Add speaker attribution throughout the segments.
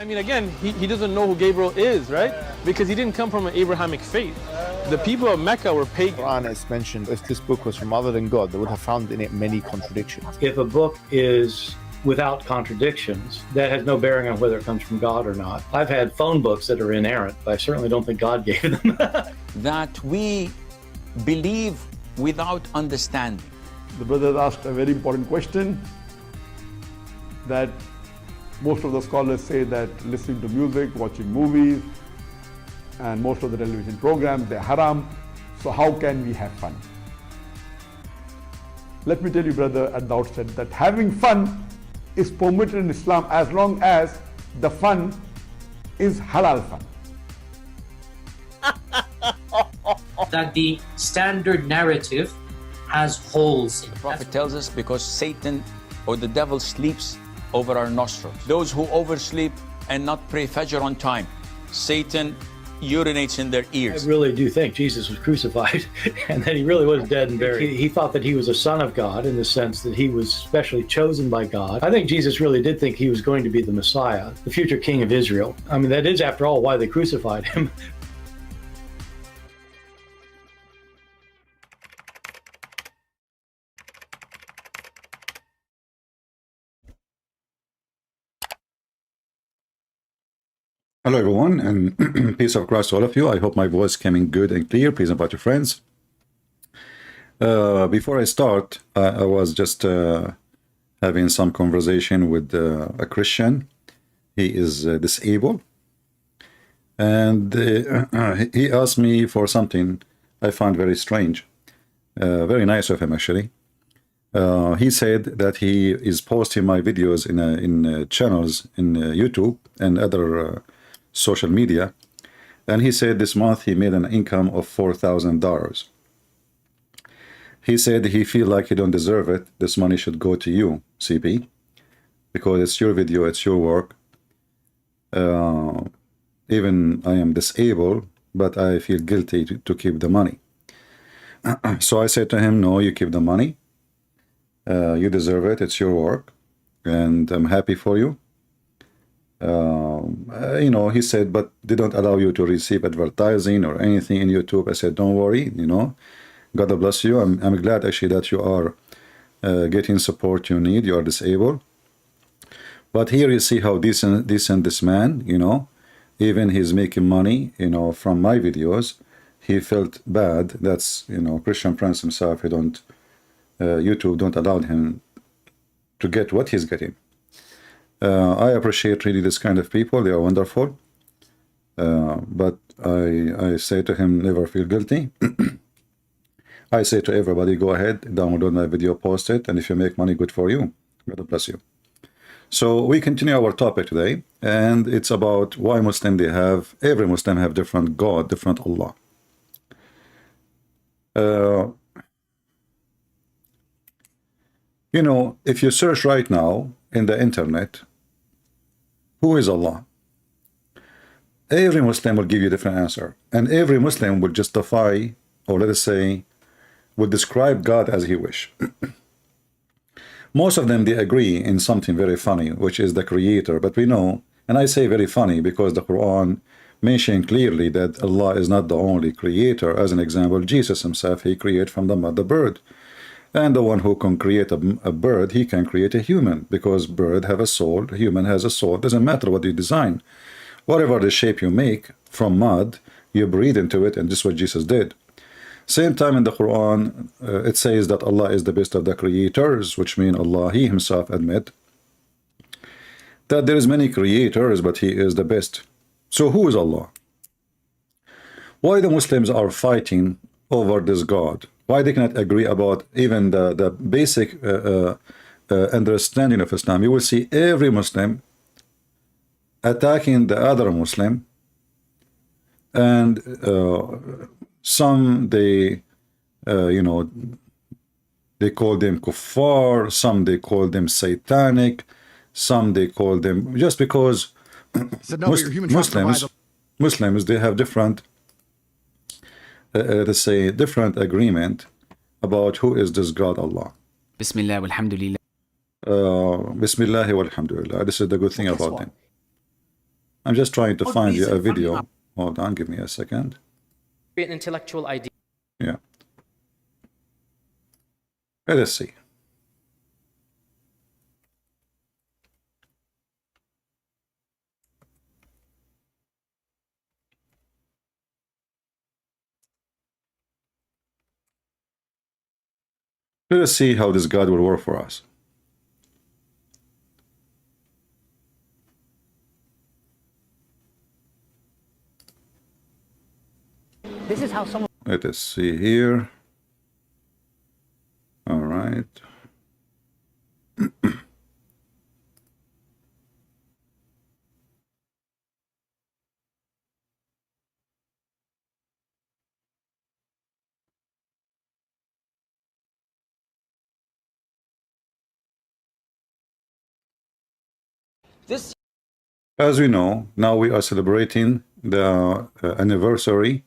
Speaker 1: I mean, again, he doesn't know who Gabriel is, right? Because he didn't come from an Abrahamic faith. The people of Mecca were pagan.
Speaker 2: The Quran is mentioned, if this book was from other than God, they would have found in it many contradictions.
Speaker 3: If a book is without contradictions, that has no bearing on whether it comes from God or not. I've had phone books that are inerrant, but I certainly don't think God gave them.
Speaker 4: That we believe without understanding.
Speaker 5: The brother asked a very important question, that most of the scholars say that listening to music, watching movies, and most of the television programs, they're haram. So how can we have fun? Let me tell you, brother, at the outset, that having fun is permitted in Islam as long as the fun is halal fun.
Speaker 6: That the standard narrative has holes in it.
Speaker 4: The Prophet tells us because Satan or the devil sleeps over our nostrils. Those who oversleep and not pray Fajr on time, Satan urinates in their ears.
Speaker 3: I really do think Jesus was crucified and that he really was dead and buried. He thought that he was a son of God in the sense that he was specially chosen by God. I think Jesus really did think he was going to be the Messiah, the future king of Israel. I mean, that is, after all, why they crucified him.
Speaker 7: Hello everyone, and peace of Christ to all of you. I hope my voice came in good and clear. Please invite your friends. Before I start, I was just having some conversation with a Christian. He is disabled, and he asked me for something I found very strange. Very nice of him, actually. He said that he is posting my videos in channels in YouTube and other social media, and he said this month he made an income of $4,000. He said he feel like he don't deserve it. This money should go to you, CP, because it's your video, it's your work. Even I am disabled, but I feel guilty to keep the money. So I said to him, no, you keep the money. You deserve it, it's your work, and I'm happy for you. You know, he said, but they don't allow you to receive advertising or anything in YouTube. I said, don't worry, you know, God bless you. I'm glad actually that you are getting support you need. You are disabled. But here you see how decent this man, you know, even he's making money, you know, from my videos. He felt bad. That's, you know, Christian Prince himself. He don't, YouTube don't allow him to get what he's getting. I appreciate really this kind of people. They are wonderful. But I say to him, never feel guilty. I say to everybody, go ahead, download my video, post it, and if you make money, good for you. God bless you. So we continue our topic today, and it's about why every Muslim have different God, different Allah. You know, if you search right now in the internet, who is Allah? Every Muslim will give you a different answer. And every Muslim will justify, or let us say, will describe God as he wish. Most of them, they agree in something very funny, which is the creator. But we know, and I say very funny because the Quran mentioned clearly that Allah is not the only creator. As an example, Jesus himself, he created from the mud the bird. And the one who can create a bird, he can create a human, because bird have a soul, human has a soul. Doesn't matter what you design. Whatever the shape you make from mud, you breathe into it, and this is what Jesus did. Same time in the Quran, it says that Allah is the best of the creators, which means Allah, he himself admit that there is many creators, but he is the best. So who is Allah? Why the Muslims are fighting over this God? Why they cannot agree about even the basic understanding of Islam? You will see every Muslim attacking the other Muslim, and some they you know, they call them kuffar, some they call them satanic, some they call them just because Muslims they have different let's say different agreement about who is this God Allah.
Speaker 8: Bismillah walhamdulillah.
Speaker 7: Bismillah walhamdulillah. This is the good thing about them. I'm just trying to
Speaker 8: Good
Speaker 7: find you a
Speaker 8: reason from
Speaker 7: video.
Speaker 8: Imam.
Speaker 7: Hold on, give me a second.
Speaker 8: An intellectual idea.
Speaker 7: Yeah. Let us see. Let us see how this God will work for us.
Speaker 8: This is how someone.
Speaker 7: Let us see here. All right.
Speaker 4: This
Speaker 7: As we know, now we are celebrating the anniversary,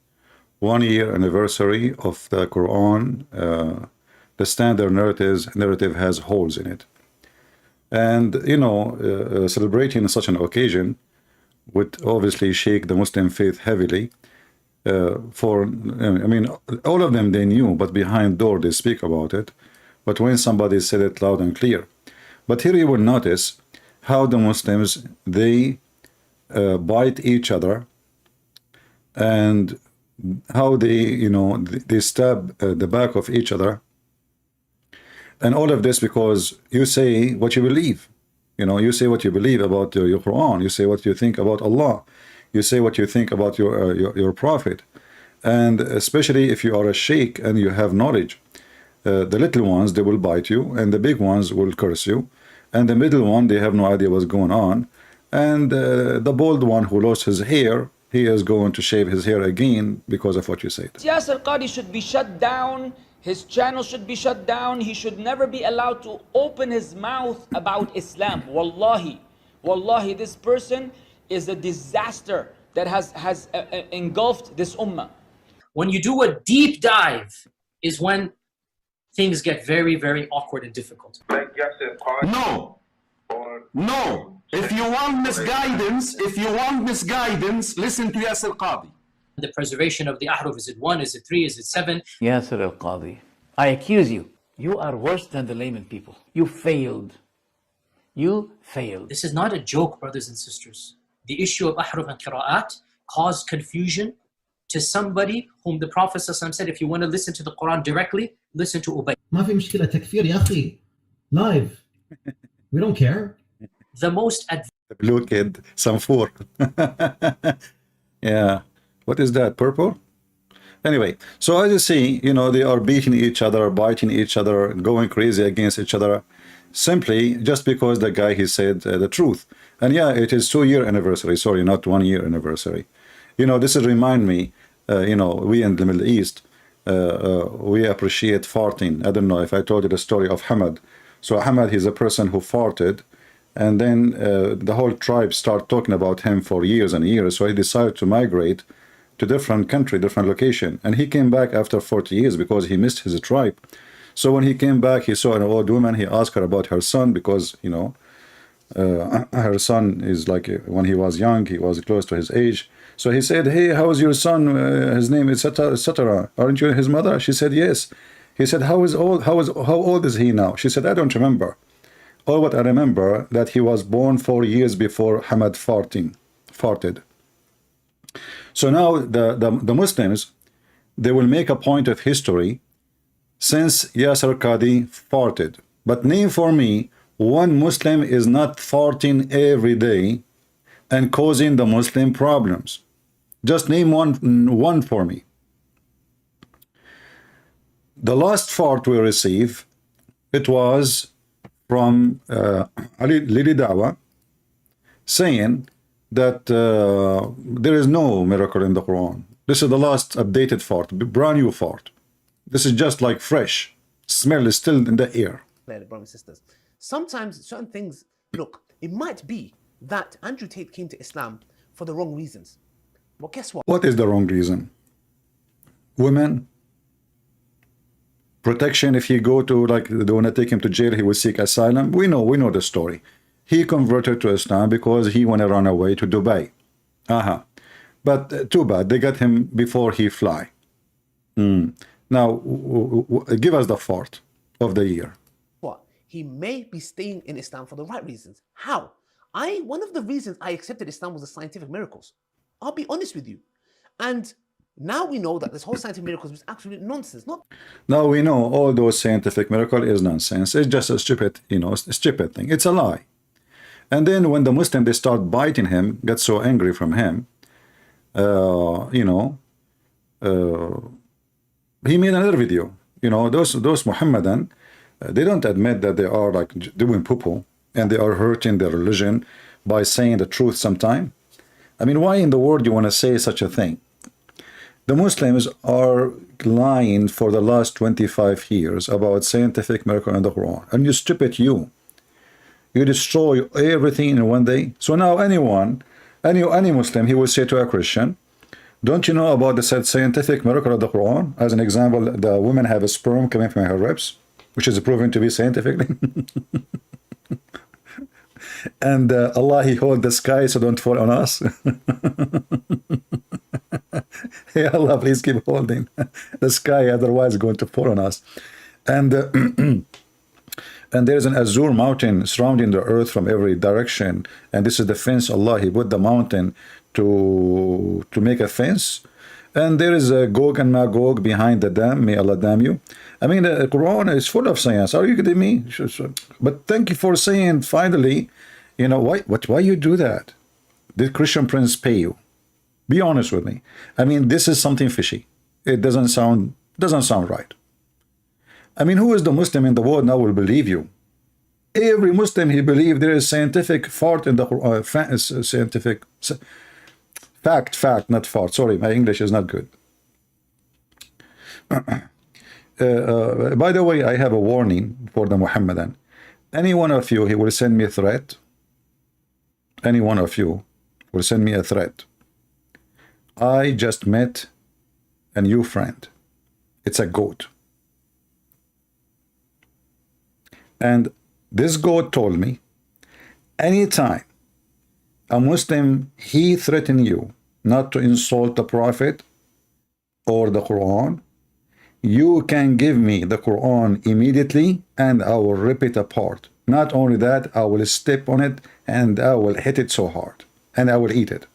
Speaker 7: 1 year anniversary of the Quran. The standard narrative has holes in it. And, you know, celebrating such an occasion would obviously shake the Muslim faith heavily. I mean, all of them they knew, but behind door they speak about it. But when somebody said it loud and clear. But here you will notice how the Muslims, they bite each other, and how they, you know, they stab the back of each other. And all of this because you say what you believe. You know, you say what you believe about your Quran. You say what you think about Allah. You say what you think about your prophet. And especially if you are a sheikh and you have knowledge, the little ones, they will bite you, and the big ones will curse you. And the middle one, they have no idea what's going on. And the bald one who lost his hair, he is going to shave his hair again because of what you said.
Speaker 4: Yasser Qadi should be shut down. His channel should be shut down. He should never be allowed to open his mouth about Islam. Wallahi, wallahi, this person is a disaster that has engulfed this ummah.
Speaker 6: When you do a deep dive is when things get very, very awkward and difficult.
Speaker 9: No. No. If you want misguidance, listen to Yasser Qadi.
Speaker 6: The preservation of the ahruf, is it 1, is it 3, is it 7?
Speaker 10: Yasser al-Qadi, I accuse you. You are worse than the layman people. You failed. You failed.
Speaker 6: This is not a joke, brothers and sisters. The issue of ahruf and qira'at caused confusion to somebody whom the Prophet ﷺ said, if you want to listen to the Quran directly, listen to Ubay.
Speaker 11: ما في مشكلة تكفير يا أخي. Live. We don't care.
Speaker 6: The most
Speaker 7: The blue kid, Samfour. Yeah. What is that? Purple? Anyway, so as you see, you know, they are beating each other, biting each other, going crazy against each other, simply just because the guy, he said the truth. And yeah, it is 2-year anniversary. Sorry, not 1 year anniversary. You know, this is remind me, you know, we in the Middle East, we appreciate farting. I don't know if I told you the story of Hamad. So Hamad, he's a person who farted, and then the whole tribe started talking about him for years and years. So he decided to migrate to different country, different location. And he came back after 40 years because he missed his tribe. So when he came back, he saw an old woman. He asked her about her son because, you know, her son is like, when he was young, he was close to his age. So he said, hey, how is your son? His name is etc. Aren't you his mother? She said, yes. He said, how old is he now? She said, I don't remember. All what I remember that he was born 4 years before Hamad farted. So now the Muslims, they will make a point of history since Yasser Qadi farted. But name for me one Muslim is not farting every day and causing the Muslim problems. Just name one for me. The last fart we received, it was from Lili Dawa, saying that there is no miracle in the Quran. This is the last updated fart, brand new fart. This is just like fresh. Smell is still in the air.
Speaker 8: Brothers and sisters, sometimes certain things, look, it might be that Andrew Tate came to Islam for the wrong reasons. But guess what?
Speaker 7: What is the wrong reason? Women? Protection, if he go to, like, they want to take him to jail, he will seek asylum. We know the story. He converted to Islam because he want to run away to Dubai. But too bad, they got him before he fly. Now, give us the fault of the year.
Speaker 8: What? He may be staying in Islam for the right reasons. How? One of the reasons I accepted Islam was the scientific miracles. I'll be honest with you. And now we know that this whole scientific miracles was absolute nonsense.
Speaker 7: Now we know all those scientific miracle is nonsense. It's just a stupid, a stupid thing. It's a lie. And then when the Muslim, they start biting him, get so angry from him, he made another video. Those Muhammadan, they don't admit that they are like doing poo-poo and they are hurting their religion by saying the truth sometime. I mean, why in the world you want to say such a thing? The Muslims are lying for the last 25 years about scientific miracle in the Quran. And you stupid you destroy everything in one day. So now any Muslim, he will say to a Christian, don't you know about the scientific miracle of the Quran? As an example, the women have a sperm coming from her ribs, which is proven to be scientifically. And Allah, he hold the sky so don't fall on us. Hey Allah, please keep holding the sky, otherwise it's going to fall on us. And and there is an azure mountain surrounding the earth from every direction, and this is the fence. Allah, he put the mountain to make a fence, and there is a Gog and Magog behind the dam. May Allah damn you. I mean, the Quran is full of science. Are you kidding me? But thank you for saying finally, why you do that? Did Christian Prince pay you? Be honest with me. I mean, this is something fishy. It doesn't sound right. I mean, who is the Muslim in the world now will believe you? Every Muslim, he believes there is scientific fault in the scientific fact, not fault. Sorry, my English is not good. By the way, I have a warning for the Muhammadan. Any one of you, he will send me a threat. Any one of you will send me a threat. I just met a new friend. It's a goat. And this goat told me, anytime a Muslim, he threatened you not to insult the Prophet or the Quran, you can give me the Quran immediately and I will rip it apart. Not only that, I will step on it and I will hit it so hard and I will eat it.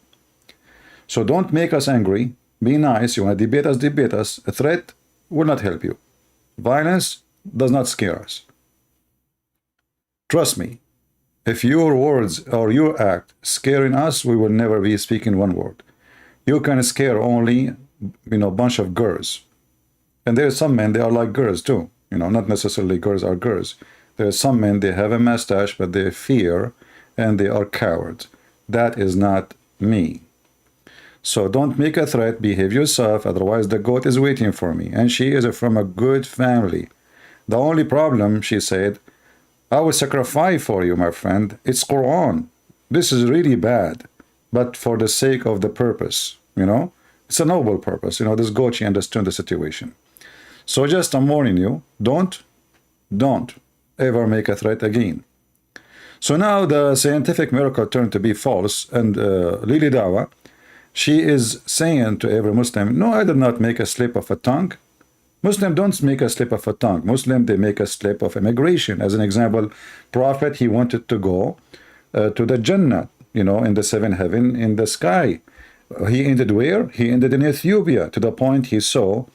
Speaker 7: So don't make us angry. Be nice. You want to debate us. A threat will not help you. Violence does not scare us. Trust me. If your words or your act scaring us, we will never be speaking one word. You can scare only, a bunch of girls. And there are some men, they are like girls too. Not necessarily girls are girls. There are some men, they have a mustache, but they fear and they are cowards. That is not me. So don't make a threat, behave yourself, otherwise the goat is waiting for me. And she is from a good family. The only problem, she said, I will sacrifice for you, my friend. It's Quran. This is really bad, but for the sake of the purpose, it's a noble purpose. This goat, she understood the situation. So just I'm warning you, don't ever make a threat again. So now the scientific miracle turned to be false, and Lily Dawa, she is saying to every Muslim, no, I did not make a slip of a tongue. Muslim don't make a slip of a tongue. Muslim, they make a slip of immigration. As an example, Prophet, he wanted to go to the Jannah, in the seventh heaven, in the sky. He ended where? He ended in Ethiopia, to the point he saw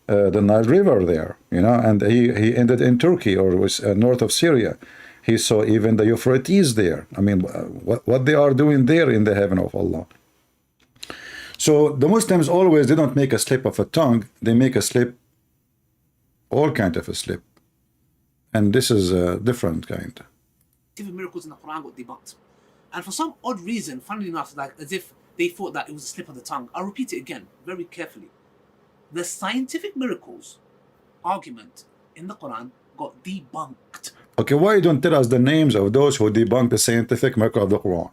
Speaker 7: the Nile River there, and he ended in Turkey, or was north of Syria. He saw even the Euphrates there. I mean, what they are doing there in the heaven of Allah. So the Muslims always, they don't make a slip of a tongue, they make a slip, all kind of a slip. And this is a different kind.
Speaker 8: Miracles in the Quran got debunked. And for some odd reason, funnily enough, as if they thought that it was a slip of the tongue. I'll repeat it again, very carefully. The scientific miracles argument in the Quran got debunked.
Speaker 7: Okay, why you don't tell us the names of those who debunk the scientific miracle of the Quran?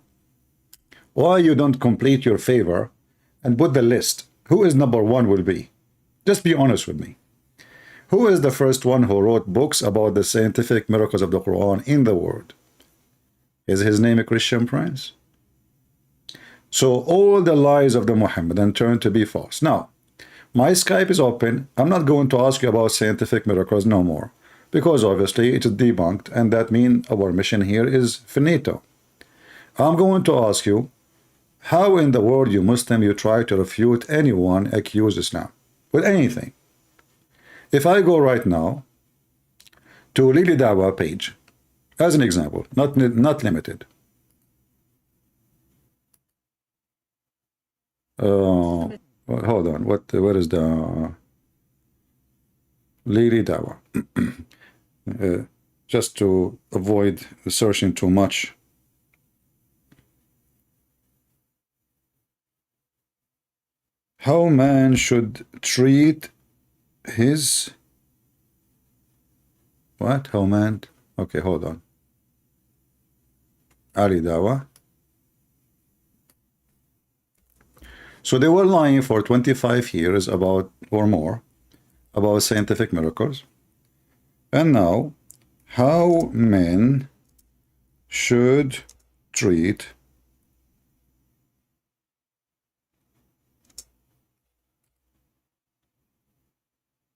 Speaker 7: Why you don't complete your favor and put the list? Who is number one will be? Just be honest with me. Who is the first one who wrote books about the scientific miracles of the Quran in the world? Is his name a Christian Prince? So all the lies of the Muhammadan turn to be false. Now, my Skype is open. I'm not going to ask you about scientific miracles no more, because obviously it is debunked, and that means our mission here is finito. I'm going to ask you, how in the world, you Muslim, you try to refute anyone accuse Islam with anything? If I go right now to Lili Dawa page, as an example, not limited. Hold on, where is the Lili Dawa? Just to avoid searching too much. How man should treat his what? How man? Okay, hold on. Ali Dawa. So they were lying for 25 years about, or more, about scientific miracles. And now, how men should treat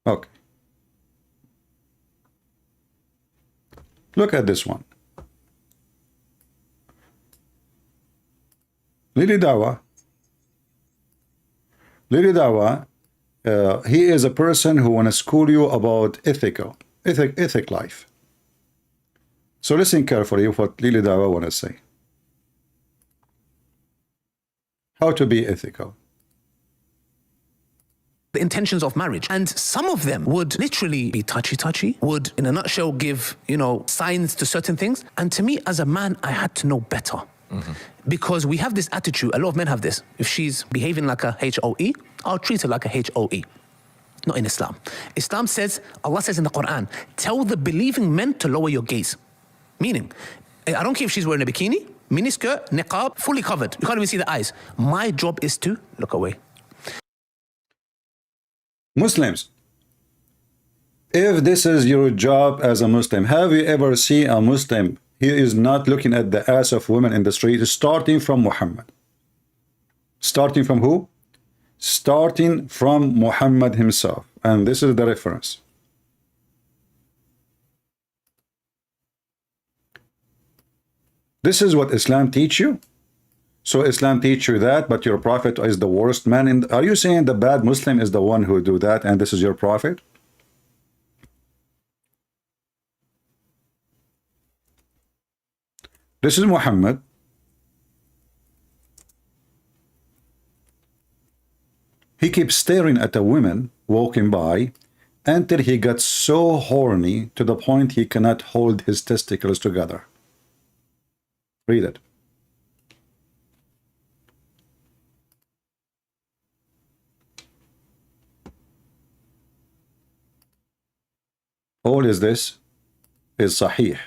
Speaker 7: okay. Look at this one. Lili Dawa. Lili Dawa, he is a person who want to school you about ethic life. So listen carefully what Lili Dawa want to say. How to be ethical.
Speaker 12: The intentions of marriage, and some of them would literally be touchy, would in a nutshell give, signs to certain things. And to me as a man, I had to know better. Because we have this attitude, a lot of men have this. If she's behaving like a HOE, I'll treat her like a HOE. Not in Islam. Islam says, Allah says in the Quran, tell the believing men to lower your gaze. Meaning, I don't care if she's wearing a bikini, miniskirt, niqab, fully covered. You can't even see the eyes. My job is to look away.
Speaker 7: Muslims, if this is your job as a Muslim, have you ever seen a Muslim? He is not looking at the ass of women in the street, starting from Muhammad. Starting from who? Starting from Muhammad himself. And this is the reference. This is what Islam teach you. So Islam teach you that, but your prophet is the worst man. Are you saying the bad Muslim is the one who do that and this is your prophet? This is Muhammad. He keeps staring at a woman walking by until he got so horny to the point he cannot hold his testicles together. Read it. All is this is Sahih.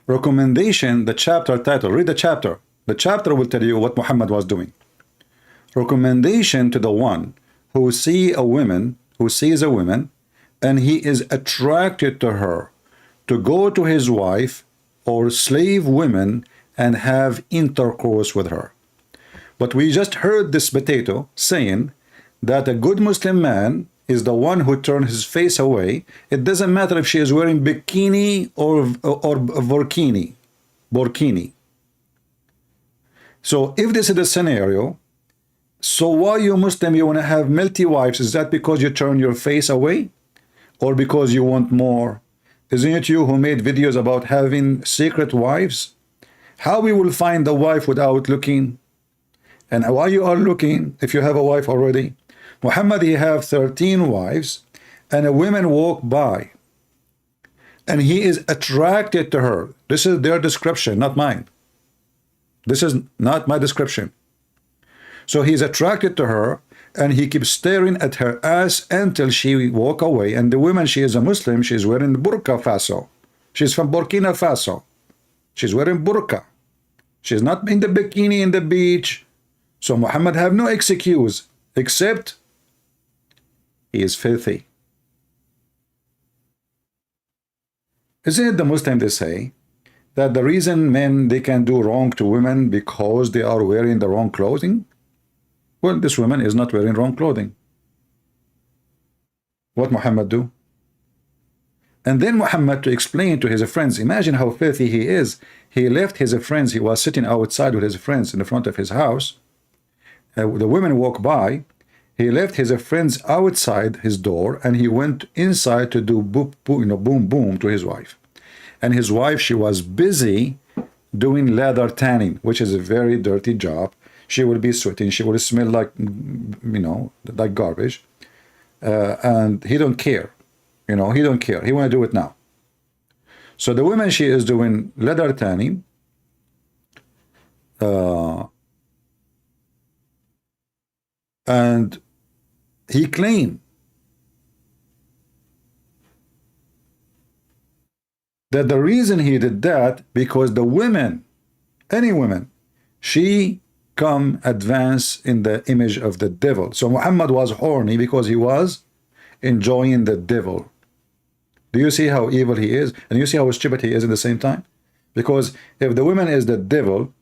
Speaker 7: Recommendation, the chapter title, read the chapter. The chapter will tell you what Muhammad was doing. Recommendation to the one who sees a woman, and he is attracted to her, to go to his wife or slave women and have intercourse with her. But we just heard this potato saying that a good Muslim man is the one who turns his face away. It doesn't matter if she is wearing bikini or burkini. So if this is the scenario, so why you Muslim, you want to have multi-wives? Is that because you turn your face away? Or because you want more? Isn't it you who made videos about having secret wives? How we will find the wife without looking? And why you are looking if you have a wife already? Muhammad, he have 13 wives, and a woman walk by, and he is attracted to her. This is their description, not mine. This is not my description. So he's attracted to her, and he keeps staring at her ass until she walk away. And the woman, she is a Muslim, she's wearing burqa faso. She's from Burkina Faso. She's wearing burqa. She's not in the bikini in the beach. So Muhammad have no excuse, except he is filthy. Isn't it the Muslim they say that the reason men, they can do wrong to women because they are wearing the wrong clothing? Well, this woman is not wearing wrong clothing. What Muhammad do? And then Muhammad, to explain to his friends, imagine how filthy he is. He left his friends, he was sitting outside with his friends in the front of his house. The women walk by. He left his friends outside his door and he went inside to do boom, boom, boom to his wife. And his wife, she was busy doing leather tanning, which is a very dirty job. She will be sweating. She will smell like, like garbage. And he don't care. He don't care. He want to do it now. So the woman, she is doing leather tanning. And he claimed that the reason he did that because the women, any woman, she come advance in the image of the devil. So Muhammad was horny because he was enjoying the devil. Do you see how evil he is? And you see how stupid he is at the same time? Because if the woman is the devil,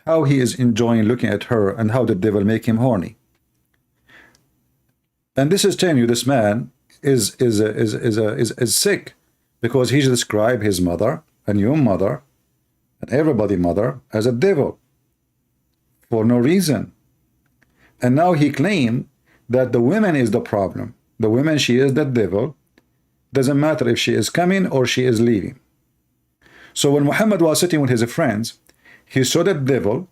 Speaker 7: how he is enjoying looking at her and how the devil make him horny. And this is telling you this man is sick because he described his mother and your mother and everybody's mother as a devil for no reason. And now he claimed that the woman is the problem. The woman, she is the devil. Doesn't matter if she is coming or she is leaving. So when Muhammad was sitting with his friends, he saw the devil.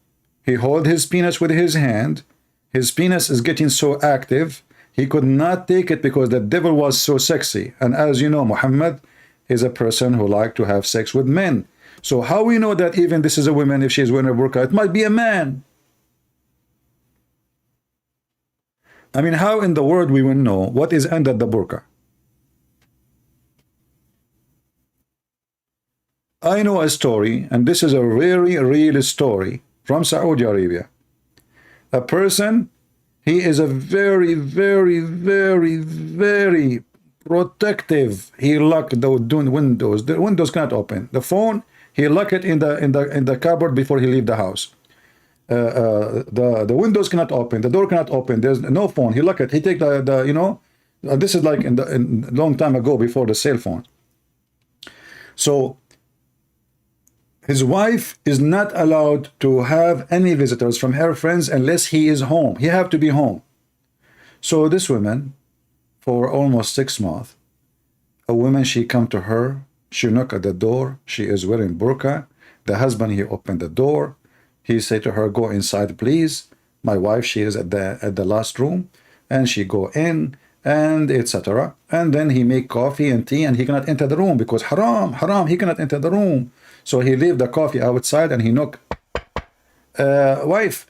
Speaker 7: He held his penis with his hand. His penis is getting so active. He could not take it because the devil was so sexy. And as you know, Muhammad is a person who likes to have sex with men. So how we know that even this is a woman if she's wearing a burqa? It might be a man. I mean, how in the world we will know what is under the burqa? I know a story, and this is a very real story from Saudi Arabia. A person, he is a very, very, very, very protective. He locked the windows. The windows cannot open. The phone, he locked it in the cupboard before he leave the house. The windows cannot open. The door cannot open. There's no phone. He locked it. He take this is like in long time ago before the cell phone. So his wife is not allowed to have any visitors from her friends unless he is home. He have to be home. So this woman, for almost 6 months, a woman, she come to her, she knock at the door, she is wearing burqa. The husband, he opened the door. He said to her, go inside, please. My wife, she is at the last room. And she go in, and etc. And then he make coffee and tea, and he cannot enter the room because haram, he cannot enter the room. So he leave the coffee outside and he knock. Wife,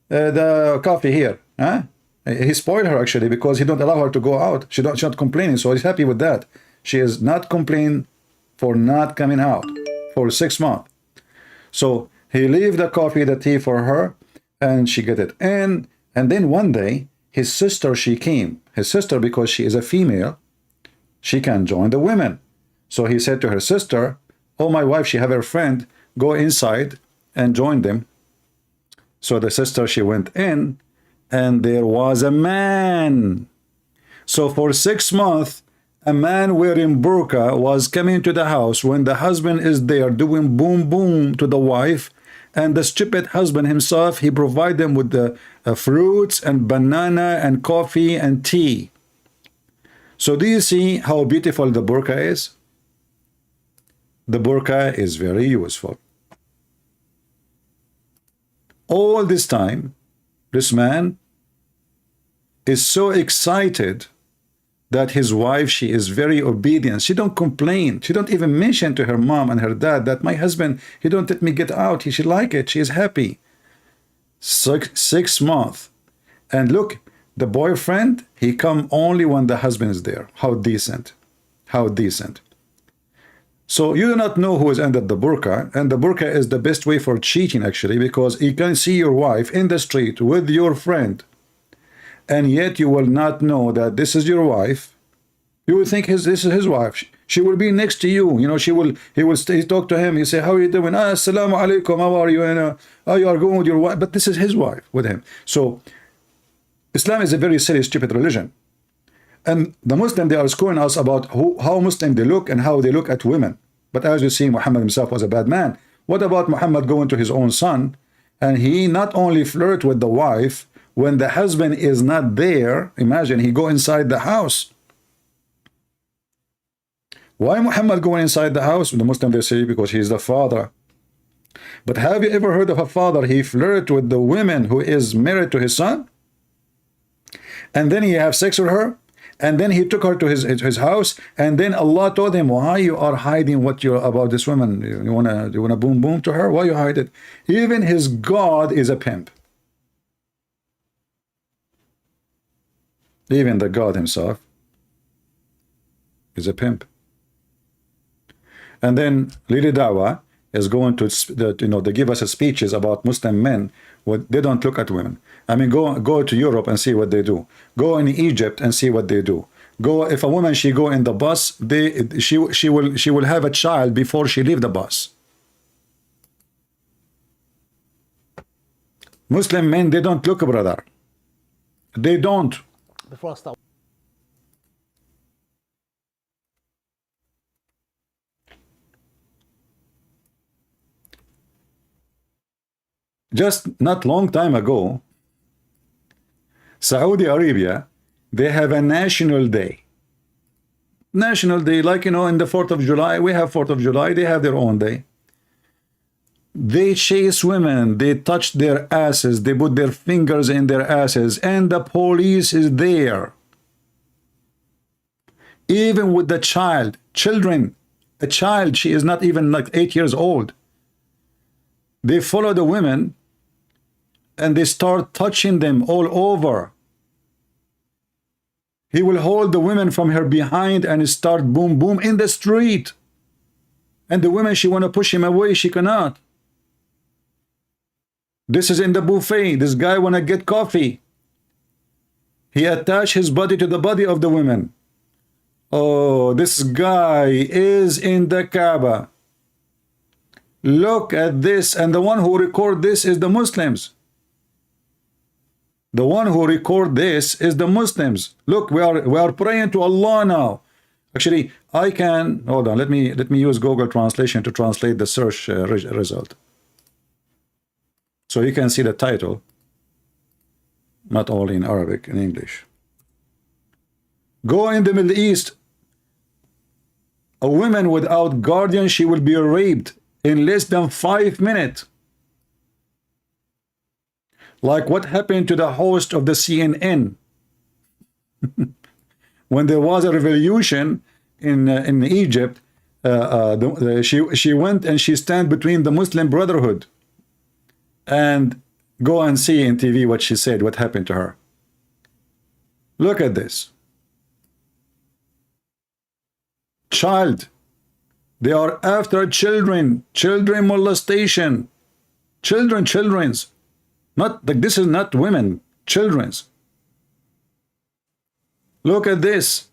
Speaker 7: the coffee here. Huh? He spoiled her actually because he don't allow her to go out. She's not complaining, so he's happy with that. She is not complaining for not coming out for 6 months. So he leave the coffee, the tea for her, and she get it in. And then one day, his sister, she came. His sister, because she is a female, she can join the women. So he said to her sister, oh, my wife, she have her friend, go inside and join them. So the sister, she went in, and there was a man. So for 6 months, a man wearing burqa was coming to the house when the husband is there doing boom, boom to the wife, and the stupid husband himself, he provide them with the fruits and banana and coffee and tea. So do you see how beautiful the burqa is? The burqa is very useful. All this time, this man is so excited that his wife, she is very obedient. She don't complain. She don't even mention to her mom and her dad that my husband, he don't let me get out. She like it. She is happy. 6 months. And look, the boyfriend, he come only when the husband is there. How decent. How decent. So you do not know who is under the burqa, and the burqa is the best way for cheating actually, because you can see your wife in the street with your friend, and yet you will not know that this is your wife. You will think this is his wife. She will be next to you. You know, he will stay, talk to him. You say, how are you doing? Ah, assalamu alaikum. How are you? And oh, you are going with your wife. But this is his wife with him. So Islam is a very silly, stupid religion. And the Muslim, they are scoring us about how Muslim they look and how they look at women. But as you see, Muhammad himself was a bad man. What about Muhammad going to his own son? And he not only flirt with the wife, when the husband is not there, imagine he go inside the house. Why Muhammad going inside the house? The Muslim, they say, because he is the father. But have you ever heard of a father, he flirt with the woman who is married to his son? And then he have sex with her? And then he took her to his house, and then Allah told him, why you are hiding what you're about this woman? You wanna boom boom to her? Why you hide it? Even his God is a pimp. Even the God himself is a pimp. And then Lili Dawa is going to, they give us speeches about Muslim men. They don't look at women. I mean, go to Europe and see what they do. Go in Egypt and see what they do. Go, if a woman, she go in the bus, she will have a child before she leave the bus. Muslim men, they don't look, brother. They don't.
Speaker 11: Before I start.
Speaker 7: Just not long time ago, Saudi Arabia, they have a national day. National day, like, in the 4th of July, we have 4th of July, they have their own day. They chase women, they touch their asses, they put their fingers in their asses, and the police is there. Even with the children, a child, she is not even like 8 years old. They follow the women and they start touching them all over. He will hold the women from her behind and start boom boom in the street. And the women, she want to push him away, she cannot. This is in the buffet. This guy want to get coffee. He attached his body to the body of the women. Oh, this guy is in the Kaaba. Look at this. And the one who record this is the Muslims. The one who record this is the Muslims. Look, we are praying to Allah now. Actually, I can hold on. Let me use Google Translation to translate the search result, so you can see the title, not only in Arabic, in English. Go in the Middle East. A woman without guardian, she will be raped in less than 5 minutes. Like what happened to the host of the CNN when there was a revolution in Egypt. She went and she stand between the Muslim Brotherhood. And go and see in TV what she said, what happened to her. Look at this. Child. They are after children. Children molestation. Children's. Not like this is not women. Children's. Look at this.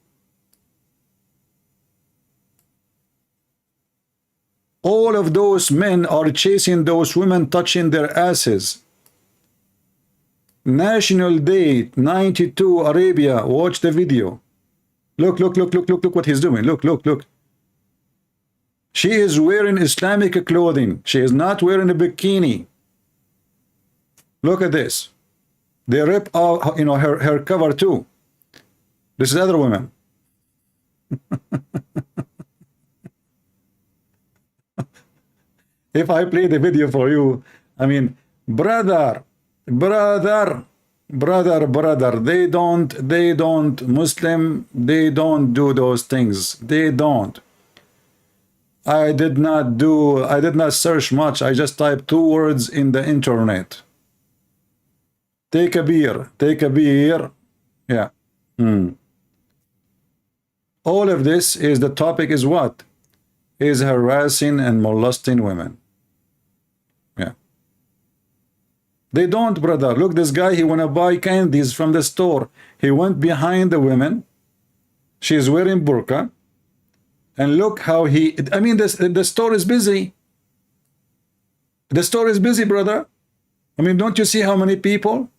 Speaker 7: All of those men are chasing those women, touching their asses. National Day 92 Arabia. Watch the video. Look what he's doing. Look. She is wearing Islamic clothing. She is not wearing a bikini. Look at this. They rip out, her cover too. This is other women. If I play the video for you, I mean, brother, they don't, Muslim, they don't do those things. They don't. I did not search much. I just typed 2 words in the internet. Take a beer. Yeah. All of this is, the topic is what? Is harassing and molesting women. Yeah. They don't, brother. Look, this guy, he want to buy candies from the store. He went behind the women. She's wearing burqa. And look how he, I mean, the store is busy. The store is busy, brother. I mean, don't you see how many people?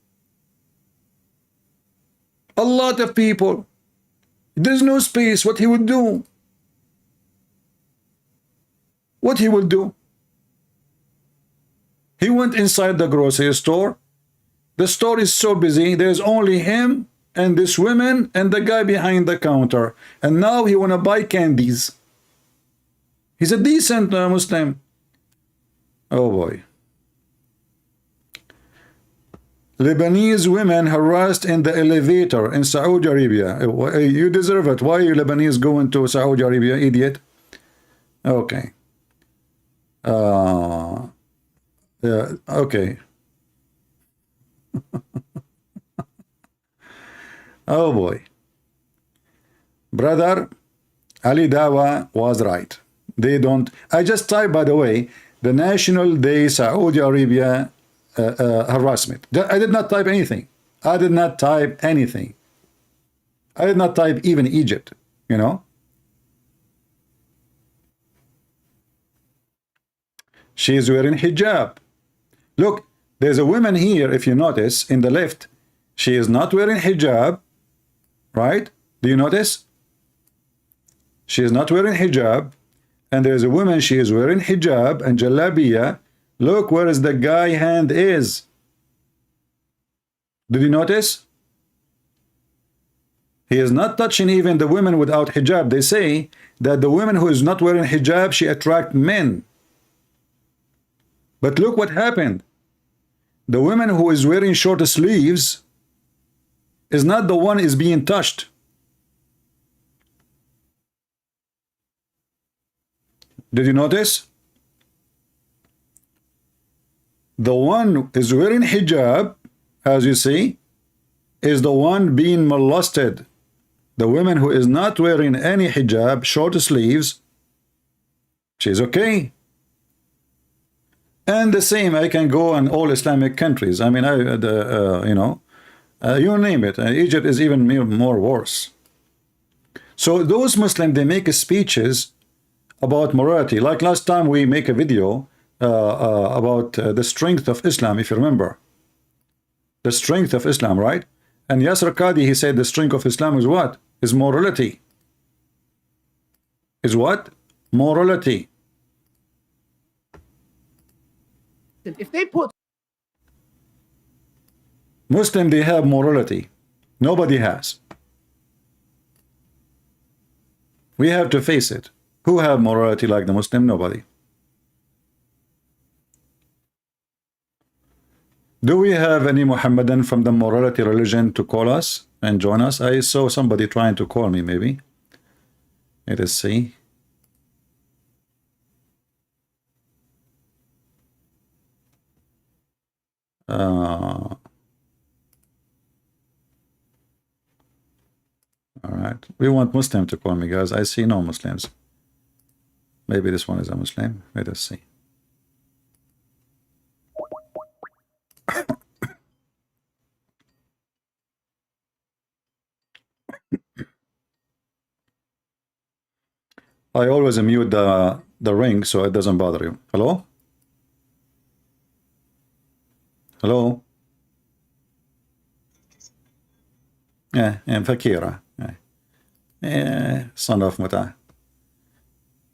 Speaker 7: A lot of people. There's no space. What he would do? What he will do? He went inside the grocery store. The store is so busy. There's only him and this woman and the guy behind the counter. And now he want to buy candies. He's a decent Muslim. Oh boy. Lebanese women harassed in the elevator in Saudi Arabia. You deserve it. Why are you Lebanese going to Saudi Arabia, idiot? Okay. Yeah, okay. Oh boy. Brother, Ali Dawa was right. They don't. I just typed, by the way, the National Day Saudi Arabia harassment. I did not type anything. I did not type anything. I did not type even Egypt, you know. She is wearing hijab. Look, there's a woman here, if you notice, in the left. She is not wearing hijab, right? Do you notice? She is not wearing hijab. And there's a woman, she is wearing hijab and jalabiya. Look where is the guy hand is. Did you notice? He is not touching even the women without hijab. They say that the woman who is not wearing hijab, she attracts men. But look what happened. The woman who is wearing short sleeves is not the one is being touched. Did you notice? The one who is wearing hijab, as you see, is the one being molested. The woman who is not wearing any hijab, short sleeves, she's okay. And the same, I can go in all Islamic countries. I mean, you know, you name it. Egypt is even more worse. So those Muslims, they make speeches about morality. Like last time we make a video about the strength of Islam, if you remember. The strength of Islam, right? And Yasser Qadi, he said the strength of Islam is what? Is morality. Is what? Morality.
Speaker 8: If they put
Speaker 7: Muslim, they have morality. Nobody has. We have to face it. Who have morality like the Muslim? Nobody. Do we have any Muhammadan from the morality religion to call us and join us? I saw somebody trying to call me, maybe. Let us see. All right. We want Muslim to call me, guys. I see no Muslims. Maybe this one is a Muslim. Let us see. I always mute the ring so it doesn't bother you. Hello? Hello? Yeah, Fakira. Son of Muta.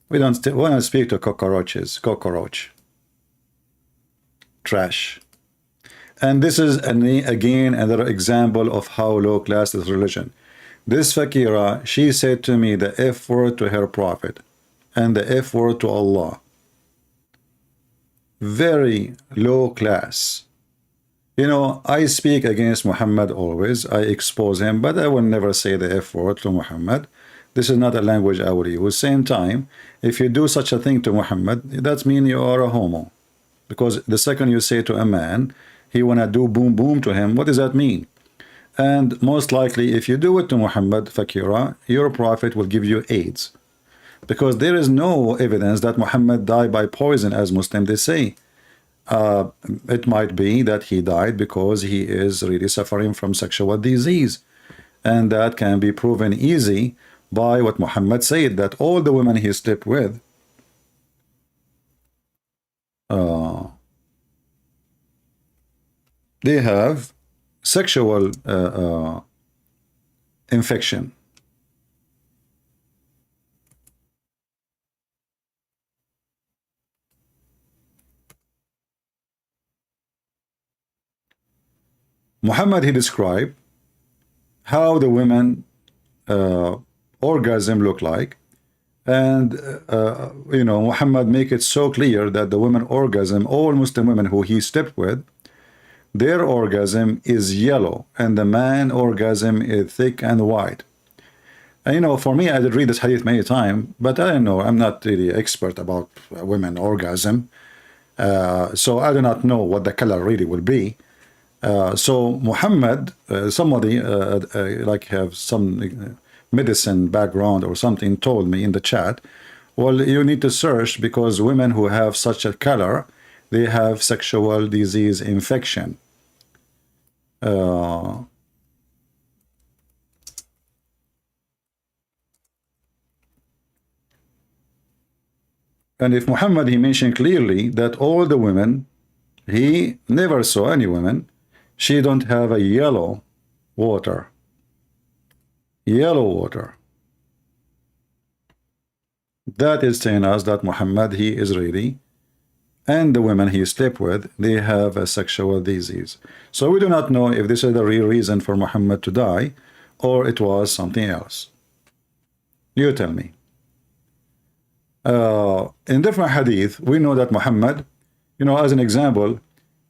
Speaker 7: We don't want to speak to cockroaches. Cockroach. Trash. And this is, again, another example of how low class is religion. This Fakira, she said to me the F word to her prophet and the F word to Allah. Very low class. You know, I speak against Muhammad always. I expose him, but I will never say the F word to Muhammad. This is not a language I will use. Same time, if you do such a thing to Muhammad, that means you are a homo. Because the second you say to a man, he wanna do boom boom to him, what does that mean? And most likely, if you do it to Muhammad, Fakira, your prophet will give you AIDS. Because there is no evidence that Muhammad died by poison, as Muslims they say. It might be that he died because he is really suffering from sexual disease. And that can be proven easy by what Muhammad said, that all the women he slept with they have sexual infection. Muhammad, he described how the women orgasm look like, and you know, Muhammad make it so clear that the women orgasm, all Muslim women who he slept with, their orgasm is yellow and the man orgasm is thick and white. And you know, for me, I did read this hadith many times, but I don't know, I'm not really expert about women orgasm, so I do not know what the color really will be. So Muhammad, somebody like have some medicine background or something, told me in the chat, well, you need to search because women who have such a color, they have sexual disease infection. And if Muhammad, he mentioned clearly that all the women, he never saw any women, she don't have a yellow water. Yellow water. That is telling us that Muhammad, he is ready, and the women he slept with, they have a sexual disease. So we do not know if this is the real reason for Muhammad to die, or it was something else. You tell me. In different hadith, we know that Muhammad, you know, as an example,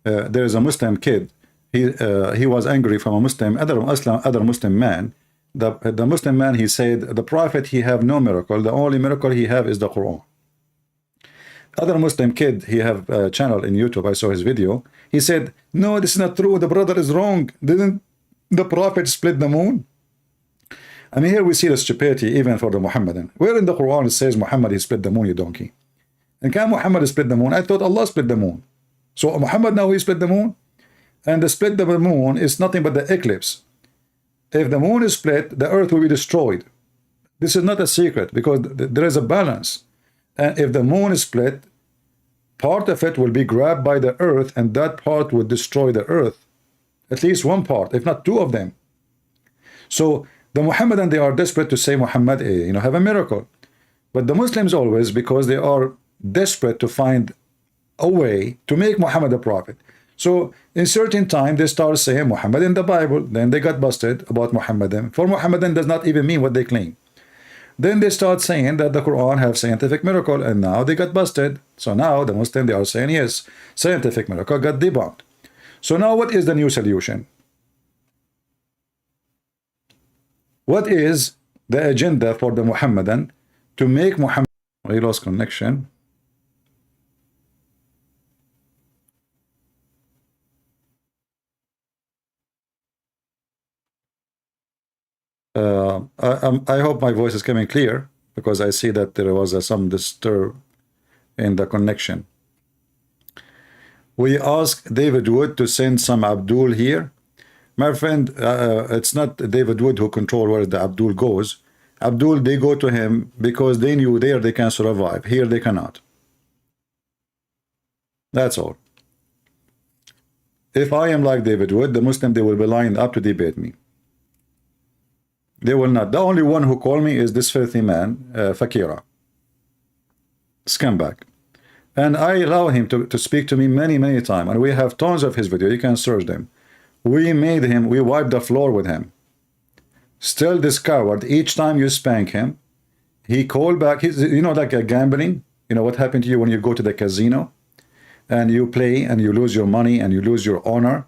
Speaker 7: there is a Muslim kid. He was angry from a Muslim, other Muslim man. The Muslim man, he said, the Prophet, he have no miracle. The only miracle he have is the Quran. Other Muslim kid, he have a channel in YouTube. I saw his video. He said, no, this is not true. The brother is wrong. Didn't the Prophet split the moon? I mean, here we see the stupidity even for the Muhammadan. Where in the Quran it says Muhammad, he split the moon, you donkey? And can Muhammad split the moon? I thought Allah split the moon. So Muhammad now he split the moon? And the split of the moon is nothing but the eclipse. If the moon is split, the earth will be destroyed. This is not a secret because there is a balance. And if the moon is split, part of it will be grabbed by the earth, and that part will destroy the earth. At least one part, if not two of them. So the Muhammadan, they are desperate to say Muhammad, you know, have a miracle. But the Muslims always, because they are desperate to find a way to make Muhammad a prophet. So in certain time they start saying Muhammad in the Bible, then they got busted about Muhammadan. For Muhammadan does not even mean what they claim. Then they start saying that the Quran have scientific miracle, and now they got busted. So now the Muslim, they are saying yes, scientific miracle got debunked. So now what is the new solution? What is the agenda for the Muhammadan to make Muhammad? I lost connection. I hope my voice is coming clear, because I see that there was some disturb in the connection. We asked David Wood to send some Abdul here. My friend, it's not David Wood who control where the Abdul goes. Abdul, they go to him because they knew there they can survive. Here they cannot. That's all. If I am like David Wood, the Muslim, they will be lined up to debate me. They will not. The only one who called me is this filthy man, Fakira. Scumbag. And I allow him to speak to me many, many times. And we have tons of his video. You can search them. We made him, we wiped the floor with him. Still this coward, each time you spank him, he called back. He's, you know, like a gambling. You know what happened to you when you go to the casino and you play and you lose your money and you lose your honor.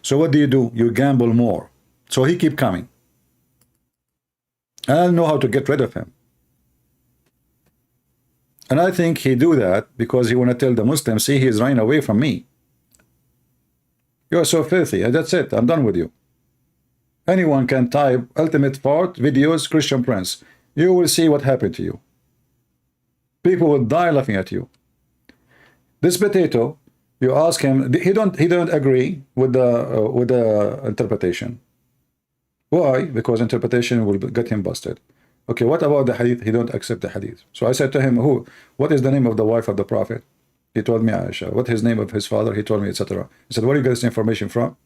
Speaker 7: So what do? You gamble more. So he keep coming. And I don't know how to get rid of him. And I think he do that because he want to tell the Muslims, see, he's running away from me. You're so filthy. That's it. I'm done with you. Anyone can type ultimate fart videos Christian Prince. You will see what happened to you. People will die laughing at you. This potato, you ask him, he don't agree with the interpretation. Why? Because interpretation will get him busted. Okay, what about the hadith? He don't accept the hadith. So I said to him, what is the name of the wife of the Prophet? He told me Aisha. What is the name of his father? He told me, etc. He said, where do you get this information from?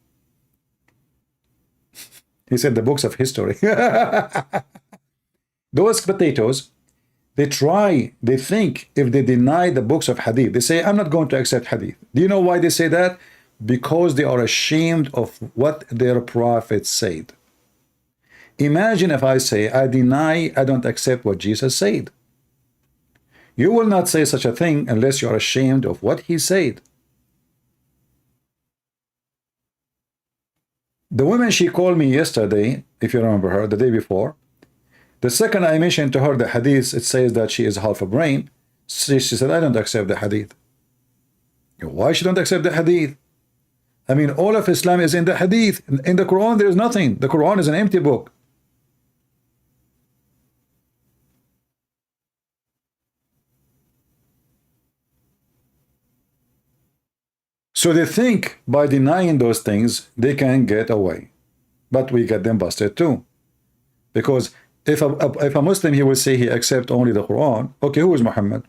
Speaker 7: He said, the books of history. Those potatoes, they think if they deny the books of hadith, they say, I'm not going to accept hadith. Do you know why they say that? Because they are ashamed of what their prophet said. Imagine if I say, I don't accept what Jesus said. You will not say such a thing unless you are ashamed of what he said. The woman, she called me yesterday, if you remember her, the day before. The second I mentioned to her the hadith, it says that she is half a brain. She said, I don't accept the hadith. Why she don't accept the hadith? I mean, all of Islam is in the hadith. In the Quran, there is nothing. The Quran is an empty book. So they think by denying those things, they can get away. But we get them busted too. Because if a Muslim, he will say he accepts only the Quran. Okay, who is Muhammad?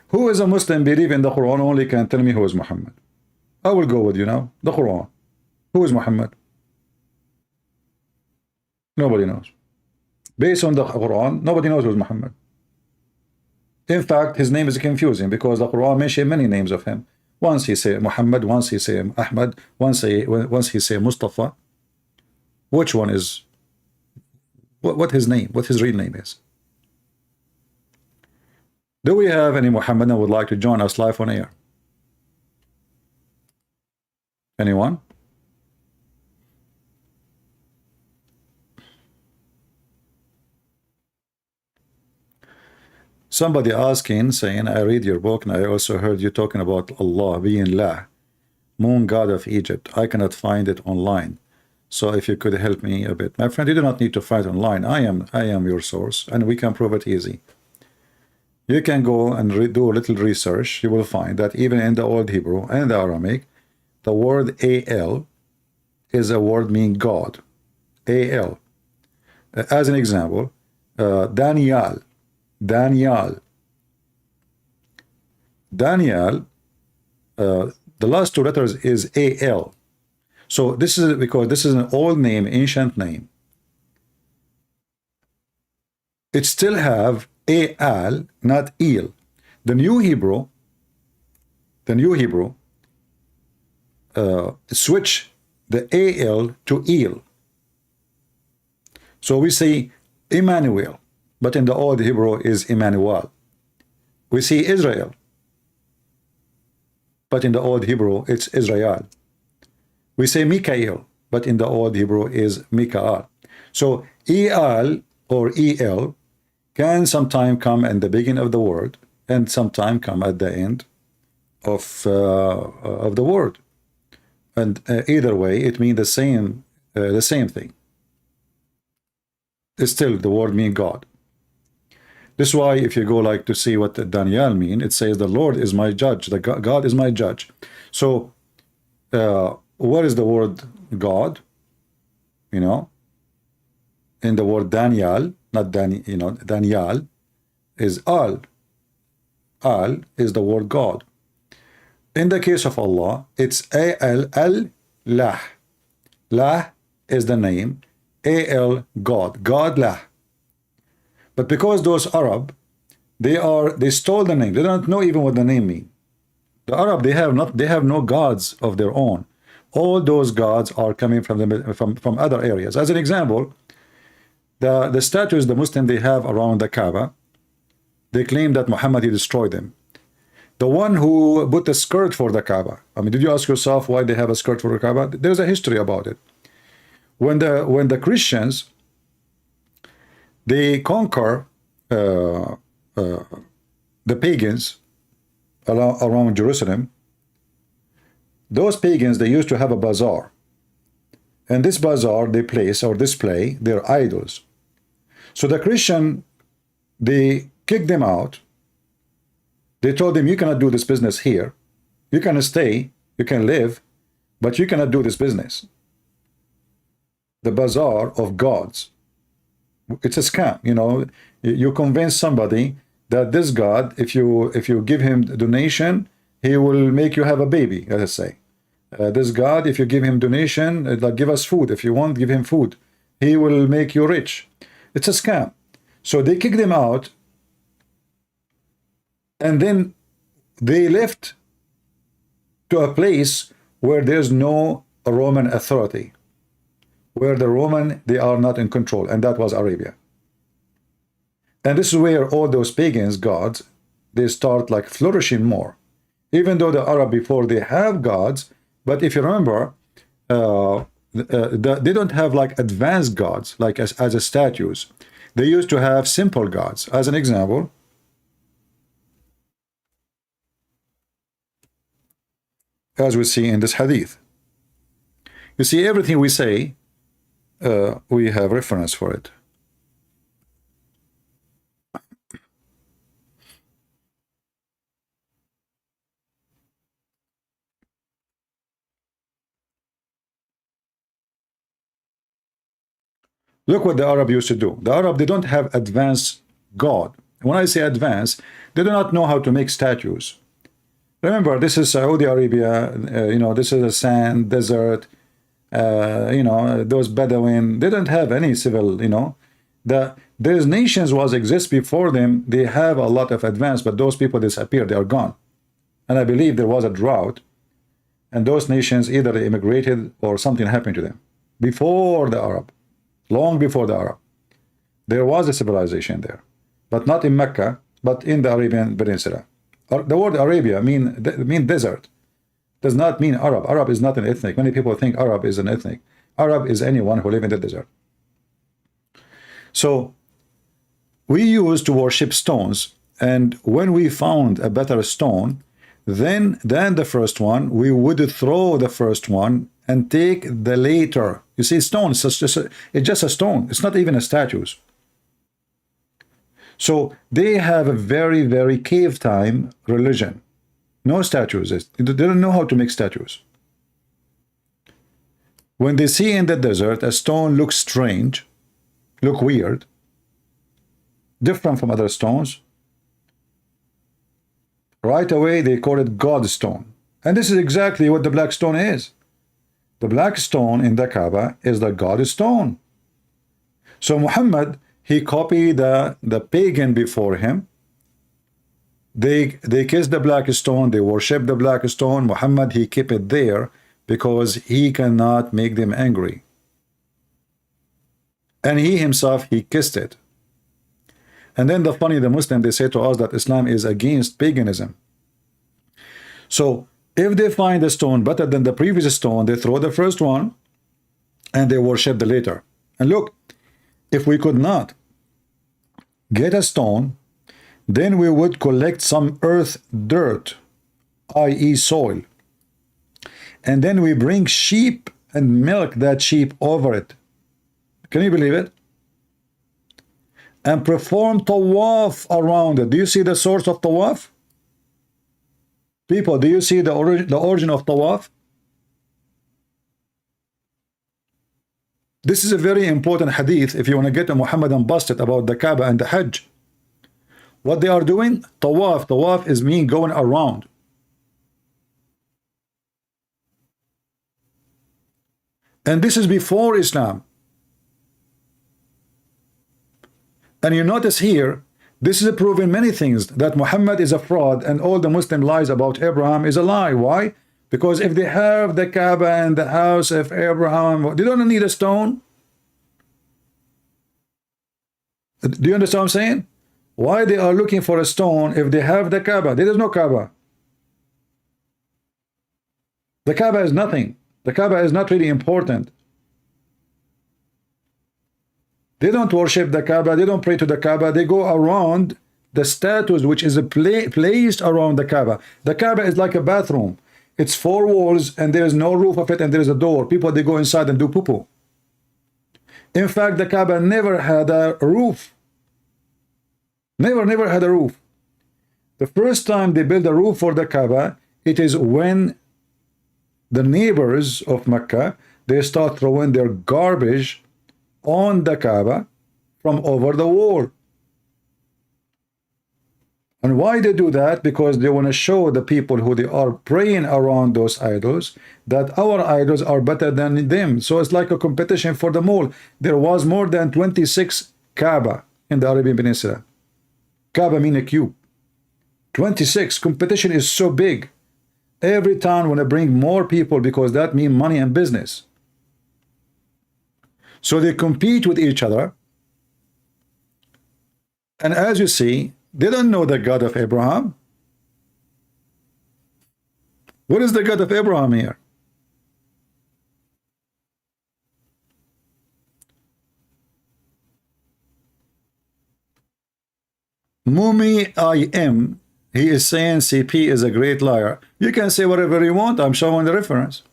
Speaker 7: Who is a Muslim believe in the Quran only can tell me who is Muhammad? I will go with you now. The Quran. Who is Muhammad? Nobody knows. Based on the Quran, nobody knows who is Muhammad. In fact, his name is confusing because the Quran mentions many names of him. Once he say Muhammad, once he say Ahmad, once he say Mustafa. Which one is what his name, what his real name is? Do we have any Muhammad that would like to join us live on air? Anyone? Somebody asking, saying, I read your book and I also heard you talking about Allah being La, moon god of Egypt. I cannot find it online. So if you could help me a bit. My friend, you do not need to find online. I am your source and we can prove it easy. You can go and do a little research. You will find that even in the Old Hebrew and the Aramaic, the word Al is a word meaning God. Al. As an example, Daniel, the last two letters is Al. So this is because this is an old name, ancient name. It still have Al, not Il. The New Hebrew switch the Al to Il. So we say Emmanuel, but in the Old Hebrew is Emmanuel. We see Israel, but in the Old Hebrew it's Israel. We say Mikael, but in the Old Hebrew is Mikael. So El or El can sometime come in the beginning of the word and sometime come at the end of the word. And either way, it means the same thing. It's still the word means God. This is why if you go like to see what Daniel mean, it says the Lord is my judge, the God is my judge. So what is the word God? You know, in the word Daniel, not Daniel is Al. Al is the word God. In the case of Allah, it's A-L-L, Lah. Lah is the name, A-L, God, God Lah. But because those Arab, they stole the name. They don't know even what the name means. The Arab, they have no gods of their own. All those gods are coming from other areas. As an example, the statues the Muslims they have around the Kaaba, they claim that Muhammad he destroyed them. The one who put the skirt for the Kaaba. I mean, did you ask yourself why they have a skirt for the Kaaba? There's a history about it. When the Christians they conquer the pagans around Jerusalem, those pagans they used to have a bazaar. And this bazaar they place or display their idols. So the Christian they kicked them out. They told them, you cannot do this business here. You can stay, you can live, but you cannot do this business. The bazaar of gods. It's a scam. You know, you convince somebody that this God, if you give him donation, he will make you have a baby. Let us say, this God, if you give him donation, like give us food. If you want, give him food. He will make you rich. It's a scam. So they kicked them out, and then they left to a place where there's no Roman authority, where the Roman, they are not in control, and that was Arabia. And this is where all those pagans gods, they start like flourishing more, even though the Arab before they have gods. But if you remember, they don't have like advanced gods like as a statues. They used to have simple gods. As an example, as we see in this hadith, you see everything we say, we have reference for it. Look what the Arab used to do. The Arab, they don't have advanced God. When I say advanced, they do not know how to make statues. Remember, this is Saudi Arabia, you know, this is a sand, desert, you know, those Bedouin, they don't have any civil, you know. There's nations was exist before them, they have a lot of advance, but those people disappeared, they are gone. And I believe there was a drought, and those nations either they immigrated or something happened to them. Before the Arab, long before the Arab, there was a civilization there, but not in Mecca, but in the Arabian Peninsula. The word Arabia mean desert, does not mean Arab. Arab is not an ethnic. Many people think Arab is an ethnic. Arab is anyone who live in the desert. So we used to worship stones, and when we found a better stone than the first one, we would throw the first one and take the later. You see, stone is it's just a stone. It's not even a statue. So they have a very, very cave time religion. No statues. They don't know how to make statues. When they see in the desert a stone looks strange, look weird, different from other stones, right away they call it God stone. And this is exactly what the black stone is. The black stone in the Kaaba is the God stone. So Muhammad, he copied the pagan before him. They kissed the black stone, they worship the black stone. Muhammad, he kept it there because he cannot make them angry. And he himself, he kissed it. And then the Muslim, they say to us that Islam is against paganism. So if they find a stone better than the previous stone, they throw the first one and they worship the later. And look, if we could not get a stone, then we would collect some earth dirt, i.e. soil, and then we bring sheep and milk that sheep over it. Can you believe it? And perform tawaf around it. Do you see the source of tawaf? People, do you see the origin of tawaf? This is a very important hadith if you want to get a Muhammadan busted about the Kaaba and the Hajj. What they are doing, tawaf. Tawaf is mean going around. And this is before Islam. And you notice here, this is proving many things, that Muhammad is a fraud and all the Muslim lies about Abraham is a lie. Why? Because if they have the Kaaba and the house of Abraham, they don't need a stone. Do you understand what I'm saying? Why they are looking for a stone if they have the Kaaba? There is no Kaaba. The Kaaba is nothing. The Kaaba is not really important. They don't worship the Kaaba. They don't pray to the Kaaba. They go around the statues which is placed around the Kaaba. The Kaaba is like a bathroom. It's 4 walls and there is no roof of it and there is a door. People, they go inside and do poo-poo. In fact, the Kaaba never had a roof. Never had a roof. The first time they built a roof for the Kaaba, it is when the neighbors of Mecca, they start throwing their garbage on the Kaaba from over the wall. And why they do that? Because they want to show the people who they are praying around those idols that our idols are better than them. So it's like a competition for them all. There was more than 26 Kaaba in the Arabian Peninsula. Kaaba mean a cube. 26. Competition is so big. Every town want to bring more people because that means money and business. So they compete with each other. And as you see, they don't know the God of Abraham. What is the God of Abraham here? Mumi I am. He is saying CP is a great liar. You can say whatever you want. I'm showing the reference.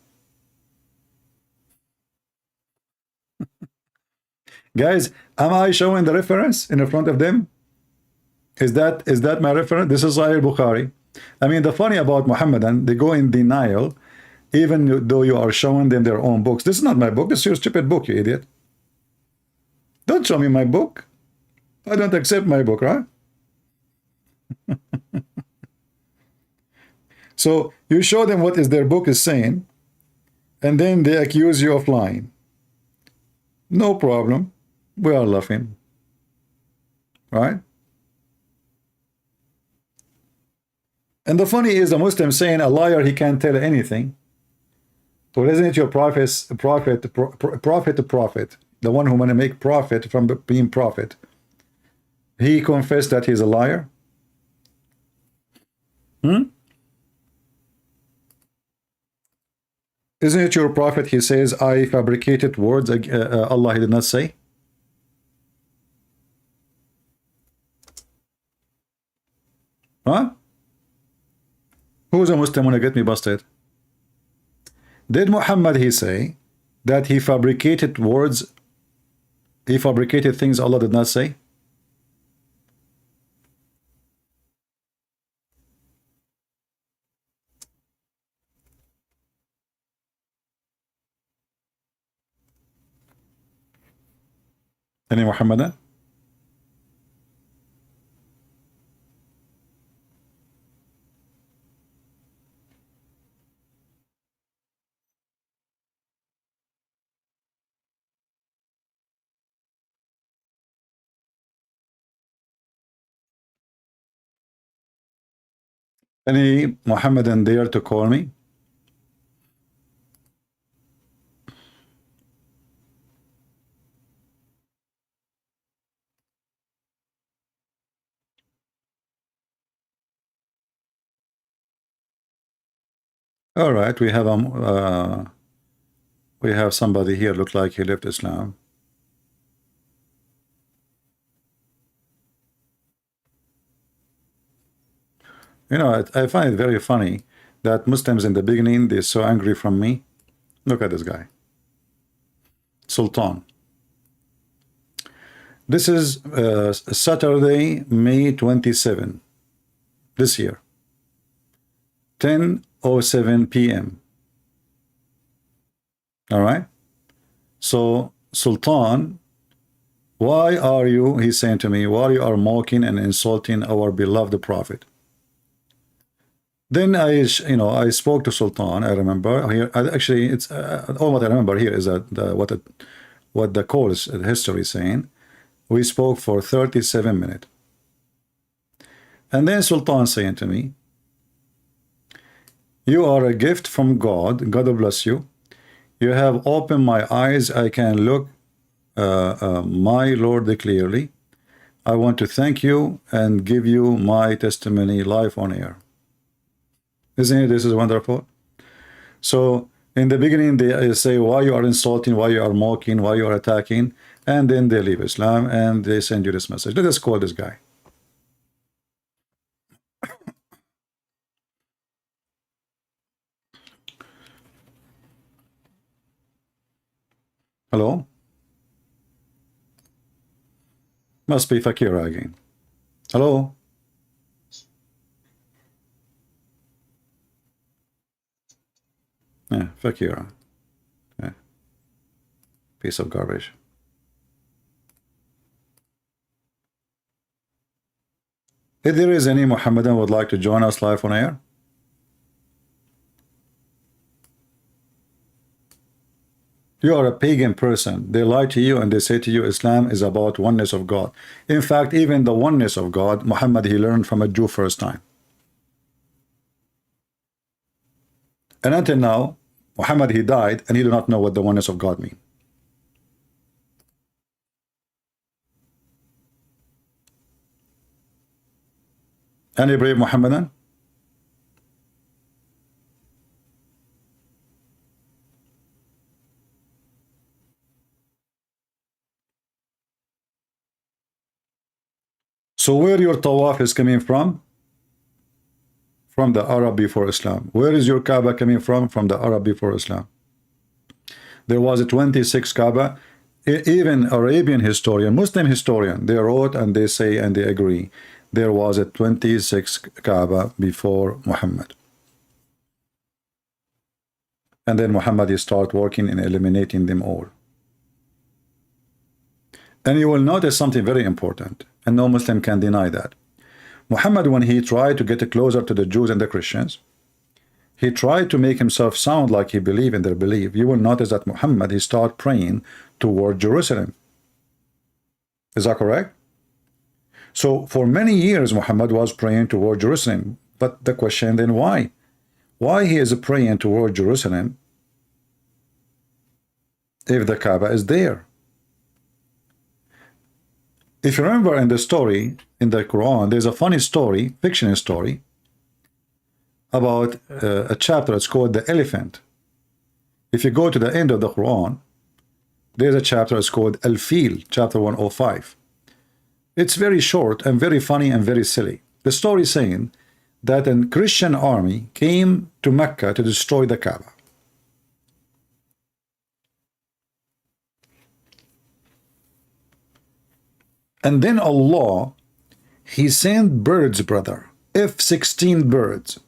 Speaker 7: Guys, am I showing the reference in front of them? Is that my reference? This is Sahih Bukhari. I mean, the funny about Muhammadan, they go in denial, even though you are showing them their own books. This is not my book. This is your stupid book, you idiot. Don't show me my book. I don't accept my book, right? So you show them what is their book is saying, and then they accuse you of lying. No problem. We are laughing. Right? And the funny is the Muslim saying a liar, he can't tell anything. Well, isn't it your prophet, the one who want to make profit from being prophet? He confessed that he's a liar. Isn't it your prophet? He says, I fabricated words Allah he did not say. Huh? Who's a Muslim want to get me busted? Did Muhammad he say that he fabricated words, he fabricated things Allah did not say? Any Muhammadan? Any Muhammadan dare to call me? All right, we have somebody here look like he left Islam. You know, I find it very funny that Muslims in the beginning, they're so angry from me. Look at this guy. Sultan. This is Saturday, May 27, this year. 10:07 p.m. All right. So Sultan, why are you, he's saying to me, why you are mocking and insulting our beloved prophet? Then I spoke to Sultan. I remember here. Actually, it's all what I remember here is that what the call is history saying. We spoke for 37 minutes, and then Sultan saying to me, "You are a gift from God. God will bless you. You have opened my eyes. I can look my Lord clearly. I want to thank you and give you my testimony live on air." Isn't it? This is wonderful. So in the beginning, they say why you are insulting, why you are mocking, why you are attacking, and then they leave Islam and they send you this message. Let us call this guy. Hello? Must be Fakira again. Hello? Yeah, Fakira. Yeah. Piece of garbage. If there is any Muhammadan would like to join us live on air, you are a pagan person. They lie to you and they say to you Islam is about oneness of God. In fact, even the oneness of God, Muhammad, he learned from a Jew first time. And until now, Muhammad, he died and he do not know what the oneness of God means. Any brave Muhammadan? So where your tawaf is coming from? From the Arab before Islam. Where is your Kaaba coming from? From the Arab before Islam. There was a 26 Kaaba. Even Arabian historian, Muslim historian, they wrote and they say and they agree. There was a 26 Kaaba before Muhammad. And then Muhammad, he started working in eliminating them all. And you will notice something very important, and no Muslim can deny that. Muhammad, when he tried to get closer to the Jews and the Christians, he tried to make himself sound like he believed in their belief. You will notice that Muhammad, he started praying toward Jerusalem. Is that correct? So for many years, Muhammad was praying toward Jerusalem. But the question then, why? Why he is praying toward Jerusalem if the Kaaba is there? If you remember in the story, in the Quran, there's a funny story, fictional story, about a chapter. It's called the elephant. If you go to the end of the Quran, there's a chapter. It's called Al-Fil, chapter 105. It's very short and very funny and very silly. The story is saying that a Christian army came to Mecca to destroy the Kaaba. And then Allah, he sent birds, brother, F-16 birds.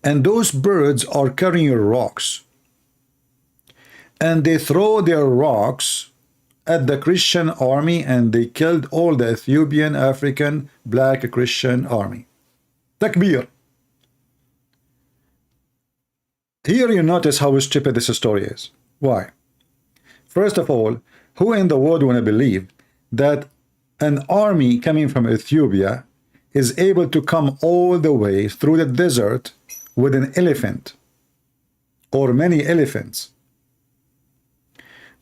Speaker 7: And those birds are carrying rocks. And they throw their rocks at the Christian army and they killed all the Ethiopian, African, black Christian army. Takbir. Here you notice how stupid this story is. Why? First of all, who in the world want to believe that an army coming from Ethiopia is able to come all the way through the desert with an elephant or many elephants?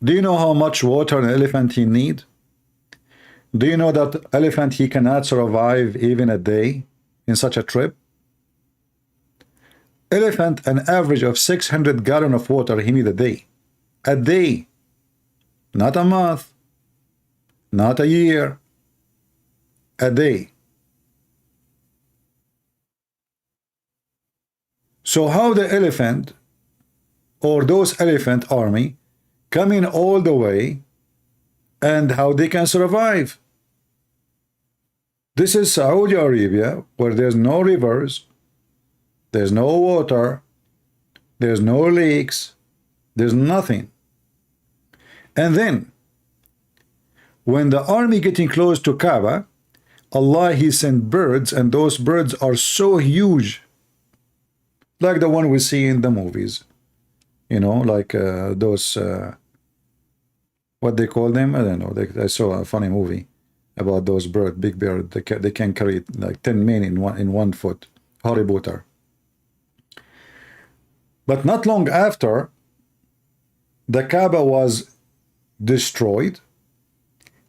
Speaker 7: Do you know how much water an elephant he need? Do you know that elephant he cannot survive even a day in such a trip? Elephant an average of 600 gallons of water he need a day. A day. Not a month. Not a year. A day. So how the elephant or those elephant army coming all the way and how they can survive? This is Saudi Arabia where there's no rivers, there's no water, there's no lakes, there's nothing. And then when the army getting close to Kaaba, Allah, he sent birds, and those birds are so huge, like the one we see in the movies, you know, like those what they call them, I don't know. I saw a funny movie about those birds, big bird. They can carry like 10 men in one foot. Harry Potter. But not long after, the Kaaba was destroyed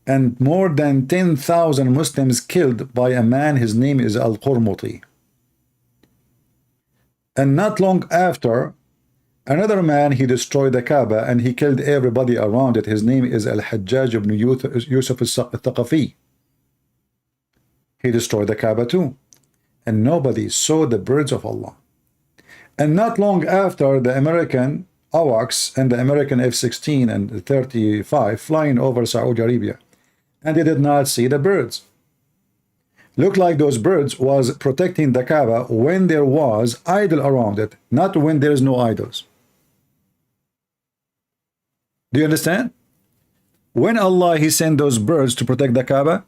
Speaker 7: and more than 10,000 Muslims killed by a man. His name is Al-Qurmuti. And not long after, another man, he destroyed the Kaaba and he killed everybody around it. His name is Al-Hajjaj ibn Yusuf al-Thaqafi. He destroyed the Kaaba too. And nobody saw the birds of Allah. And not long after, the American AWACS and the American F-16 and the 35 flying over Saudi Arabia. And they did not see the birds. Looked like those birds was protecting the Kaaba when there was idol around it, not when there is no idols. Do you understand? When Allah, he sent those birds to protect the Kaaba,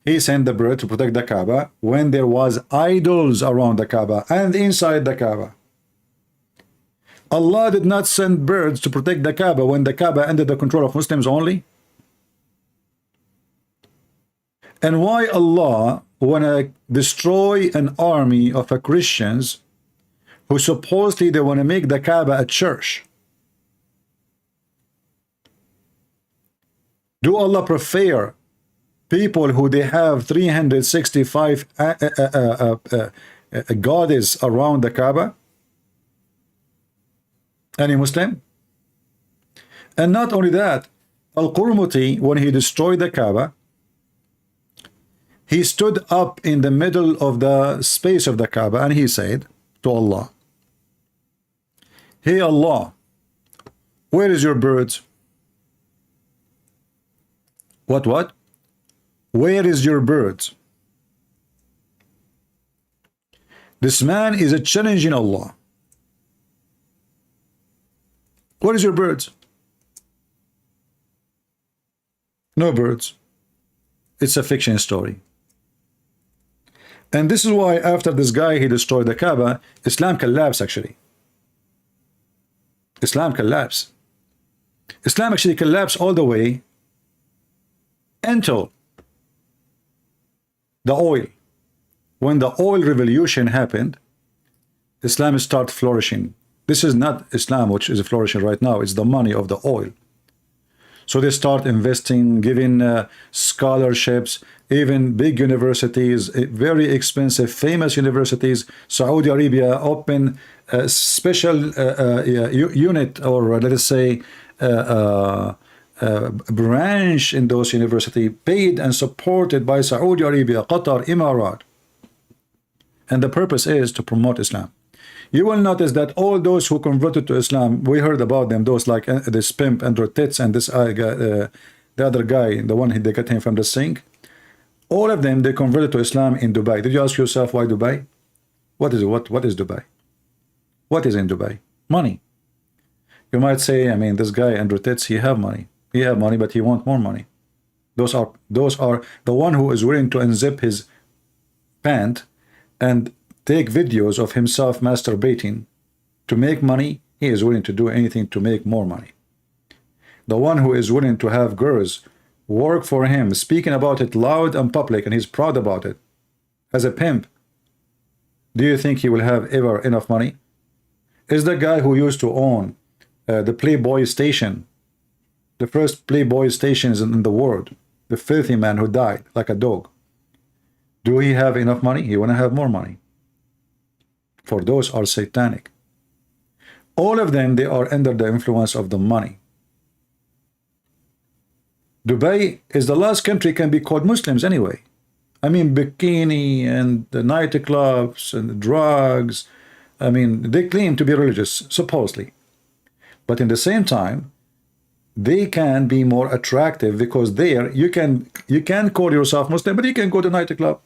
Speaker 7: He sent the bird to protect the Kaaba when there was idols around the Kaaba and inside the Kaaba. Allah did not send birds to protect the Kaaba when the Kaaba under the control of Muslims only. And why Allah wanna destroy an army of Christians who supposedly they want to make the Kaaba a church? Do Allah prefer people who they have 365 goddess around the Kaaba? Any Muslim? And not only that, Al-Qurmuti, when he destroyed the Kaaba, he stood up in the middle of the space of the Kaaba and he said to Allah, "Hey Allah, where is your birds?" What? Where is your birds? This man is a challenging Allah. What is your birds? No birds. It's a fiction story. And this is why after this guy, he destroyed the Kaaba, Islam collapsed actually. Islam collapsed. Islam actually collapsed all the way until the oil. When the oil revolution happened, Islam started flourishing. This is not Islam which is flourishing right now, it's the money of the oil. So they start investing, giving scholarships, even big universities, very expensive, famous universities. Saudi Arabia open a special unit, or let us say branch in those universities, paid and supported by Saudi Arabia, Qatar, Emirat. And the purpose is to promote Islam. You will notice that all those who converted to Islam, we heard about them, those like this pimp Andrew Titz and this the other guy, the one they got him from the sink. All of them, they converted to Islam in Dubai. Did you ask yourself why Dubai? What is it? What is Dubai? What is in Dubai? Money. You might say, I mean, this guy Andrew Titz, he have money. He have money, but he want more money. Those are the one who is willing to unzip his pant and take videos of himself masturbating to make money. He is willing to do anything to make more money. The one who is willing to have girls work for him, speaking about it loud and public, and he's proud about it, as a pimp, do you think he will have ever enough money? Is the guy who used to own the Playboy station, the first Playboy stations in the world, the filthy man who died like a dog, do he have enough money? He want to have more money. For those are satanic. All of them, they are under the influence of the money. Dubai is the last country can be called Muslims anyway. I mean, bikini and the nightclubs and the drugs. I mean, they claim to be religious, supposedly. But in the same time, they can be more attractive because there you can call yourself Muslim, but you can go to nightclub.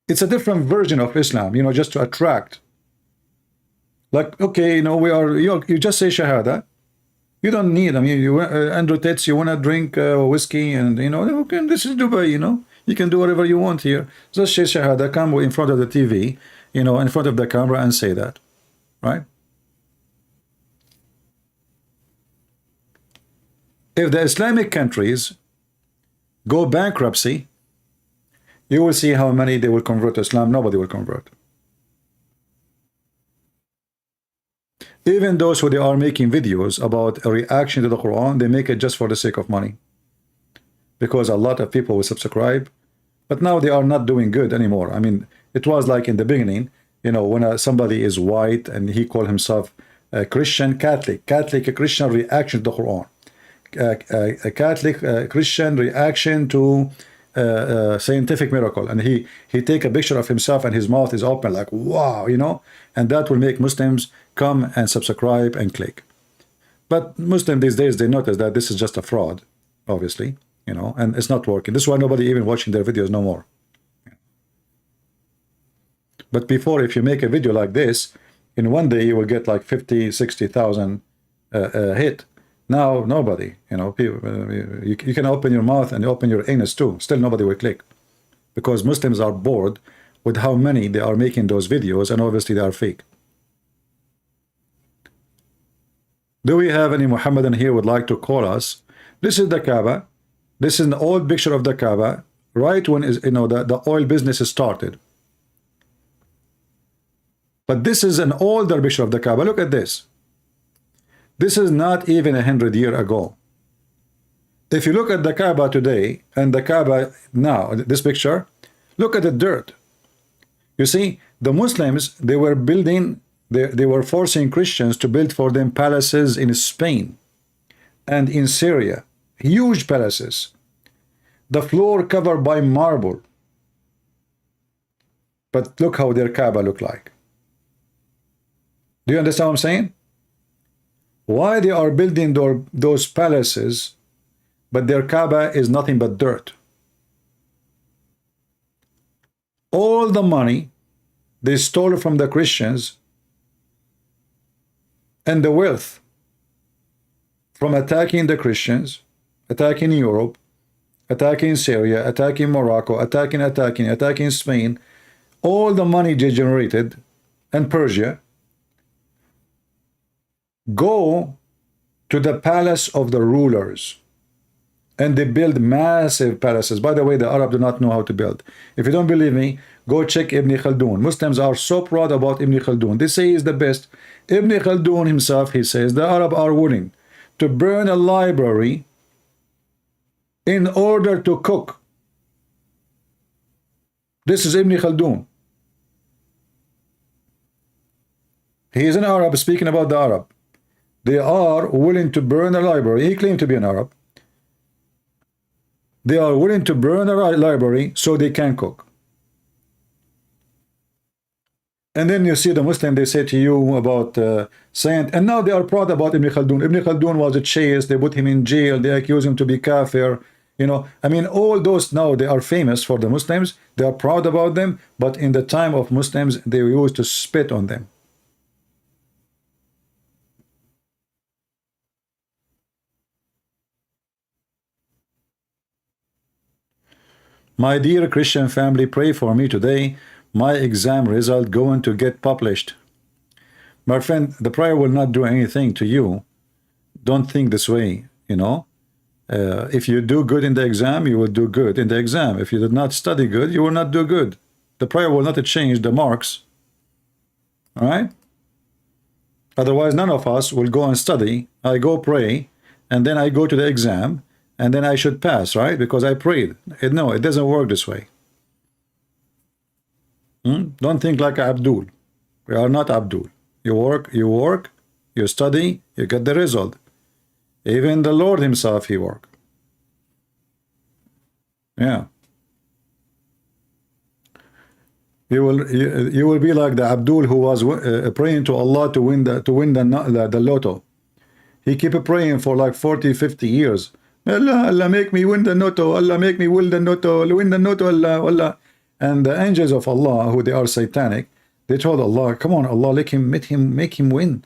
Speaker 7: It's a different version of Islam, you know, just to attract. Like, okay, you know, you just say Shahada. You don't need, I mean, Andrew Titz, you want to drink whiskey and, you know, okay, this is Dubai, you know. You can do whatever you want here. Just say Shahada, come in front of the TV, you know, in front of the camera and say that, right? If the Islamic countries go bankruptcy, you will see how many they will convert to Islam. Nobody will convert. Even those who they are making videos about a reaction to the Quran, they make it just for the sake of money. Because a lot of people will subscribe. But now they are not doing good anymore. I mean, it was like in the beginning, you know, when somebody is white and he called himself a Christian, Catholic Christian reaction to the Quran. A Catholic Christian reaction to scientific miracle, and he take a picture of himself and his mouth is open like wow, you know, and that will make Muslims come and subscribe and click. But Muslims these days, they notice that this is just a fraud, obviously, you know, and it's not working. This is why nobody even watching their videos no more. But before, if you make a video like this, in one day you will get like 50,000-60,000 hit. Now nobody, you know, people, you can open your mouth and open your anus too. Still nobody will click, because Muslims are bored with how many they are making those videos, and obviously they are fake. Do we have any Muhammadan here would like to call us? This is the Kaaba. This is an old picture of the Kaaba, right when is, you know, the oil business started. But this is an older picture of the Kaaba. Look at this. This is not even 100 years ago. If you look at the Kaaba today and the Kaaba now, this picture, look at the dirt. You see, the Muslims, they were building, they were forcing Christians to build for them palaces in Spain and in Syria. Huge palaces. The floor covered by marble. But look how their Kaaba look like. Do you understand what I'm saying? Why they are building those palaces, but their Kaaba is nothing but dirt. All the money they stole from the Christians and the wealth from attacking the Christians, attacking Europe, attacking Syria, attacking Morocco, attacking Spain, all the money they generated, and Persia, go to the palace of the rulers, and they build massive palaces. By the way, the Arab do not know how to build. If you don't believe me, go check Ibn Khaldun. Muslims are so proud about Ibn Khaldun. They say he's the best. Ibn Khaldun himself, he says, the Arab are willing to burn a library in order to cook. This is Ibn Khaldun. He is an Arab speaking about the Arab. They are willing to burn a library. He claimed to be an Arab. They are willing to burn a library so they can cook. And then you see the Muslim, they say to you about saint, and now they are proud about Ibn Khaldun. Ibn Khaldun was a chase, they put him in jail, they accuse him to be kafir. You know, I mean, all those now they are famous for the Muslims, they are proud about them, but in the time of Muslims, they used to spit on them. My dear Christian family, pray for me today. My exam result going to get published. My friend, the prayer will not do anything to you. Don't think this way, you know. If you do good in the exam, you will do good in the exam. If you did not study good, you will not do good. The prayer will not change the marks. All right? Otherwise, none of us will go and study. I go pray, and then I go to the exam, and then I should pass, right? Because I prayed. No, it doesn't work this way. Don't think like Abdul. We are not Abdul. You work, you study, you get the result. Even the Lord himself, he worked. Yeah. You will be like the Abdul who was praying to Allah to win the lotto. He kept praying for like 40-50 years. Allah make me win the lotto. Allah make me win the lotto. Win the lotto. Allah. And the angels of Allah, who they are satanic, they told Allah, come on, Allah, make him win.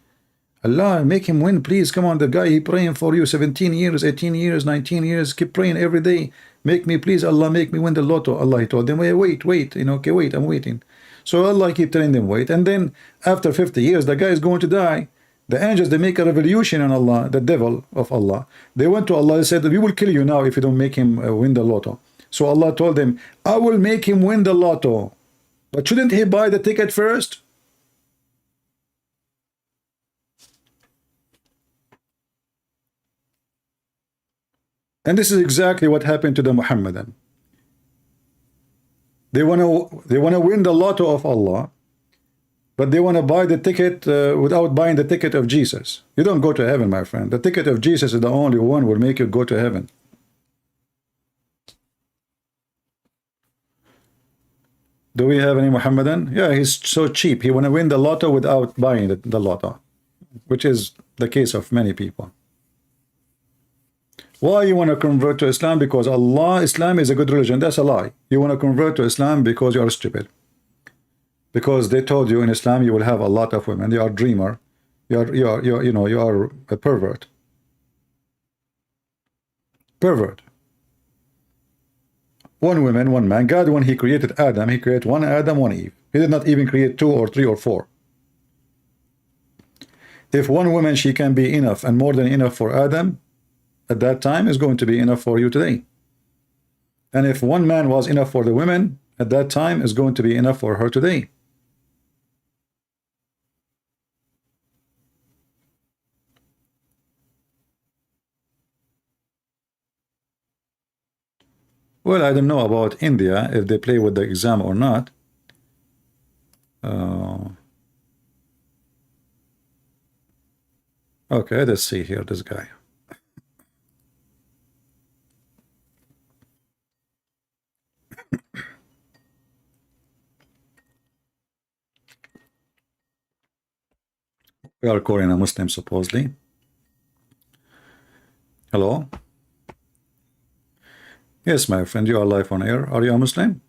Speaker 7: Allah, make him win, please. Come on, the guy he praying for you 17 years, 18 years, 19 years, keep praying every day. Make me, please, Allah, make me win the lotto. Allah, he told them, wait, you know, okay, wait, I'm waiting. So Allah keep telling them, wait. And then after 50 years, the guy is going to die. The angels, they make a revolution on Allah, the devil of Allah. They went to Allah and said, we will kill you now if you don't make him win the lotto. So Allah told them, I will make him win the lotto. But shouldn't he buy the ticket first? And this is exactly what happened to the Muhammadan. They want to win the lotto of Allah, but they want to buy the ticket without buying the ticket of Jesus. You don't go to heaven, my friend. The ticket of Jesus is the only one will make you go to heaven. Do we have any Muhammadan? Yeah, he's so cheap. He want to win the lotto without buying the lotto, which is the case of many people. Why you want to convert to Islam? Because Islam is a good religion. That's a lie. You want to convert to Islam because you are stupid. Because they told you in Islam you will have a lot of women. You are a dreamer. You are a pervert. Pervert. One woman, one man. God, when he created Adam, he created one Adam, one Eve. He did not even create 2 or 3 or 4. If one woman, she can be enough and more than enough for Adam at that time, is going to be enough for you today. And if one man was enough for the women at that time, is going to be enough for her today. Well, I don't know about India, if they play with the exam or not. Okay, let's see here, this guy. We are calling a Muslim, supposedly. Hello? Yes, my friend, you are live on air. Are you a Muslim?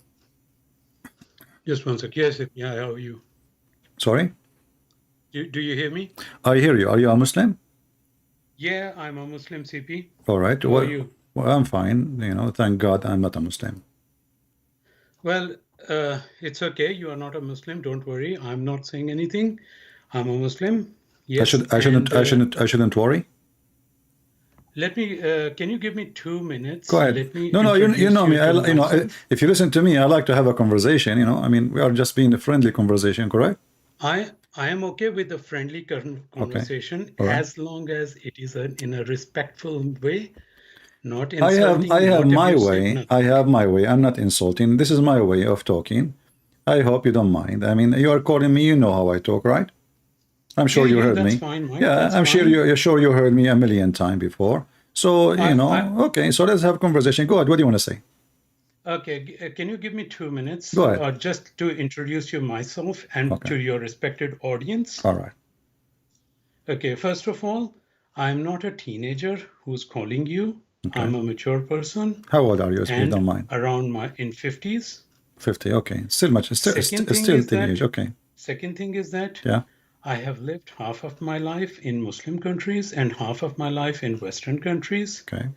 Speaker 13: Just one sec. Yes, yeah, how are you?
Speaker 7: Sorry?
Speaker 13: Do you hear me?
Speaker 7: I hear you. Are you a Muslim?
Speaker 13: Yeah, I'm a Muslim, CP.
Speaker 7: All right.
Speaker 13: How are you?
Speaker 7: Well, I'm fine. You know, thank God I'm not a Muslim.
Speaker 13: Well, it's okay. You are not a Muslim. Don't worry. I'm not saying anything. I'm a Muslim. Yes.
Speaker 7: I shouldn't worry.
Speaker 13: Let me. Can you give me 2 minutes?
Speaker 7: Go ahead.
Speaker 13: Let me
Speaker 7: No, you know me. You know, if you listen to me, I like to have a conversation. You know, I mean, we are just being a friendly conversation, correct?
Speaker 13: I am okay with the friendly conversation, okay, as long as it is in a respectful way, not insulting.
Speaker 7: I have my way. I have my way. I'm not insulting. This is my way of talking. I hope you don't mind. I mean, you are calling me. You know how I talk, right? I'm sure you heard me.
Speaker 13: Fine, Mike,
Speaker 7: yeah, I'm sure you heard me a million times before. So you know, okay. So let's have a conversation. Go ahead. What do you want to say?
Speaker 13: Okay, can you give me 2 minutes?
Speaker 7: Go ahead.
Speaker 13: Just to introduce you myself and to your respected audience.
Speaker 7: All right.
Speaker 13: Okay, first of all, I'm not a teenager who's calling you. Okay. I'm a mature person.
Speaker 7: How old are you, if you don't mind?
Speaker 13: Around in 50s.
Speaker 7: 50, okay. Still teenage, okay.
Speaker 13: Second thing is that
Speaker 7: yeah,
Speaker 13: I have lived half of my life in Muslim countries and half of my life in Western countries.
Speaker 7: Okay.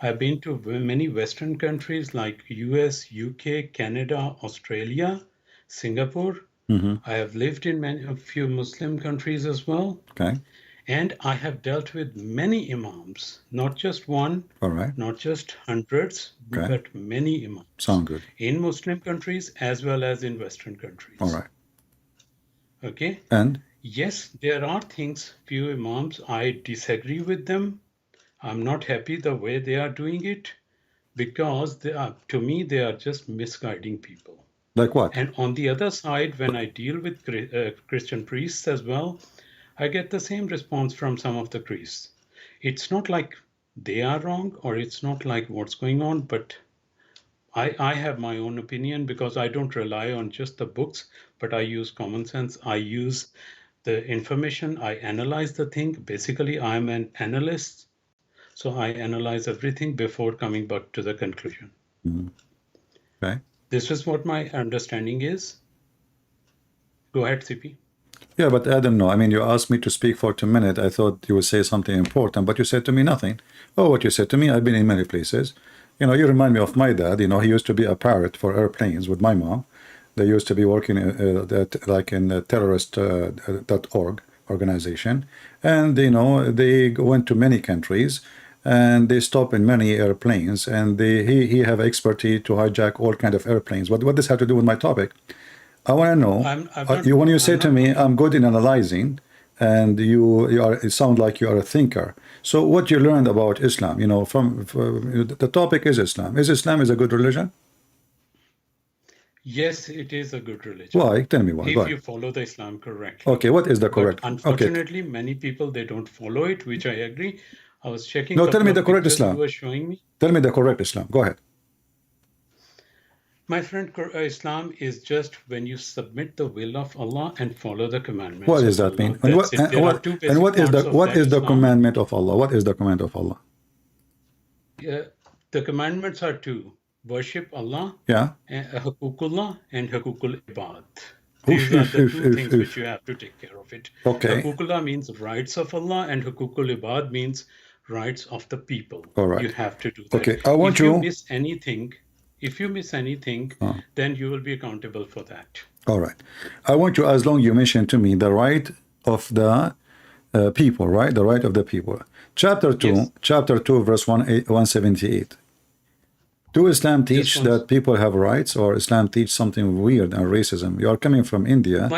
Speaker 13: I've been to many Western countries like US, UK, Canada, Australia, Singapore.
Speaker 7: Mm-hmm.
Speaker 13: I have lived in a few Muslim countries as well.
Speaker 7: Okay.
Speaker 13: And I have dealt with many imams, not just one,
Speaker 7: all right,
Speaker 13: not just hundreds,
Speaker 7: okay,
Speaker 13: but many imams.
Speaker 7: Sound good.
Speaker 13: In Muslim countries as well as in Western countries.
Speaker 7: All right.
Speaker 13: Okay.
Speaker 7: And?
Speaker 13: Yes, there are things, few imams, I disagree with them. I'm not happy the way they are doing it because to me, they are just misguiding people.
Speaker 7: Like what?
Speaker 13: And on the other side, when I deal with Christian priests as well, I get the same response from some of the priests. It's not like they are wrong or it's not like what's going on, but I have my own opinion because I don't rely on just the books, but I use common sense. I use the information. I analyze the thing. Basically, I'm an analyst. So I analyze everything before coming back to the conclusion.
Speaker 7: Mm-hmm. Okay.
Speaker 13: This is what my understanding is. Go ahead, CP.
Speaker 7: Yeah, but I don't know. I mean, you asked me to speak for 2 minutes. I thought you would say something important, but you said to me nothing. Oh, what you said to me, I've been in many places. You know, you remind me of my dad. You know, he used to be a pilot for airplanes with my mom. They used to be working like in the terrorist.org organization. And, you know, they went to many countries and they stop in many airplanes. And he have expertise to hijack all kind of airplanes. What does have to do with my topic? I want to know, when you say to me, I'm good in analyzing, and you sound like you are a thinker. So what you learned about Islam, you know, from the topic is Islam. Is Islam a good religion?
Speaker 13: Yes, it is a good religion.
Speaker 7: Why? Tell me why.
Speaker 13: If you follow the Islam correctly.
Speaker 7: Okay, what is the correct?
Speaker 13: But unfortunately, many people, they don't follow it, which I agree. I was checking.
Speaker 7: No, tell me the correct Islam.
Speaker 13: You were showing me.
Speaker 7: Tell me the correct Islam. Go ahead.
Speaker 13: My friend, Islam is just when you submit the will of Allah and follow the commandments.
Speaker 7: What does that mean? And what is the commandment of Allah? What is the command of Allah?
Speaker 13: The commandments are two: worship Allah, Hukukullah and Hukukul Ibad. These are the two things which you have to take care of it.
Speaker 7: Okay.
Speaker 13: Hukukullah means rights of Allah, and Hukukul Ibad means rights of the people.
Speaker 7: All right.
Speaker 13: You have to do that.
Speaker 7: Okay, I want
Speaker 13: if you
Speaker 7: you.
Speaker 13: miss anything, then you will be accountable for that.
Speaker 7: All right. I want you, as long you mentioned to me the right of the people, right? The right of the people. Chapter 2,
Speaker 13: Yes.
Speaker 7: chapter 2, verse 178. Do Islam teach that people have rights, or Islam teach something weird and racism? You are coming from India.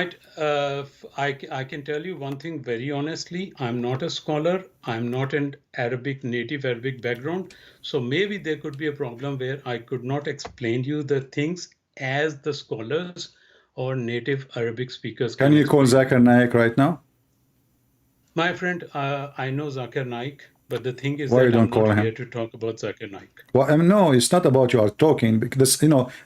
Speaker 13: I can tell you one thing very honestly. I'm not a scholar. I'm not an native Arabic background. So maybe there could be a problem where I could not explain you the things as the scholars or native Arabic speakers
Speaker 7: Can you call Zakir Naik right now?
Speaker 13: My friend, I know Zakir Naik, but the thing is
Speaker 7: Why you
Speaker 13: that
Speaker 7: don't
Speaker 13: I'm
Speaker 7: call
Speaker 13: not
Speaker 7: him?
Speaker 13: here to talk about Zakir Naik.
Speaker 7: Well, no, it's not about you are talking, because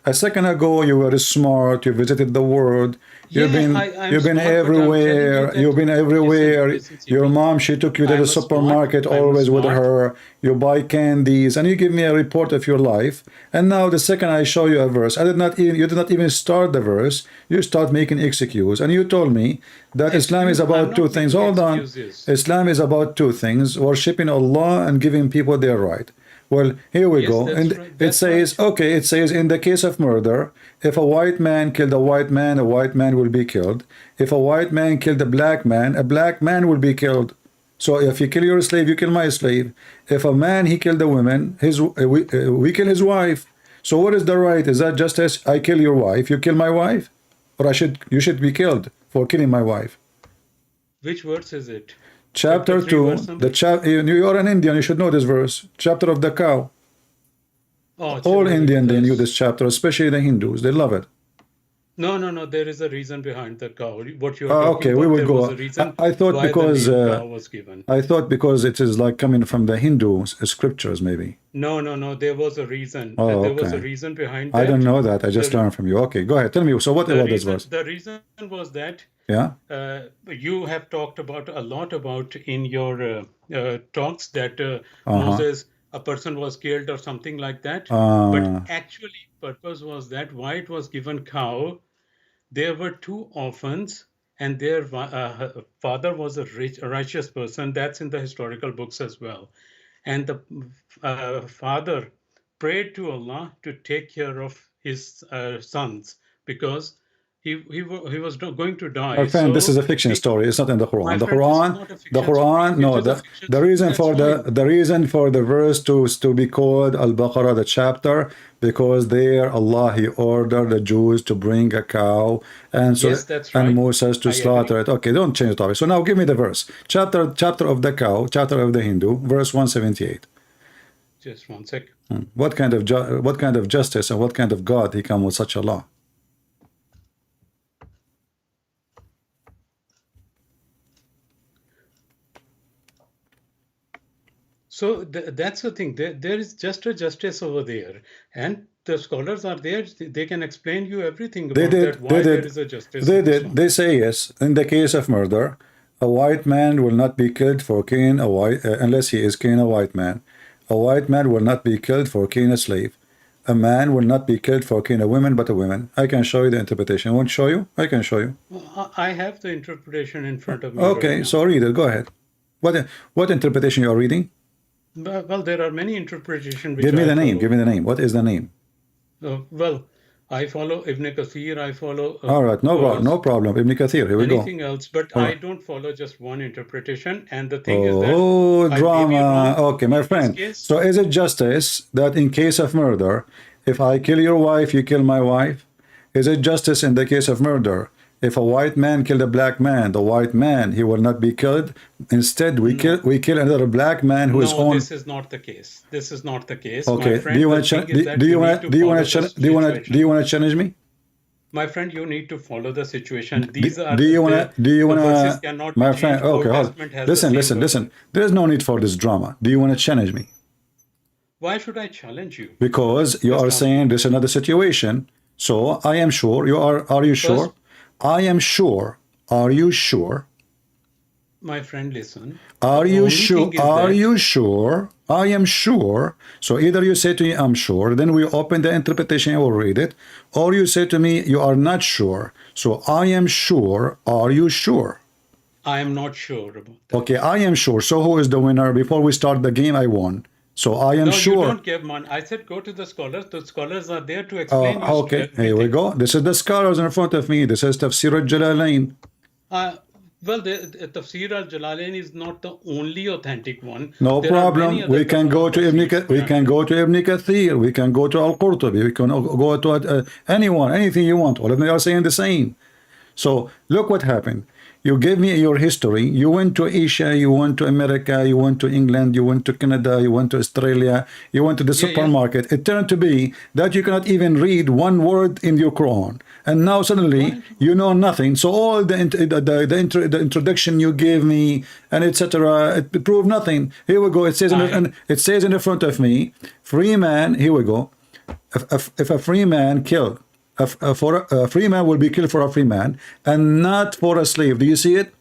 Speaker 7: a second ago you were smart, you visited the world, you've been everywhere, you've been everywhere. Your mom, she took you to the supermarket always with her. You buy candies, and you give me a report of your life. And now the second I show you a verse, you did not even start the verse. You start making excuses, and you told me that Islam is about two things. Hold on, Islam is about two things: worshiping Allah and giving people their right. Well, here we go. And it says, okay, it says in the case of murder, if a white man killed a white man will be killed. If a white man killed a black man will be killed. So if you kill your slave, you kill my slave. If a man, he killed a woman, we kill his wife. So what is the right? Is that justice? I kill your wife, you kill my wife? Or you should be killed for killing my wife.
Speaker 13: Which verse is it?
Speaker 7: Chapter 2, you are an Indian, you should know this verse. Chapter of the cow. All Indian, they knew this chapter, especially the Hindus. They love it.
Speaker 13: No. There is a reason behind the cow. What you're
Speaker 7: okay, we will go. I thought because
Speaker 13: cow was given.
Speaker 7: I thought because it is like coming from the Hindu scriptures, maybe.
Speaker 13: No. There was a reason.
Speaker 7: Oh,
Speaker 13: there
Speaker 7: okay.
Speaker 13: was a reason behind that.
Speaker 7: I don't know that. I just learned from you. Okay, go ahead. Tell me. So what about this verse?
Speaker 13: The reason was that you have talked about a lot about in your talks that Moses, a person was killed or something like that. But actually, purpose was that why it was given cow. There were two orphans, and their father was a righteous person. That's in the historical books as well. And the father prayed to Allah to take care of his sons because he was going to die.
Speaker 7: My friend, this is a fiction story. It's not in the Quran. The Quran. No, the reason for the verse to be called Al-Baqarah, the chapter, because there Allah, he ordered the Jews to bring a cow, and so and Moses to slaughter it. Okay, don't change the topic. So now give me the verse. Chapter of the cow, chapter of the Hindu, verse 178.
Speaker 13: Just one second.
Speaker 7: What kind of justice and what kind of God he come with such a law?
Speaker 13: So that's the thing. There is just a justice over there, and the scholars are there. They can explain you everything about that. Why there is a justice?
Speaker 7: They say yes. In the case of murder, a white man will not be killed for killing a white unless he is killing a white man. A white man will not be killed for killing a slave. A man will not be killed for killing a woman, but a woman. I can show you the interpretation. I won't show you. I can show you.
Speaker 13: I have the interpretation in front of me.
Speaker 7: Okay,
Speaker 13: right
Speaker 7: so read it. Go ahead. What interpretation you are reading?
Speaker 13: Well, there are many interpretations.
Speaker 7: Give me the name. Give me the name. What is the name?
Speaker 13: Well, I follow Ibn Kathir. I follow.
Speaker 7: All right, no problem. Ibn Kathir. Here we go.
Speaker 13: Anything else, but I don't follow just one interpretation. And the thing is that
Speaker 7: drama. Okay, my friend. So is it justice that in case of murder, if I kill your wife, you kill my wife? Is it justice in the case of murder? If a white man killed a black man, the white man, he will not be killed. Instead, we kill another black man who is on.
Speaker 13: This is not the case. This is not the case.
Speaker 7: Okay.
Speaker 13: My friend,
Speaker 7: do you want to challenge me?
Speaker 13: My friend, you need to follow the situation. These are.
Speaker 7: Do you want
Speaker 13: to?
Speaker 7: My friend, okay, hold on. Listen. There is no need for this drama. Do you want to challenge me?
Speaker 13: Why should I challenge you?
Speaker 7: Because you are saying this is another situation. So I am sure you are. Are you sure? I am sure. Are you sure?
Speaker 13: My friend, listen.
Speaker 7: Are you sure? Are you sure? I am sure. So either you say to me, I'm sure, then we open the interpretation and we'll read it. Or you say to me, you are not sure. So I am sure. Are you sure?
Speaker 13: I am not sure about that.
Speaker 7: Okay, I am sure. So who is the winner? Before we start the game, I won. So I am
Speaker 13: No,
Speaker 7: sure.
Speaker 13: you don't give money. I said go to the scholars. The scholars are there to explain you
Speaker 7: Okay,
Speaker 13: everything.
Speaker 7: here we go. This is the scholars in front of me. This is Tafsir al-Jalalain.
Speaker 13: Well, the Tafsir al-Jalalain is not the only authentic one.
Speaker 7: No
Speaker 13: There are many
Speaker 7: problem.
Speaker 13: other
Speaker 7: We can go to Ibn Kathir. We can go to Al-Qurtubi. We can go to anyone, anything you want. All of them are saying the same. So look what happened. You gave me your history. You went to Asia, you went to America, you went to England, you went to Canada, you went to Australia, you went to the supermarket. It turned to be that you cannot even read one word in your Quran. And now suddenly you know nothing. So all the introduction you gave me and etc. it proved nothing. Here we go. It says it says in the front of me, free man. Here we go. If a free man killed. A free man will be killed for a free man and not for a slave. Do you see it?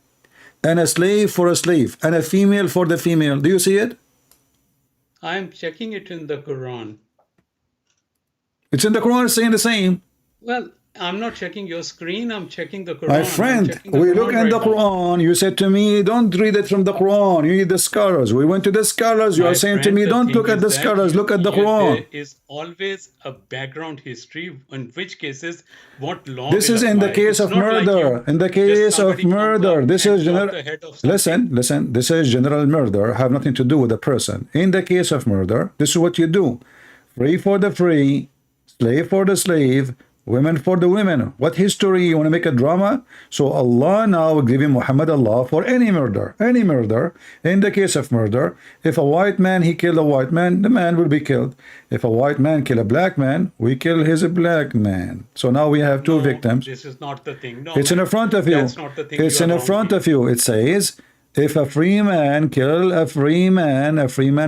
Speaker 7: And a slave for a slave and a female for the female. Do you see it?
Speaker 13: I'm checking it in the Quran.
Speaker 7: It's in the Quran, it's saying the same.
Speaker 13: Well, I'm not checking your screen. I'm checking the Quran.
Speaker 7: My friend, we look at the Quran. You said to me, don't read it from the Quran. You need the scholars. We went to the scholars. You are saying to me, don't look at the scholars. Look at the Quran.
Speaker 13: There is always a background history, in which cases what law.
Speaker 7: This is in the case of murder. In the case of murder, this is general. Listen. This is general murder. Have nothing to do with the person. In the case of murder, this is what you do: free for the free, slave for the slave. Women for the women. What history? You want to make a drama? So Allah now giving Muhammad Allah for any murder. Any murder. In the case of murder, if a white man, he killed a white man, the man will be killed. If a white man kill a black man, we kill his black man. So now we have two victims.
Speaker 13: This is not the thing. No,
Speaker 7: it's in the front of you.
Speaker 13: That's not the thing.
Speaker 7: It's in the front of you. It says, if a free man kill a free man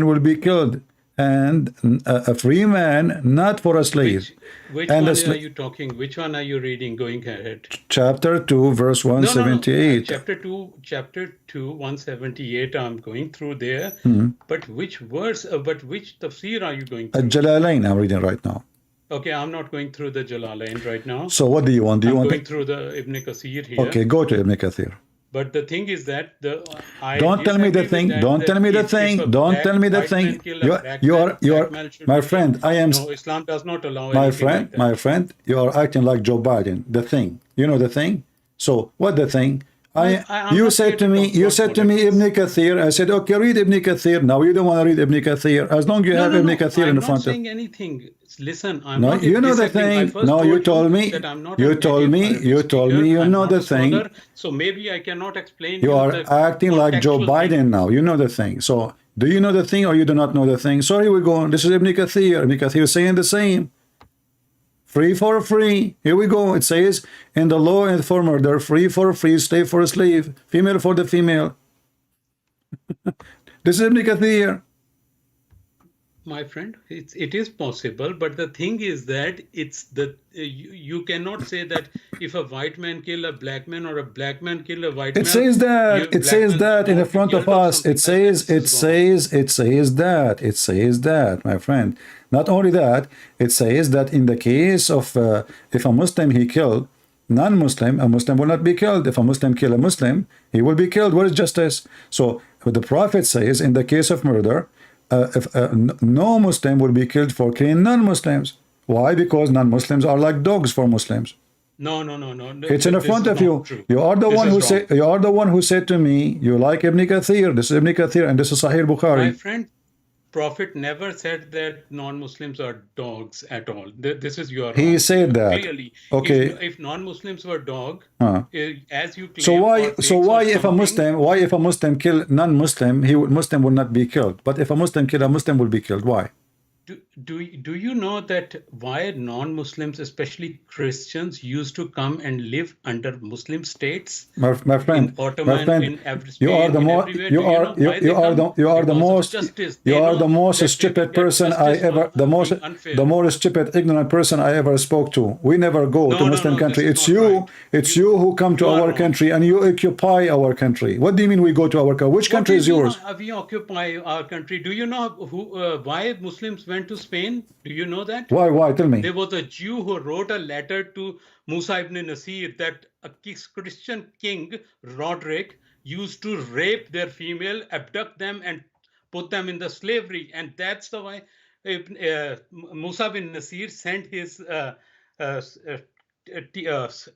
Speaker 7: will be killed. And a free man, not for a slave.
Speaker 13: Which one are you talking? Which one are you reading? Going ahead.
Speaker 7: Chapter 2, verse 178.
Speaker 13: No. Chapter 2, 178. I'm going through there. But which verse? But which tafsir are you going through?
Speaker 7: Jalalain, I'm reading right now.
Speaker 13: Okay, I'm not going through the Jalalain right now.
Speaker 7: So what do you want?
Speaker 13: I'm going through the Ibn Kathir here.
Speaker 7: Okay, go to Ibn Kathir.
Speaker 13: But the thing is that
Speaker 7: don't tell me the thing. Don't tell me the thing. Don't tell me the thing. You are my friend. I am.
Speaker 13: No, Islam does not allow.
Speaker 7: My friend, my friend, you are acting like Joe Biden. The thing. You know the thing. So what the thing? You said to me Ibn Kathir. I said okay, read Ibn Kathir. Now you don't want to read Ibn Kathir. As long as you have Ibn Kathir in the front of.
Speaker 13: I'm not saying anything. Listen, I'm
Speaker 7: no,
Speaker 13: not.
Speaker 7: You know the thing. No, you told me. You told me. You know the thing.
Speaker 13: So maybe I cannot explain.
Speaker 7: You are acting like Joe Biden now. You know the thing. So do you know the thing or you do not know the thing? Sorry, we're going. This is Ibn Kathir. Ibn Kathir is saying the same. Free for free. Here we go. It says in the law and for murder, free for free, slave for a slave, female for the female. This is Ibn Kathir.
Speaker 13: My friend, it is possible, but the thing is that it's the you cannot say that if a white man kill a black man or a black man kill a white man.
Speaker 7: It says that in the front of us. It says that, my friend. Not only that, it says that in the case of if a Muslim he killed non-Muslim, a Muslim will not be killed. If a Muslim kill a Muslim, he will be killed. Where is justice? So what the Prophet says in the case of murder, no Muslim will be killed for killing non-Muslims. Why? Because non-Muslims are like dogs for Muslims.
Speaker 13: No.
Speaker 7: It's in the front of you. You are the one who said to me, you like Ibn Kathir. This is Ibn Kathir and this is Sahih Bukhari.
Speaker 13: My friend, Prophet never said that non-Muslims are dogs at all. This is your.
Speaker 7: He said that.
Speaker 13: Clearly,
Speaker 7: okay.
Speaker 13: If non-Muslims were dog, as you claim.
Speaker 7: So why if a Muslim kill non-Muslim, Muslim will not be killed? But if a Muslim kill a Muslim, will be killed. Why?
Speaker 13: Do you know that why non-Muslims, especially Christians, used to come and live under Muslim states?
Speaker 7: My friend, you are the most stupid person the most stupid, ignorant person I ever spoke to. We never go to Muslim country. It's you who come to our country and you occupy our country. What do you mean we go to our country? Which country is yours?
Speaker 13: We occupy our country. Do you know why Muslims went to Spain? Do you know that?
Speaker 7: Why? Tell me.
Speaker 13: There was a Jew who wrote a letter to Musa ibn Nasir that a Christian king, Roderick, used to rape their female, abduct them, and put them in the slavery. And that's the why Musa bin Nasir sent his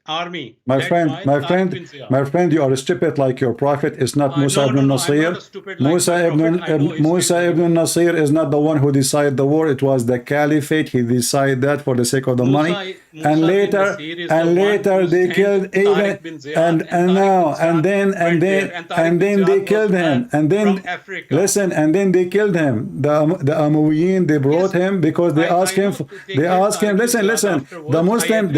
Speaker 13: army.
Speaker 7: My
Speaker 13: led
Speaker 7: friend,
Speaker 13: by
Speaker 7: my
Speaker 13: Tariq
Speaker 7: friend,
Speaker 13: bin Ziyad.
Speaker 7: my friend, you are stupid like your prophet is not Musa
Speaker 13: No,
Speaker 7: ibn
Speaker 13: no, no, I'm
Speaker 7: Nasir.
Speaker 13: not a stupid like
Speaker 7: Musa
Speaker 13: my
Speaker 7: ibn
Speaker 13: prophet. I know his
Speaker 7: Musa
Speaker 13: faith.
Speaker 7: ibn Nasir is not the one who decided the war. It was the caliphate. He decided that for the sake of the money.
Speaker 13: Musa
Speaker 7: And
Speaker 13: bin
Speaker 7: later,
Speaker 13: Nasir is the
Speaker 7: and
Speaker 13: one
Speaker 7: later
Speaker 13: who
Speaker 7: they
Speaker 13: sent
Speaker 7: killed even
Speaker 13: Tariq bin Ziyad,
Speaker 7: and
Speaker 13: Tariq
Speaker 7: now
Speaker 13: bin
Speaker 7: and
Speaker 13: Ziyad
Speaker 7: then
Speaker 13: went there, and Tariq
Speaker 7: and
Speaker 13: bin
Speaker 7: then they
Speaker 13: Ziyad
Speaker 7: killed
Speaker 13: was
Speaker 7: him and then
Speaker 13: from Africa.
Speaker 7: listen and then they killed him. The Umayyin, they brought him because they asked him. They asked him. Listen, listen. The Muslim.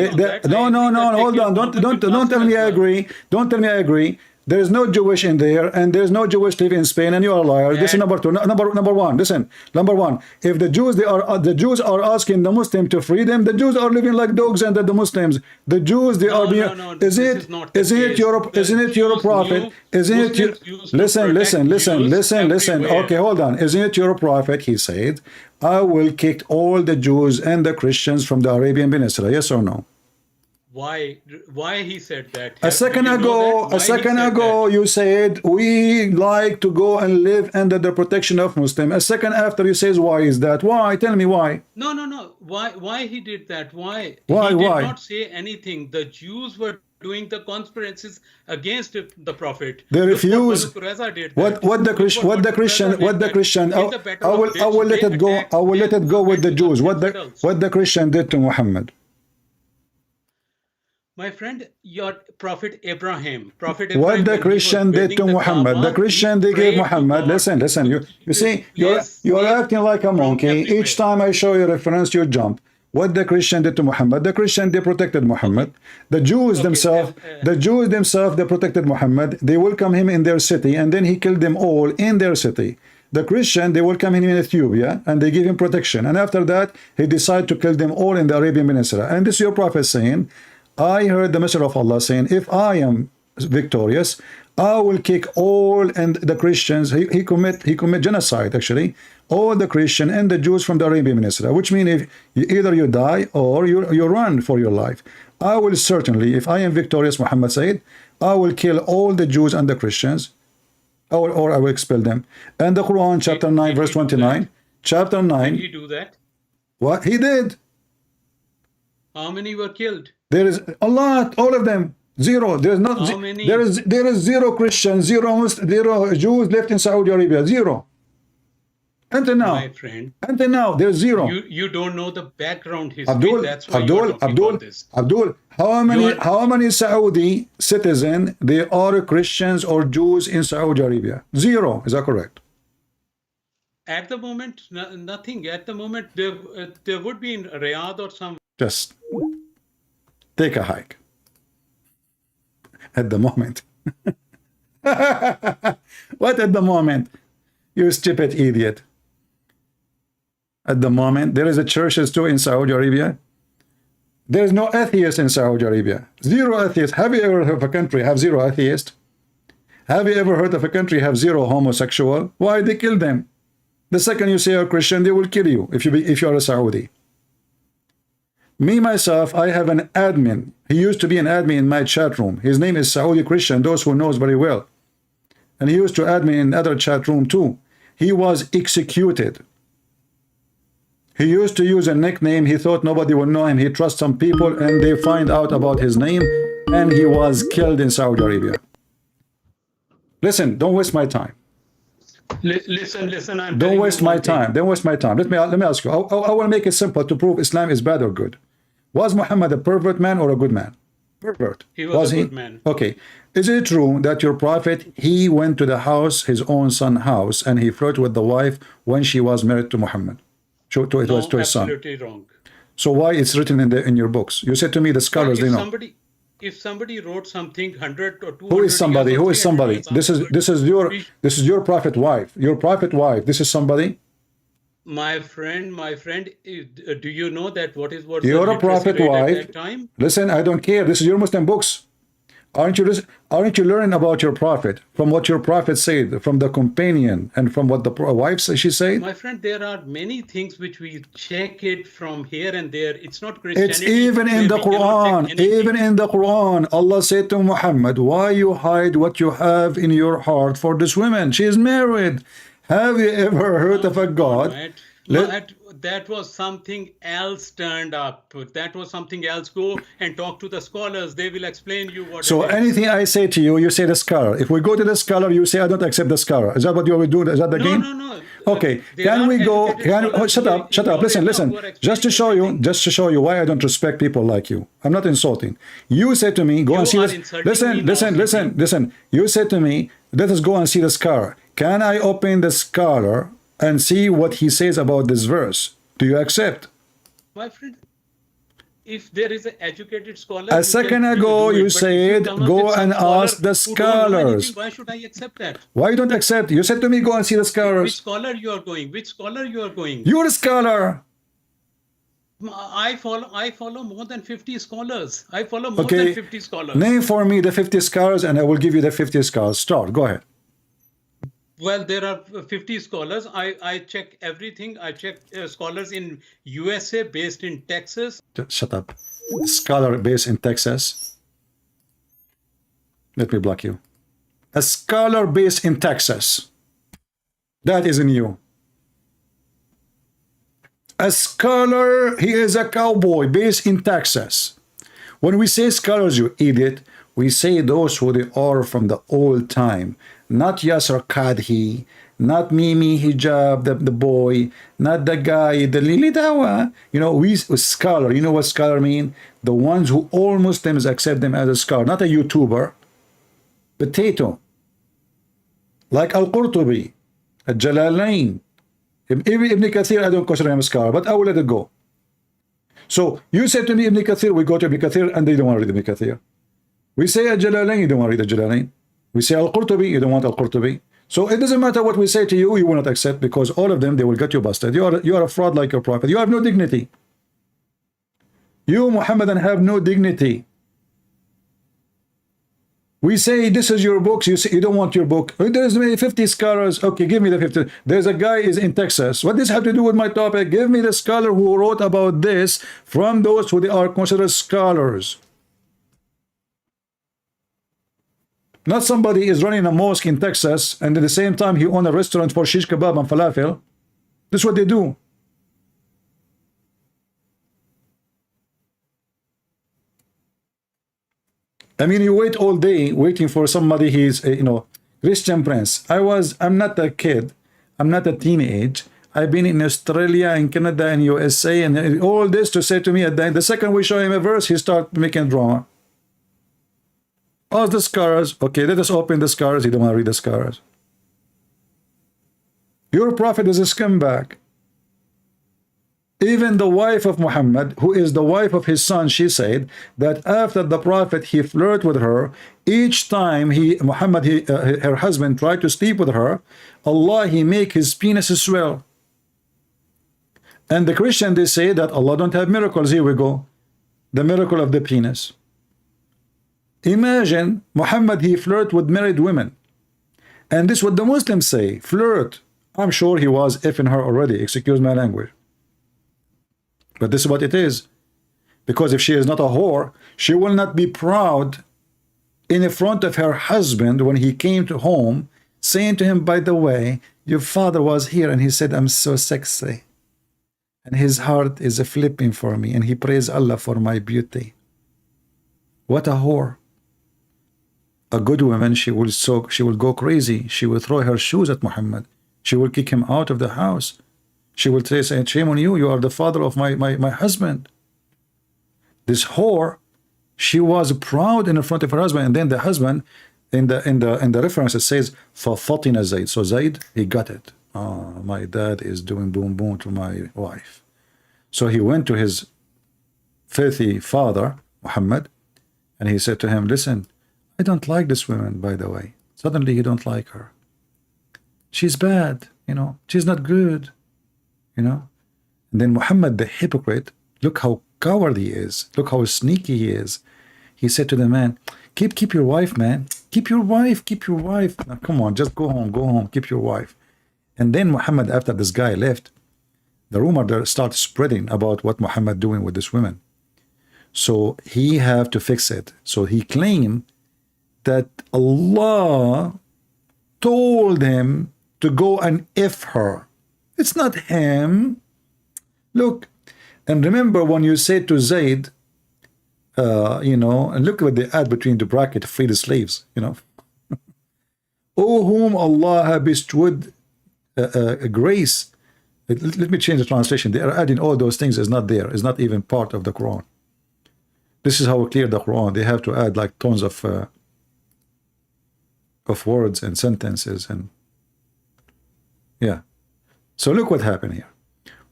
Speaker 7: No, no, no. Hold on. Don't tell me I agree. Don't tell me I agree. There is no Jewish in there, and there's no Jewish live in Spain, and you are a liar. This is number two. Number one. Listen, number one. If the Jews the Jews are asking the Muslim to free them, the Jews are living like dogs under the Muslims. The Jews they are being. Isn't it your prophet? Isn't it your listen. Okay, hold on. Isn't it your prophet? He said, "I will kick all the Jews and the Christians from the Arabian Peninsula." Yes or no?
Speaker 13: Why he said that?
Speaker 7: A second ago, you said we like to go and live under the protection of Muslim. A second after, you says, why is that? Why? Tell me why.
Speaker 13: No. Why he did that? Why?
Speaker 7: Why?
Speaker 13: He did
Speaker 7: Why?
Speaker 13: not say anything. The Jews were doing the conspiracies against the prophet.
Speaker 7: They refuse. What the Christian? I will let it go. I will let it go with the Jews. What the Christian did to Muhammad.
Speaker 13: My friend, your prophet Abraham.
Speaker 7: What the Christian did to Muhammad? The Christian they gave Muhammad. Listen. You see, you're acting like a monkey. Each time I show you a reference, you jump. What the Christian did to Muhammad? The Christian they protected Muhammad. The Jews themselves, they protected Muhammad. They welcome him in their city, and then he killed them all in their city. The Christian, they welcome him in Ethiopia, and they give him protection. And after that, he decided to kill them all in the Arabian Peninsula. And this is your prophet saying, I heard the Messenger of Allah saying, if I am victorious, I will kick all and the Christians. He commit genocide actually, all the Christian and the Jews from the Arabian Peninsula. Which means if either you die or you run for your life. I will certainly, if I am victorious, Muhammad said, I will kill all the Jews and the Christians, or I will expel them. And the Quran, chapter 9, verse 29. Chapter 9.
Speaker 13: Did he do that?
Speaker 7: What he did?
Speaker 13: How many were killed?
Speaker 7: There is a lot, all of them. Zero. There is not. There is zero Christians, zero Jews left in Saudi Arabia. Zero. Until now.
Speaker 13: My friend.
Speaker 7: Until now, there's zero.
Speaker 13: You don't know the background history. That's why
Speaker 7: Abdul. How many Saudi citizens they are Christians or Jews in Saudi Arabia? Zero. Is that correct?
Speaker 13: At the moment, nothing. At the moment, there would be in Riyadh or some.
Speaker 7: Just take a hike. At the moment. What at the moment? You stupid idiot. At the moment, there is a churches too in Saudi Arabia. There is no atheist in Saudi Arabia. Zero atheists. Have you ever heard of a country have zero atheists? Have you ever heard of a country have zero homosexual? Why they kill them? The second you say you're Christian, they will kill you if you are a Saudi. Me, myself, I have an admin. He used to be an admin in my chat room. His name is Saudi Christian, those who knows very well. And he used to admin in other chat room too. He was executed. He used to use a nickname. He thought nobody would know him. He trusts some people and they find out about his name and he was killed in Saudi Arabia. Listen, don't waste my time.
Speaker 13: Listen.
Speaker 7: Don't waste my time. Don't waste my time. Let me ask you. I will make it simple to prove Islam is bad or good. Was Muhammad a pervert man or a good man? Pervert.
Speaker 13: He was a good man.
Speaker 7: Okay. Is it true that your prophet, he went to the house, his own son's house, and he flirted with the wife when she was married to Muhammad? It was to his son.
Speaker 13: Absolutely wrong.
Speaker 7: So why it's written in your books? You said to me the scholars they know.
Speaker 13: If somebody wrote something 100 or 200
Speaker 7: Who is somebody? Who is somebody? This is your prophet wife. Your prophet wife. This is somebody.
Speaker 13: My friend, do you know that what
Speaker 7: you're a prophet wife?
Speaker 13: at that time?
Speaker 7: Listen, I don't care. This is your Muslim books. Aren't you learning about your prophet from what your prophet said, from the companion, and from what the wife she said?
Speaker 13: My friend, there are many things which we check it from here and there. It's not Christianity.
Speaker 7: It's even in the Quran. Even in the Quran, Allah said to Muhammad, "Why you hide what you have in your heart for this woman? She is married. Have you ever heard of a God?"
Speaker 13: That was something else turned up. That was something else. Go and talk to the scholars. They will explain you what.
Speaker 7: So anything I say to you, you say the scholar. If we go to the scholar, you say I don't accept the scholar. Is that what you will do? Is that the game?
Speaker 13: No.
Speaker 7: Okay. Can we go? Shut up. Listen. Just to show you why I don't respect people like you. I'm not insulting. You said to me, go and see this. Listen. You said to me, let us go and see the scholar. Can I open the scholar and see what he says about this verse? Do you accept?
Speaker 13: My friend, if there is an educated scholar...
Speaker 7: A second ago you said, go and ask the scholars.
Speaker 13: Why should I accept that?
Speaker 7: Why you don't accept? You said to me, go and see the scholars.
Speaker 13: Which scholar you are going?
Speaker 7: You're a scholar.
Speaker 13: I follow more than 50 scholars. I follow more than 50 scholars.
Speaker 7: Name for me the 50 scholars and I will give you the 50 scholars. Start. Go ahead.
Speaker 13: Well, there are 50 scholars. I check everything. I check scholars in USA based in Texas.
Speaker 7: Shut up. Scholar based in Texas. Let me block you. A scholar based in Texas. That isn't you. A scholar, he is a cowboy based in Texas. When we say scholars, you idiot, we say those who they are from the old time. Not Yasser Kadhi, not Mimi Hijab, the boy, not the guy, the Lili Dawa. You know, we scholar. You know what scholar mean? The ones who all Muslims accept them as a scholar, not a YouTuber. Potato. Like Al-Qurtubi, Al-Jalalain. Ibn Kathir, I don't consider him a scholar, but I will let it go. So you said to me Ibn Kathir, we go to Ibn Kathir, and they don't want to read Ibn Kathir. We say Al-Jalalain, you don't want to read Al-Jalalain. We say Al-Qurtubi, you don't want Al-Qurtubi. So it doesn't matter what we say to you, you will not accept, because all of them, they will get you busted. You are a fraud like your prophet. You have no dignity. You, Muhammadan, have no dignity. We say, this is your books. You say you don't want your book. There's 50 scholars. Okay, give me the 50. There's a guy is in Texas. What does this have to do with my topic? Give me the scholar who wrote about this from those who they are considered scholars. Not somebody is running a mosque in Texas and at the same time he owns a restaurant for shish kebab and falafel. This is what they do. I mean, you wait all day waiting for somebody. He's, Christian Prince. I'm not a kid. I'm not a teenage. I've been in Australia and Canada and USA and all this to say to me at the second we show him a verse, he starts making drama. Ask the scholars. Okay, let us open the scholars. You don't want to read the scholars. Your prophet is a scumbag. Even the wife of Muhammad, who is the wife of his son, she said that after the prophet, he flirted with her. Each time her husband tried to sleep with her, Allah, he make his penis swell. And the Christian, they say that Allah don't have miracles. Here we go. The miracle of the penis. Imagine Muhammad, he flirted with married women. And this is what the Muslims say, flirt. I'm sure he was effing her already, excuse my language. But this is what it is. Because if she is not a whore, she will not be proud in front of her husband when he came to home, saying to him, by the way, your father was here and he said, I'm so sexy. And his heart is flipping for me and he praised Allah for my beauty. What a whore. A good woman, she will go crazy. She will throw her shoes at Muhammad. She will kick him out of the house. She will say, shame on you, you are the father of my husband. This whore, she was proud in front of her husband, and then the husband, in the reference, it says, فَفَطِنَ Zayd. So Zayd, he got it. Oh, my dad is doing boom boom to my wife. So he went to his filthy father, Muhammad, and he said to him, listen, I don't like this woman, by the way. Suddenly you don't like her. She's bad, she's not good, And then Muhammad, the hypocrite, look how coward he is. Look how sneaky he is. He said to the man, Keep your wife, man. Keep your wife. Keep your wife. Now, come on, just go home. Go home. Keep your wife. And then Muhammad, after this guy left, the rumor there started spreading about what Muhammad doing with this woman. So he have to fix it. So he claimed that Allah told him to go and F her. It's not him. Look, and remember when you said to Zayd, you know, and look what they add between the bracket, free the slaves, you know. O whom Allah have bestowed grace. Let me change the translation. They are adding all those things is not there. It's not even part of the Quran. This is how clear the Quran. They have to add like tons of words and sentences and yeah. So look what happened here.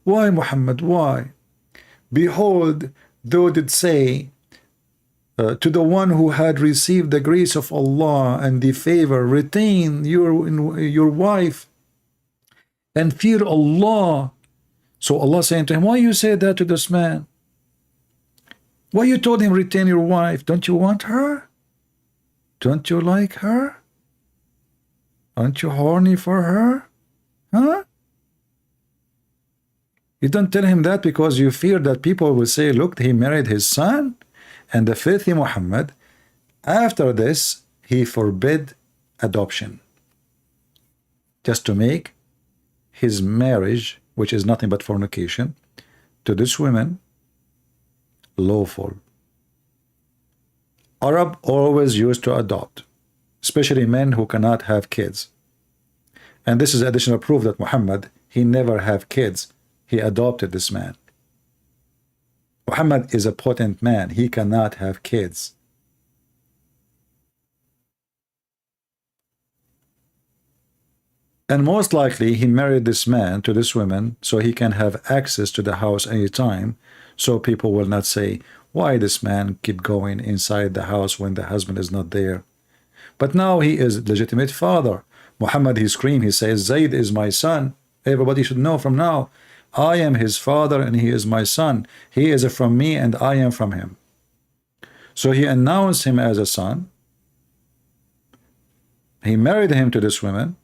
Speaker 7: Why, Muhammad? Why? Behold, thou did say to the one who had received the grace of Allah and the favor, retain your wife and fear Allah. So Allah saying to him, why you say that to this man? Why you told him retain your wife? Don't you want her? Don't you like her? Aren't you horny for her? Huh? You don't tell him that because you fear that people will say, look, he married his son. And the filthy Muhammad, after this, he forbid adoption. Just to make his marriage, which is nothing but fornication, to this woman lawful. Arab always used to adopt, especially men who cannot have kids. And this is additional proof that Muhammad, he never have kids. He adopted this man. Muhammad is a potent man. He cannot have kids. And most likely he married this man to this woman so he can have access to the house anytime, so people will not say, why this man keep going inside the house when the husband is not there? But now he is legitimate father. Muhammad, he screamed, he says, Zayd is my son. Everybody should know from now, I am his father and he is my son. He is from me and I am from him. So he announced him as a son. He married him to this woman.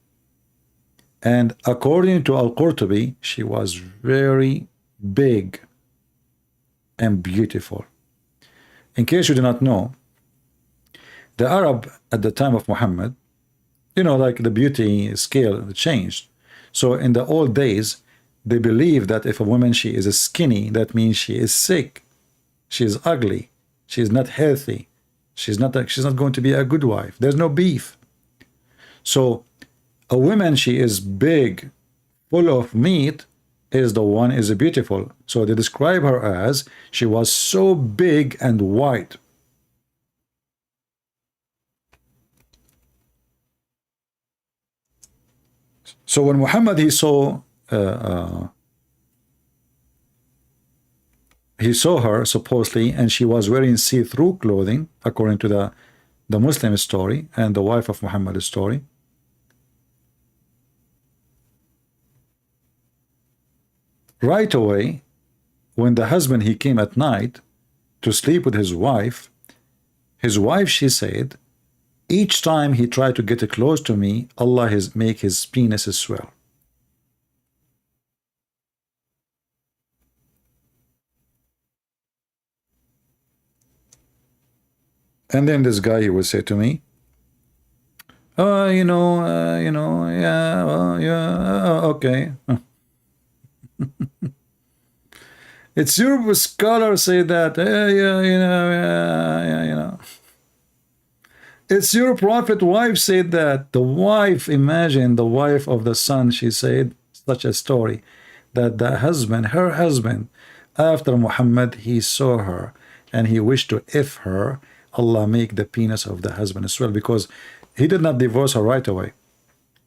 Speaker 7: And according to Al-Qurtubi, she was very big and beautiful. In case you do not know, the Arab at the time of Muhammad, you know, like the beauty scale changed. So in the old days, they believe that if a woman, she is skinny, that means she is sick, she is ugly, she is not healthy, she's not going to be a good wife. There's no beef. So a woman, she is big, full of meat, is the one is beautiful. So they describe her as she was so big and white. So when Muhammad, he saw her supposedly, and she was wearing see-through clothing, according to the Muslim story and the wife of Muhammad's story. Right away, when the husband, he came at night to sleep with his wife, she said, each time he tried to get close to me, Allah has make his penis swell. And then this guy, he would say to me, yeah, well, yeah, okay. It's your scholar say that, It's your prophet wife said that. The wife, imagine the wife of the son, she said such a story, that the husband, her husband, after Muhammad, he saw her and he wished to F her. Allah make the penis of the husband as well, because he did not divorce her right away.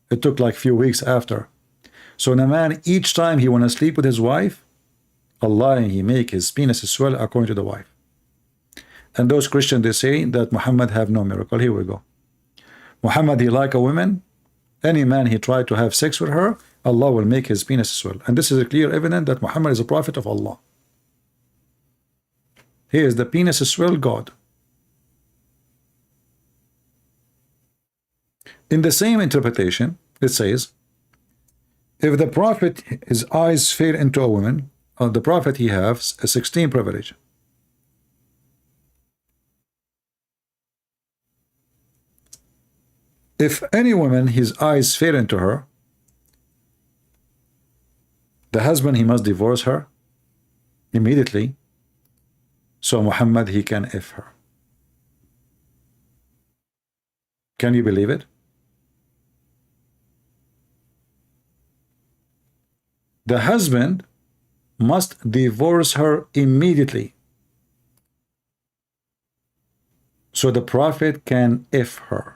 Speaker 7: It took like few weeks after. So when a man, each time he want to sleep with his wife, Allah, he make his penis swell according to the wife. And those Christians, they say that Muhammad have no miracle. Here we go. Muhammad, he like a woman. Any man he tried to have sex with her, Allah will make his penis swell. And this is a clear evidence that Muhammad is a prophet of Allah. He is the penis swell God. In the same interpretation, it says, if the prophet, his eyes fell into a woman, the prophet, he has a 16 privilege. If any woman, his eyes fell into her, the husband, he must divorce her immediately, so Muhammad, he can F her. Can you believe it? The husband must divorce her immediately, so the prophet can F her.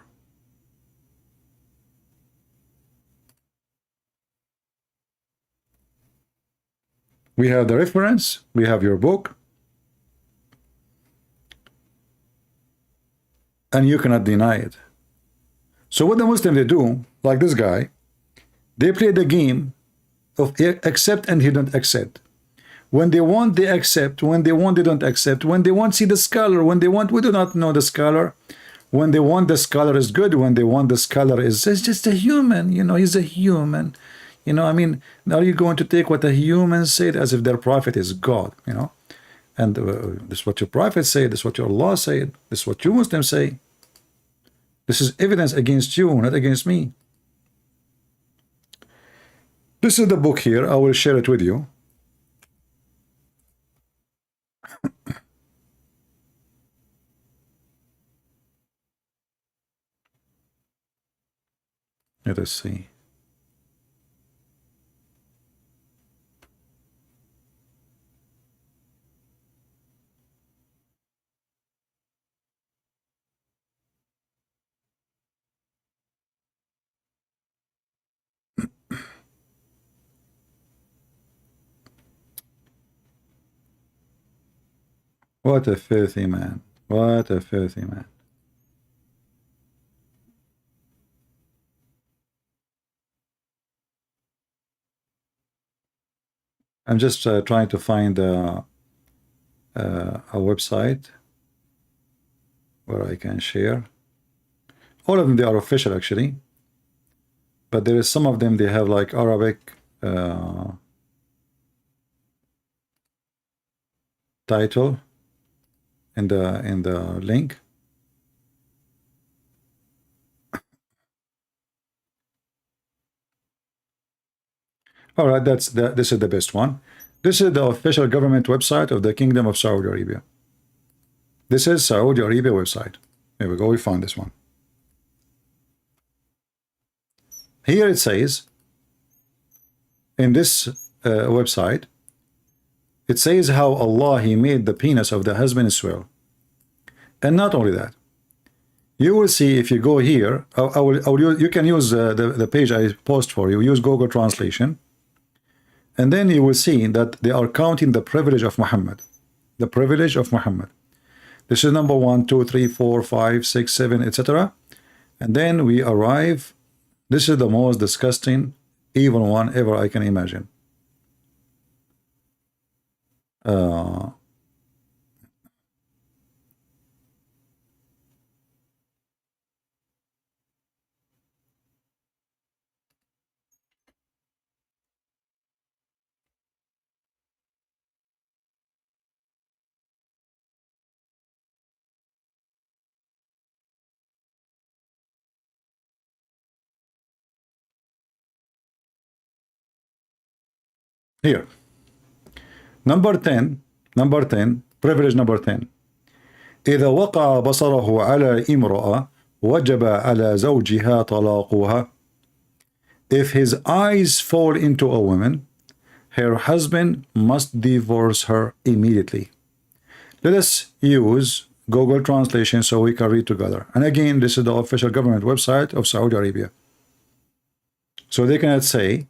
Speaker 7: We have the reference, we have your book, and you cannot deny it. So what the Muslims, they do, like this guy, they play the game of accept and he don't accept. When they want, they accept. When they want, they don't accept. When they want, see the scholar. When they want, we do not know the scholar. When they want, the scholar is good. When they want, the scholar is just a human. You know, he's a human. You know, I mean, are you going to take what a human said as if their prophet is God? You know, and this is what your prophet said. This is what your Allah said. This is what you Muslims say. This is evidence against you, not against me. This is the book here. I will share it with you. Let us see. What a filthy man. What a filthy man. I'm just trying to find a website where I can share. All of them, they are official actually, but there is some of them, they have like Arabic title in the link. All right, this is the best one. This is the official government website of the Kingdom of Saudi Arabia. This is Saudi Arabia website. Here we go, we found this one. Here it says, in this website, it says how Allah, he made the penis of the husband swell. And not only that, you will see if you go here, you can use the page I post for you, use Google Translation, and then you will see that they are counting the privilege of Muhammad. The privilege of Muhammad. This is number 1, 2, 3, 4, 5, 6, 7, etc. And then we arrive. This is the most disgusting, evil one ever I can imagine. Here, number 10, privilege number 10. إذا وقع بصره على امرأة وجب على زوجها طلاقها. If his eyes fall into a woman, her husband must divorce her immediately. Let us use Google Translation so we can read together. And again, this is the official government website of Saudi Arabia. So they cannot say,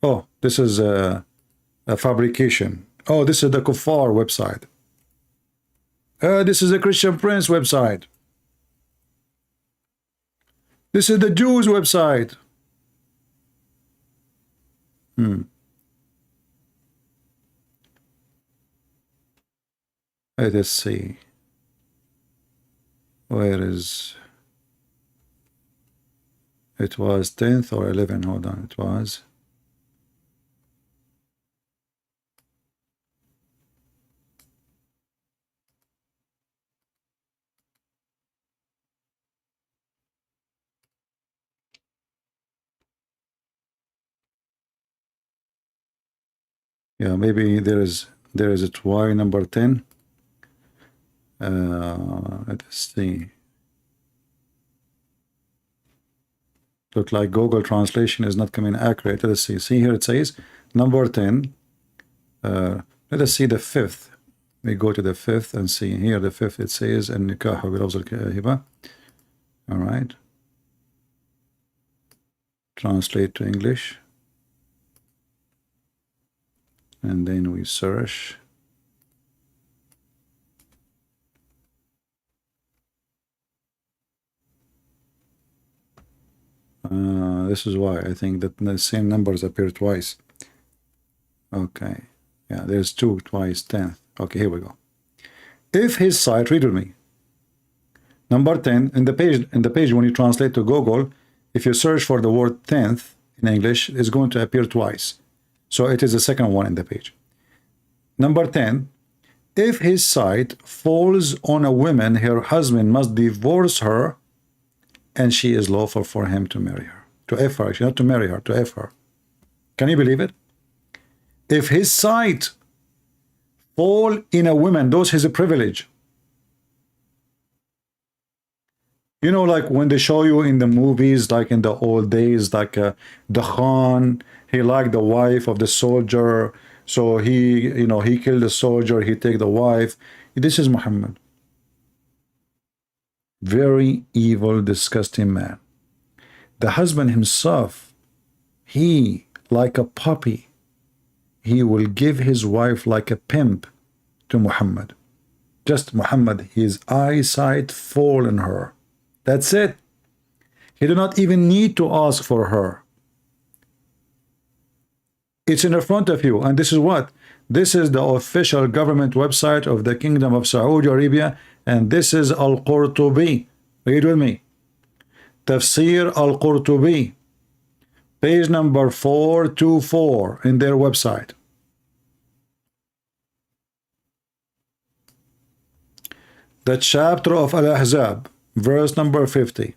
Speaker 7: oh, this is a fabrication. Oh, this is the Kuffar website. This is a Christian Prince website. This is the Jews website. Let us see. Where is It was 10th or 11. Hold on. It was. Yeah, maybe there is a Y number 10. Let's see. Look like Google translation is not coming accurate. Let's see. See here it says number 10. Let us see the 5th. We go to the 5th and see here the 5th. It says النكاح بلفظ الهبة. All right. Translate to English. And then we search. This is why I think that the same numbers appear twice. Okay. Yeah, there's 2 twice 10th. Okay, here we go. If his site, read with me. Number 10 in the page when you translate to Google, if you search for the word 10th in English, it's going to appear twice. So it is the second one in the page. Number 10, if his site falls on a woman, her husband must divorce her, and she is lawful for him to marry her. To F her, actually, not to marry her, to F her. Can you believe it? If his site fall in a woman, those is a privilege. You know, like when they show you in the movies, like in the old days, like the Khan, he liked the wife of the soldier, so he, you know, he killed the soldier, he take the wife. This is Muhammad. Very evil, disgusting man. The husband himself, he, like a puppy, he will give his wife like a pimp to Muhammad. Just Muhammad, his eyesight fall on her. That's it. He do not even need to ask for her. It's in the front of you. And this is what? This is the official government website of the Kingdom of Saudi Arabia. And this is Al-Qurtubi. Read with me. Tafsir Al-Qurtubi. Page number 424 in their website. The chapter of Al-Ahzab, verse number 50.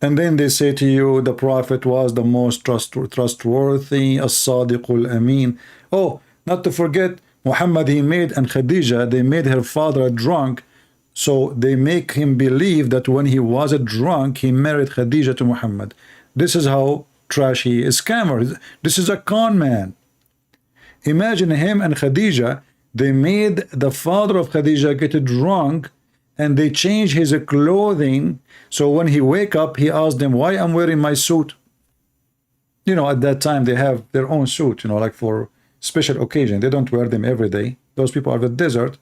Speaker 7: And then they say to you, the Prophet was the most trustworthy, as-Sadiqul Amin. Oh, not to forget, Muhammad, he made, and Khadija, they made her father drunk, so they make him believe that when he was a drunk, he married Khadija to Muhammad. This is how trashy is. Scammer. This is a con man. Imagine him and Khadija, they made the father of Khadija get drunk, and they change his clothing, so when he wake up, he asked them, why I'm wearing my suit? You know, at that time, they have their own suit, you know, like for special occasion. They don't wear them every day. Those people are the desert.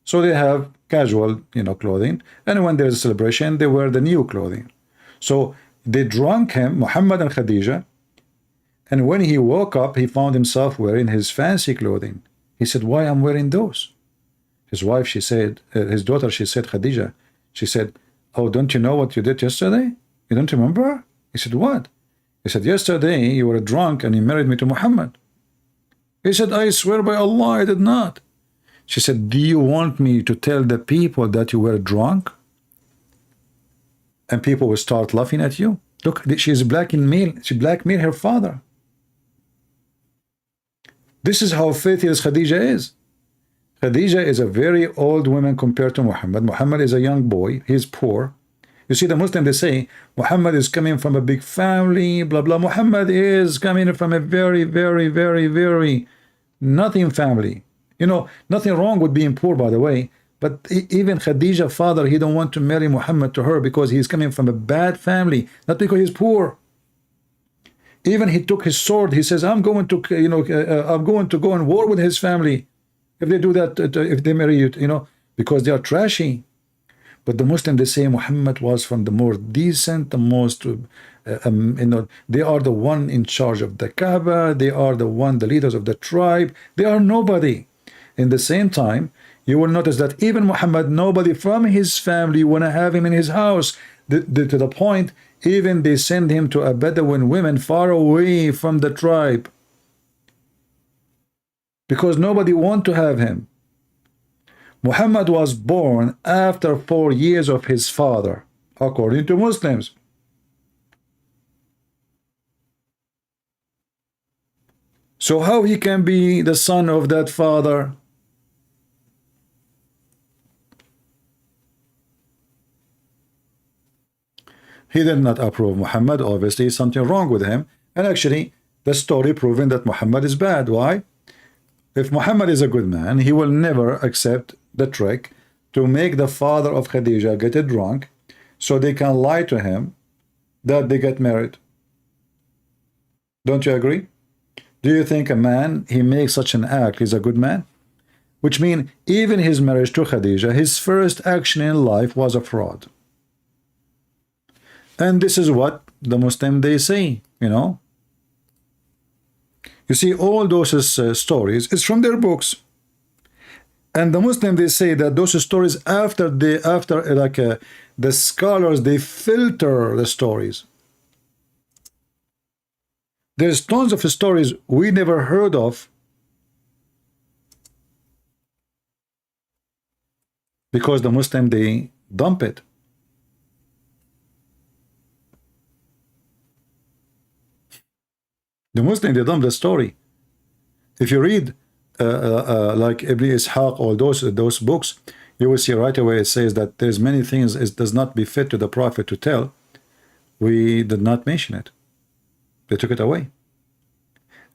Speaker 7: So they have casual, you know, clothing. And when there's a celebration, they wear the new clothing. So they drunk him, Muhammad and Khadija. And when he woke up, he found himself wearing his fancy clothing. He said, why I'm wearing those? His wife, she said, his daughter, she said, Khadija, she said, oh, don't you know what you did yesterday? You don't remember? He said, what? He said, yesterday you were drunk and you married me to Muhammad. He said, I swear by Allah, I did not. She said, do you want me to tell the people that you were drunk? And people will start laughing at you. Look, she is blackmailed. She blackmailed her father. This is how faithless Khadija is. Khadija is a very old woman compared to Muhammad. Muhammad is a young boy. He's poor. You see, the Muslim, they say, Muhammad is coming from a big family, blah, blah. Muhammad is coming from a very, very, very, very nothing family. You know, nothing wrong with being poor, by the way. But even Khadija's father, he don't want to marry Muhammad to her because he's coming from a bad family, not because he's poor. Even he took his sword. He says, I'm going to, you know, I'm going to go on war with his family. If they do that, if they marry you, you know, because they are trashy. But the Muslim, they say Muhammad was from the more decent, the most, you know, they are the one in charge of the Kaaba. They are the leaders of the tribe. They are nobody. In the same time, you will notice that even Muhammad, nobody from his family want to have him in his house. To the point, even they send him to a Bedouin women far away from the tribe, because nobody want to have him. Muhammad was born after 4 years of his father, according to Muslims. So how he can be the son of that father? He did not approve Muhammad. Obviously, something wrong with him. And actually, the story proving that Muhammad is bad. Why? If Muhammad is a good man, he will never accept the trick to make the father of Khadija get drunk so they can lie to him that they get married. Don't you agree? Do you think a man, he makes such an act, he's a good man? Which means even his marriage to Khadija, his first action in life was a fraud. And this is what the Muslim, they say, you know. You see, all those stories is from their books. And the Muslim, they say that those stories after the scholars, they filter the stories. There's tons of stories we never heard of because the Muslim, they dump it. The Muslim, they dump the story. If you read like Ibn Ishaq or those books, you will see right away it says that there's many things it does not befit to the Prophet to tell. We did not mention it. They took it away.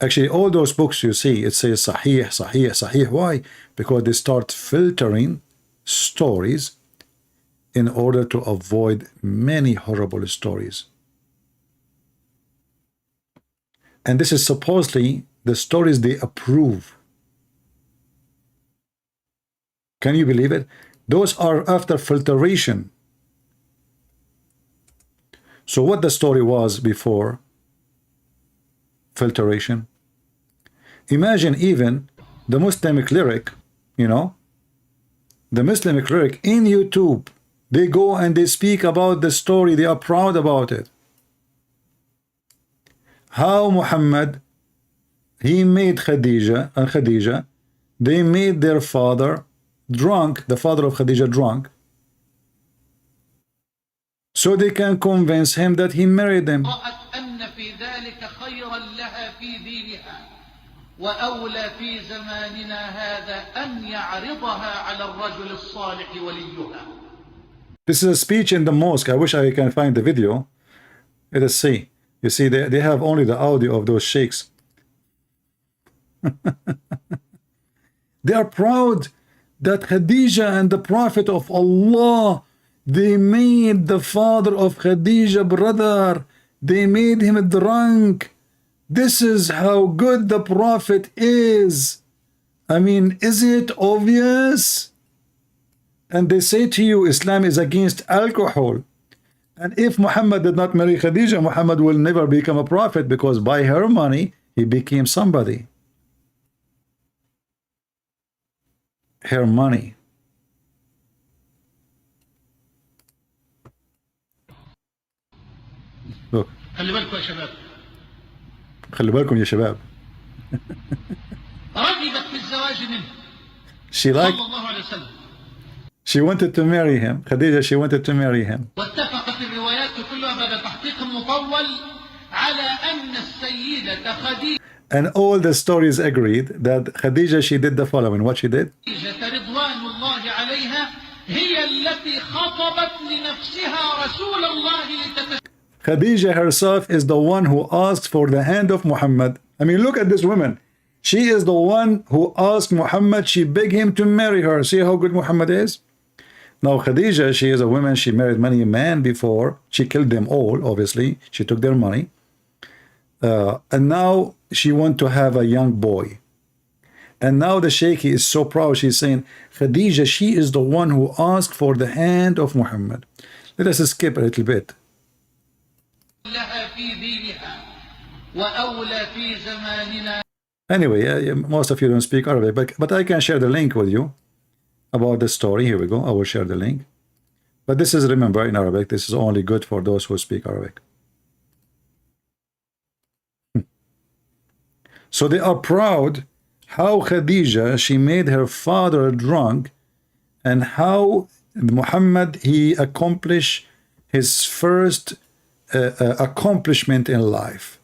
Speaker 7: Actually, all those books you see, it says Sahih, Sahih, Sahih. Why? Because they start filtering stories in order to avoid many horrible stories. And this is supposedly the stories they approve. Can you believe it? Those are after filtration. So what the story was before filtration? Imagine even the Muslim cleric, you know, the Muslim cleric in YouTube, they go and they speak about the story, they are proud about it. How Muhammad, he made Khadija and Khadija, they made their father drunk, the father of Khadija drunk, so they can convince him that he married them. This is a speech in the mosque. I wish I can find the video. Let us see. You see, they have only the audio of those sheikhs. They are proud that Khadija and the Prophet of Allah, they made the father of Khadija brother, they made him drunk. This is how good the Prophet is. I mean, is it obvious? And they say to you, Islam is against alcohol. And if Muhammad did not marry Khadija, Muhammad will never become a prophet, because by her money, he became somebody. Her money. Look.
Speaker 14: خلي بالكم يا شباب.
Speaker 7: خلي بالكم يا شباب.
Speaker 14: رغبت في الزواج منه.
Speaker 7: She liked.
Speaker 14: صلى الله عليه وسلم.
Speaker 7: She wanted to marry him. Khadija, she wanted to marry him.
Speaker 14: واتفقت الروايات كلها بعد تحقيق مطول على أن السيدة خديجة.
Speaker 7: And all the stories agreed that Khadija, she did the following. What she did?
Speaker 14: رضوان الله عليها هي التي خطبت لنفسها رسول الله.
Speaker 7: Khadija herself is the one who asked for the hand of Muhammad. I mean, look at this woman. She is the one who asked Muhammad. She begged him to marry her. See how good Muhammad is? Now Khadija, she is a woman. She married many men before. She killed them all, obviously. She took their money. And now she wants to have a young boy. And now the sheikh is so proud. She's saying, Khadija, she is the one who asked for the hand of Muhammad. Let us skip a little bit. Anyway, most of you don't speak Arabic, but I can share the link with you. about the story. Here we go. I will share the link. But this is, remember, in Arabic. This is only good for those who speak Arabic. So they are proud how Khadija, she made her father drunk, and how Muhammad, he accomplished his first accomplishment in life,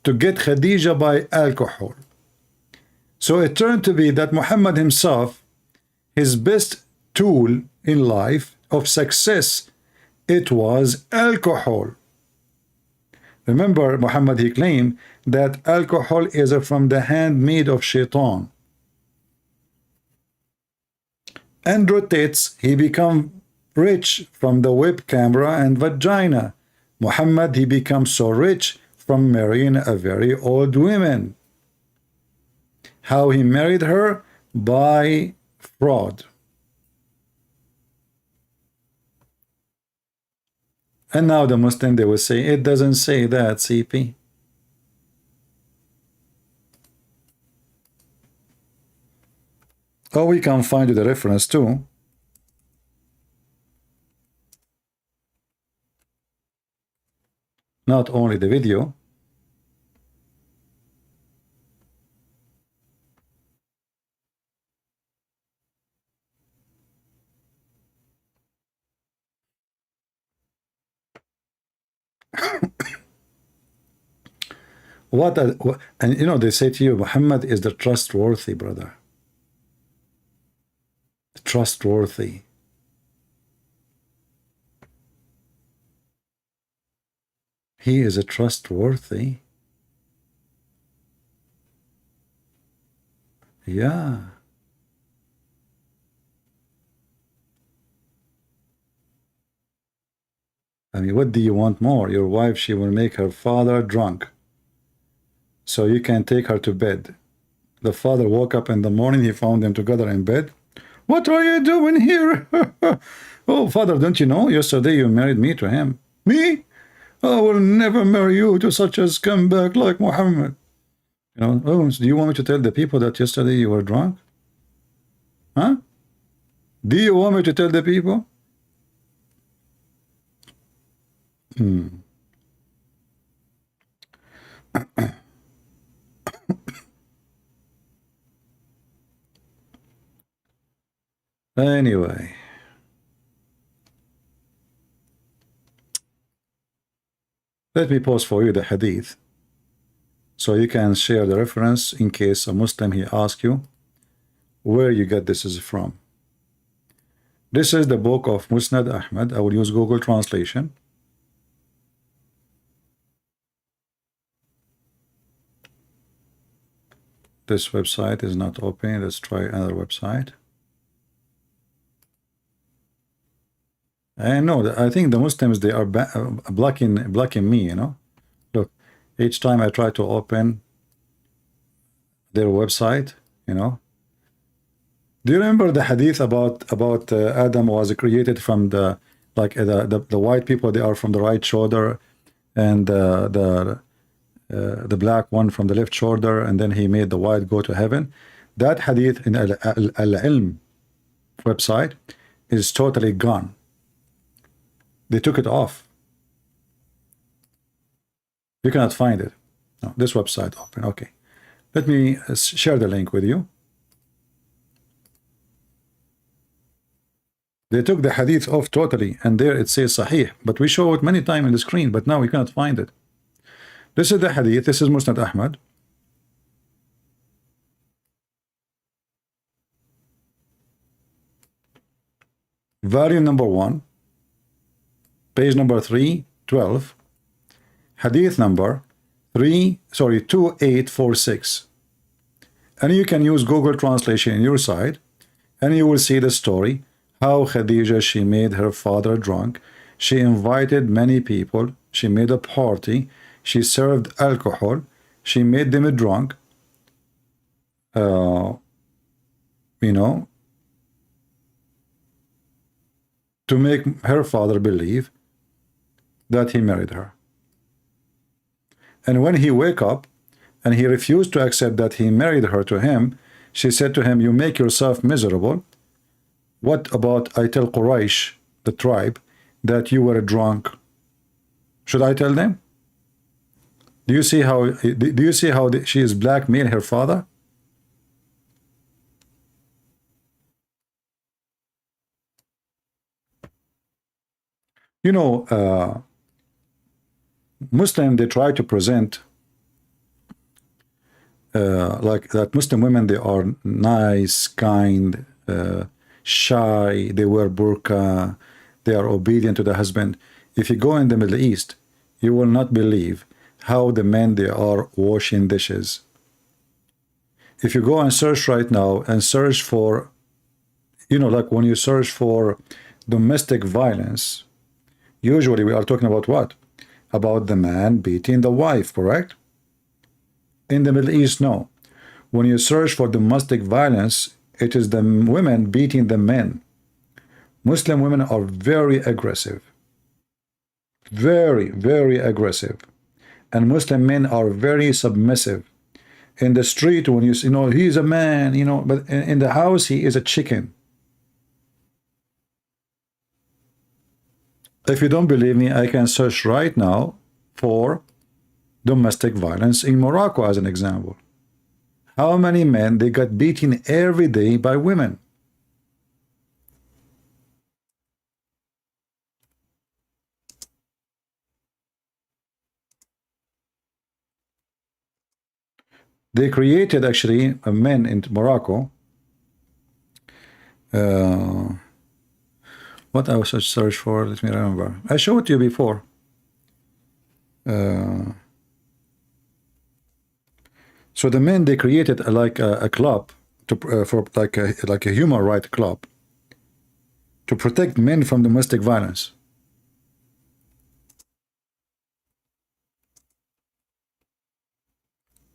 Speaker 7: to get Khadija by alcohol. So it turned to be that Muhammad himself, his best tool in life of success, it was alcohol. Remember, Muhammad, he claimed that alcohol is from the handmaid of Shaitan. And rotates, he become rich from the web camera and vagina. Muhammad, he becomes so rich from marrying a very old woman. How he married her? By fraud. And now the Muslim, they will say, it doesn't say that, CP. Oh, we can find the reference too. Not only the video. And you know, they say to you, Muhammad is the trustworthy brother. Trustworthy. He is a trustworthy. Yeah. I mean, what do you want more? Your wife, she will make her father drunk, so you can take her to bed. The father woke up in the morning, he found them together in bed. What are you doing here? Oh, father, don't you know? Yesterday you married me to him. Me? I will never marry you to such a scumbag like Muhammad. You know, oh, do you want me to tell the people that yesterday you were drunk? Huh? Do you want me to tell the people? Anyway. Let me pause for you the hadith, so you can share the reference in case a Muslim, he asks you where you get this is from. This is the book of Musnad Ahmad. I will use Google translation. This website is not open. Let's try another website. I know. I think the Muslims, they are blocking me. You know, look. Each time I try to open their website, you know. Do you remember the hadith about Adam was created from the white people? They are from the right shoulder, and the black one from the left shoulder, and then he made the white go to heaven. That hadith in Al-Ilm website is totally gone. They took it off. You cannot find it. No, this website open. Okay, let me share the link with you. They took the hadith off totally, and there it says Sahih, but we show it many times on the screen, but now we cannot find it. This is the hadith. This is Musnad Ahmad. Volume number 1, page number 312, hadith number 2846. And you can use Google translation on your side, and you will see the story how Khadija, she made her father drunk. She invited many people. She made a party. She served alcohol. She made them drunk. You know, to make her father believe that he married her. And when he woke up and he refused to accept that he married her to him, she said to him, you make yourself miserable. What about I tell Quraysh, the tribe, that you were drunk? Should I tell them? Do you see how she is blackmailing her father? You know, Muslim, they try to present like that Muslim women, they are nice, kind, shy, they wear burqa, they are obedient to the husband. If you go in the Middle East, you will not believe how the men, they are washing dishes. If you go and search right now and search for, you know, like when you search for domestic violence, usually we are talking about what? About the man beating the wife, correct? In the Middle East, no. When you search for domestic violence, it is the women beating the men. Muslim women are very aggressive. Very, very aggressive. And Muslim men are very submissive. In the street, when you know, he's a man, you know, but in the house, he is a chicken. If you don't believe me, I can search right now for domestic violence in Morocco as an example. How many men they got beaten every day by women? They created actually a men in Morocco. What I was search for? Let me remember. I showed it to you before. So the men, they created a club to for like a human rights club to protect men from domestic violence.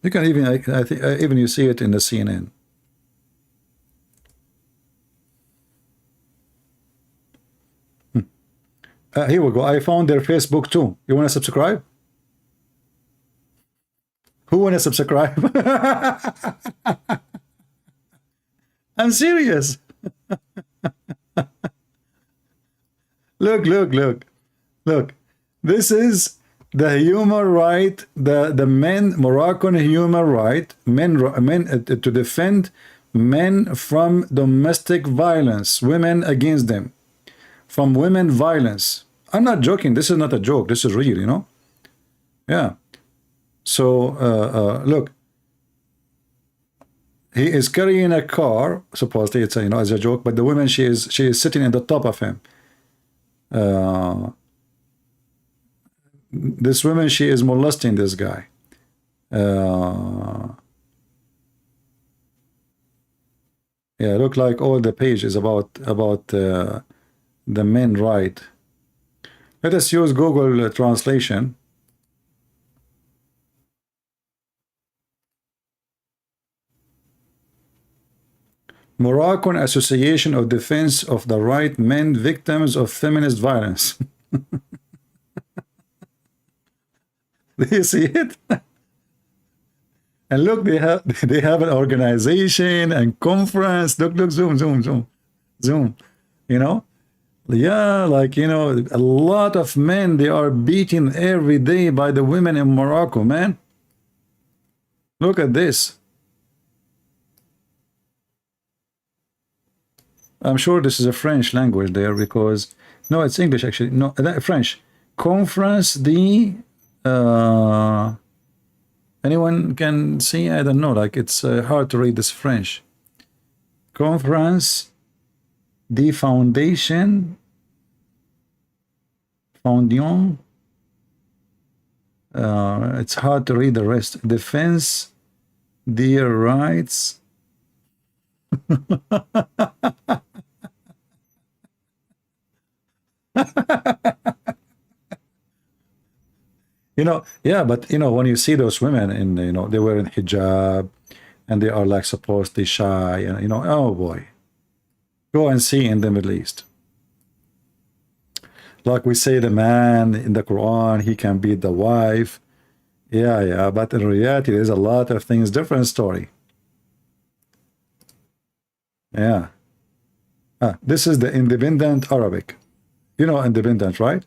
Speaker 7: You can even I think even you see it in the CNN. Here we go. I found their Facebook too. You want to subscribe? Who want to subscribe? I'm serious. Look. This is the human right, the men, Moroccan human right, men to defend men from domestic violence, women against them, from women violence. I'm not joking. This is not a joke. This is real, you know? Yeah. So, look, he is carrying a car, supposedly it's, you know, as a joke, but the woman, she is sitting in the top of him. This woman, she is molesting this guy. Yeah, look like all the page is about the men right. Let us use Google translation. Moroccan Association of Defense of the Right Men Victims of Feminist Violence. Do you see it? And look, they have an organization and conference. Look, zoom. You know? Yeah, like, you know, a lot of men, they are beaten every day by the women in Morocco, man. Look at this. I'm sure this is a French language there because, no, it's English actually. No, French. Conference de, anyone can see? I don't know, like it's hard to read this French. Conference de Foundation. It's hard to read the rest. Defense their rights. You know, yeah, but you know, when you see those women in, you know, they wear in hijab and they are like supposedly shy, and you know, oh boy, go and see in the Middle East. Like we say, the man in the Quran, he can beat the wife. Yeah, but in reality, there's a lot of things, different story. Yeah. This is the independent Arabic. You know independent, right?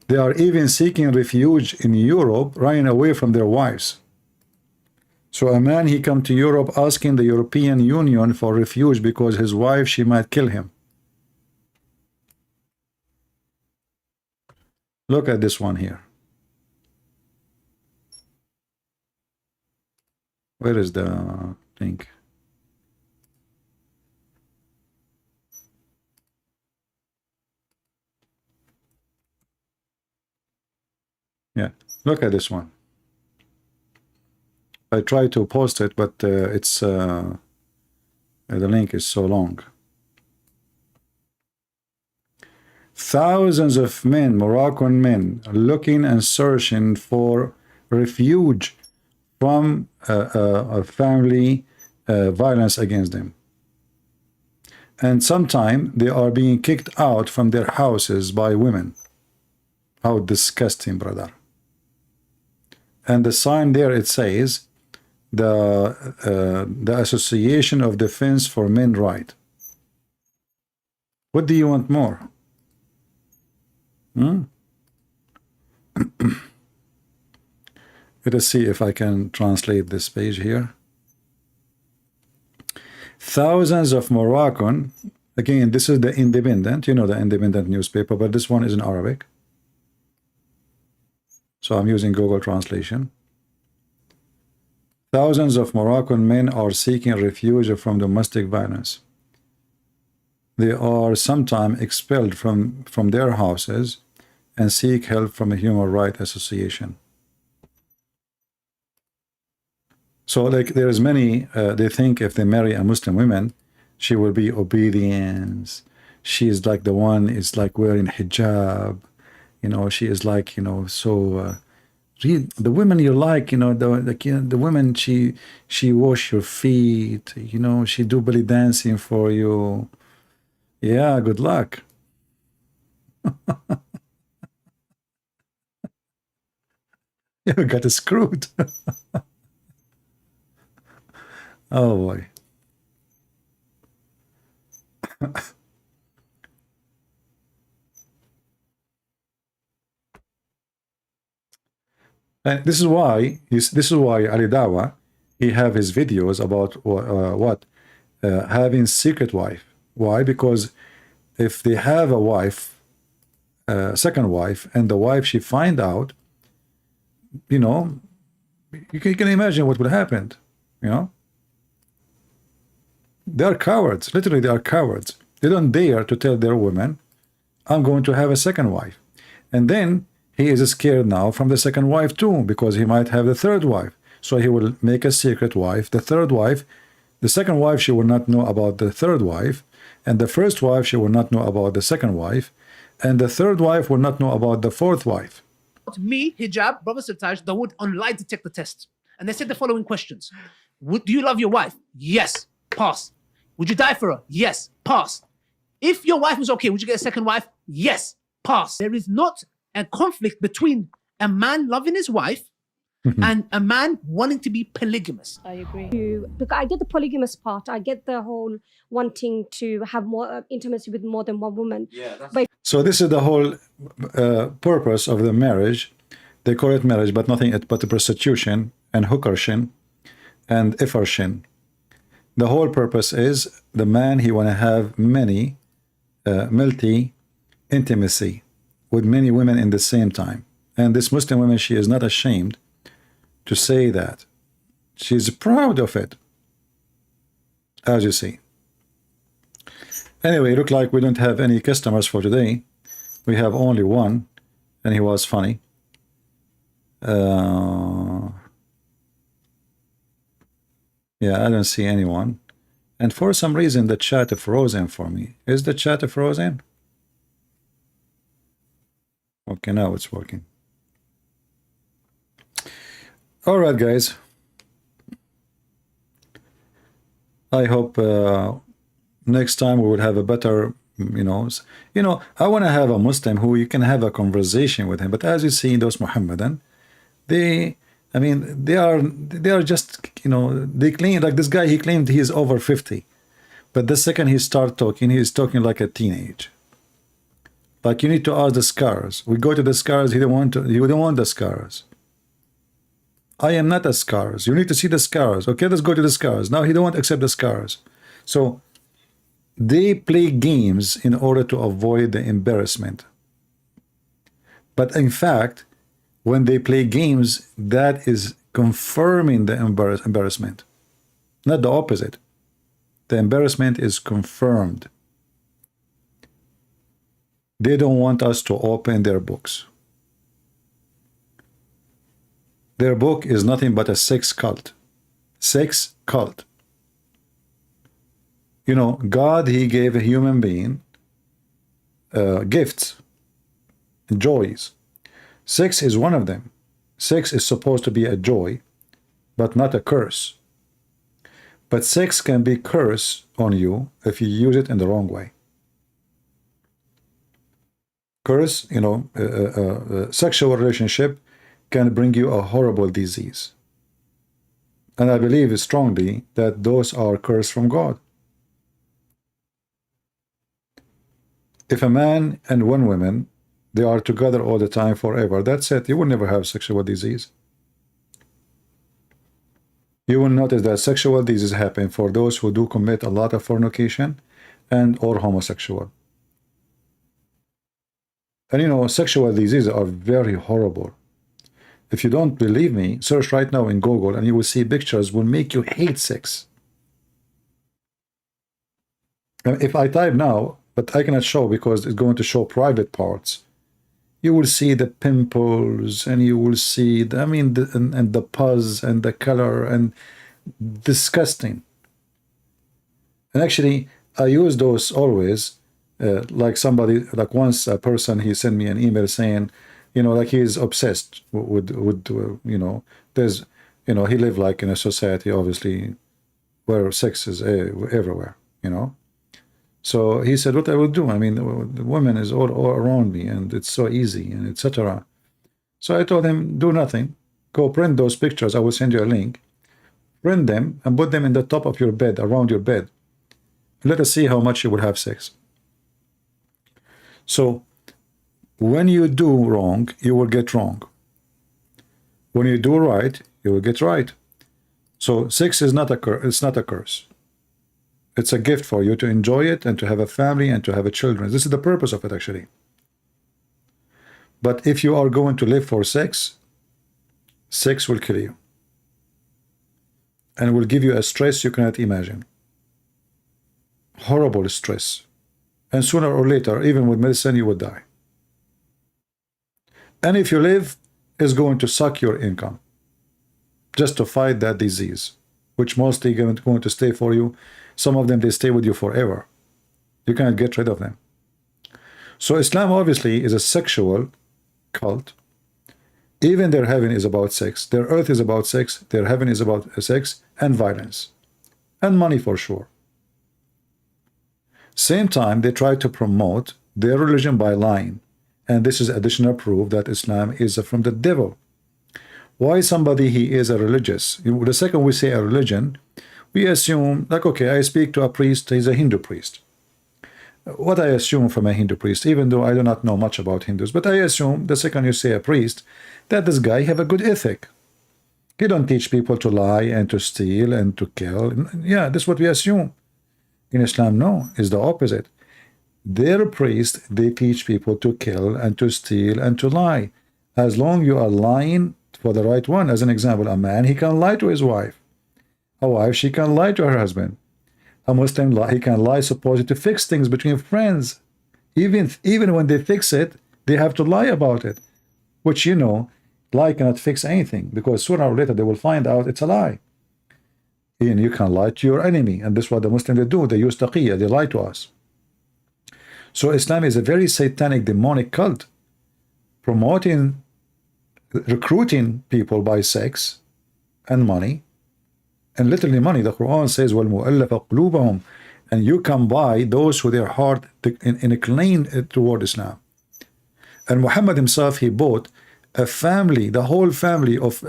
Speaker 7: They are even seeking refuge in Europe, running away from their wives. So a man, he come to Europe asking the European Union for refuge because his wife, she might kill him. Look at this one here. Where is the link? Yeah, look at this one. I tried to post it, but the link is so long. Thousands of men, Moroccan men, looking and searching for refuge from a family violence against them. And sometimes they are being kicked out from their houses by women. How disgusting, brother. And the sign there, it says, the Association of Defense for Men Right. What do you want more? Let us see if I can translate this page here. Thousands of Moroccan, again, this is the Independent, you know, the Independent newspaper, but this one is in Arabic. So I'm using Google Translation. Thousands of Moroccan men are seeking refuge from domestic violence. They are sometimes expelled from their houses and seek help from a human rights association. So like there's many, they think if they marry a Muslim woman, she will be obedient. She is like the one is like wearing hijab. You know, she is like, you know, so the women you like, you know, the women she wash your feet, you know, she do belly dancing for you. Yeah, good luck. You got screwed. Oh boy. And this is why Ali Dawa, he have his videos about having secret wife. Why? Because if they have a wife, second wife, and the wife she find out, you know, you can imagine what would happen. You know, they are cowards. Literally, they are cowards. They don't dare to tell their women, "I'm going to have a second wife," and then he is scared now from the second wife too, because he might have the third wife. So he will make a secret wife. The third wife, the second wife, she will not know about the third wife. And the first wife, she will not know about the second wife. And the third wife will not know about the fourth wife.
Speaker 8: Me, hijab, Brother Sirtaj, they would online detector test. And they said the following questions. Do you love your wife? Yes. Pass. Would you die for her? Yes. Pass. If your wife was okay, would you get a second wife? Yes. Pass. There is not a conflict between a man loving his wife and a man wanting to be polygamous.
Speaker 15: I agree. Because I get the polygamous part. I get the whole wanting to have more intimacy with more than one woman. Yeah,
Speaker 7: so this is the whole purpose of the marriage. They call it marriage, but nothing but the prostitution and hookershin and iffershin. The whole purpose is the man, he want to have many multi-intimacy with many women in the same time. And this Muslim woman, she is not ashamed to say that. She's proud of it, as you see. Anyway, it looked like we don't have any customers for today. We have only one, and he was funny. Yeah, I don't see anyone. And for some reason, the chat frozen for me. Is the chat frozen? Okay, now it's working. All right, guys. I hope next time we will have a better, you know, I want to have a Muslim who you can have a conversation with him. But as you see, those Muhammadan, they I mean, they are just, you know, they claim, like this guy, he claimed he is over 50. But the second he start talking, he is talking like a teenage. Like, you need to ask the scars. We go to the scars, he don't want the scars. I am not the scars. You need to see the scars. Okay, let's go to the scars. Now he don't want to accept the scars. So they play games in order to avoid the embarrassment. But in fact, when they play games, that is confirming the embarrassment, not the opposite. The embarrassment is confirmed. They don't want us to open their books. Their book is nothing but a sex cult. Sex cult. You know, God, he gave a human being gifts, joys. Sex is one of them. Sex is supposed to be a joy, but not a curse. But sex can be curse on you if you use it in the wrong way. Curse, you know, sexual relationship can bring you a horrible disease. And I believe strongly that those are curses from God. If a man and one woman, they are together all the time forever, that's it. You will never have sexual disease. You will notice that sexual disease happen for those who do commit a lot of fornication and or homosexual. And you know, sexual diseases are very horrible. If you don't believe me, search right now in Google and you will see pictures will make you hate sex. And if I type now, but I cannot show because it's going to show private parts, you will see the pimples and you will see, the, I mean, and the pus and the color and disgusting. And actually, I use those always, like somebody, like once a person, he sent me an email saying, you know, like he is obsessed with you know, there's, you know, he lived like in a society, obviously, where sex is everywhere, you know. So he said, what I will do? I mean, the woman is all around me and it's so easy and etc. So I told him, do nothing. Go print those pictures. I will send you a link. Print them and put them in the top of your bed, around your bed. Let us see how much you will have sex. So when you do wrong, you will get wrong. When you do right, you will get right. So sex is not a curse. It's not a curse. It's a gift for you to enjoy it and to have a family and to have a children. This is the purpose of it, actually. But if you are going to live for sex, sex will kill you. And will give you a stress you cannot imagine. Horrible stress. And sooner or later, even with medicine, you will die. And if you live, it's going to suck your income. Just to fight that disease, which mostly going to stay for you. Some of them, they stay with you forever. You cannot get rid of them. So Islam obviously is a sexual cult. Even their heaven is about sex. Their earth is about sex. Their heaven is about sex and violence. And money for sure. Same time, they try to promote their religion by lying. And this is additional proof that Islam is from the devil. Why somebody he is a religious? The second we say a religion, we assume, like, okay, I speak to a priest, he's a Hindu priest. What I assume from a Hindu priest, even though I do not know much about Hindus, but I assume the second you say a priest, that this guy have a good ethic. He don't teach people to lie and to steal and to kill. Yeah, that's what we assume. In Islam, no, it's the opposite. Their priests, they teach people to kill and to steal and to lie. As long you are lying for the right one. As an example, a man, he can lie to his wife. A wife, she can lie to her husband. A Muslim, he can lie supposedly to fix things between friends. Even when they fix it, they have to lie about it. Which, you know, lie cannot fix anything, because sooner or later they will find out it's a lie. And you can lie to your enemy, and this is what the Muslims do. They use taqiyya, they lie to us. So Islam is a very satanic, demonic cult, promoting, recruiting people by sex and money, and literally money. The Quran says, وَالْمُؤَلَّفَ قُلُوبَهُمْ, and you can buy those who their heart incline toward Islam. And Muhammad himself, he bought a family, the whole family of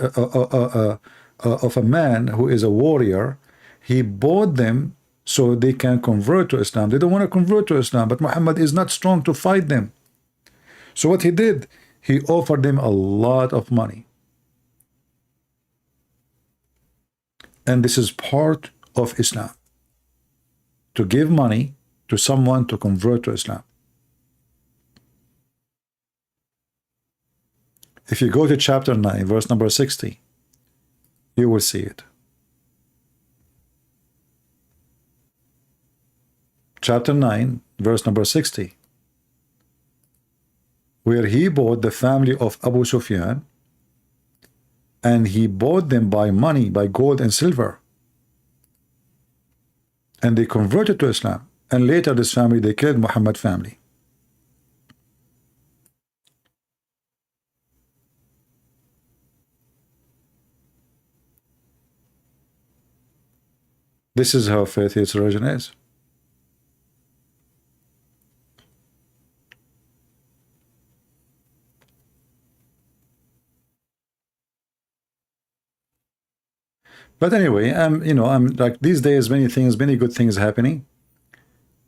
Speaker 7: a man who is a warrior, he bought them so they can convert to Islam. They don't want to convert to Islam, but Muhammad is not strong to fight them. So what he did, he offered them a lot of money. And this is part of Islam, to give money to someone to convert to Islam. If you go to chapter 9, verse number 60, you will see it. Chapter 9, verse number 60, where he bought the family of Abu Sufyan, and he bought them by money, by gold and silver. And they converted to Islam. And later this family, they killed Muhammad family. This is how faith its origin is. But anyway, I'm like, these days, many good things happening.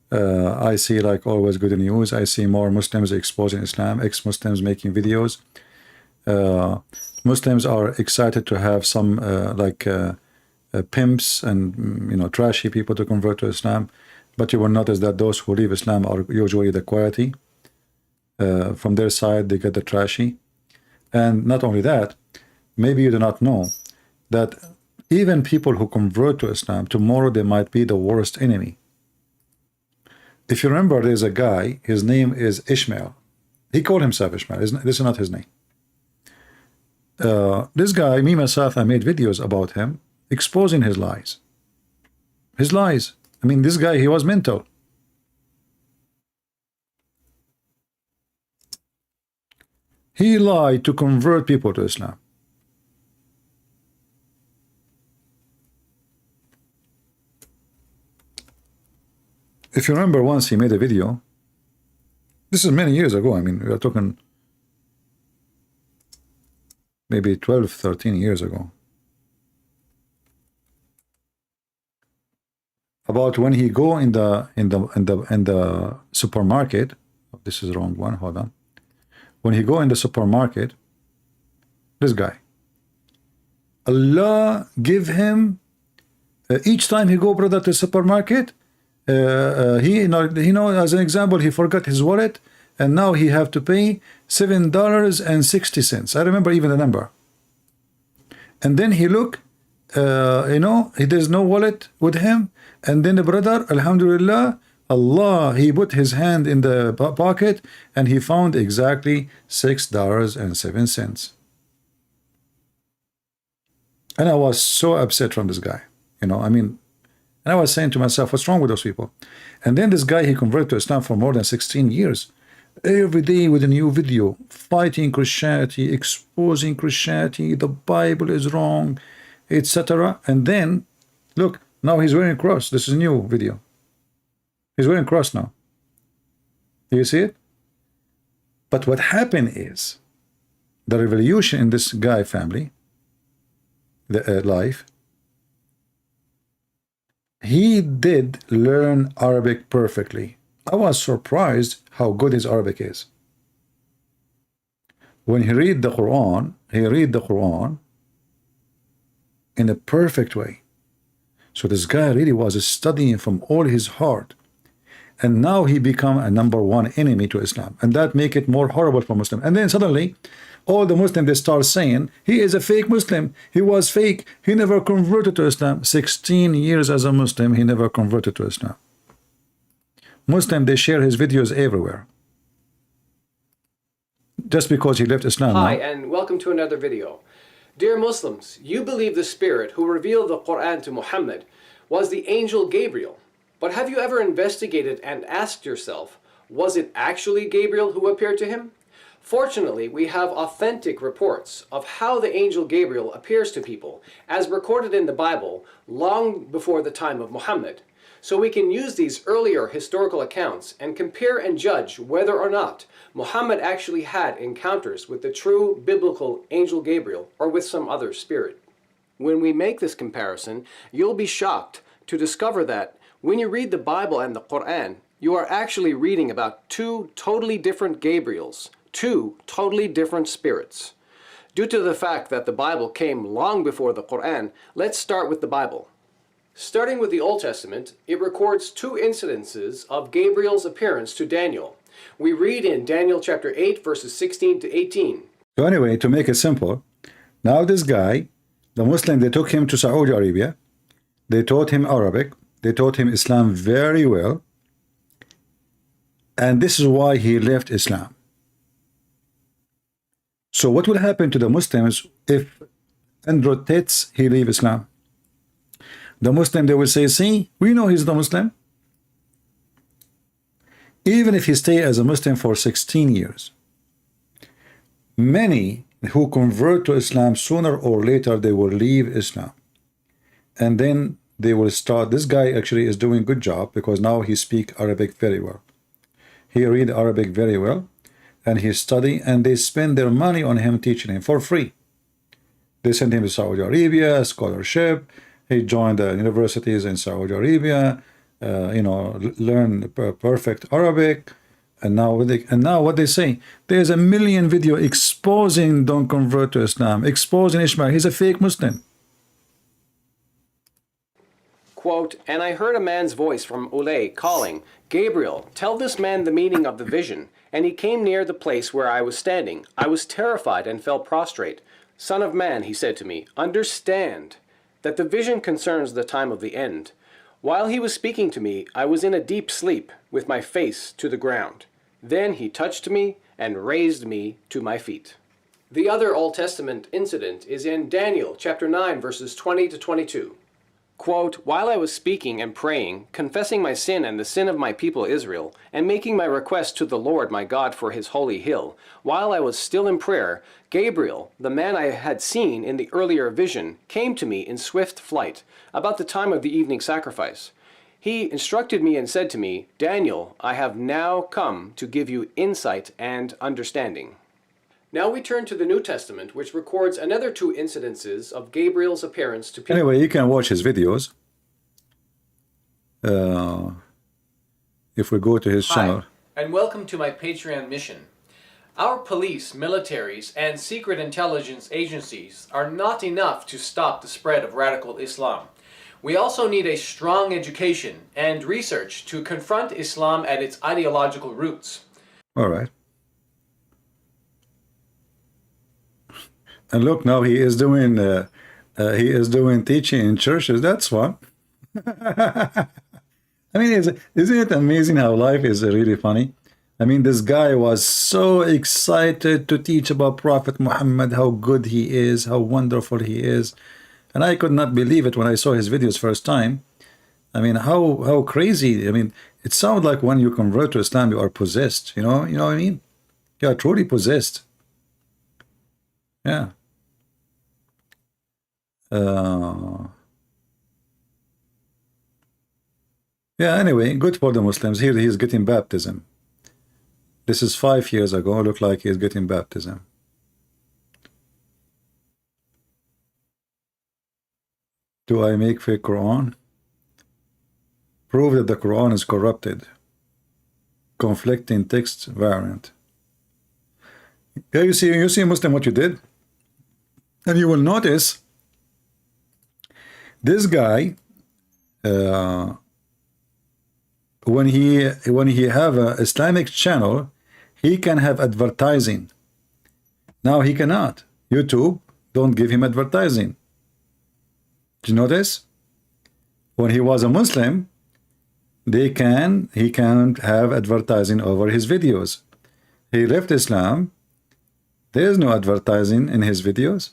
Speaker 7: I see, like always, good news. I see more Muslims exposing Islam, ex-Muslims making videos. Muslims are excited to have some pimps and trashy people to convert to Islam. But you will notice that those who leave Islam are usually the quality. From their side, they get the trashy. And not only that, maybe you do not know that even people who convert to Islam, tomorrow they might be the worst enemy. If you remember, there's a guy, his name is Ishmael. He called himself Ishmael. This is not his name. This guy, me myself, I made videos about him, exposing his lies. His lies. I mean, this guy, he was mental. He lied to convert people to Islam. If you remember, once he made a video, this is many years ago, I mean, we are talking maybe 12, 13 years ago, about when he go in the supermarket. This is the wrong one, hold on. When he go in the supermarket, this guy, Allah give him, each time he go, brother, to the supermarket, he as an example, he forgot his wallet, and now he have to pay $7.60. I remember even the number. And then he look, there's no wallet with him, and then the brother, alhamdulillah, Allah, he put his hand in the pocket, and he found exactly $6.07. And I was so upset from this guy, I mean. And I was saying to myself, what's wrong with those people? And then this guy, he converted to Islam for more than 16 years. Every day with a new video, fighting Christianity, exposing Christianity, the Bible is wrong, etc. And then, look, now he's wearing a cross. This is a new video. He's wearing a cross now. Do you see it? But what happened is, the revolution in this guy family, the life, he did learn Arabic perfectly. I was surprised how good his Arabic is. When he read the Quran, in a perfect way. So this guy really was studying from all his heart. And now he become a #1 enemy to Islam. And that make it more horrible for Muslim. And then suddenly, all the Muslims, they start saying, he is a fake Muslim. He was fake. He never converted to Islam. 16 years as a Muslim, he never converted to Islam. Muslim, they share his videos everywhere. Just because he left Islam.
Speaker 16: Hi,
Speaker 7: now.
Speaker 16: and welcome to another video. Dear Muslims, you believe the Spirit who revealed the Quran to Muhammad was the angel Gabriel. But have you ever investigated and asked yourself, was it actually Gabriel who appeared to him? Fortunately, we have authentic reports of how the angel Gabriel appears to people, as recorded in the Bible long before the time of Muhammad. so we can use these earlier historical accounts and compare and judge whether or not Muhammad actually had encounters with the true biblical angel Gabriel or with some other spirit. When we make this comparison, you'll be shocked to discover that when you read the Bible and the Quran, you are actually reading about two totally different Gabriels, two totally different spirits. Due to the fact that the Bible came long before the Quran, let's start with the Bible. Starting with the Old Testament, it records two incidences of Gabriel's appearance to Daniel. We read in Daniel chapter 8, verses 16 to 18.
Speaker 7: So anyway, to make it simple, now this guy, the Muslim, they took him to Saudi Arabia. They taught him Arabic. They taught him Islam very well. And this is why he left Islam. So what will happen to the Muslims if Andrew Tate, he leave Islam? The Muslim, they will say, see, we know he's the Muslim. Even if he stay as a Muslim for 16 years. Many who convert to Islam, sooner or later, they will leave Islam. And then they will start, this guy actually is doing a good job because now he speaks Arabic very well. He read Arabic very well. And he study, and they spend their money on him, teaching him for free. They send him to Saudi Arabia, scholarship. He joined the universities in Saudi Arabia, learn perfect Arabic. And now what they say, there's a million video exposing don't convert to Islam, exposing Ishmael. He's a fake Muslim.
Speaker 16: Quote, and I heard a man's voice from Ulay calling, Gabriel, tell this man the meaning of the vision. And he came near the place where I was standing. I was terrified and fell prostrate. Son of man, he said to me, understand that the vision concerns the time of the end. While he was speaking to me, I was in a deep sleep, with my face to the ground. Then he touched me and raised me to my feet. The other Old Testament incident is in Daniel chapter 9, verses 20 to 22. Quote, while I was speaking and praying, confessing my sin and the sin of my people Israel, and making my request to the Lord my God for his holy hill, while I was still in prayer, Gabriel, the man I had seen in the earlier vision, came to me in swift flight, about the time of the evening sacrifice. He instructed me and said to me, Daniel, I have now come to give you insight and understanding. Now we turn to the New Testament, which records another two incidences of Gabriel's appearance to people.
Speaker 7: Anyway, you can watch his videos. If we go to his channel.
Speaker 16: Hi, and welcome to my Patreon mission. Our police, militaries, and secret intelligence agencies are not enough to stop the spread of radical Islam. We also need a strong education and research to confront Islam at its ideological roots.
Speaker 7: All right. And look, now he is doing teaching in churches. That's fun. I mean, isn't it amazing how life is really funny? I mean, this guy was so excited to teach about Prophet Muhammad, how good he is, how wonderful he is. And I could not believe it when I saw his videos first time. I mean, how crazy. I mean, it sounds like when you convert to Islam, you are possessed. You know what I mean? You are truly possessed. Yeah. Yeah, anyway, good for the Muslims. Here he is getting baptism. This is 5 years ago. Look like he is getting baptism. Do I make fake Quran? Prove that the Quran is corrupted. Conflicting text variant. Yeah, you see, Muslim, what you did? And you will notice this guy, when he have an Islamic channel, he can have advertising. Now he cannot. YouTube don't give him advertising. Did you notice? When he was a Muslim, he can have advertising over his videos. He left Islam. There is no advertising in his videos.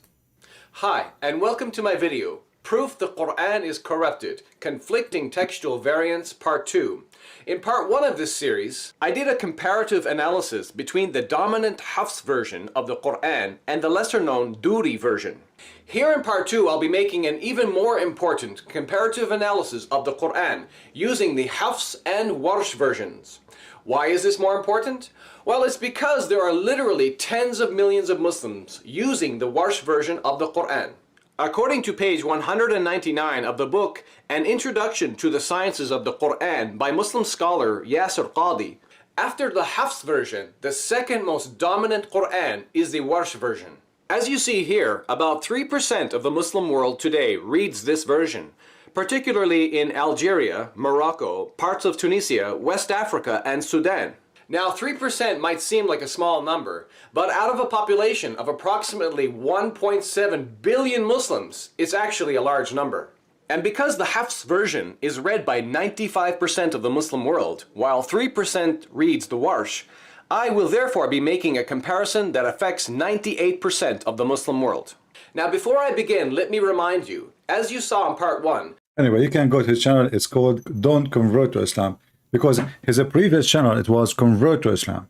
Speaker 16: Hi, and welcome to my video. Proof the Quran is corrupted, Conflicting Textual Variants, Part 2. In Part 1 of this series, I did a comparative analysis between the dominant Hafs version of the Quran and the lesser-known Duri version. Here in Part 2, I'll be making an even more important comparative analysis of the Quran using the Hafs and Warsh versions. Why is this more important? Well, it's because there are literally tens of millions of Muslims using the Warsh version of the Quran. According to page 199 of the book, An Introduction to the Sciences of the Quran by Muslim scholar Yasir Qadi, after the Hafs version, the second most dominant Quran is the Warsh version. As you see here, about 3% of the Muslim world today reads this version, particularly in Algeria, Morocco, parts of Tunisia, West Africa, and Sudan. Now, 3% might seem like a small number, but out of a population of approximately 1.7 billion Muslims, it's actually a large number. And because the Hafs version is read by 95% of the Muslim world, while 3% reads the Warsh, I will therefore be making a comparison that affects 98% of the Muslim world. Now, before I begin, let me remind you, as you saw in Part 1,
Speaker 7: Anyway, you can go to his channel. It's called Don't Convert to Islam. Because his previous channel, it was Convert to Islam.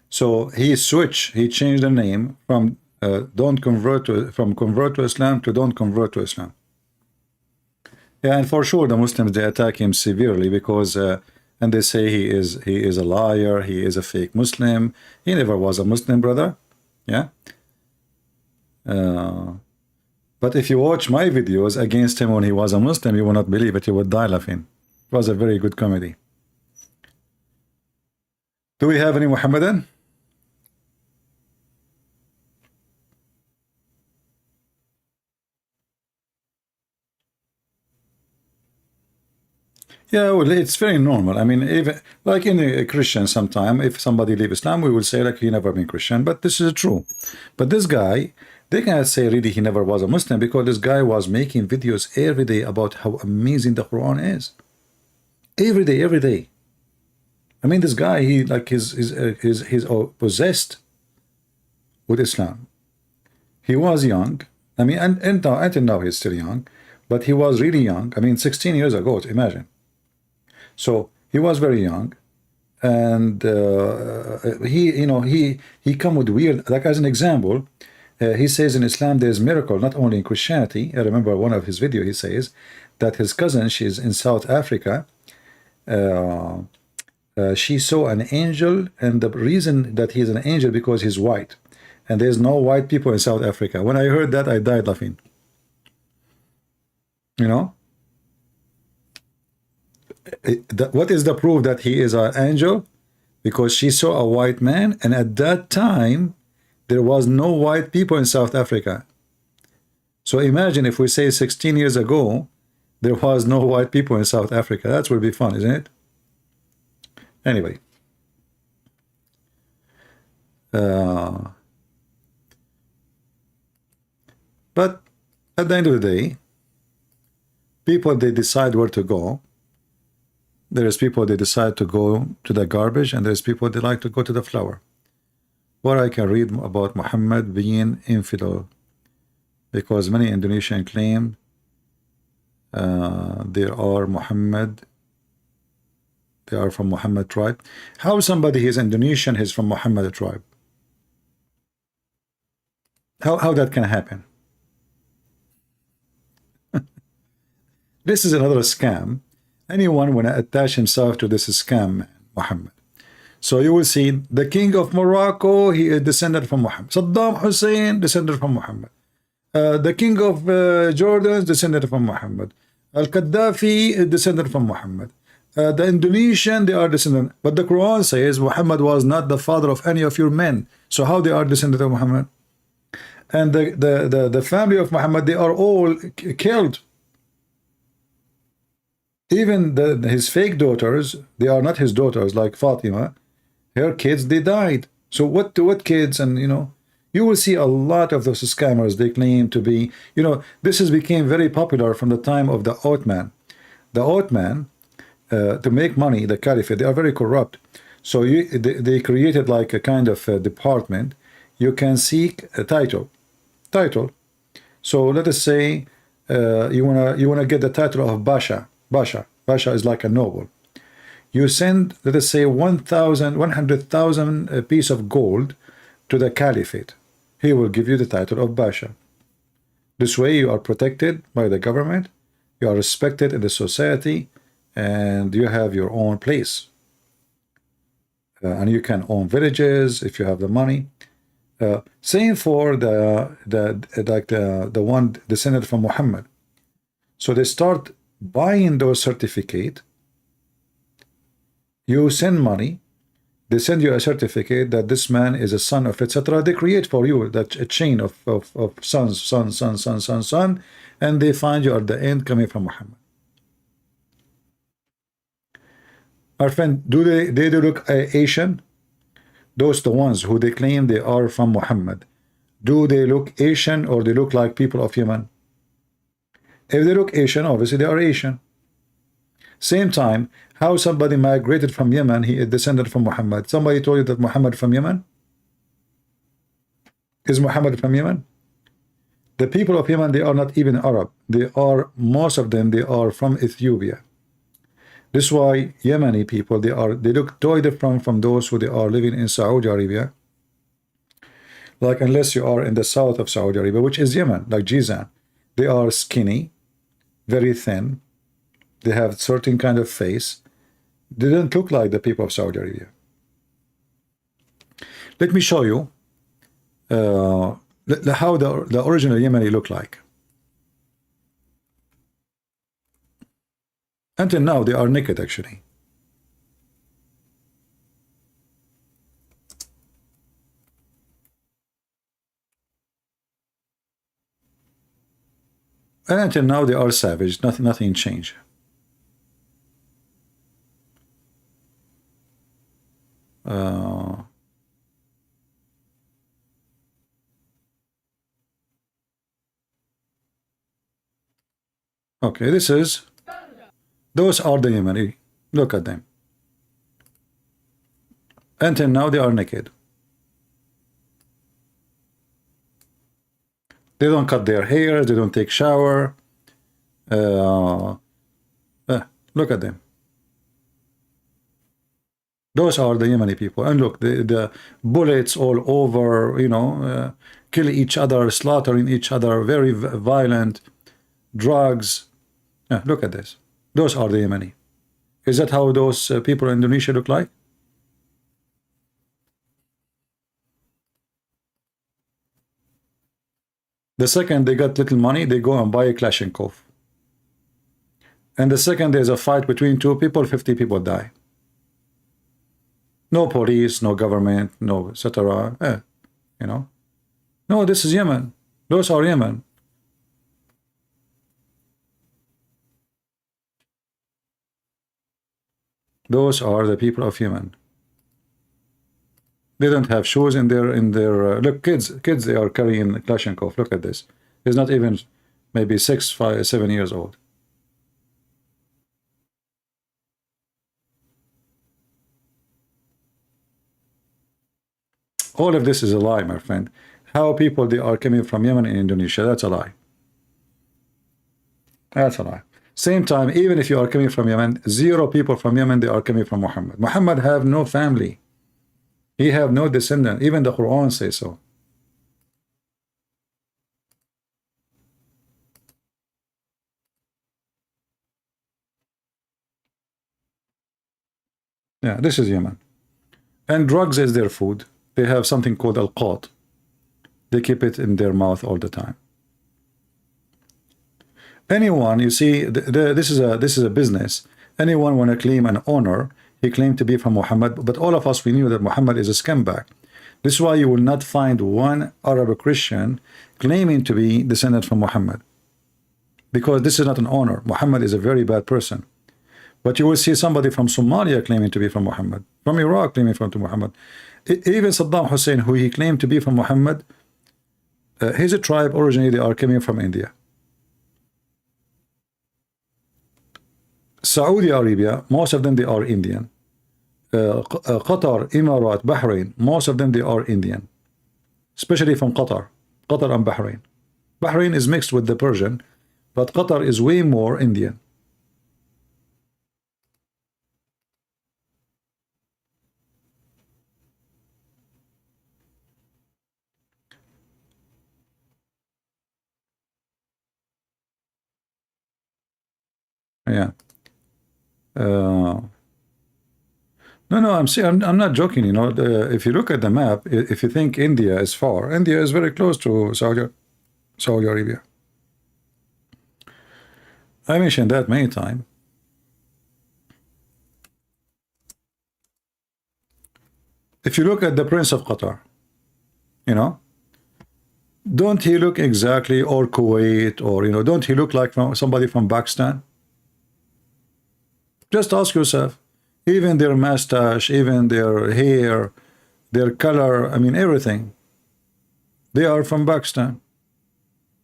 Speaker 7: So he switched, he changed the name from Convert to Islam to Don't Convert to Islam. Yeah, and for sure the Muslims, they attack him severely because and they say he is a liar, he is a fake Muslim. He never was a Muslim, brother. Yeah. But if you watch my videos against him when he was a Muslim, you will not believe it, you would die laughing. It was a very good comedy. Do we have any Muhammadan? Yeah, well, it's very normal. I mean, even like in a Christian, sometime if somebody leave Islam, we will say like he never been Christian, but this is true. But this guy, they cannot say really he never was a Muslim because this guy was making videos every day about how amazing the Quran is. Every day. I mean, this guy, he like he's possessed with Islam. He was young. I mean, and until now he's still young, but he was really young. I mean, 16 years ago, imagine. So he was very young, and he come with weird, like as an example, he says in Islam there's miracle not only in Christianity. I remember one of his videos. He says that his cousin, she's in South Africa. She saw an angel, and the reason that he's an angel because he's white, and there's no white people in South Africa. When I heard that, I died laughing. You know, what is the proof that he is an angel? Because she saw a white man, and at that time there was no white people in South Africa. So imagine if we say 16 years ago there was no white people in South Africa. That would be fun, isn't it? Anyway. But at the end of the day, people, they decide where to go. There's people, they decide to go to the garbage, and there's people, they like to go to the flower. Where I can read about Muhammad being infidel, because many Indonesian claim they are from Muhammad tribe. How somebody is Indonesian is from Muhammad tribe? How that can happen? This is another scam. Anyone want to attach himself to this scam, Muhammad. So you will see the king of Morocco, he is descended from Muhammad. Saddam Hussein descended from Muhammad. The king of Jordan is descended from Muhammad. Al-Qaddafi is descended from Muhammad. The Indonesian, they are descended. But the Quran says Muhammad was not the father of any of your men. So how they are descended of Muhammad? And the family of Muhammad, they are all killed. Even his fake daughters, they are not his daughters, like Fatima. Her kids, they died. So what kids? And you will see a lot of those scammers. They claim to be, this has became very popular from the time of the Ottoman. The Ottoman, to make money, the caliphate, they are very corrupt. So they created like a kind of department. You can seek a title. So let us say you wanna get the title of Basha. Basha is like a noble. You send, let us say, 100,000 piece of gold to the caliphate. He will give you the title of Basha. This way you are protected by the government, you are respected in the society, and you have your own place. And you can own villages if you have the money. Same for the one descended from Muhammad. So they start buying those certificates. You send money, they send you a certificate that this man is a son of etc. They create for you that a chain of sons, son, and they find you at the end coming from Muhammad. Our friend, do they look Asian? Those the ones who they claim they are from Muhammad. Do they look Asian or they look like people of Yemen? If they look Asian, obviously they are Asian. Same time, how somebody migrated from Yemen, he is descended from Muhammad. Somebody told you that Muhammad from Yemen? Is Muhammad from Yemen? The people of Yemen, they are not even Arab. They are, most of them, they are from Ethiopia. This is why Yemeni people, they look totally different from those who they are living in Saudi Arabia. Like, unless you are in the south of Saudi Arabia, which is Yemen, like Jizan. They are skinny, very thin. They have certain kind of face. They don't look like the people of Saudi Arabia. Let me show you how the original Yemeni look like. Until now, they are naked, actually. And until now, they are savage. Nothing changed. Okay, those are the Yemeni. Look at them. Until now, they are naked. They don't cut their hair. They don't take shower. Look at them. Those are the Yemeni people. And look, the bullets all over, kill each other, slaughtering each other, very violent, drugs. Look at this. Those are the Yemeni. Is that how those people in Indonesia look like? The second they got little money, they go and buy a Kalashnikov. And the second there's a fight between two people, 50 people die. No police, no government, no etc. No, this is Yemen. Those are Yemen. Those are the people of Yemen. They don't have shoes in their look, kids they are carrying Kalashnikov. Look at this. He's not even maybe 6, 5, 7 years old. All of this is a lie, my friend. How people they are coming from Yemen in Indonesia, that's a lie. That's a lie. Same time, even if you are coming from Yemen, 0 people from Yemen, they are coming from Muhammad. Muhammad have no family. He have no descendant. Even the Quran says so. Yeah, this is Yemen. And drugs is their food. They have something called al-qat. They keep it in their mouth all the time. Anyone, you see, this is a business. Anyone want to claim an honor, he claimed to be from Muhammad, but all of us, we knew that Muhammad is a scumbag. This is why you will not find one Arab Christian claiming to be descended from Muhammad, because this is not an honor. Muhammad is a very bad person. But you will see somebody from Somalia claiming to be from Muhammad, from Iraq claiming to Muhammad. Even Saddam Hussein, who he claimed to be from Muhammad, his tribe originally they are coming from India. Saudi Arabia, most of them they are Indian. Qatar, Emirat, Bahrain, most of them they are Indian, especially from Qatar and Bahrain. Bahrain is mixed with the Persian, But Qatar is way more Indian. Yeah. No, I'm not joking. You know, if you look at the map, if you think India is far, India is very close to Saudi Arabia. I mentioned that many times. If you look at the Prince of Qatar, you know, don't he look exactly, or Kuwait, or, you know, don't he look like somebody from Pakistan? Just ask yourself. Even their mustache, even their hair, their color, I mean, everything. They are from Pakistan.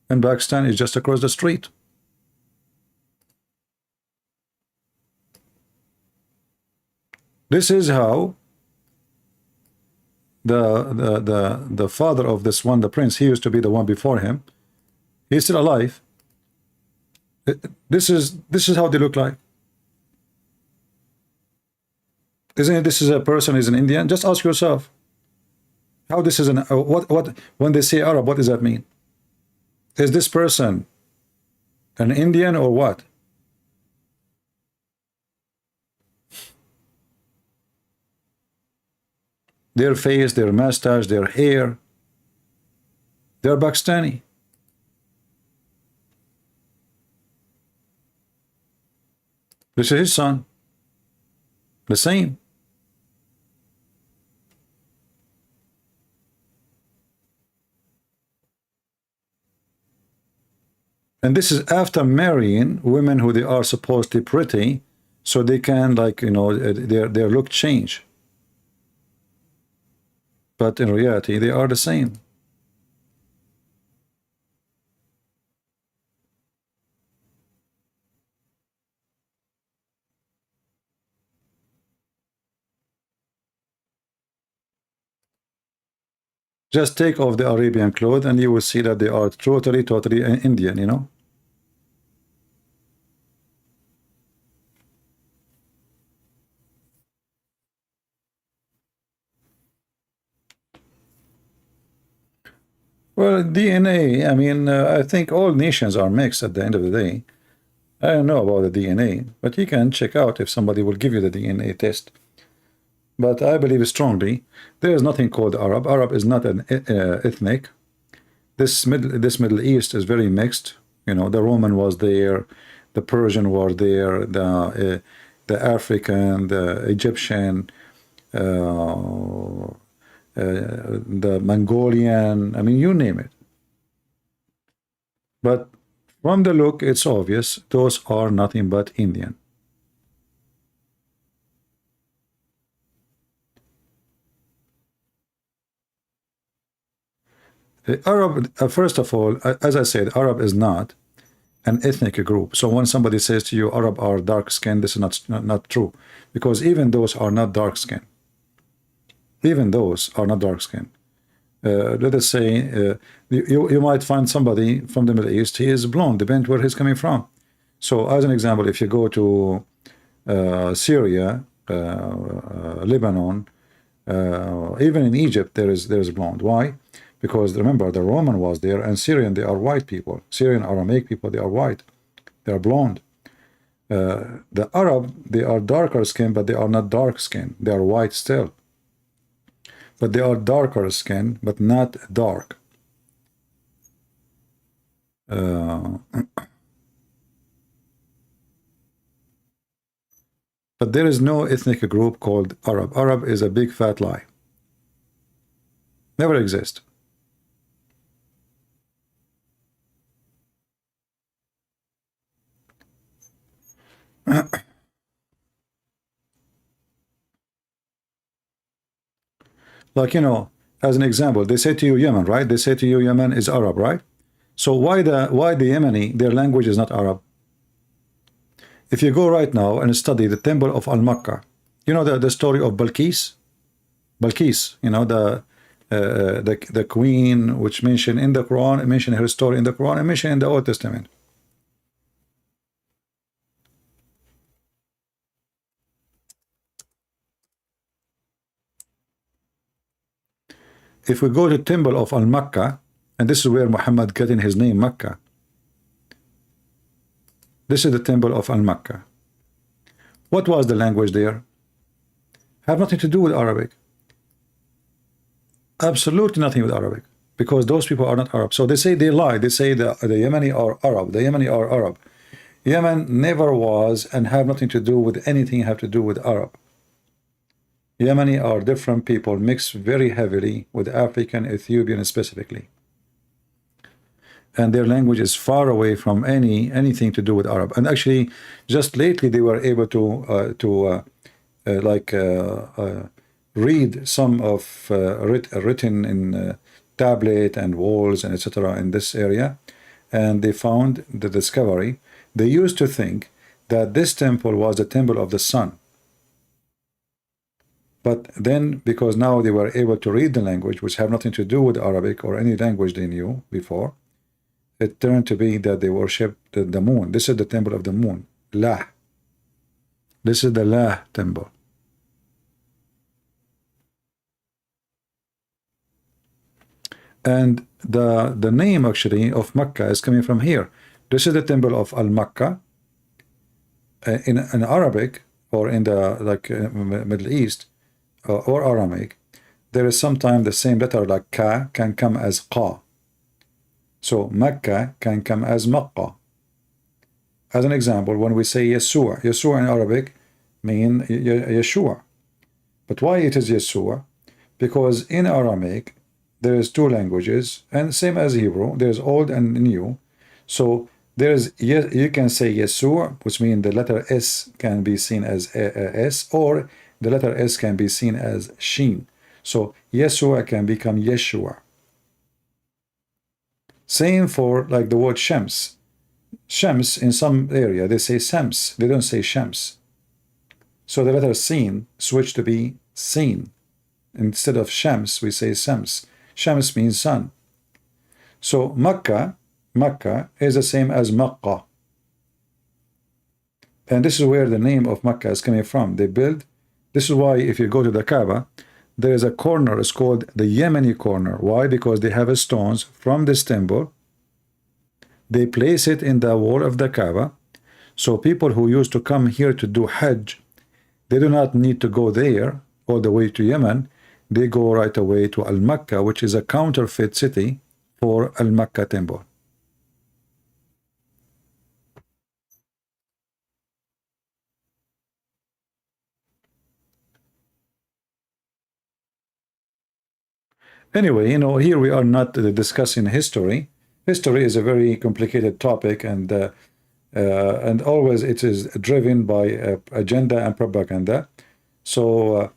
Speaker 7: And Pakistan is just across the street. This is how the father of this one, the prince, he used to be the one before him. He's still alive. This is how they look like. Isn't it? This is a person, is an Indian. Just ask yourself how this is an what when they say Arab, what does that mean? Is this person an Indian or what? Their face, their mustache, their hair, they're Pakistani. This is his son. The same. And this is after marrying women who they are supposedly pretty, so they can, like, you know, their look change. But in reality, they are the same. Just take off the Arabian clothes and you will see that they are totally Indian, you know. Well, DNA, I mean, I think all nations are mixed at the end of the day. I don't know about the DNA, but you can check out if somebody will give you the DNA test. But I believe strongly there is nothing called Arab. Arab is not an ethnic. This Middle East is very mixed. You know, the Roman was there, the Persian was there, the African, the Egyptian, the Mongolian. I mean, you name it. But from the look, it's obvious those are nothing but Indian. Arab, first of all, as I said, Arab is not an ethnic group. So when somebody says to you, Arab are dark skinned, this is not true. Because even those are not dark skinned. Even those are not dark skinned. Let us say, you might find somebody from the Middle East, he is blonde, depends where he's coming from. So as an example, if you go to Syria, Lebanon, even in Egypt, there is blonde. Why? Because remember, the Roman was there, and Syrian, they are white people. Syrian Aramaic people, they are white. They are blonde. The Arab, they are darker skin, but they are not dark skin. They are white still. But they are darker skin, but not dark. But there is no ethnic group called Arab. Arab is a big fat lie. Never exist. Like, you know, as an example, they say to you Yemen, right? They say to you Yemen is Arab, right? So why the Yemeni, their language is not Arab? If you go right now and study the temple of Al-Makkah, you know the story of Balkis? Balkis, you know, the queen which mentioned in the Quran, mentioned her story in the Quran, and mentioned in the Old Testament. if we go to temple of Al-Makkah, and this is where Muhammad getting his name Makkah. This is the temple of Al-Makkah. What was the language there? Have nothing to do with Arabic. Absolutely nothing with Arabic, because those people are not Arab. So they say they lie. They say the Yemeni are Arab. The Yemeni are Arab. Yemen never was and have nothing to do with anything have to do with Arab. Yemeni are different people mixed very heavily with African, Ethiopian specifically. And their language is far away from anything to do with Arab. And actually, just lately they were able to read some of written in tablet and walls and etc. in this area, and they found the discovery. They used to think that this temple was the temple of the sun. But then, because now they were able to read the language, which have nothing to do with Arabic or any language they knew before, it turned to be that they worship the moon. This is the temple of the moon, La. This is the La temple. And the name actually of Mecca is coming from here. This is the temple of Al-Makkah. In Arabic or in the Middle East or Aramaic, there is sometimes the same letter like Ka can come as Qa. So Mecca can come as Makkah. As an example, when we say Yeshua, Yeshua in Arabic mean Yeshua. But why it is Yeshua? Because in Aramaic there is two languages, and same as Hebrew, there's old and new. So there's, you can say Yeshua, which means the letter S can be seen as S, or the letter S can be seen as Shin. So Yeshua can become Yeshua. Same for like the word Shams. Shams in some area they say Shams, they don't say Shams. So the letter Sin switched to be Sin. Instead of Shams we say Shams. Shams means sun. So Makkah is the same as Makkah. And this is where the name of Makkah is coming from. They build, this is why if you go to the Kaaba, there is a corner, it's called the Yemeni corner. Why? Because they have stones from this temple. They place it in the wall of the Kaaba. So people who used to come here to do Hajj, they do not need to go there all the way to Yemen. They go right away to Al-Makkah, which is a counterfeit city for Al-Makkah temple. Anyway, you know, here we are not discussing history. History is a very complicated topic, and always it is driven by agenda and propaganda. So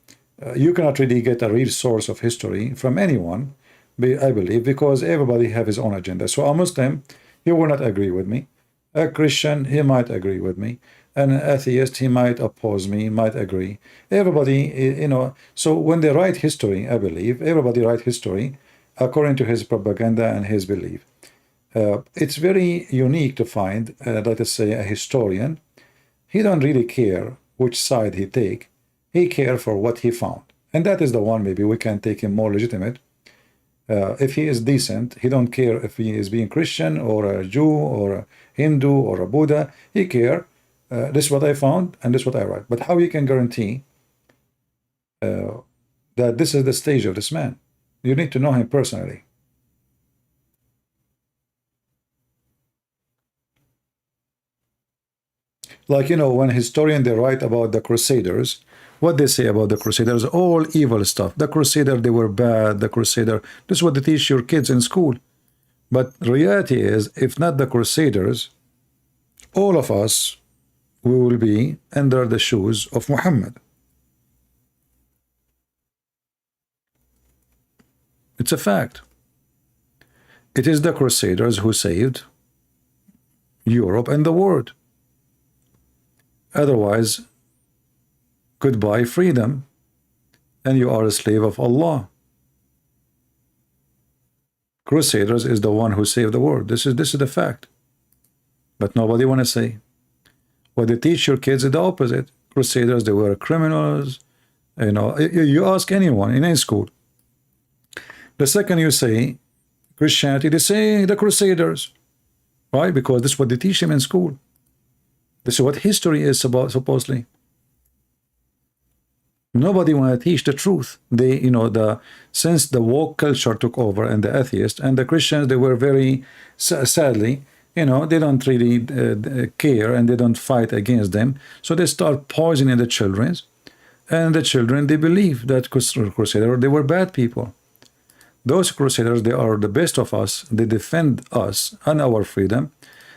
Speaker 7: you cannot really get a real source of history from anyone, I believe, because everybody have his own agenda. So a Muslim, he will not agree with me. A Christian, he might agree with me. An atheist, he might oppose me, might agree. Everybody, you know, so when they write history, I believe, everybody write history according to his propaganda and his belief. It's very unique to find, let us say, a historian. He don't really care which side he take. He care for what he found. And that is the one maybe we can take him more legitimate. If he is decent, he don't care if he is being Christian or a Jew or a Hindu or a Buddha. He care. This is what I found and this is what I write. But how you can guarantee that this is the stage of this man? You need to know him personally. Like, you know, when historians, they write about the Crusaders, what they say about the Crusaders, all evil stuff. The Crusader, they were bad, the Crusader. This is what they teach your kids in school. But the reality is, if not the Crusaders, all of us, we will be under the shoes of Muhammad. It's a fact. It is the Crusaders who saved Europe and the world. Otherwise, goodbye freedom, and you are a slave of Allah. Crusaders is the one who saved the world. This is the fact. But nobody want to say. What they teach your kids is the opposite. Crusaders, they were criminals. You know, you ask anyone in any school, The second you say Christianity, they say the Crusaders, right? Because this is what they teach them in school. This is what history is about, supposedly. Nobody want to teach the truth. They, since the woke culture took over and the atheists and the Christians, they were very sadly, they don't really care and they don't fight against them. So they start poisoning the children, and the children, they believe that Crusaders, they were bad people. Those Crusaders, they are the best of us. They defend us and our freedom.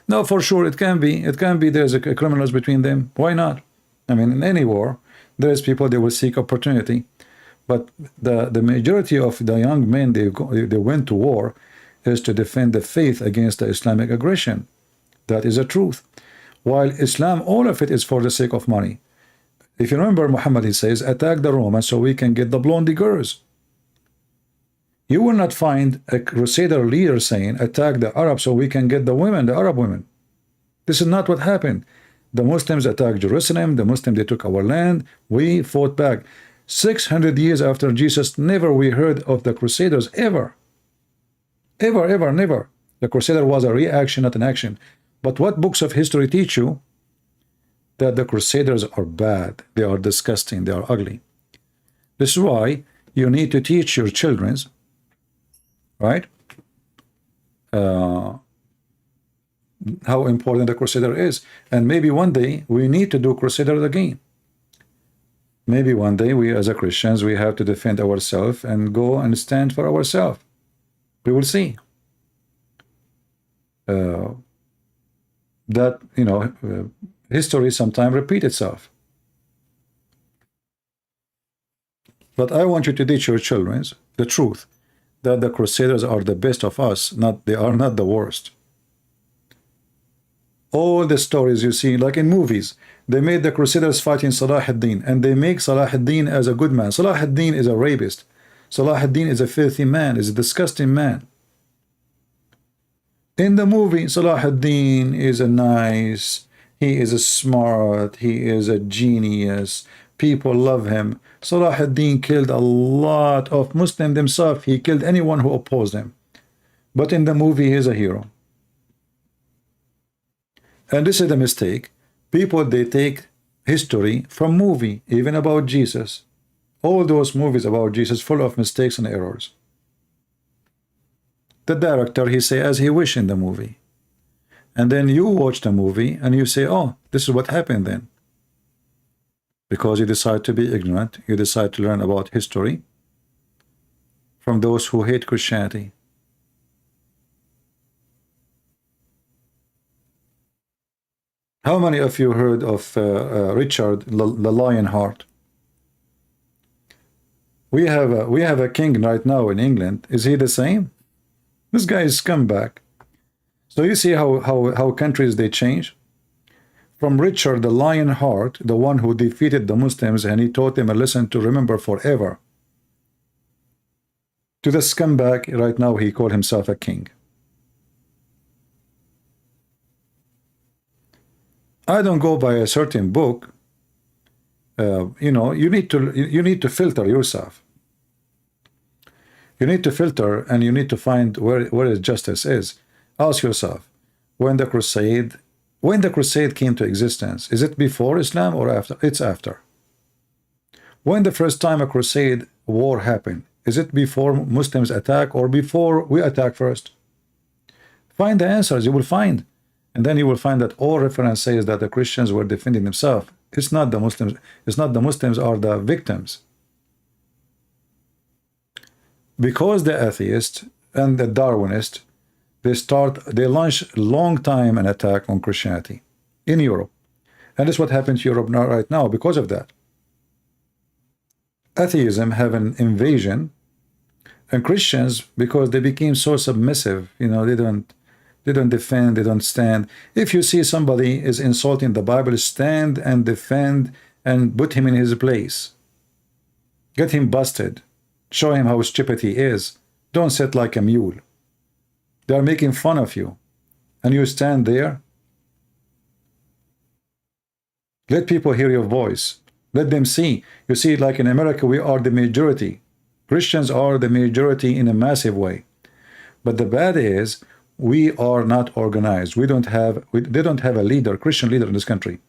Speaker 7: Now, for sure, it can be there's a criminals between them. Why not? I mean, in any war, there's people, they will seek opportunity. But the majority of the young men, they went to war is to defend the faith against the Islamic aggression. That is the truth. While Islam, all of it is for the sake of money. If you remember, Muhammad, he says, attack the Romans so we can get the blondie girls. You will not find a Crusader leader saying, attack the Arabs so we can get the women, the Arab women. This is not what happened. The Muslims attacked Jerusalem. The Muslims, they took our land. We fought back. 600 years after Jesus, never we heard of the Crusaders, ever. Ever, ever, never. The Crusader was a reaction, not an action. But what books of history teach you? That the Crusaders are bad. They are disgusting. They are ugly. This is why you need to teach your children, right? How important the Crusader is. And maybe one day we need to do Crusader again. Maybe one day we as a Christians, we have to defend ourselves and go and stand for ourselves. We will see. That, history sometimes repeats itself. But I want you to teach your children the truth, that the Crusaders are the best of us, they are not the worst. All the stories you see, like in movies, they made the Crusaders fighting Salah ad-Din, and they make Salah ad-Din as a good man. Salah ad-Din is a rapist. Salah ad-Din is a filthy man, is a disgusting man. In the movie, Salah ad-Din is a nice, he is a smart, he is a genius, people love him. Salah ad-Din killed a lot of Muslims themselves. He killed anyone who opposed him. But in the movie, he is a hero. And this is the mistake. People, they take history from movie, even about Jesus. All those movies about Jesus full of mistakes and errors. The director, he say as he wish in the movie. And then you watch the movie and you say, oh, this is what happened then. Because you decide to be ignorant, you decide to learn about history from those who hate Christianity. How many of you heard of Richard the Lionheart? We have a king right now in England. Is he the same? This guy is scumbag. So you see how countries they change? From Richard the Lionheart, the one who defeated the Muslims and he taught them a lesson to remember forever, to the scumbag right now he called himself a king. I don't go by a certain book. You need to filter yourself. You need to filter and you need to find where justice is. Ask yourself, when the crusade came to existence, is it before Islam or after? It's after. When the first time a crusade war happened, is it before Muslims attack or before we attack first? Find the answers, you will find. And then you will find that all reference says that the Christians were defending themselves. It's not the Muslims. It's not the Muslims are the victims. Because the atheists and the Darwinists, they launch long time an attack on Christianity in Europe. And that's what happened to Europe right now because of that. Atheism have an invasion, and Christians, because they became so submissive, they don't defend, they don't stand. If you see somebody is insulting the Bible, stand and defend and put him in his place. Get him busted. Show him how stupid he is. Don't sit like a mule. They are making fun of you. And you stand there. Let people hear your voice. Let them see. You see, like in America, we are the majority. Christians are the majority in a massive way. But the bad is we are not organized. They don't have a leader, Christian leader in this country.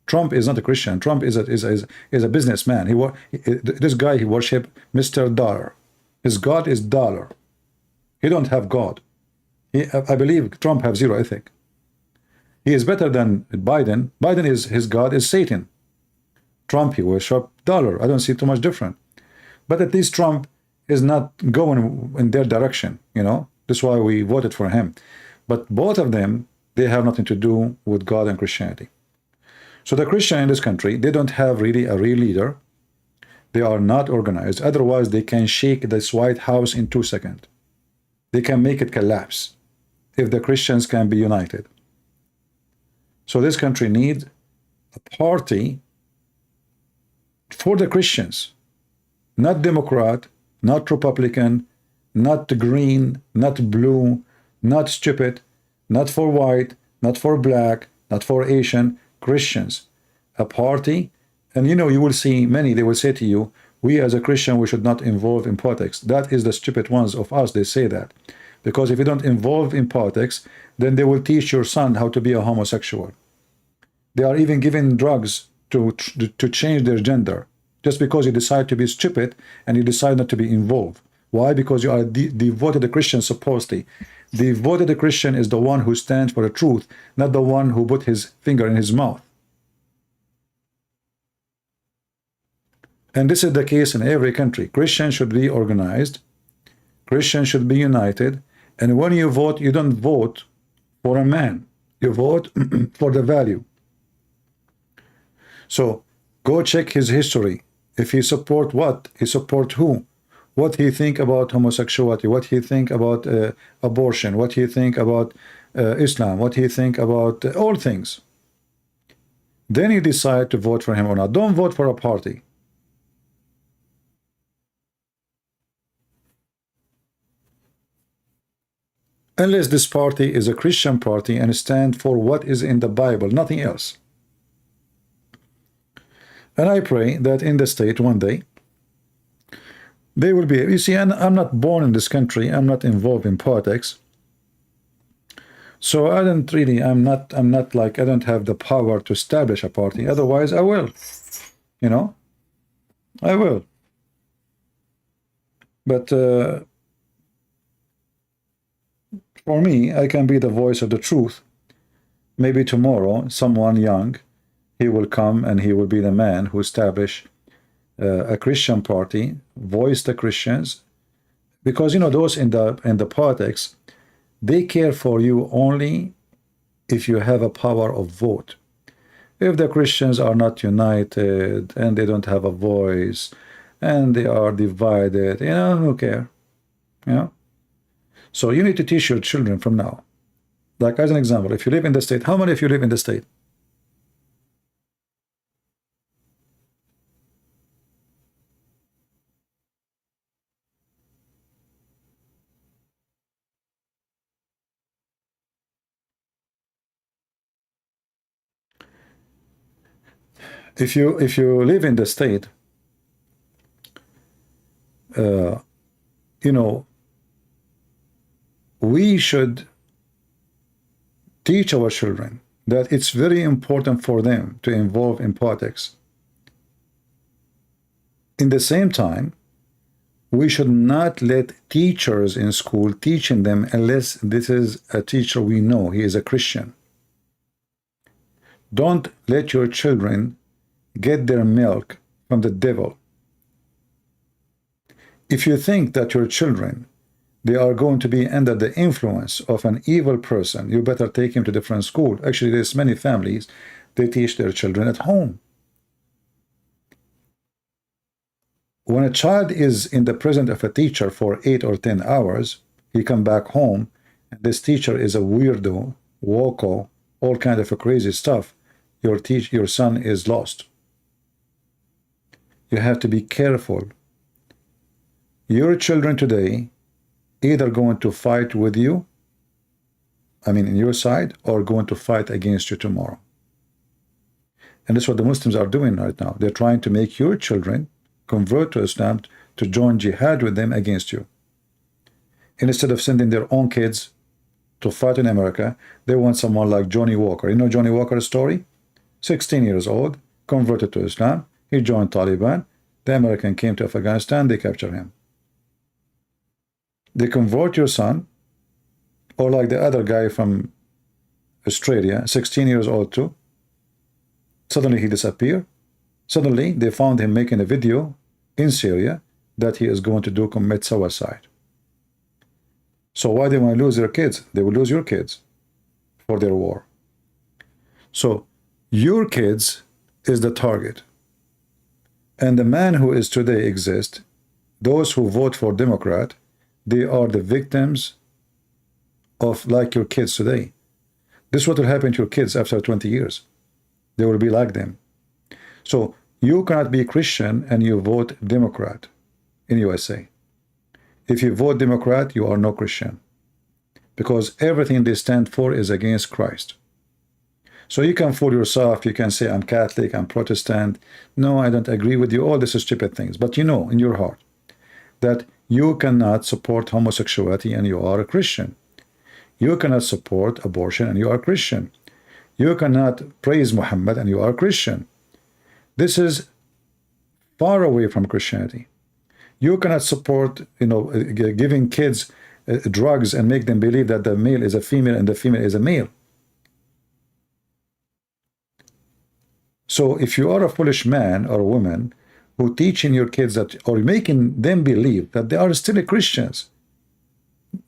Speaker 7: Trump is not a Christian. Trump is a businessman. This guy, he worship Mr. Dollar. His God is dollar. He don't have God. I believe Trump have zero ethic. He is better than Biden. Biden is his God is Satan. Trump, he worship dollar. I don't see too much different. But at least Trump is not going in their direction, you know. That's why we voted for him. But both of them, they have nothing to do with God and Christianity. So the Christian in this country, they don't have really a real leader. They are not organized. Otherwise, they can shake this White House in 2 seconds. They can make it collapse if the Christians can be united. So this country needs a party for the Christians, not Democrat, not Republican, not green, not blue, not stupid, not for white, not for black, not for Asian, Christians. A party, and you know, you will see many, they will say to you, we as a Christian, we should not involve in politics. That is the stupid ones of us, they say that. Because if you don't involve in politics, then they will teach your son how to be a homosexual. They are even giving drugs to change their gender, just because you decide to be stupid and you decide not to be involved. Why? Because you are devoted Christian, supposedly. Devoted Christian is the one who stands for the truth, not the one who put his finger in his mouth. And this is the case in every country. Christians should be organized. Christians should be united. And when you vote, you don't vote for a man. You vote for the value. So go check his history. If he support what? He support who? What he think about homosexuality? What he think about abortion? What he think about Islam? What he think about all things? Then you decide to vote for him or not. Don't vote for a party. Unless this party is a Christian party and stand for what is in the Bible, nothing else. And I pray that in the state one day, they will be, you see, I'm not born in this country, I'm not involved in politics. So I don't really, I'm not like, I don't have the power to establish a party. Otherwise, I will, you know, I will. But for me, I can be the voice of the truth. Maybe tomorrow, someone young, he will come and he will be the man who establish a Christian party, voice the Christians, because you know those in the politics, they care for you only if you have a power of vote. If the Christians are not united and they don't have a voice and they are divided, you know, who care? You know. So you need to teach your children from now. Like as an example, if you live in the state, how many of you live in the state? If you live in the state, you know, we should teach our children that it's very important for them to involve in politics. In the same time, we should not let teachers in school teaching them unless this is a teacher we know, he is a Christian. Don't let your children get their milk from the devil. If you think that your children, they are going to be under the influence of an evil person, you better take him to different school. Actually, there's many families, they teach their children at home. When a child is in the presence of a teacher for 8 or 10 hours, he come back home, and this teacher is a weirdo, wacko, all kind of crazy stuff, your son is lost. You have to be careful. Your children today either going to fight with you, I mean in your side, or going to fight against you tomorrow. And that's what the Muslims are doing right now. They're trying to make your children convert to Islam to join jihad with them against you. Instead of sending their own kids to fight in America, they want someone like Johnny Walker. You know Johnny Walker's story? 16 years old, converted to Islam. He joined Taliban. The American came to Afghanistan. They captured him. They convert your son, or like the other guy from Australia, 16 years old too. Suddenly he disappeared. Suddenly they found him making a video in Syria that he is going to commit suicide. So why they want to lose their kids? They will lose your kids for their war. So your kids is the target. And the man who is today exists, those who vote for Democrat, they are the victims of like your kids today. This is what will happen to your kids after 20 years. They will be like them. So you cannot be Christian and you vote Democrat in USA. If you vote Democrat, you are no Christian. Because everything they stand for is against Christ. So you can fool yourself, you can say, I'm Catholic, I'm Protestant. No, I don't agree with you, all these stupid things. But you know in your heart that you cannot support homosexuality and you are a Christian. You cannot support abortion and you are a Christian. You cannot praise Muhammad and you are a Christian. This is far away from Christianity. You cannot support, giving kids drugs and make them believe that the male is a female and the female is a male. So if you are a foolish man or a woman who teaching your kids that, or making them believe that they are still Christians,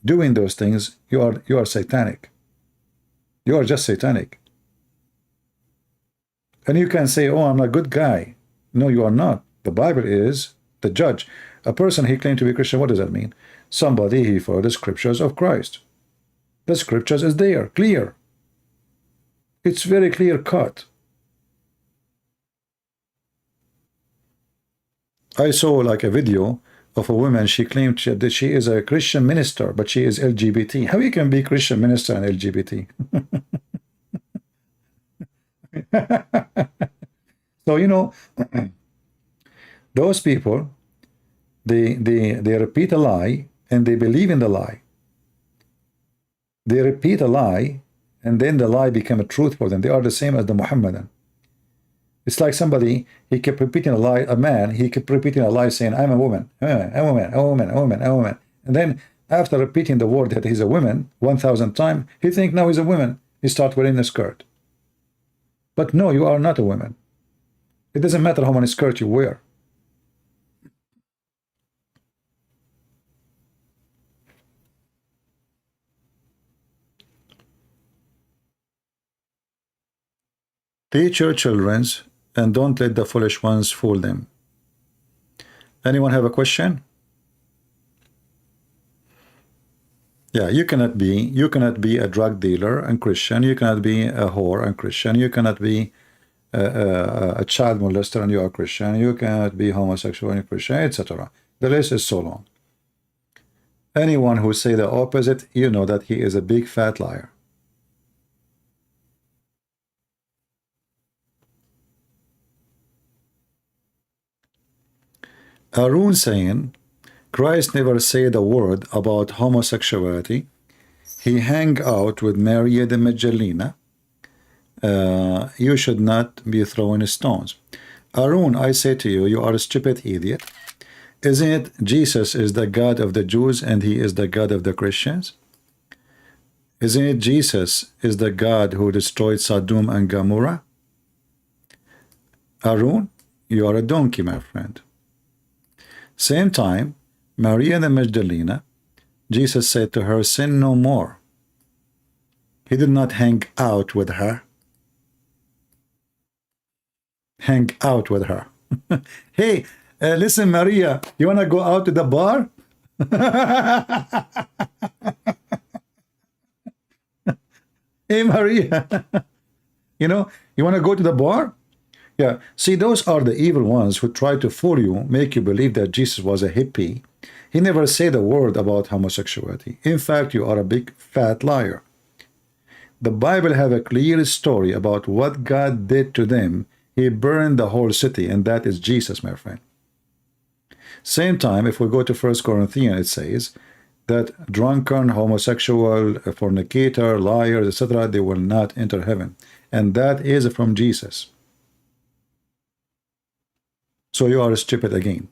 Speaker 7: doing those things, you are satanic. You are just satanic. And you can say, oh, I'm a good guy. No, you are not. The Bible is the judge. A person he claimed to be Christian, what does that mean? Somebody he followed the scriptures of Christ. The scriptures is there, clear. It's very clear cut. I saw like a video of a woman, she claimed that she is a Christian minister, but she is LGBT. How you can be Christian minister and LGBT? So, those people, they repeat a lie and they believe in the lie. They repeat a lie and then the lie become a truth for them. They are the same as the Muhammadan. It's like somebody, he kept repeating a lie, a man, he kept repeating a lie saying, I'm a woman, a woman, a woman, a woman, a woman. And then after repeating the word that he's a woman 1,000 times, he think now he's a woman. He start wearing a skirt. But no, you are not a woman. It doesn't matter how many skirts you wear. Teach your children and don't let the foolish ones fool them. Anyone have a question? Yeah, you cannot be a drug dealer and Christian. You cannot be a whore and Christian. You cannot be a child molester and you are Christian. You cannot be homosexual and Christian, etc. The list is so long. Anyone who say the opposite, you know that he is a big fat liar. Arun saying, Christ never said a word about homosexuality. He hang out with Maria the Magdalena. You should not be throwing stones. Arun, I say to you, you are a stupid idiot. Isn't it Jesus is the God of the Jews and he is the God of the Christians? Isn't it Jesus is the God who destroyed Sodom and Gomorrah? Arun, you are a donkey, my friend. Same time, Maria the Magdalena, Jesus said to her, sin no more. He did not hang out with her. Hang out with her. Hey, listen, Maria, you want to go out to the bar? Hey, Maria, you want to go to the bar? Yeah, see, those are the evil ones who try to fool you, make you believe that Jesus was a hippie. He never said a word about homosexuality. In fact, you are a big fat liar. The Bible have a clear story about what God did to them. He burned the whole city, and that is Jesus, my friend. Same time, if we go to 1 Corinthians, it says that drunken, homosexual, fornicator, liars, etc., they will not enter heaven. And that is from Jesus. So you are stupid again.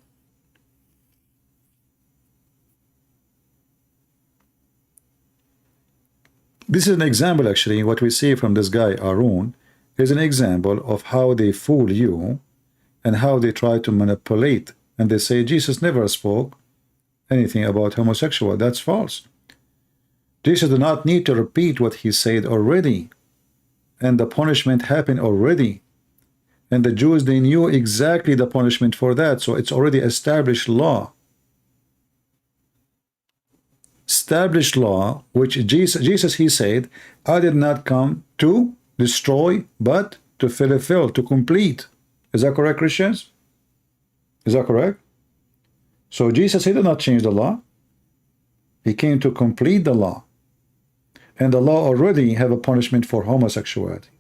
Speaker 7: This is an example, actually, what we see from this guy, Aaron, is an example of how they fool you and how they try to manipulate. And they say Jesus never spoke anything about homosexual. That's false. Jesus did not need to repeat what he said already. And the punishment happened already. And the Jews, they knew exactly the punishment for that. So it's already established law. Established law, which Jesus, he said, I did not come to destroy, but to fulfill, to complete. Is that correct, Christians? Is that correct? So Jesus, he did not change the law. He came to complete the law. And the law already have a punishment for homosexuality.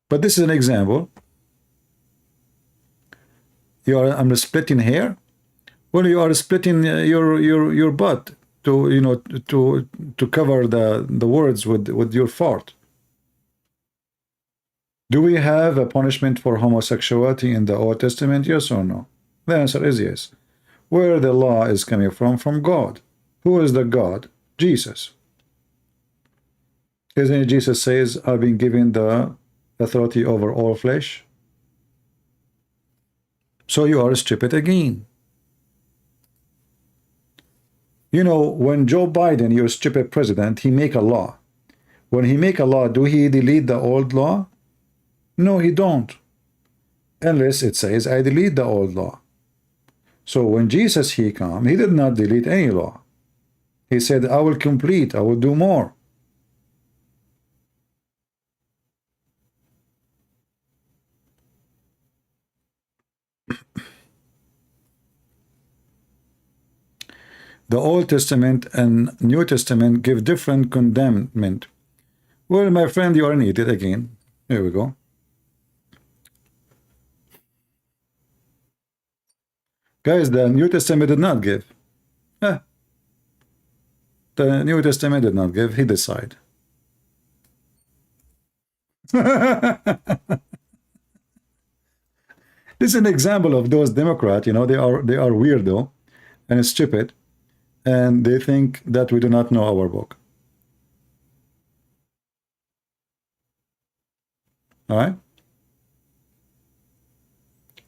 Speaker 7: But this is an example. I'm splitting hair. Well, you are splitting your butt to to cover the words with your fart. Do we have a punishment for homosexuality in the Old Testament? Yes or no? The answer is yes. Where the law is coming from God. Who is the God? Jesus. Isn't it Jesus says, I've been given the authority over all flesh? So you are stupid again. You know, when Joe Biden, your stupid president, he make a law. When he make a law, do he delete the old law? No, he don't. Unless it says, I delete the old law. So when Jesus, he come, he did not delete any law. He said, I will complete, I will do more. The Old Testament and New Testament give different condemnment. Well, my friend, you are an idiot again. Here we go. Guys, the New Testament did not give. The New Testament did not give. He decided. This is an example of those Democrats. You know, they are weirdo and stupid. And they think that we do not know our book. All right?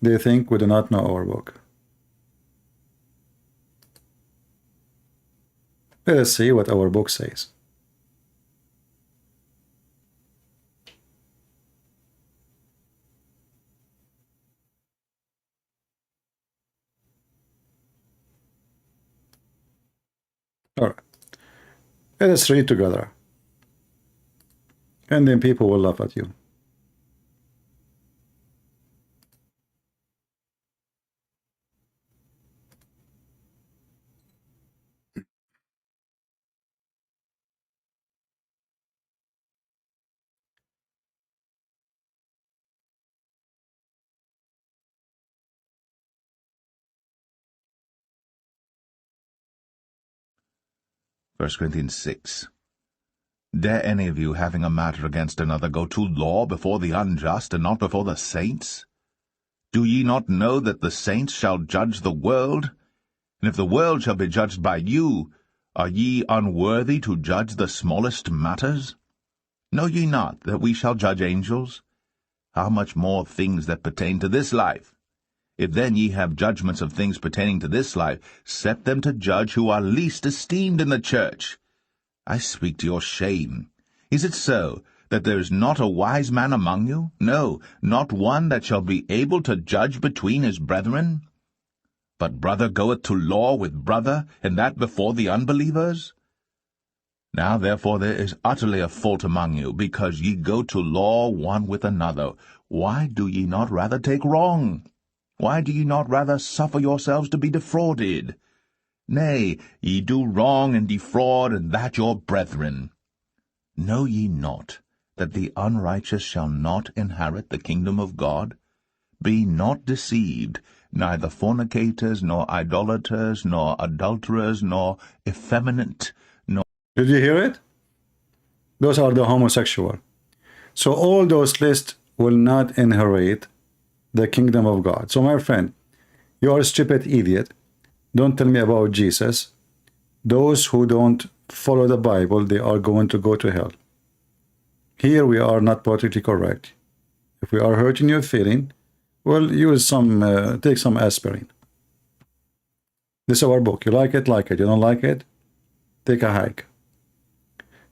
Speaker 7: They think we do not know our book. Let us see what our book says. All right. Let us read together. And then people will laugh at you.
Speaker 17: First Corinthians 6. Dare any of you, having a matter against another, go to law before the unjust, and not before the saints? Do ye not know that the saints shall judge the world? And if the world shall be judged by you, are ye unworthy to judge the smallest matters? Know ye not that we shall judge angels? How much more things that pertain to this life? If then ye have judgments of things pertaining to this life, set them to judge who are least esteemed in the church. I speak to your shame. Is it so, that there is not a wise man among you? No, not one that shall be able to judge between his brethren? But brother goeth to law with brother, and that before the unbelievers? Now therefore there is utterly a fault among you, because ye go to law one with another. Why do ye not rather take wrong? Why do ye not rather suffer yourselves to be defrauded? Nay, ye do wrong and defraud, and that your brethren. Know ye not that the unrighteous shall not inherit the kingdom of God? Be not deceived, neither fornicators, nor idolaters, nor adulterers, nor effeminate, nor...
Speaker 7: Did you hear it? Those are the homosexual. So all those lists will not inherit the kingdom of God. So my friend, you are a stupid idiot. Don't tell me about Jesus. Those who don't follow the Bible, they are going to go to hell. Here we are not politically correct. If we are hurting your feeling, well, use some, take some aspirin. This is our book. You like it, like it. You don't like it, take a hike.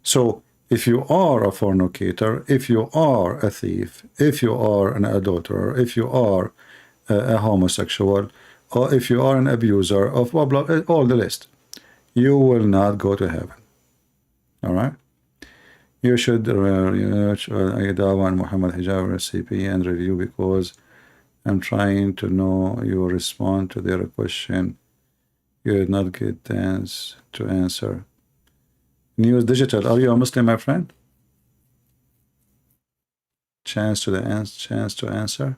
Speaker 7: So if you are a fornicator, if you are a thief, if you are an adulterer, if you are a homosexual, or if you are an abuser of blah, blah, all the list, you will not go to heaven. All right? You should Dawa and Muhammad Hijab recipe and review, because I'm trying to know you respond to their question. You did not get chance to answer. News Digital, are you a Muslim, my friend? Chance to answer.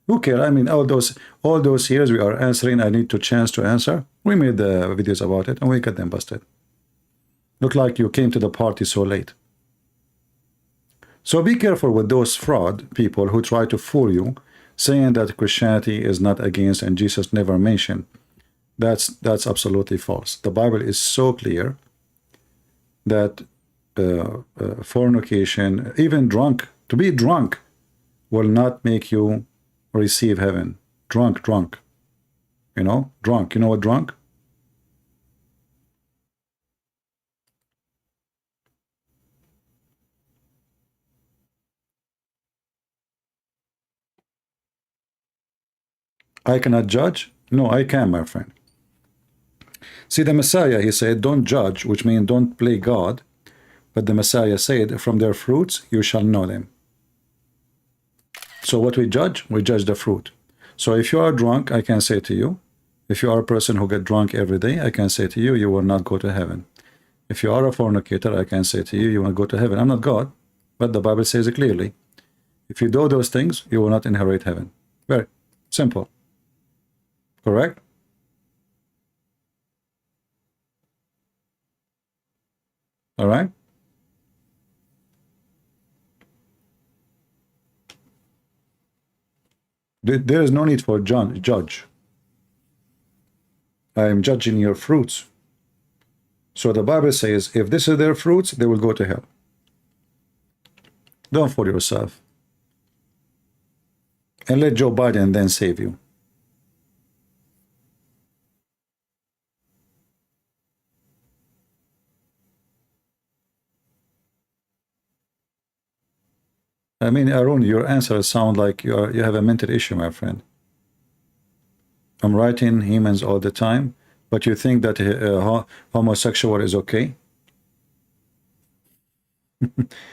Speaker 7: Who cares? I mean, all those years we are answering, I need to chance to answer. We made the videos about it and we got them busted. Look like you came to the party so late. So be careful with those fraud people who try to fool you, saying that Christianity is not against and Jesus never mentioned. That's absolutely false. The Bible is so clear that fornication, even drunk, to be drunk will not make you receive heaven. Drunk. You know, drunk. You know what drunk? I cannot judge? No, I can, my friend. See, the Messiah, he said, don't judge, which means don't play God. But the Messiah said, from their fruits you shall know them. So what we judge the fruit. So if you are drunk, I can say to you, if you are a person who get drunk every day, I can say to you, you will not go to heaven. If you are a fornicator, I can say to you, you will go to heaven. I'm not God, but the Bible says it clearly. If you do those things, you will not inherit heaven. Very simple. Correct? All right? There is no need for judge. I am judging your fruits. So the Bible says, if this is their fruits, they will go to hell. Don't fool yourself. And let Joe Biden then save you. I mean, Arun, your answers sound like you have a mental issue, my friend. I'm writing humans all the time, but you think that homosexual is okay?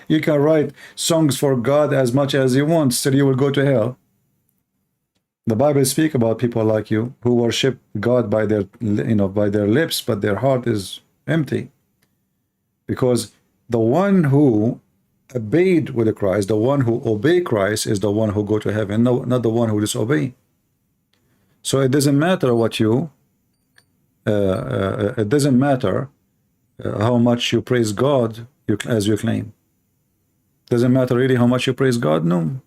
Speaker 7: You can write songs for God as much as you want, still you will go to hell. The Bible speaks about people like you who worship God by their, by their lips, but their heart is empty. Because the one who obeyed with Christ, the one who obey Christ is the one who go to heaven, no, not the one who disobey. So it doesn't matter what you, it doesn't matter how much you praise God as you claim. Doesn't matter really how much you praise God, no.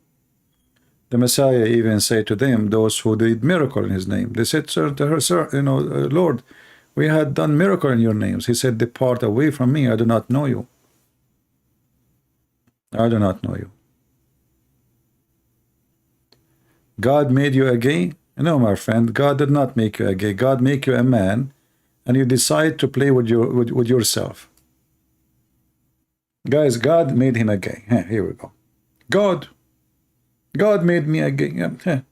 Speaker 7: The Messiah even said to them, those who did miracle in his name, they said, sir, to her, sir, Lord, we had done miracle in your names. He said, depart away from me, I do not know you. I do not know you. God made you a gay? No, my friend, God did not make you a gay. God made you a man, and you decide to play with yourself. Guys, God made him a gay. Here we go. God made me a gay.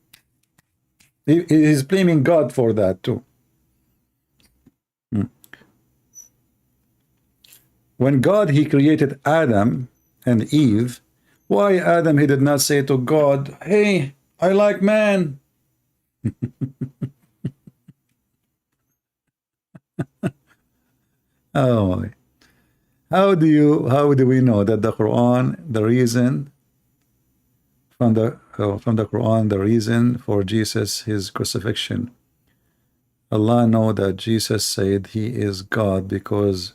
Speaker 7: He's blaming God for that too. When God, he created Adam and Eve, why Adam, he did not say to God, hey, I like man. Oh my. How do we know that the Quran, the reason from the Quran, the reason for Jesus, his crucifixion? Allah know that Jesus said he is God. Because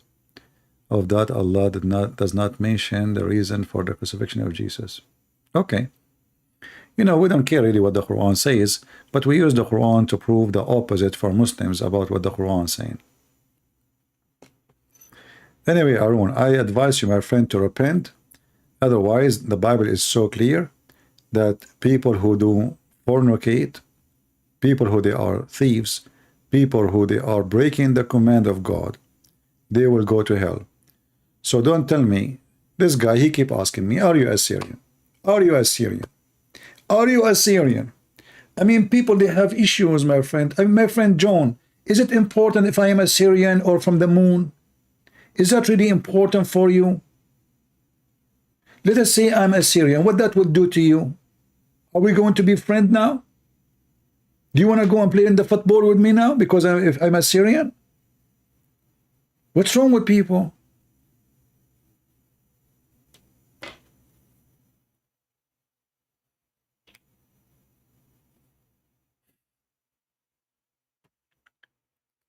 Speaker 7: of that, Allah does not mention the reason for the crucifixion of Jesus. Okay. You know, we don't care really what the Quran says, but we use the Quran to prove the opposite for Muslims about what the Quran is saying. Anyway, Arun, I advise you, my friend, to repent. Otherwise, the Bible is so clear that people who do fornicate, people who they are thieves, people who they are breaking the command of God, they will go to hell. So don't tell me, this guy, he keep asking me, are you Assyrian? Are you Assyrian? Are you Assyrian? I mean, people, they have issues, my friend. I mean, my friend John, is it important if I am Assyrian or from the moon? Is that really important for you? Let us say I'm Assyrian. What that would do to you? Are we going to be friends now? Do you want to go and play in the football with me now because if I'm Assyrian? What's wrong with people?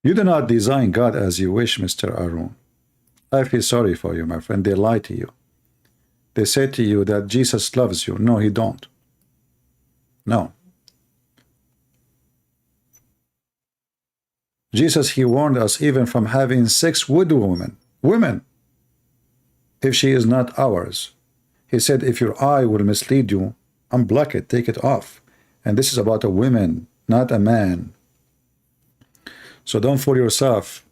Speaker 7: You do not design God as you wish, Mr. Arun. I feel sorry for you, my friend. They lie to you. They say to you that Jesus loves you. No, he don't. No. Jesus, he warned us even from having sex with women, if she is not ours. He said, if your eye will mislead you, unblock it, take it off. And this is about a woman, not a man. So don't fool yourself.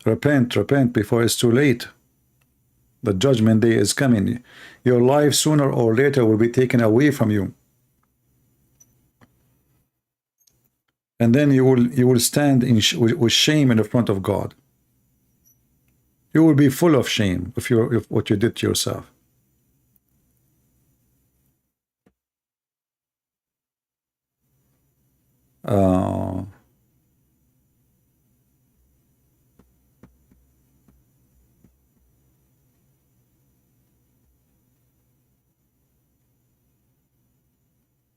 Speaker 7: Repent before it's too late. The judgment day is coming. Your life sooner or later will be taken away from you. And then you will stand with shame in the front of God. You will be full of shame if what you did to yourself.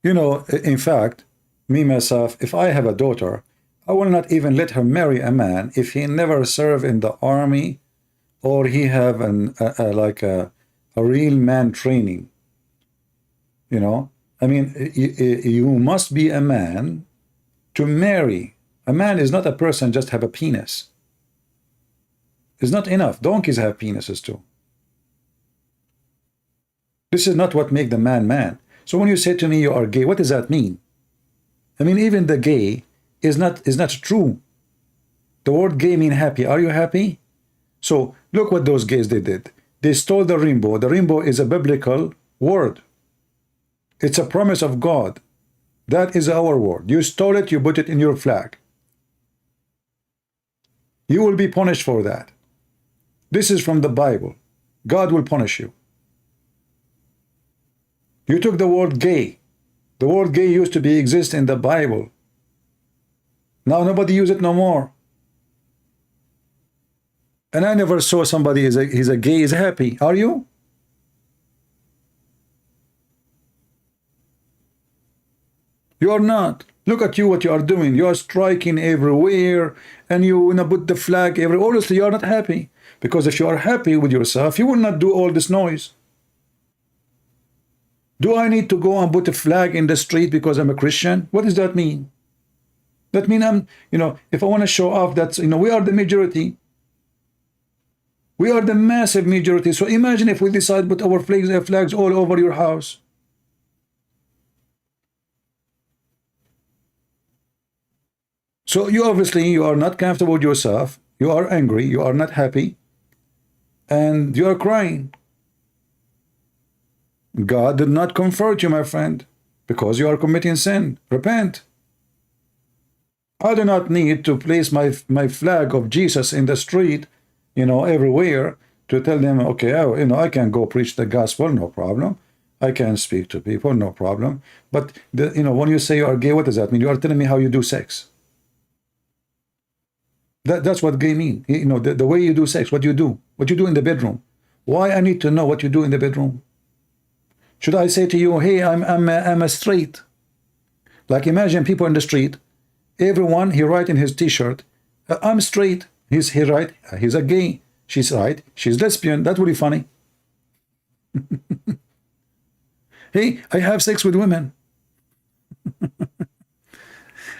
Speaker 7: You know, in fact, me, myself, if I have a daughter, I will not even let her marry a man if he never served in the army or he have a real man training. You know, I mean, you must be a man to marry. A man is not a person just have a penis. It's not enough. Donkeys have penises too. This is not what makes the man man. So when you say to me you are gay, what does that mean? I mean, even the gay is not true. The word gay mean happy. Are you happy? So look what those gays they did. They stole the rainbow. The rainbow is a biblical word. It's a promise of God. That is our word. You stole it, you put it in your flag. You will be punished for that. This is from the Bible. God will punish you. You took the word gay. The word gay used to exist in the Bible. Now nobody uses it no more. And I never saw somebody he's a gay is happy. Are you? You are not. Look at you, what you are doing. You are striking everywhere, and you wanna put the flag everywhere. Honestly, you are not happy. Because if you are happy with yourself, you will not do all this noise. Do I need to go and put a flag in the street because I'm a Christian? What does that mean? That means I'm, if I want to show off that, we are the majority. We are the massive majority. So imagine if we decide to put our flags all over your house. So you are not comfortable with yourself. You are angry. You are not happy. And you are crying. God did not comfort you, my friend, because you are committing sin. Repent. I do not need to place my flag of Jesus in the street, everywhere to tell them, okay, I can go preach the gospel, no problem. I can speak to people, no problem. But when you say you are gay, what does that mean? You are telling me how you do sex. That's what gay mean. The way you do sex, what you do in the bedroom. Why I need to know what you do in the bedroom? Should I say to you, hey, I'm a straight? Like imagine people in the street, everyone he write in his T-shirt, I'm straight. He write, he's a gay. She's right, she's lesbian. That would be funny. Hey, I have sex with women.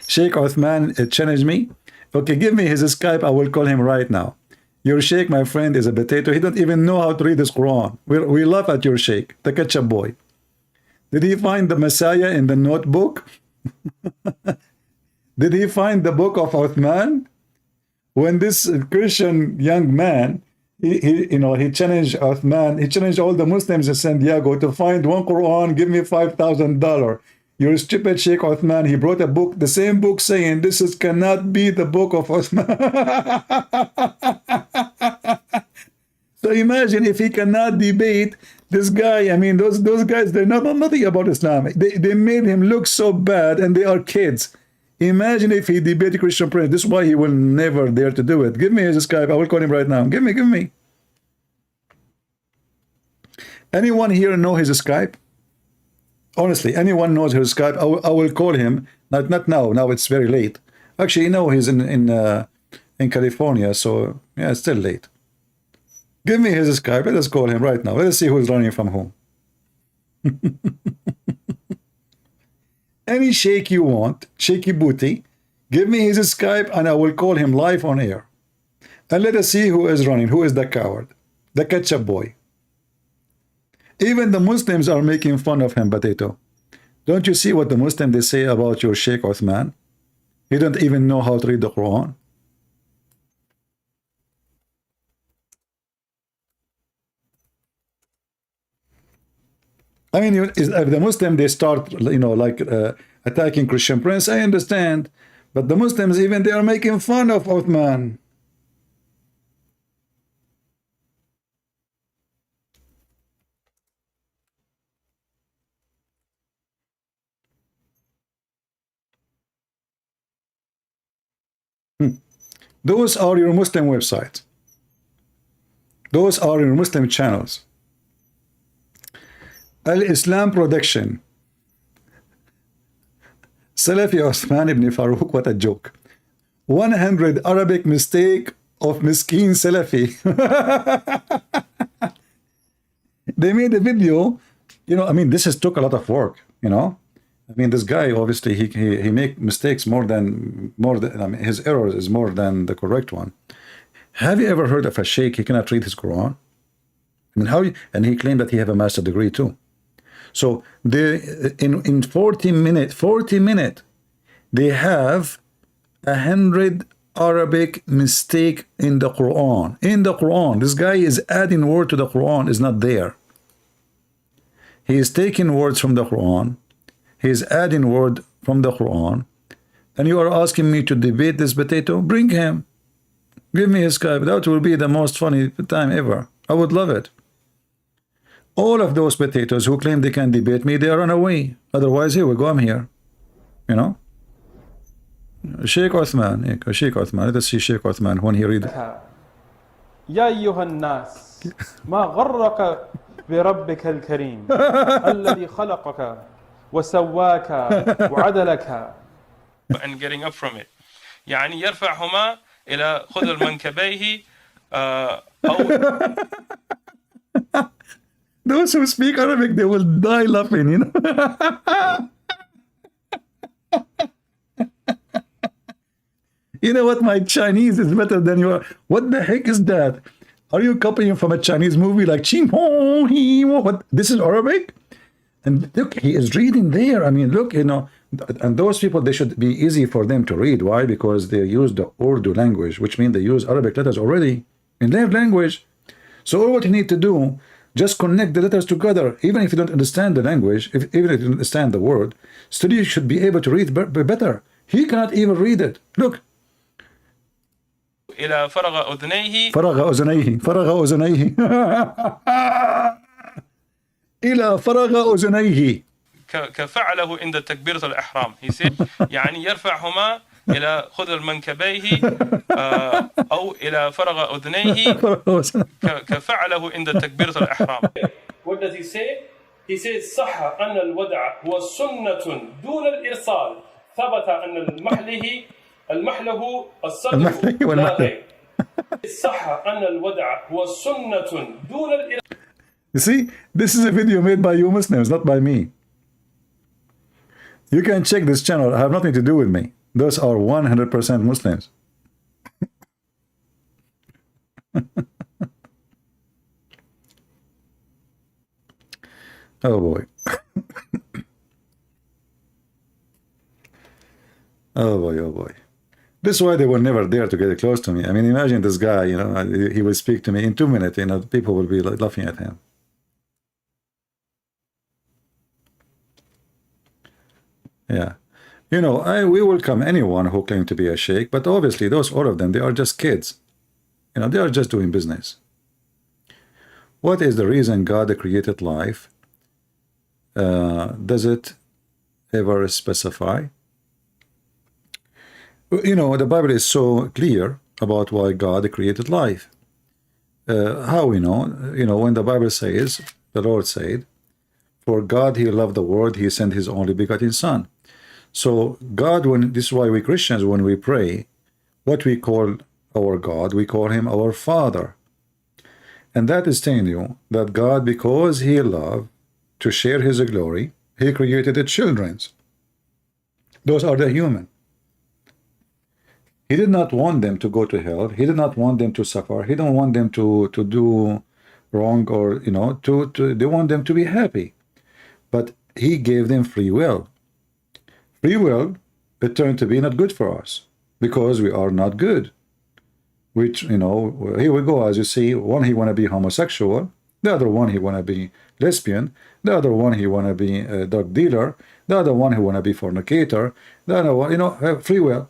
Speaker 7: Sheikh Uthman challenged me. Okay, give me his Skype. I will call him right now. Your Sheikh, my friend, is a potato. He don't even know how to read his Quran. We laugh at your Sheikh, the ketchup boy. Did he find the Messiah in the notebook? Did he find the book of Uthman? When this Christian young man, he challenged Uthman, he challenged all the Muslims in San Diego to find one Quran, give me $5,000. Your stupid Sheikh Uthman, he brought a book, the same book saying this cannot be the book of Uthman. So imagine if he cannot debate this guy. I mean, those guys, they know nothing about Islam. They made him look so bad, and they are kids. Imagine if he debated Christian Prince. This is why he will never dare to do it. Give me his Skype. I will call him right now. Give me. Anyone here know his Skype? Honestly, anyone knows his Skype? I will call him. Not now. Now it's very late. Actually, he's in California, so yeah, it's still late. Give me his Skype. Let us call him right now. Let us see who's running from whom. Any sheikh you want, shaky booty, give me his Skype and I will call him live on air. And let us see who is running, who is the coward, the ketchup boy. Even the Muslims are making fun of him, potato. Don't you see what the Muslims they say about your Sheikh Uthman? He don't even know how to read the Quran. I mean, if the Muslim they start, attacking Christian Prince, I understand, but the Muslims even they are making fun of Uthman. Those are your Muslim websites. Those are your Muslim channels. Al-Islam Production. Salafi Osman ibn Farouk, what a joke. 100 Arabic mistake of Miskeen Salafi. They made a video, I mean, this has took a lot of work, I mean, this guy, obviously, he make mistakes more than, I mean, his errors is more than the correct one. Have you ever heard of a sheikh, he cannot read his Quran? I mean, and he claimed that he have a master degree too. So they in 40 minutes, they have 100 Arabic mistake in the Quran. In the Quran, this guy is adding word to the Quran, is not there. He is taking words from the Quran. He is adding word from the Quran. And you are asking me to debate this potato? Bring him. Give me his Skype. That will be the most funny time ever. I would love it. All of those potatoes who claim they can debate me, they run away. Otherwise, here we go, I'm here. Sheikh Uthman. Sheikh Uthman. Let us see Sheikh Uthman when he read.
Speaker 1: يا أيها الناس ما غرك بربك الكريم الذي خلقك وسواك وعدلك. And getting up from it. يعني يرفعهما إلى خذل منكبيه أو.
Speaker 7: Those who speak Arabic, they will die laughing, You know what? My Chinese is better than your. What the heck is that? Are you copying from a Chinese movie like Ching Hong He? What? This is Arabic? And look, he is reading there. I mean, look, and those people, they should be easy for them to read. Why? Because they use the Urdu language, which means they use Arabic letters already in their language. So all what you need to do, just connect the letters together. Even if you don't understand the language, even if you don't understand the word, still you should be able to read better. He cannot even read it. Look.
Speaker 1: إلى فرغ أذنيه.
Speaker 7: فرغ أذنيه. فرغ أذنيه. إلى فرغ أذنيه.
Speaker 1: كفعله عند تكبيرة الإحرام. He said يعني يرفعهما إلى خذ المنكبيه أو إلى فرغ أذنيه كفعله عند تكبيرة الإحرام. What does he say? He says صح أن الودع هو سنة دون الإرسال. ثبت أن المحله الصدر لا غير. صح أن الودع هو سنة دون الإرسال.
Speaker 7: You see, this is a video made by you Muslims, not by me. You can check this channel. I have nothing to do with me. Those are 100% Muslims. Oh boy. Oh boy, oh boy. This is why they will never dare to get close to me. I mean, imagine this guy, you know, he will speak to me in 2 minutes, you know, people will be laughing at him. Yeah. You know, we welcome anyone who claims to be a sheikh, but obviously all of them, they are just kids. You know, they are just doing business. What is the reason God created life? Does it ever specify? You know, the Bible is so clear about why God created life. How we know? You know, when the Bible says, the Lord said, for God he loved the world, he sent his only begotten son. So God, this is why we Christians, when we pray, what we call our God, we call him our Father. And that is telling you that God, because he loved to share his glory, he created the children. Those are the human. He did not want them to go to hell. He did not want them to suffer. He don't want them to do wrong, or, you know, they want them to be happy. But he gave them free will. Free will, it turned to be not good for us because we are not good. Which, you know, here we go, as you see, one he want to be homosexual, the other one he want to be lesbian, the other one he want to be a drug dealer, the other one he want to be fornicator, the other one, you know, free will.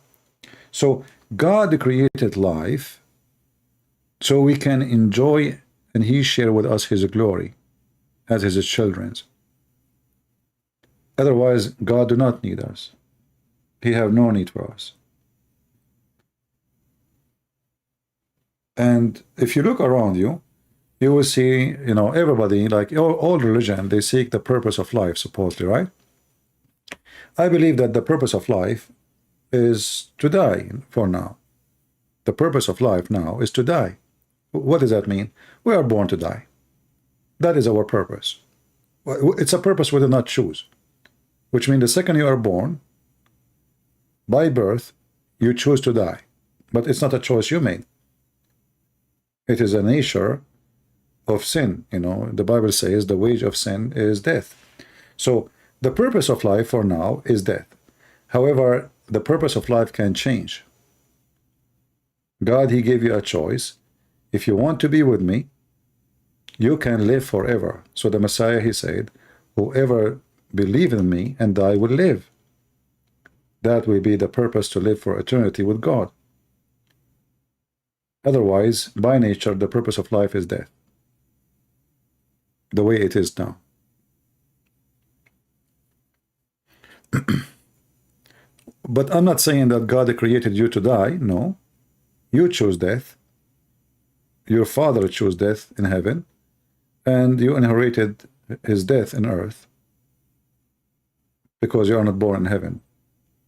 Speaker 7: So God created life so we can enjoy and he share with us his glory as his children. Otherwise, God do not need us. He have no need for us. And if you look around you, you will see, you know, everybody, like all religion, they seek the purpose of life, supposedly, right? I believe that the purpose of life is to die for now. The purpose of life now is to die. What does that mean? We are born to die. That is our purpose. It's a purpose we do not choose. Which means the second you are born, by birth, you choose to die. But it's not a choice you made. It is a nature of sin. You know, the Bible says the wage of sin is death. So the purpose of life for now is death. However, the purpose of life can change. God, he gave you a choice. If you want to be with me, you can live forever. So the Messiah, he said, whoever believe in me and I will live. That will be the purpose, to live for eternity with God. Otherwise, by nature, the purpose of life is death. The way it is now. But I'm not saying that God created you to die. No. You chose death. Your father chose death in heaven. And you inherited his death in earth. Because you are not born in heaven.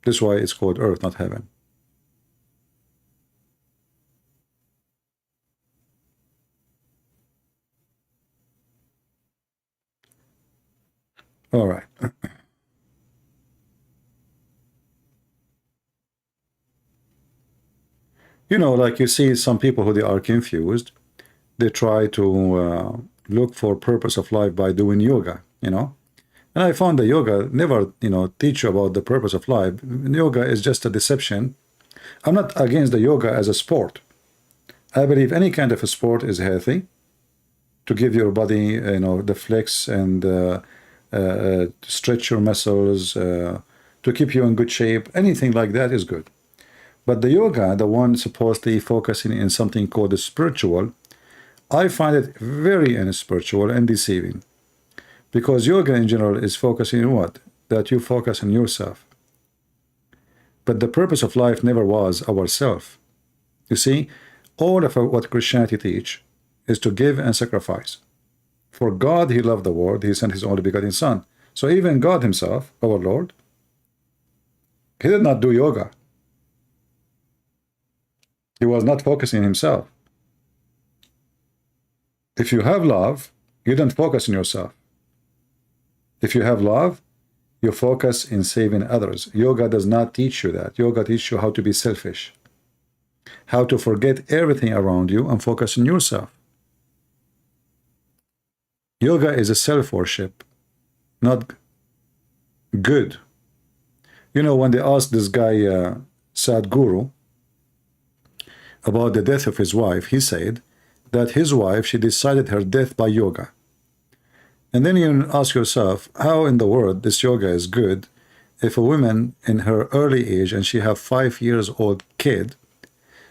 Speaker 7: This is why it's called earth, not heaven. All right. You know, like you see some people who they are confused. They try to look for purpose of life by doing yoga, you know. And I found that yoga never, you know, teach you about the purpose of life. Yoga is just a deception. I'm not against the yoga as a sport. I believe any kind of a sport is healthy to give your body, you know, the flex and stretch your muscles, to keep you in good shape. Anything like that is good. But the yoga, the one supposedly focusing in something called the spiritual, I find it very unspiritual and deceiving. Because yoga in general is focusing on what? That you focus on yourself. But the purpose of life never was ourself. You see, all of what Christianity teach is to give and sacrifice. For God, he loved the world, he sent his only begotten Son. So even God himself, our Lord, he did not do yoga. He was not focusing on himself. If you have love, you don't focus on yourself. If you have love, you focus in saving others. Yoga does not teach you that. Yoga teaches you how to be selfish, how to forget everything around you and focus on yourself. Yoga is a self-worship, not good. You know, when they asked this guy, Sadhguru, about the death of his wife, he said that his wife, she decided her death by yoga. And then you ask yourself, how in the world this yoga is good if a woman in her early age and she have 5 years old kid,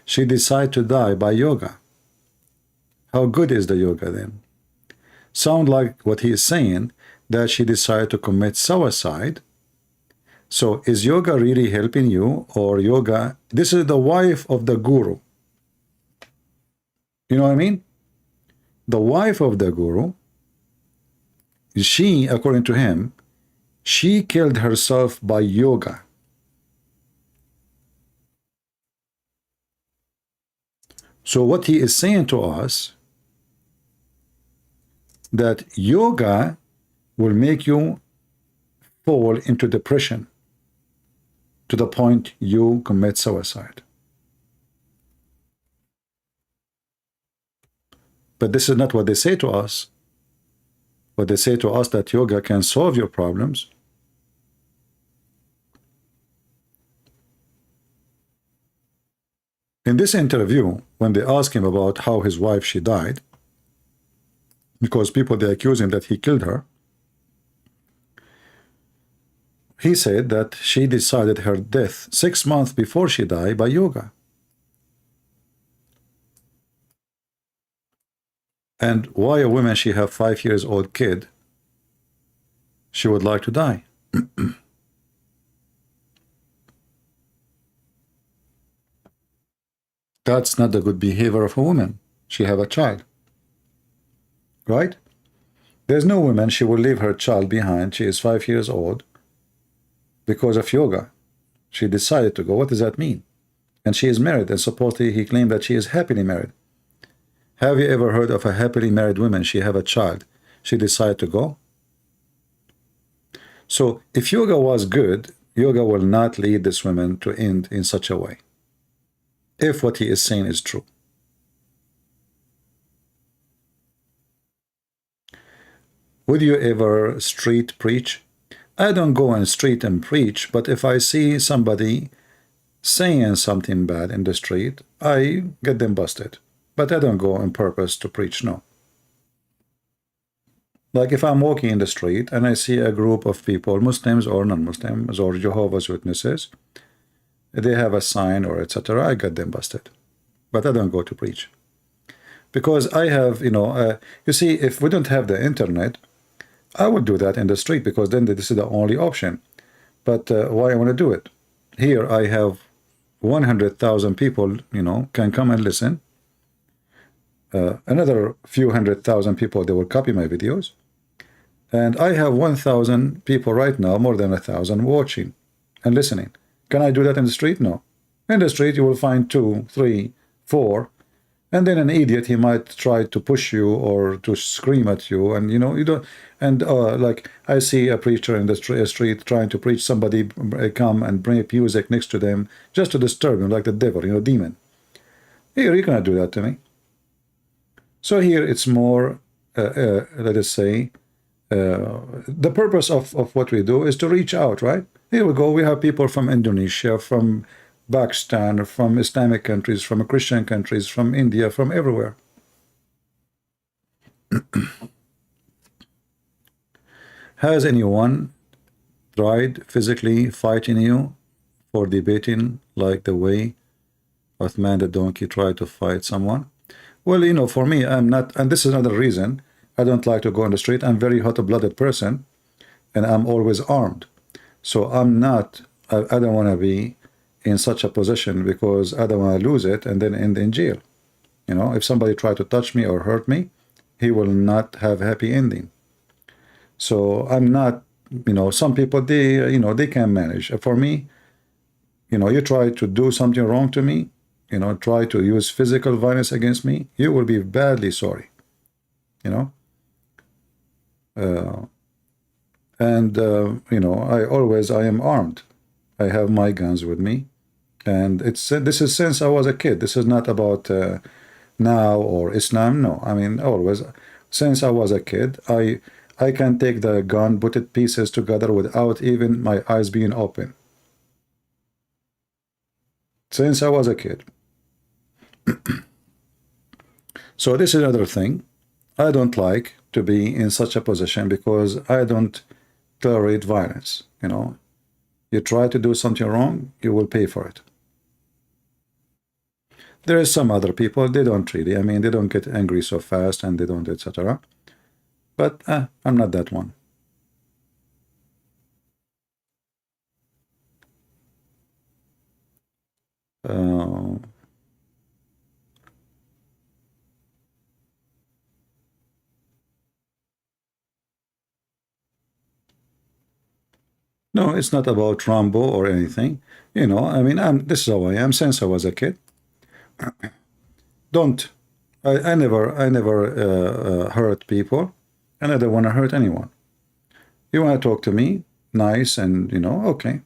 Speaker 7: she decide to die by yoga? How good is the yoga then? Sound like what he is saying, that she decided to commit suicide. So is yoga really helping you, or yoga? This is the wife of the guru. You know what I mean? The wife of the guru, she, according to him, she killed herself by yoga. So what he is saying to us, that yoga will make you fall into depression to the point you commit suicide. But this is not what they say to us. What they say to us, that yoga can solve your problems. In this interview, when they asked him about how his wife, she died, because people, they accuse him that he killed her, he said that she decided her death 6 months before she died by yoga. And why a woman, she have 5 years old kid, she would like to die? That's not the good behavior of a woman. She have a child, right? There's no woman, she will leave her child behind. She is 5 years old because of yoga. She decided to go. What does that mean? And she is married, and supposedly he claimed that she is happily married. Have you ever heard of a happily married woman? She have a child, she decided to go. So if yoga was good, yoga will not lead this woman to end in such a way, if what he is saying is true. Would you ever street preach? I don't go on street and preach, but if I see somebody saying something bad in the street, I get them busted. But I don't go on purpose to preach, no. Like if I'm walking in the street and I see a group of people, Muslims or non-Muslims or Jehovah's Witnesses, they have a sign or etc., I get them busted. But I don't go to preach. Because I have, you see, if we don't have the internet, I would do that in the street, because then this is the only option. But why I want to do it? Here I have 100,000 people, can come and listen. Another few 100,000 people, they will copy my videos. And I have 1,000 people right now, more than 1,000 watching and listening. Can I do that in the street? No. In the street, you will find 2, 3, 4, and then an idiot, he might try to push you or to scream at you, and you don't. And like I see a preacher in the street trying to preach, somebody come and bring music next to them just to disturb him, like the devil, demon. Here, you cannot do that to me. So here it's more, let us say, the purpose of what we do is to reach out, right? Here we go. We have people from Indonesia, from Pakistan, from Islamic countries, from Christian countries, from India, from everywhere. Has anyone tried physically fighting you for debating, like the way Uthman the donkey tried to fight someone? Well, for me, I'm not, and this is another reason I don't like to go on the street. I'm very hot-blooded person, and I'm always armed. So I'm not, I don't want to be in such a position because I don't want to lose it and then end in jail. You know, if somebody try to touch me or hurt me, he will not have a happy ending. So I'm not, you know, some people, they, you know, they can manage. For me, you know, you try to do something wrong to me, you know, try to use physical violence against me, you will be badly sorry, you know. You know, I am armed. I have my guns with me. And this is since I was a kid. This is not about now or Islam. No, I mean, always. Since I was a kid, I can take the gun, put it pieces together without even my eyes being open. Since I was a kid. So this is another thing. I don't like to be in such a position because I don't tolerate violence. You know, you try to do something wrong, you will pay for it. There is some other people, they don't really, I mean, they don't get angry so fast and they don't, etc. But I'm not that one. No, it's not about Rambo or anything. You know, I mean, this is how I am since I was a kid. I never hurt people, and I don't want to hurt anyone. You want to talk to me, nice, and, you know, okay.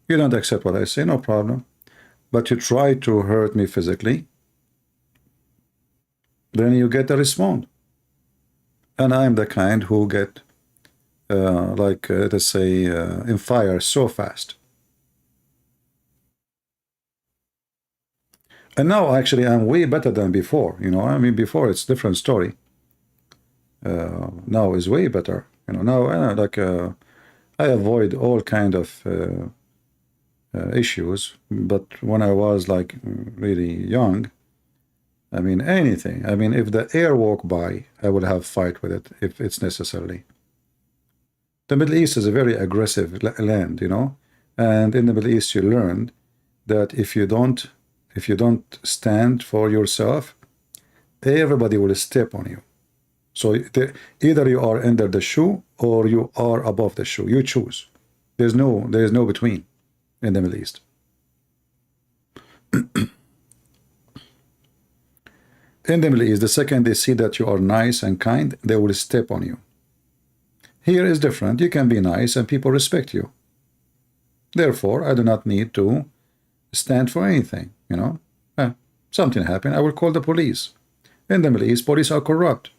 Speaker 7: You don't accept what I say, no problem. But you try to hurt me physically, then you get a response. And I'm the kind who get, let's say, in fire so fast. And now, actually, I'm way better than before. You know, I mean, before it's different story. Now is way better. You know, now I avoid all kind of issues. But when I was like really young, I mean, anything. I mean, if the air walk by, I would have fight with it if it's necessary. The Middle East is a very aggressive land, you know, and in the Middle East you learn that if you don't stand for yourself, everybody will step on you. So either you are under the shoe or you are above the shoe. You choose. There is no between in the Middle East. In the Middle East, the second they see that you are nice and kind, they will step on you. Here is different. You can be nice and people respect you. Therefore, I do not need to stand for anything, you know. Something happened, I will call the police. In the Middle East, police are corrupt.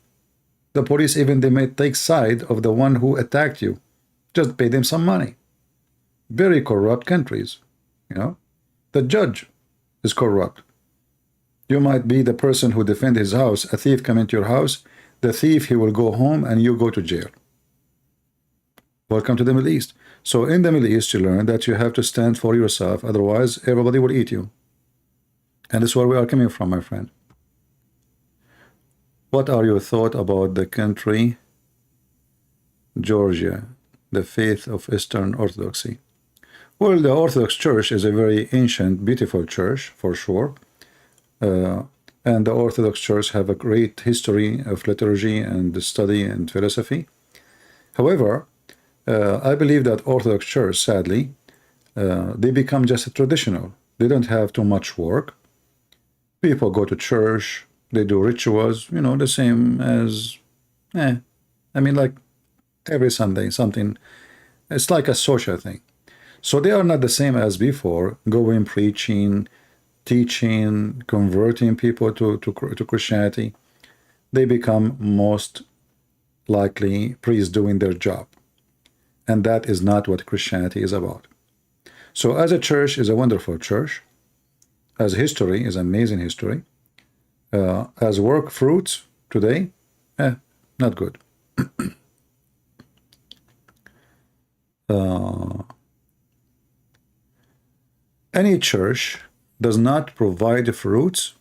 Speaker 7: The police, even they may take side of the one who attacked you. Just pay them some money. Very corrupt countries, you know. The judge is corrupt. You might be the person who defend his house. A thief come into your house. The thief, he will go home and you go to jail. Welcome to the Middle East. So in the Middle East, you learn that you have to stand for yourself. Otherwise, everybody will eat you. And that's where we are coming from, my friend. What are your thoughts about the country, Georgia, the faith of Eastern Orthodoxy? Well, the Orthodox Church is a very ancient, beautiful church, for sure. And the Orthodox Church have a great history of liturgy and study and philosophy. However, I believe that Orthodox Church, sadly, they become just a traditional. They don't have too much work. People go to church, they do rituals, you know, the same as, I mean, like every Sunday, something. It's like a social thing. So they are not the same as before, going, preaching, teaching, converting people to Christianity. They become most likely priests doing their job. And that is not what Christianity is about. So as a church is a wonderful church. As history is amazing history. As work fruits today, not good. Any church does not provide fruits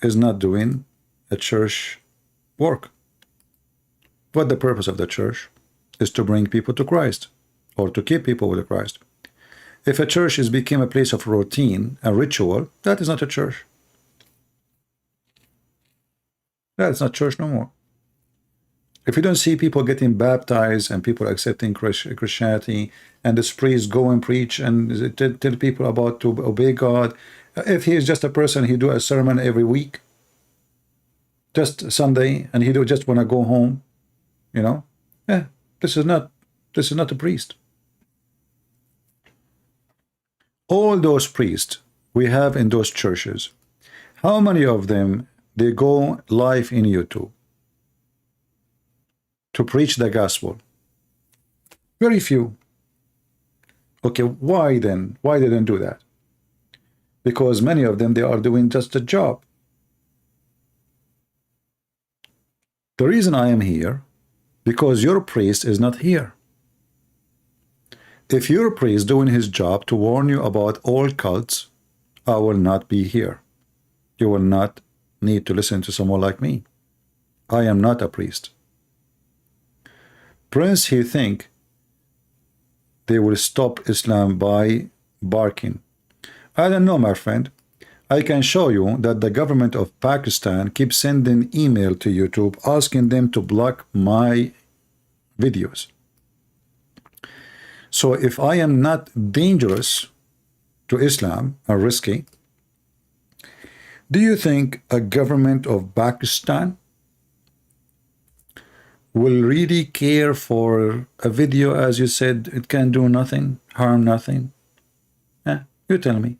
Speaker 7: is not doing a church work. What the purpose of the church is to bring people to Christ, or to keep people with Christ. If a church is became a place of routine, a ritual, that is not a church. That is not church no more. If you don't see people getting baptized and people accepting Christianity, and this priest go and preach and tell people about to obey God, if he is just a person, he do a sermon every week, just Sunday, and he do just want to go home, you know, yeah, this is not a priest. All those priests we have in those churches, how many of them they go live in YouTube to preach the gospel? Very few. Okay, why then? Why they don't do that? Because many of them, they are doing just a job. The reason I am here, because your priest is not here. If your priest doing his job to warn you about all cults, I will not be here. You will not need to listen to someone like me. I am not a priest. Prince, he think they will stop Islam by barking. I don't know, my friend. I can show you that the government of Pakistan keeps sending email to YouTube asking them to block my videos. So if I am not dangerous to Islam or risky, do you think a government of Pakistan will really care for a video, as you said, it can do nothing, harm nothing? Yeah, you tell me.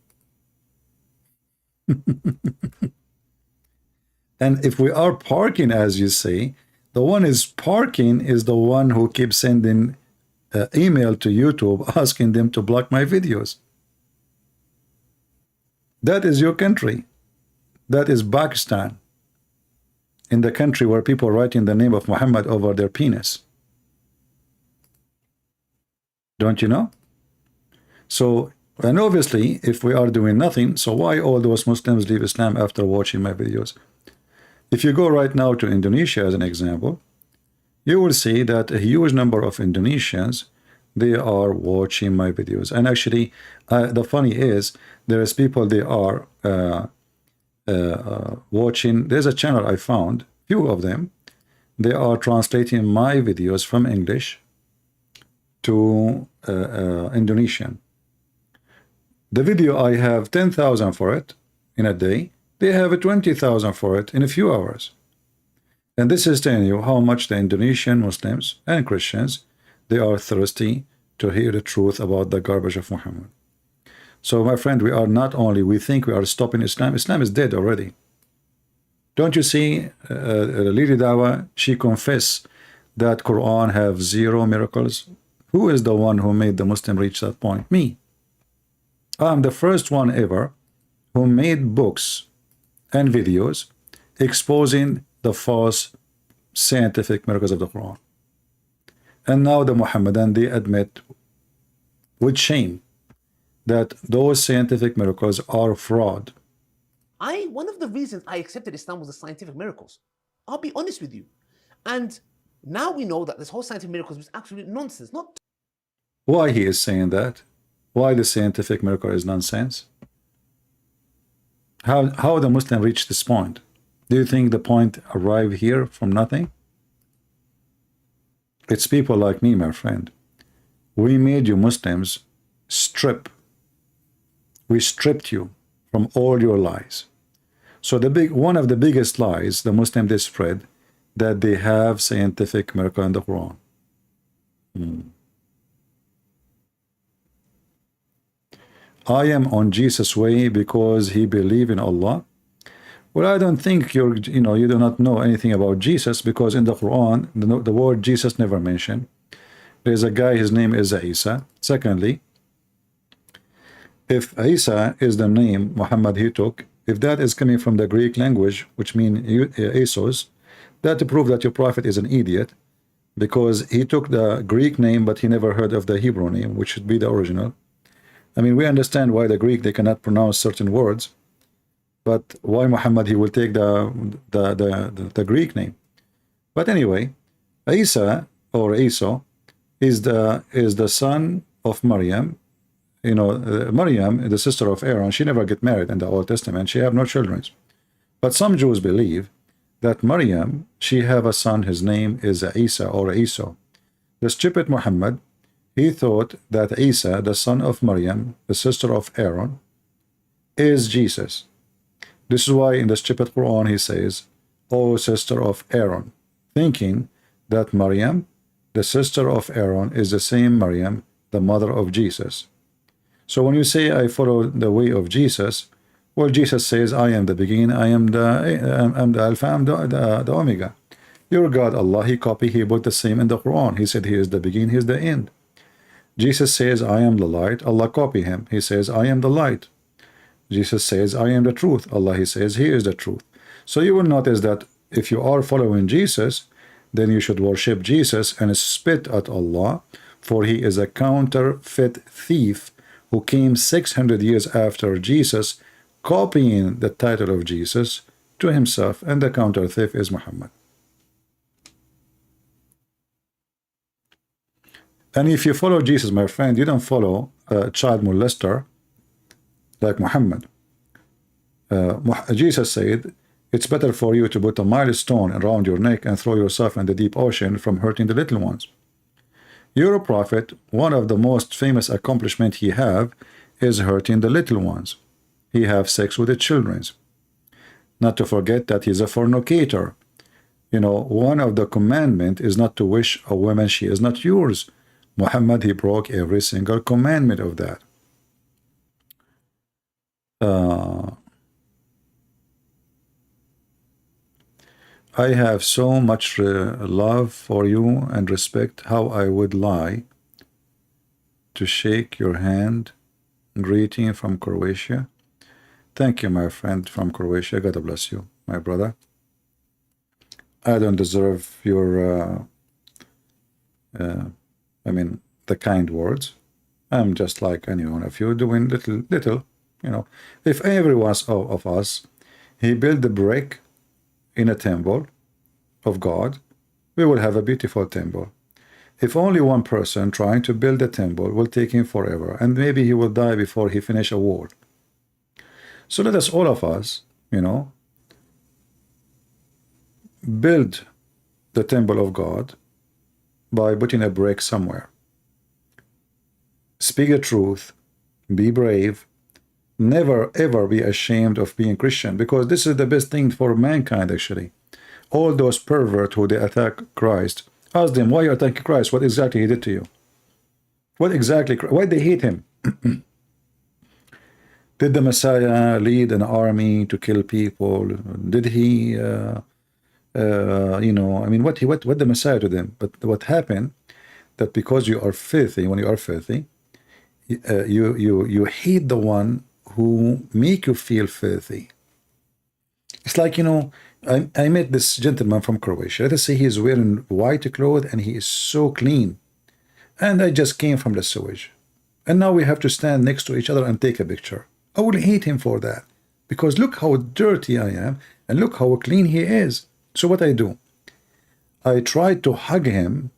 Speaker 7: And if we are parking, as you say, the one is parking is the one who keeps sending email to YouTube asking them to block my videos. That is your country. That is Pakistan. In the country where people are writing the name of Muhammad over their penis. Don't you know? So, and obviously, if we are doing nothing, so why all those Muslims leave Islam after watching my videos? If you go right now to Indonesia as an example, you will see that a huge number of Indonesians, they are watching my videos. And actually, the funny is, there is people, they are watching. There's a channel I found, few of them, they are translating my videos from English to Indonesian. The video, I have 10,000 for it in a day. They have 20,000 for it in a few hours. And this is telling you how much the Indonesian Muslims and Christians, they are thirsty to hear the truth about the garbage of Muhammad. So, my friend, we are not only, we think we are stopping Islam. Islam is dead already. Don't you see, Lady Dawa, she confessed that Quran have 0 miracles. Who is the one who made the Muslim reach that point? Me. I'm the first one ever who made books and videos exposing the false scientific miracles of the Quran. And now the Muhammadan, they admit with shame that those scientific miracles are fraud.
Speaker 18: One of the reasons I accepted Islam was the scientific miracles. I'll be honest with you. And now we know that this whole scientific miracles was absolute nonsense. Not
Speaker 7: Why he is saying that? Why the scientific miracle is nonsense? How the Muslim reached this point? Do you think the point arrived here from nothing? It's people like me, my friend. We made you Muslims strip. We stripped you from all your lies. So one of the biggest lies the Muslims they spread, that they have scientific miracle in the Quran. I am on Jesus' way because he believed in Allah. Well, I don't think you do not know anything about Jesus, because in the Quran, the word Jesus never mentioned. There's a guy, his name is Isa. Secondly, if Isa is the name Muhammad he took, if that is coming from the Greek language, which means Isos, that to prove that your prophet is an idiot, because he took the Greek name, but he never heard of the Hebrew name, which should be the original. I mean, we understand why the Greek, they cannot pronounce certain words, but why Muhammad, he will take the Greek name. But anyway, Isa or Esau is the son of Maryam. You know, Maryam, the sister of Aaron, she never get married in the Old Testament. She have no children. But some Jews believe that Maryam, she have a son, his name is Isa or Esau. The stupid Muhammad, he thought that Isa, the son of Maryam, the sister of Aaron, is Jesus. This is why in the stupid Quran he says, "O sister of Aaron," thinking that Maryam, the sister of Aaron, is the same Maryam, the mother of Jesus. So when you say, "I follow the way of Jesus," well, Jesus says, "I am the beginning, I am the Alpha, I am the Omega." Your God, Allah, he copied, he put the same in the Quran. He said he is the beginning, he is the end. Jesus says, "I am the light." Allah copy him. He says, "I am the light." Jesus says, "I am the truth." Allah, he says, he is the truth. So you will notice that if you are following Jesus, then you should worship Jesus and spit at Allah, for he is a counterfeit thief who came 600 years after Jesus, copying the title of Jesus to himself, and the counter thief is Muhammad. And if you follow Jesus, my friend, you don't follow a child molester like Muhammad. Jesus said, "It's better for you to put a milestone around your neck and throw yourself in the deep ocean from hurting the little ones." Your prophet, one of the most famous accomplishments he have is hurting the little ones. He have sex with the children. Not to forget that he's a fornicator. You know, one of the commandment is not to wish a woman she is not yours. Muhammad, he broke every single commandment of that. I have so much love for you and respect. How I would lie to shake your hand. Greeting from Croatia. Thank you, my friend from Croatia. God bless you, my brother. I don't deserve your the kind words. I'm just like any one of you, doing little, you know. If every one of us, he built a brick in a temple of God, we will have a beautiful temple. If only one person trying to build a temple will take him forever, and maybe he will die before he finish a wall. So let us, all of us, you know, build the temple of God by putting a brick somewhere. Speak the truth, be brave, never ever be ashamed of being Christian, because this is the best thing for mankind actually. All those perverts who they attack Christ, ask them, why you attacking Christ? What exactly he did to you? What exactly, why they hate him? Did the Messiah lead an army to kill people? Did he, you know, I mean, what the Messiah to them? But what happened, that because you are filthy, when you are filthy, you hate the one who make you feel filthy. It's like, you know, I met this gentleman from Croatia. Let us say he is wearing white clothes and he is so clean. And I just came from the sewage. And now we have to stand next to each other and take a picture. I will hate him for that. Because look how dirty I am and look how clean he is. So what I do? I try to hug him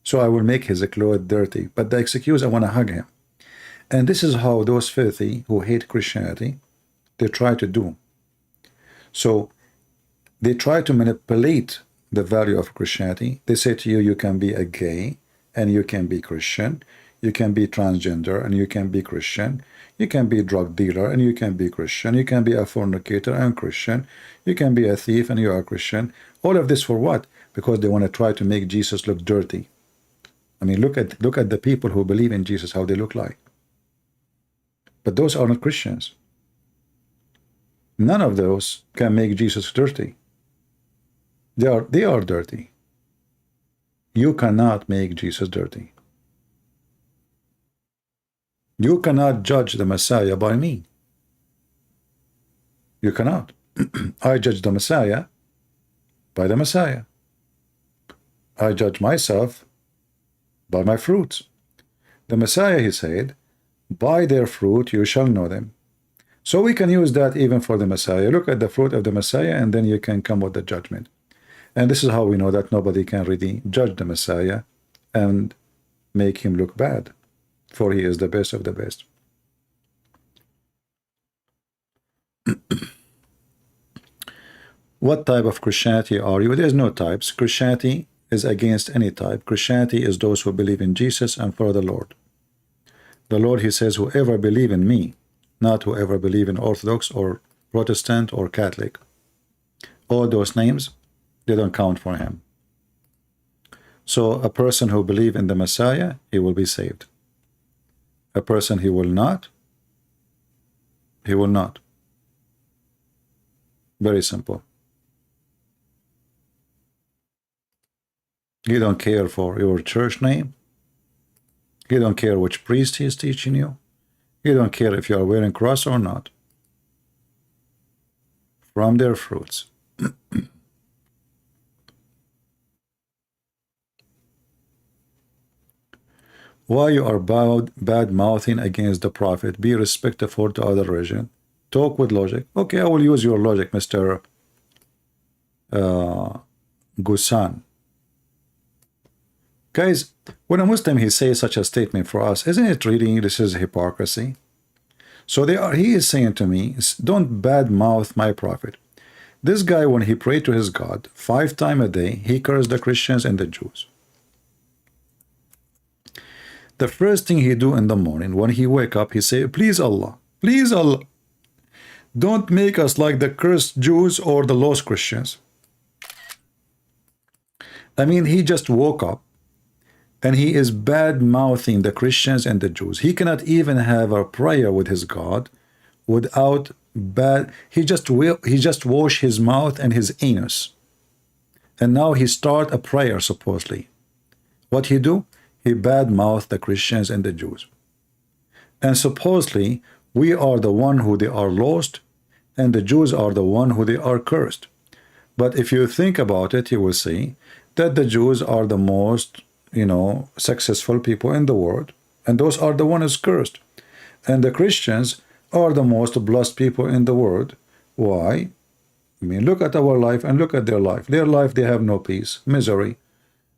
Speaker 7: so I will make his clothes dirty. But the excuse, I want to hug him. And this is how those filthy who hate Christianity, they try to do. So they try to manipulate the value of Christianity. They say to you, you can be a gay and you can be Christian. You can be transgender and you can be Christian. You can be a drug dealer and you can be Christian. You can be a fornicator and Christian. You can be a thief and you are Christian. All of this for what? Because they want to try to make Jesus look dirty. I mean, look at the people who believe in Jesus, how they look like. But those are not Christians. None of those can make Jesus dirty. They are dirty. You cannot make Jesus dirty. You cannot judge the Messiah by me. You cannot. I judge the Messiah by the Messiah. I judge myself by my fruits. The Messiah, he said, by their fruit you shall know them. So we can use that even for the Messiah. Look at the fruit of the Messiah and then you can come with the judgment. And this is how we know that nobody can really judge the Messiah and make him look bad, for he is the best of the best. What type of Christianity are you? There's no types. Christianity is against any type. Christianity is those who believe in Jesus and follow the Lord. The Lord, he says, whoever believe in me, not whoever believe in Orthodox or Protestant or Catholic. All those names, they don't count for him. So a person who believe in the Messiah, he will be saved. A person he will not, he will not. Very simple. You don't care for your church name. You don't care which priest he is teaching you. You don't care if you are wearing cross or not. From their fruits. Why you are bad-mouthing against the prophet? Be respectful to other religion. Talk with logic. Okay, I will use your logic, Mr. Gusan. Guys, when a Muslim he says such a statement for us, isn't it really this is hypocrisy? So he is saying to me, don't bad-mouth my prophet. This guy, when he prayed to his God 5 times a day, he cursed the Christians and the Jews. The first thing he do in the morning, when he wake up, he say, please Allah, don't make us like the cursed Jews or the lost Christians. I mean, he just woke up and he is bad-mouthing the Christians and the Jews. He cannot even have a prayer with his God without bad. He just wash his mouth and his anus. And now he start a prayer, supposedly. What he do? He bad-mouth the Christians and the Jews. And supposedly, we are the one who they are lost, and the Jews are the one who they are cursed. But if you think about it, you will see that the Jews are the most, successful people in the world, and those are the ones cursed. And the Christians are the most blessed people in the world. Why? I mean, look at our life and look at their life. Their life, they have no peace, misery.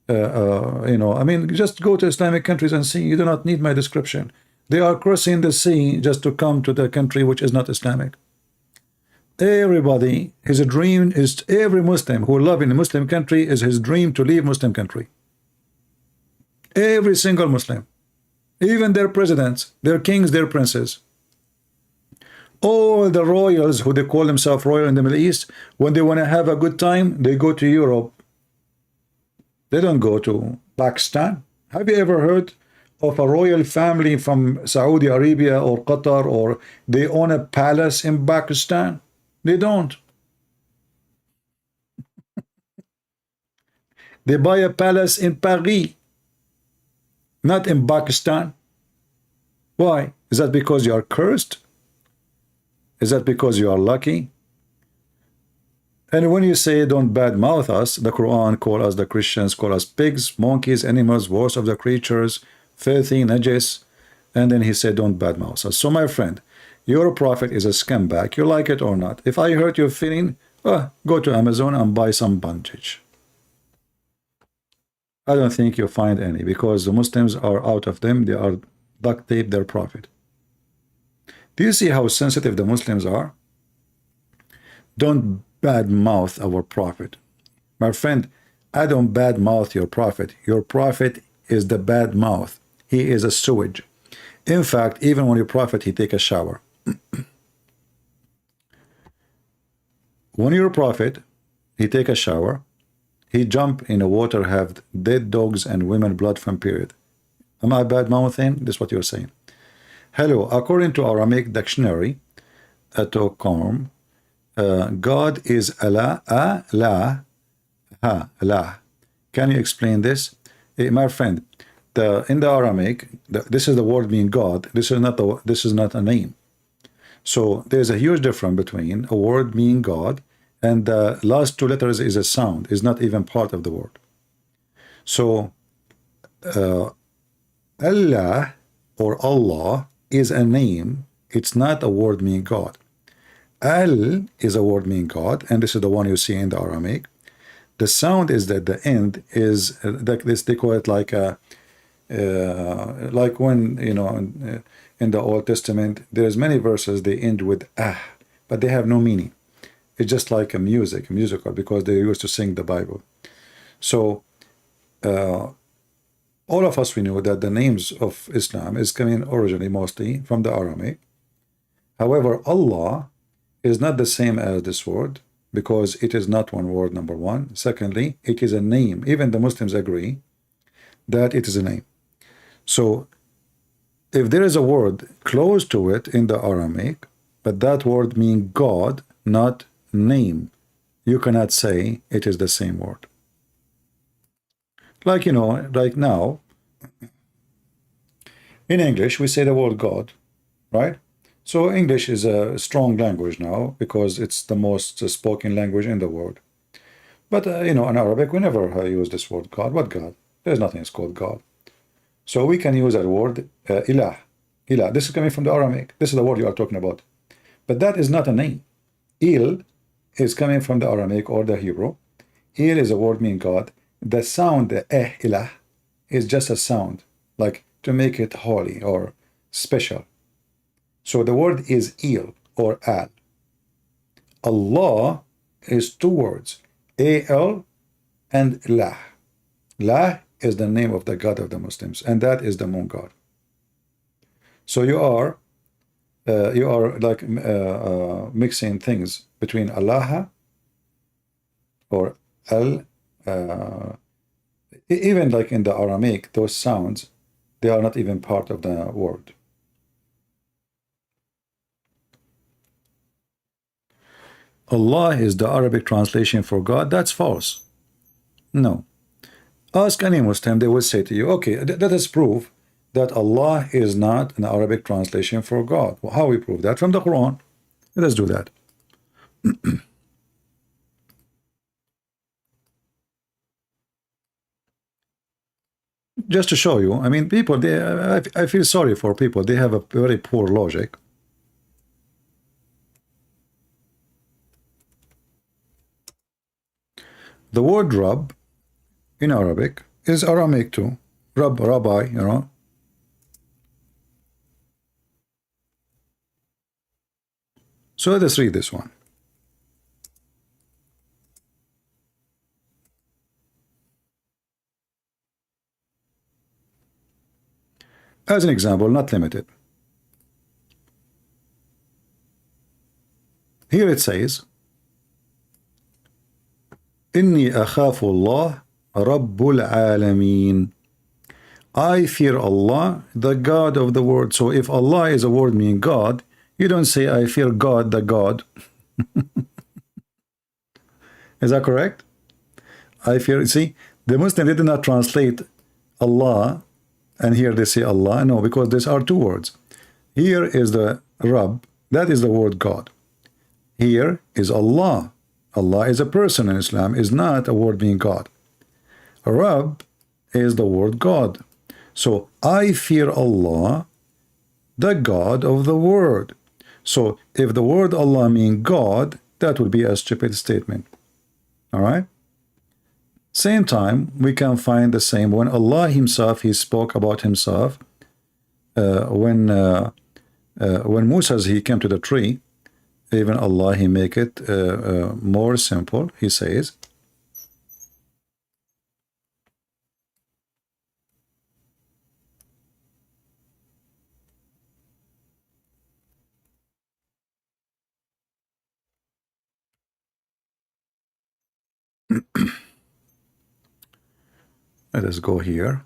Speaker 7: I mean, just go to Islamic countries and see. You do not need my description. They are crossing the sea just to come to the country which is not Islamic. Everybody, his dream is, every Muslim who lives in a Muslim country is his dream to leave Muslim country. Every single Muslim. Even their presidents, their kings, their princes. All the royals who they call themselves royal in the Middle East, when they want to have a good time, they go to Europe. They don't go to Pakistan. Have you ever heard of a royal family from Saudi Arabia or Qatar, or they own a palace in Pakistan? They don't. They buy a palace in Paris, not in Pakistan. Why? Is that because you are cursed? Is that because you are lucky? And when you say don't badmouth us, the Quran call us, the Christians call us pigs, monkeys, animals, worst of the creatures, filthy, najis. And then he said don't badmouth us. So my friend, your prophet is a scumbag. You like it or not. If I hurt your feeling, go to Amazon and buy some bandage. I don't think you'll find any, because the Muslims are out of them. They are duct tape their prophet. Do you see how sensitive the Muslims are? Don't badmouth our prophet. My friend, I don't badmouth your prophet. Your prophet is the bad mouth. He is a sewage. In fact, even when your prophet, he take a shower. When your prophet, he take a shower, he jump in the water, have dead dogs and women blood from period. Am I bad-mouthing? This is what you're saying. Hello, according to Aramaic dictionary, Atocom, God is Allah, Allah, Allah. Can you explain this? My friend, in the Aramaic, this is the word meaning God. This is not a name. So there's a huge difference between a word meaning God and the last 2 letters is a sound, is not even part of the word. So Allah or Allah is a name. It's not a word meaning God. Al is a word meaning God, and this is the one you see in the Aramaic. The sound is that the end is like this. They call it like a like when in the Old Testament there's many verses they end with ah, but they have no meaning. It's just like a musical, because they used to sing the Bible. So all of us, we know that the names of Islam is coming originally mostly from the Aramaic. However, Allah is not the same as this word, because it is not one word, number one. Secondly, it is a name. Even the Muslims agree that it is a name. So if there is a word close to it in the Aramaic, but that word means God, not name, you cannot say it is the same word. Like, like now, in English, we say the word God, right? So English is a strong language now, because it's the most spoken language in the world. But, in Arabic, we never use this word God. What God? There's nothing that's called God. So we can use that word, ilah. Ilah. This is coming from the Aramaic. This is the word you are talking about. But that is not a name. Il is coming from the Aramaic or the Hebrew. Il is a word meaning God. The sound, the ilah, is just a sound, like to make it holy or special. So the word is il or al. Allah is two words, al and lah. Lah is the name of the God of the Muslims, and that is the moon god. So you are like mixing things between Allah or al. Even like in the Aramaic, those sounds, they are not even part of the word. Allah is the Arabic translation for God. That's false. No. Ask any Muslim, they will say to you, okay, let us prove that Allah is not an Arabic translation for God. Well, how we prove that? From the Quran. Let us do that. Just to show you, I mean, people, I feel sorry for people. They have a very poor logic. The word Rabb in Arabic is Aramaic too. Rabb, rabbi, So let us read this one. As an example, not limited. Here it says, Inni akhafu Allah Rabbul Alameen. I fear Allah, the God of the world. So if Allah is a word meaning God, you don't say I fear God, the God. Is that correct? I fear, see, the Muslim did not translate Allah, and here they say Allah. No, because these are two words. Here is the Rabb, that is the word God. Here is Allah. Allah is a person in Islam, is not a word meaning God. Rabb is the word God. So I fear Allah, the God of the world. So if the word Allah means God, that would be a stupid statement. All right? Same time, we can find the same when Allah himself, he spoke about himself. When Moses, he came to the tree, even Allah, he make it more simple. He says, let us go here.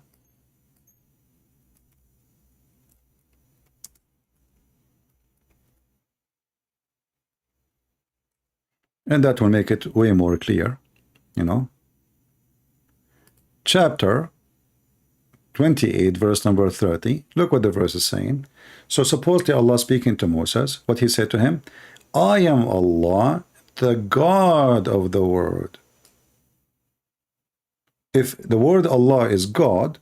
Speaker 7: And that will make it way more clear, Chapter 28, verse number 30. Look what the verse is saying. So supposedly Allah speaking to Moses, what he said to him, I am Allah, the God of the world. If the word Allah is God,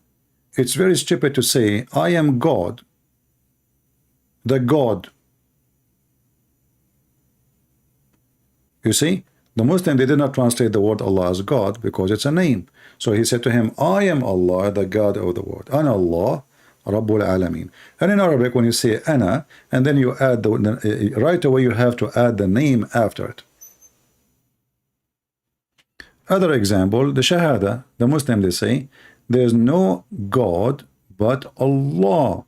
Speaker 7: it's very stupid to say, I am God, the God. You see, The Muslim, they did not translate the word Allah as God because it's a name. So he said to him, I am Allah, the God of the world. Ana Allah, Rabbul Alameen. And in Arabic, when you say Ana, and then you add right away you have to add the name after it. Other example, the Shahada, the Muslim, they say, there's no God but Allah.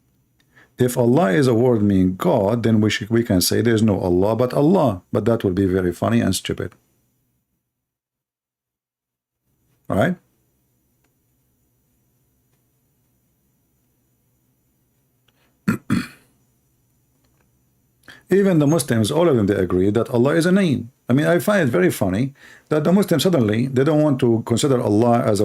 Speaker 7: If Allah is a word meaning God, then we can say there's no Allah but Allah. But that would be very funny and stupid. Right? Even the Muslims, all of them, they agree that Allah is a name. I mean, I find it very funny that the Muslims suddenly, they don't want to consider Allah as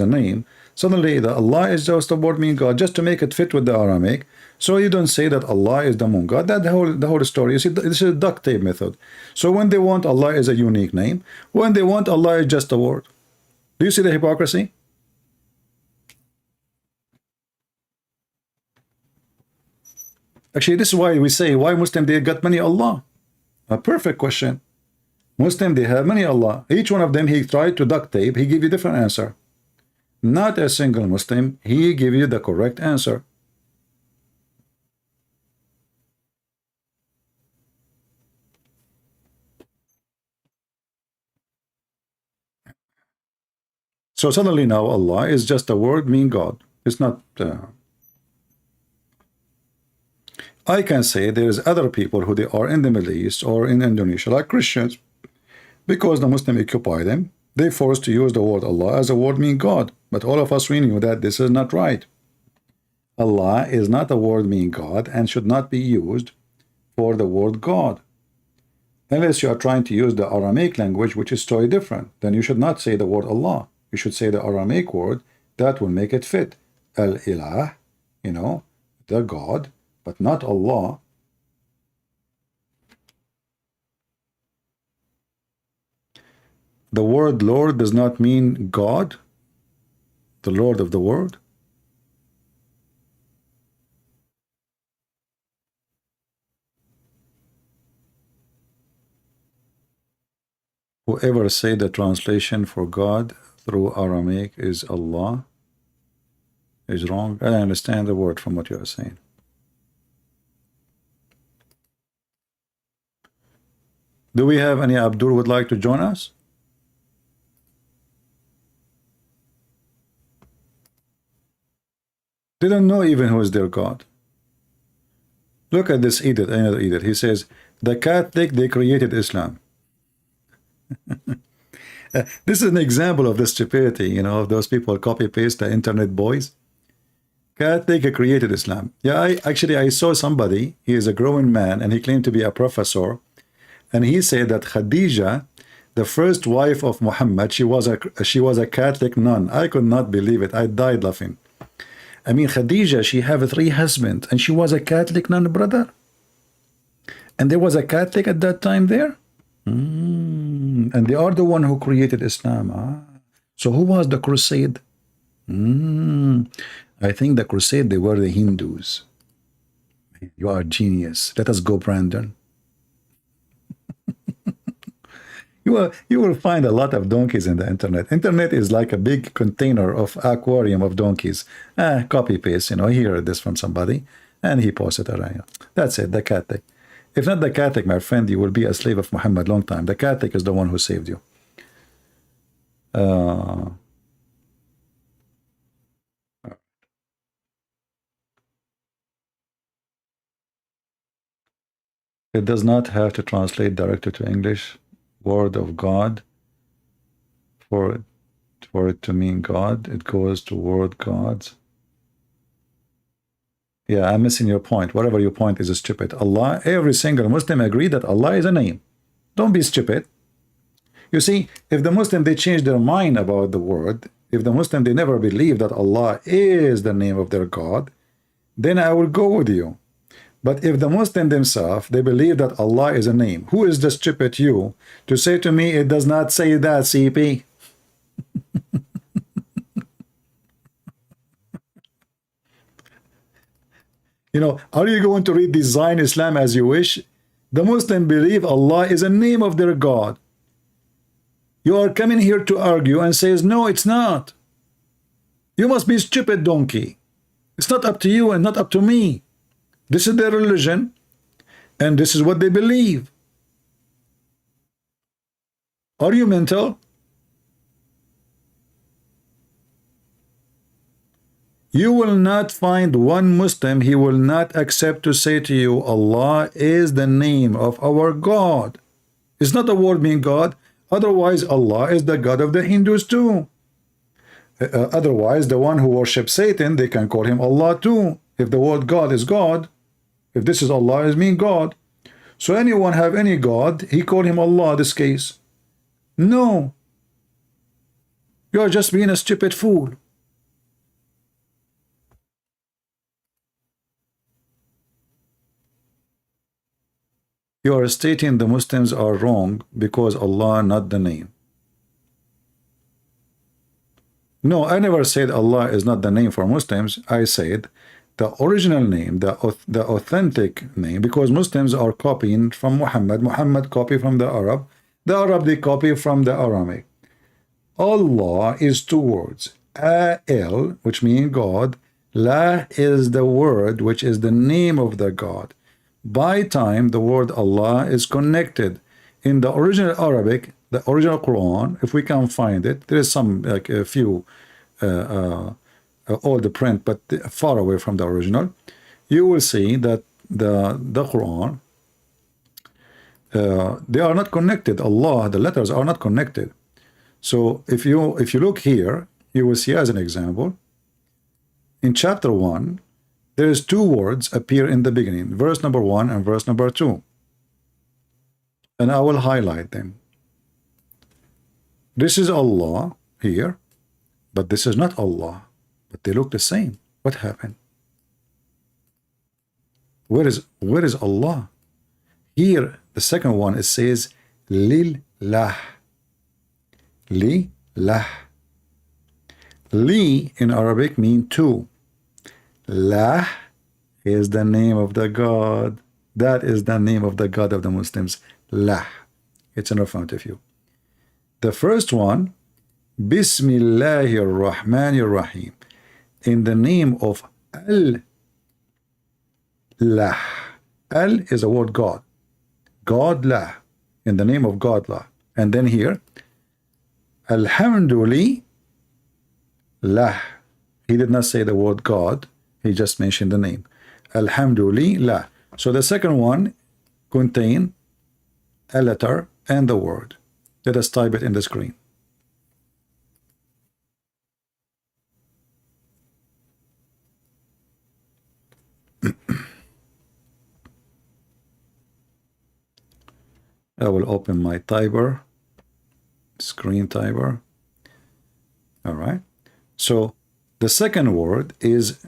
Speaker 7: a name. Suddenly, the Allah is just a word meaning God, just to make it fit with the Aramaic. So you don't say that Allah is the moon God. That the whole story. You see, this is a duct tape method. So when they want Allah is a unique name, when they want Allah is just a word. Do you see the hypocrisy? Actually, this is why we say, why Muslim they got many Allah? A perfect question. Muslim, they have many Allah. Each one of them, he tried to duct tape, he give you different answer. Not a single Muslim, he give you the correct answer. So suddenly now Allah is just a word mean God. It's not... I can say there's other people who they are in the Middle East or in Indonesia, like Christians, because the Muslim occupy them, they forced to use the word Allah as a word meaning God. But all of us, we knew that this is not right. Allah is not a word meaning God and should not be used for the word God. Unless you are trying to use the Aramaic language, which is totally different, then you should not say the word Allah. You should say the Aramaic word that will make it fit. Al-Ilah, you know, the God, but not Allah. The word Lord does not mean God, the Lord of the world. Whoever say the translation for God through Aramaic is Allah is wrong. I understand the word from what you are saying. Do we have any Abdul would like to join us? They don't know even who is their God. Look at this edict, another edict. He says, the Catholic, they created Islam. This is an example of the stupidity, you know, of those people copy-paste the internet boys. Catholic created Islam. Yeah, I saw somebody, he is a grown man, and he claimed to be a professor, and he said that Khadija, the first wife of Muhammad, she was a Catholic nun. I could not believe it. I died laughing. I mean, Khadija, she had 3 husbands, and she was a Catholic nun, brother. And there was a Catholic at that time there? And they are the one who created Islam. So who was the crusade? I think the crusade, they were the Hindus. You are a genius. Let us go, Brandon. You will find a lot of donkeys in the internet. Internet is like a big container of aquarium of donkeys. Copy paste, you know, he heard this from somebody and he posted it around. That's it, the Catholic. If not the Catholic, my friend, you will be a slave of Muhammad long time. The Catholic is the one who saved you. It does not have to translate directly to English. Word of God, for it to mean God, it goes to word gods. Yeah, I'm missing your point. Whatever your point is stupid. Allah, every single Muslim agree that Allah is a name. Don't be stupid. You see, if the Muslim, they change their mind about the word, if the Muslim, they never believe that Allah is the name of their God, then I will go with you. But if the Muslim themselves, they believe that Allah is a name, who is the stupid you to say to me, it does not say that, CP? You know, are you going to redesign Islam as you wish? The Muslim believe Allah is a name of their God. You are coming here to argue and says, no, it's not. You must be stupid, donkey. It's not up to you and not up to me. This is their religion, and this is what they believe. Are you mental? You will not find one Muslim, he will not accept to say to you, Allah is the name of our God. It's not the word mean God. Otherwise, Allah is the God of the Hindus too. Otherwise, the one who worships Satan, they can call him Allah too. If the word God is God, if this is Allah, is mean God. So anyone have any God, he call him Allah this case. No. You are just being a stupid fool. You are stating the Muslims are wrong because Allah not the name. No, I never said Allah is not the name for Muslims. I said the original name, the authentic name, because Muslims are copying from Muhammad. Muhammad copy from the Arab. The Arab, they copy from the Aramaic. Allah is two words. A-L, which means God. La is the word, which is the name of the God. By time, the word Allah is connected. In the original Arabic, the original Quran, if we can find it, there is some, like a few old print, but far away from the original. You will see that the Quran, they are not connected. Allah, the letters are not connected. So if you look here, you will see as an example, in chapter 1, there is two words appear in the beginning, verse number 1 and verse number 2. And I will highlight them. This is Allah here, but this is not Allah. But they look the same. What happened? Where is Allah? Here, the second one, it says Lillah. Lillah. Li in Arabic mean two. La is the name of the God. That is the name of the God of the Muslims. La. It's in front of you. The first one, Bismillahir Rahmanir Rahim. In the name of Allah. Al is a word God. God La. In the name of God La. And then here, Alhamdulillah. He did not say the word God. He just mentioned the name. Alhamdulillah. So the second one contain a letter and the word. Let us type it in the screen. I will open my typer, screen typer. All right. So the second word is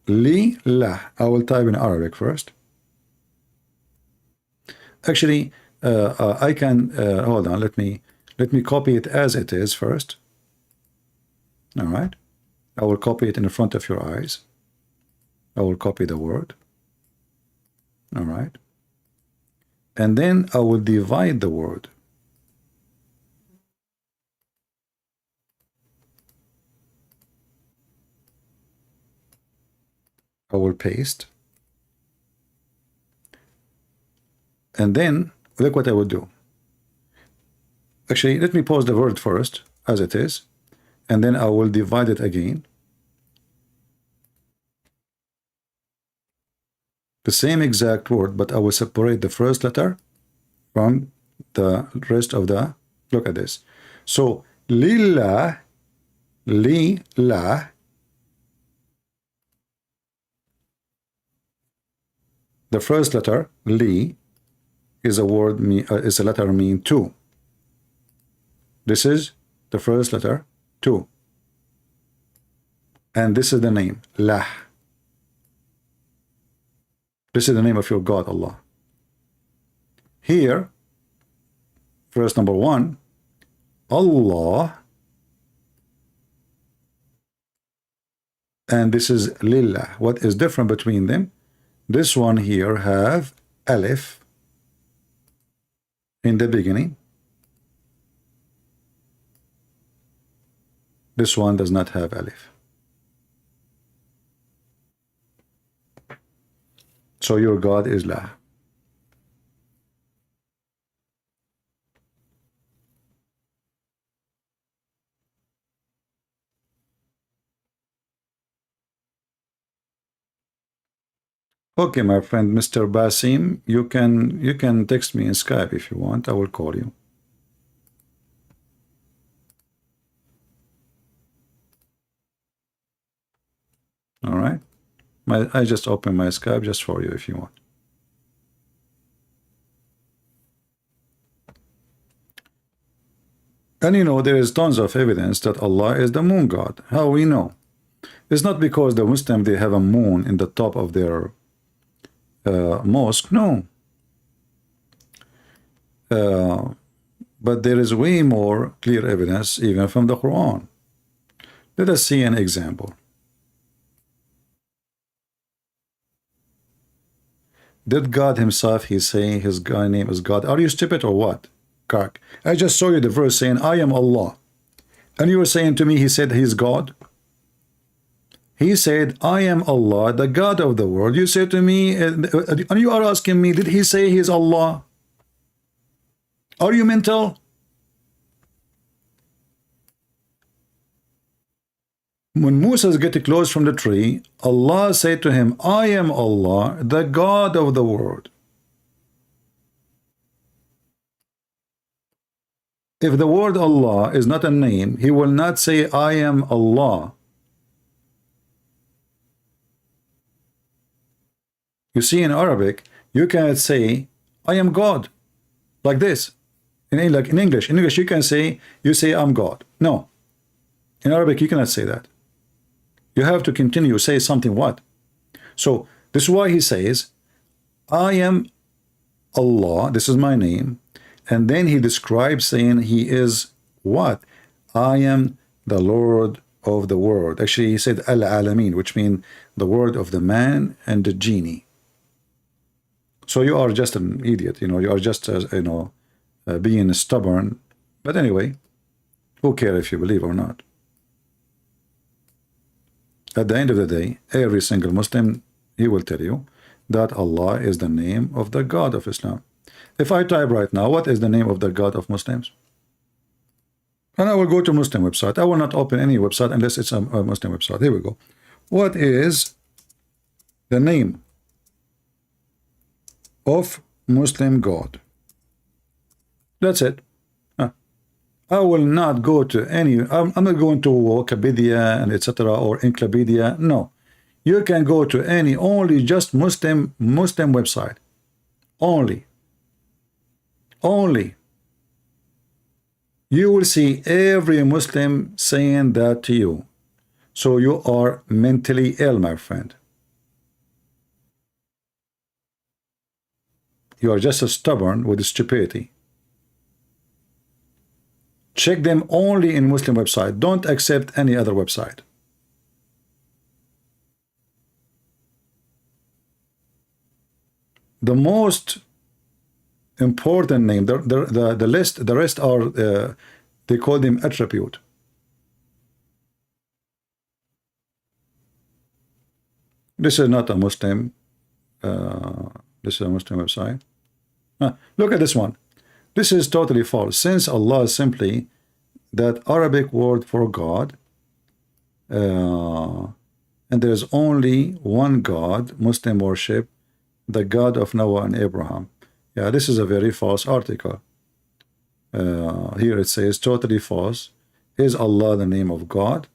Speaker 7: Lillah. I will type in Arabic first. Actually, I can hold on. Let me copy it as it is first. All right. I will copy it in front of your eyes. I will copy the word. All right. And then I will divide the word. I will paste. And then look what I will do. Actually, let me pause the word first as it is, and then I will divide it again. The same exact word, but I will separate the first letter from the rest of the, look at this. So, Lillah, Lillah, the first letter, Li, is a word, is a letter mean two. This is the first letter, two. And this is the name, Lah. This is the name of your God, Allah. Here, verse number 1, Allah, and this is Lillah. What is different between them? This one here have Alif in the beginning, This one does not have alif. So your God is La. Okay, my friend, Mr. Basim, you can text me in Skype if you want. I will call you. All right. I just opened my Skype just for you if you want. And you know, there is tons of evidence that Allah is the moon god. How we know? It's not because the Muslim, they have a moon in the top of their mosque. No. But there is way more clear evidence even from the Quran. Let us see an example. Did God himself, he's saying his guy name is God? Are you stupid or what? Kark. I just saw you the verse saying, I am Allah. And you were saying to me, he said he's God. He said, I am Allah, the God of the world. You said to me, and you are asking me, did he say he is Allah? Are you mental? When Moses got close from the tree, Allah said to him, I am Allah, the God of the world. If the word Allah is not a name, he will not say, I am Allah. You see, in Arabic, you cannot say, I am God, like this. In English, you can say, you say, I'm God. No. In Arabic, you cannot say that. You have to continue, say something what? So, this is why he says, I am Allah, this is my name, and then he describes saying he is what? I am the Lord of the world. Actually, he said Al-Alamin, which means the word of the man and the genie. So you are just an idiot, you are just, being stubborn. But anyway, who cares if you believe or not? At the end of the day, every single Muslim, he will tell you that Allah is the name of the God of Islam. If I type right now, what is the name of the God of Muslims? And I will go to Muslim website. I will not open any website unless it's a Muslim website. Here we go. What is the name of Muslim God? That's it. I will not go to any, I'm not going to Wikipedia and etc. or Encyclopedia. No. You can go to any, only just Muslim website. Only. You will see every Muslim saying that to you. So you are mentally ill, my friend. You are just as stubborn with stupidity. Check them only in Muslim website. Don't accept any other website. The most important name, the rest are, they call them attribute. This is not a Muslim. This is a Muslim website. Look at this one. This is totally false. Since Allah is simply that Arabic word for God, and there is only one God, Muslim worship, the God of Noah and Abraham. Yeah, this is a very false article. Here it says totally false. Is Allah the name of God?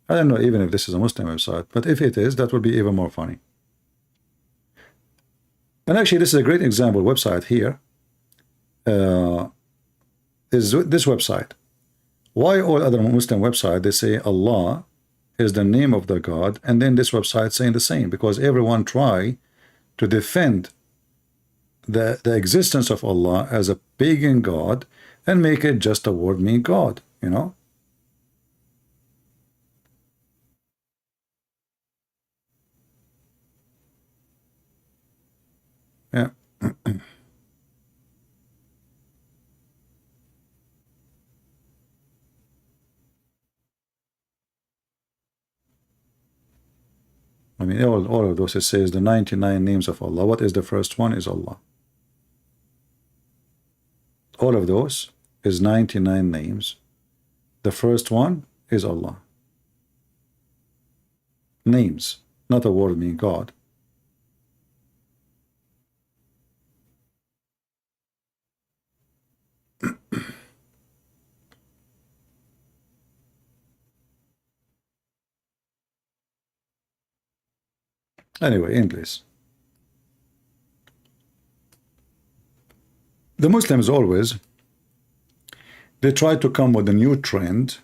Speaker 7: I don't know even if this is a Muslim website, but if it is, that would be even more funny. And actually, this is a great example website here. Is this website. Why all other Muslim websites, they say Allah is the name of the God, and then this website saying the same, because everyone try to defend the existence of Allah as a pagan God and make it just a word mean God, Yeah. I mean, all of those, it says the 99 names of Allah. What is the first one? Is Allah. All of those is 99 names. The first one is Allah. Names, not a word meaning God. Anyway, English. The Muslims always, they try to come with a new trend.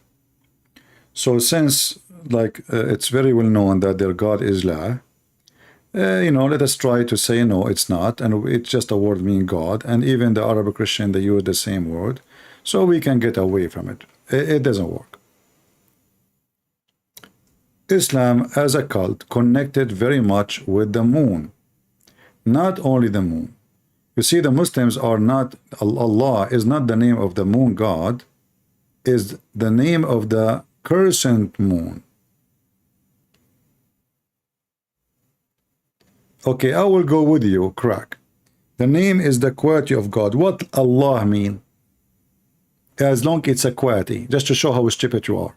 Speaker 7: So since like it's very well known that their God is La, you know, let us try to say no, it's not, and it's just a word meaning God, and even the Arab Christian, they use the same word, so we can get away from it. It doesn't work. Islam as a cult connected very much with the moon, not only the moon. You see, the Muslims are not, Allah is not the name of the moon god, is the name of the crescent moon. Okay, I will go with you, crack. The name is the quality of God. What Allah mean? As long it's a quality, just to show how stupid you are.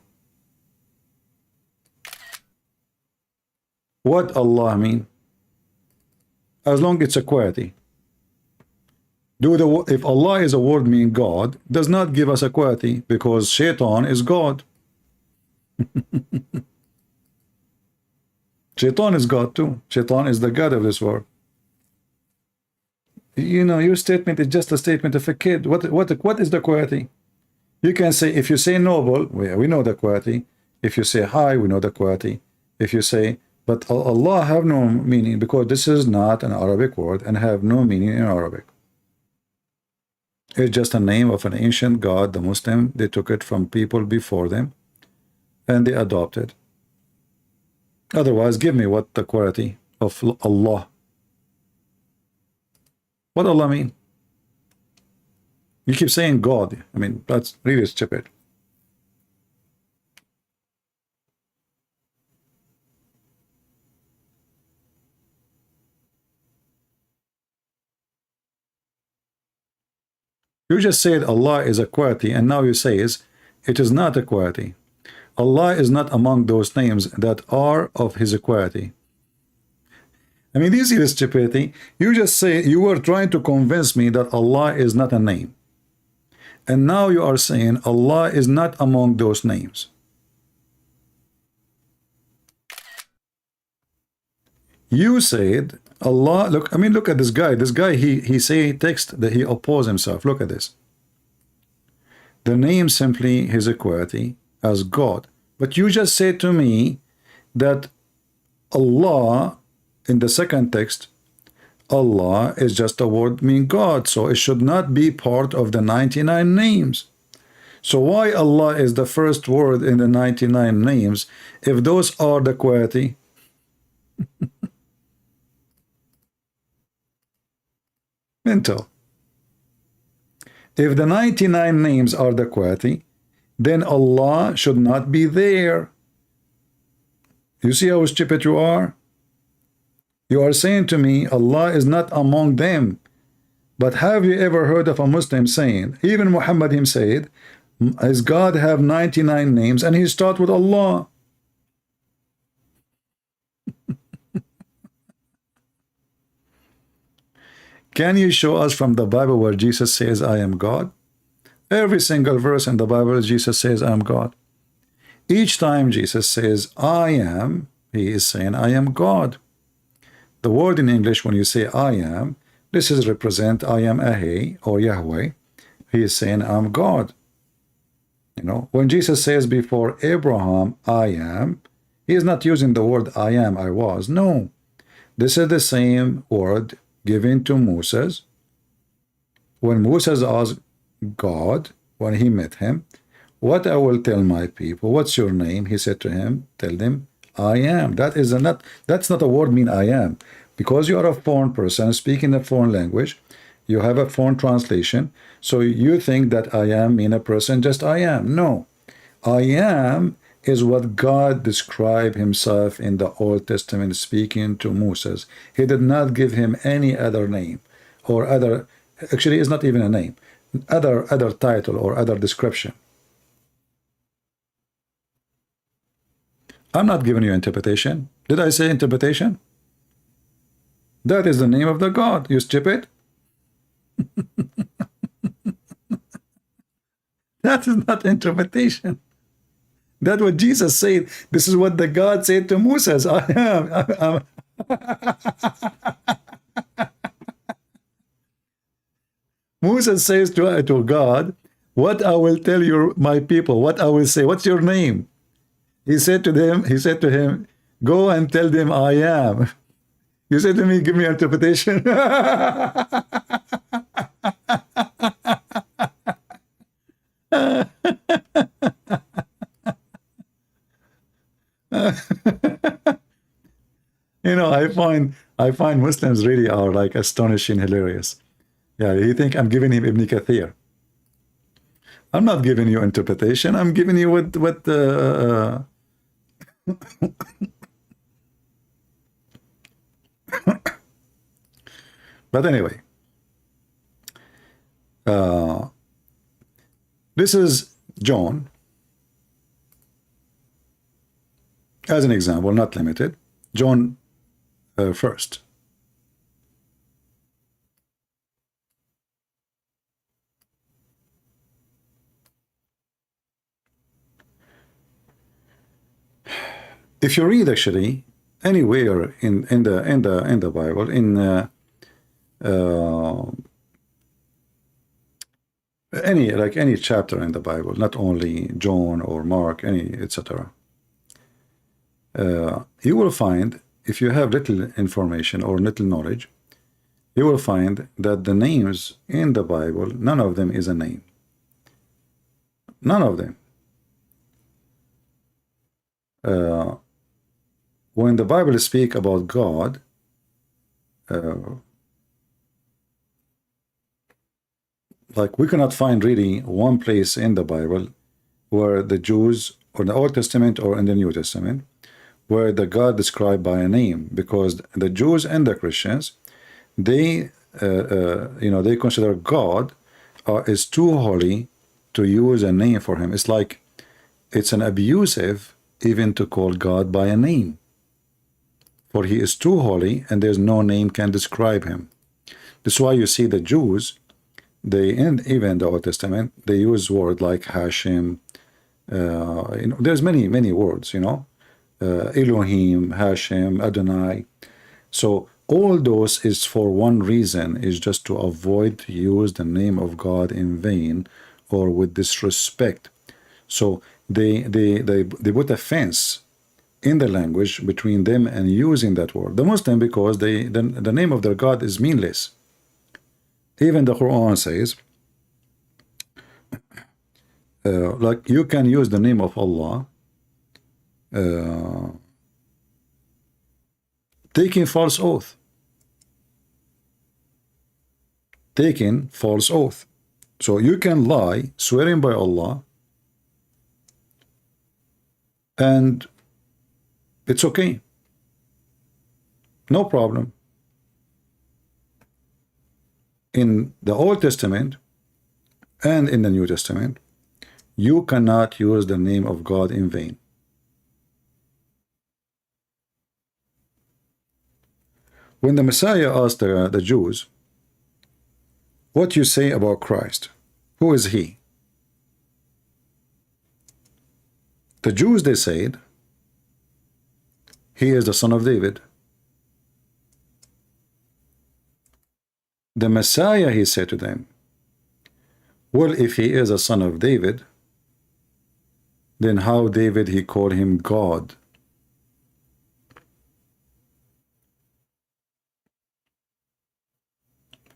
Speaker 7: What Allah mean? As long it's a quality. If Allah is a word mean God, does not give us a quality, because Shaitan is God. Shaitan is God too. Shaitan is the God of this world. You know, your statement is just a statement of a kid. What is the quality? You can say, if you say noble, we know the quality. If you say high, we know the quality. If you say, but Allah have no meaning, because this is not an Arabic word and have no meaning in Arabic. It's just a name of an ancient god, the Muslim. They took it from people before them and they adopted. Otherwise, give me what the quality of Allah. What Allah mean? You keep saying God. I mean, that's really stupid. You just said Allah is a quality, and now you say it is not a quality. Allah is not among those names that are of His quality. I mean, this is stupidity. You just say, you were trying to convince me that Allah is not a name. And now you are saying Allah is not among those names. You said Allah, look, I mean, look at this guy. This guy, he say text that he oppose himself. Look at this. The name simply his equality as God. But you just said to me that Allah, in the second text, Allah is just a word meaning God. So it should not be part of the 99 names. So why Allah is the first word in the 99 names if those are the quality? Mental. If the 99 names are the quality, then Allah should not be there. You see how stupid you are? You are saying to me Allah is not among them. But have you ever heard of a Muslim saying, even Muhammad him said, his God have 99 names and he start with Allah? Can you show us from the Bible where Jesus says, I am God? Every single verse in the Bible, Jesus says, I am God. Each time Jesus says, I am, he is saying, I am God. The word in English, when you say I am, this is represent I am Ahe or Yahweh. He is saying, I'm God. You know, when Jesus says before Abraham, I am, he is not using the word I am, I was. No. This is the same word given to Moses. When Moses asked God, when he met him, what I will tell my people, what's your name? He said to him, tell them, I am. That's not a word mean I am. Because you are a foreign person speaking a foreign language, you have a foreign translation, so you think that I am mean a person just I am. No. I am is what God described himself in the Old Testament speaking to Moses. He did not give him any other name or other, actually it's not even a name, other title or other description. I'm not giving you interpretation. Did I say interpretation? That is the name of the God, you stupid. That is not interpretation. That's what Jesus said. This is what the God said to Moses. I am. Moses says to God, what I will tell you, my people, what I will say, what's your name? He said to him, go and tell them I am. You said to me, give me interpretation. You know, I find Muslims really are like astonishing, hilarious. Yeah, you think I'm giving him Ibn Kathir. I'm not giving you interpretation. I'm giving you what but anyway, this is John as an example, not limited. John first. If you read actually anywhere in the Bible, in any chapter in the Bible, not only John or Mark, any etc., you will find, if you have little information or little knowledge, you will find that the names in the Bible, none of them is a name. None of them. When the Bible speaks about God, like we cannot find really one place in the Bible where the Jews, or the Old Testament or in the New Testament, where the God described by a name, because the Jews and the Christians, they they consider God is too holy to use a name for him. It's like it's an abusive even to call God by a name, for he is too holy and there's no name can describe him. That's why you see the Jews, they, and even the Old Testament, they use words like Hashem. There's many words, Elohim, Hashem, Adonai. So all those is for one reason, is just to avoid to use the name of God in vain or with disrespect. So they put a fence in the language between them and using that word. The Muslim, because the name of their God is meaningless. Even the Quran says, like you can use the name of Allah taking false oath. Taking false oath. So you can lie, swearing by Allah, and it's okay. No problem. In the Old Testament and in the New Testament, you cannot use the name of God in vain. When the Messiah asked the Jews, what you say about Christ? Who is he? The Jews, they said, he is the son of David. The Messiah, he said to them, well, if he is a son of David, then how David he called him God?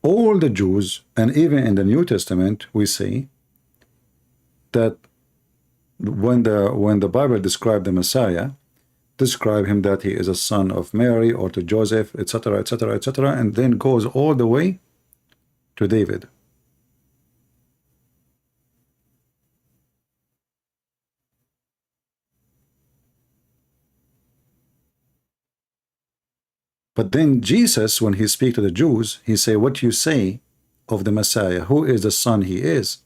Speaker 7: All the Jews, and even in the New Testament, we see that when the Bible described the Messiah, describe him that he is a son of Mary or to Joseph, etc., etc., etc., and then goes all the way to David. But then Jesus, when he speak to the Jews, he say, what you say of the Messiah, who is the son he is?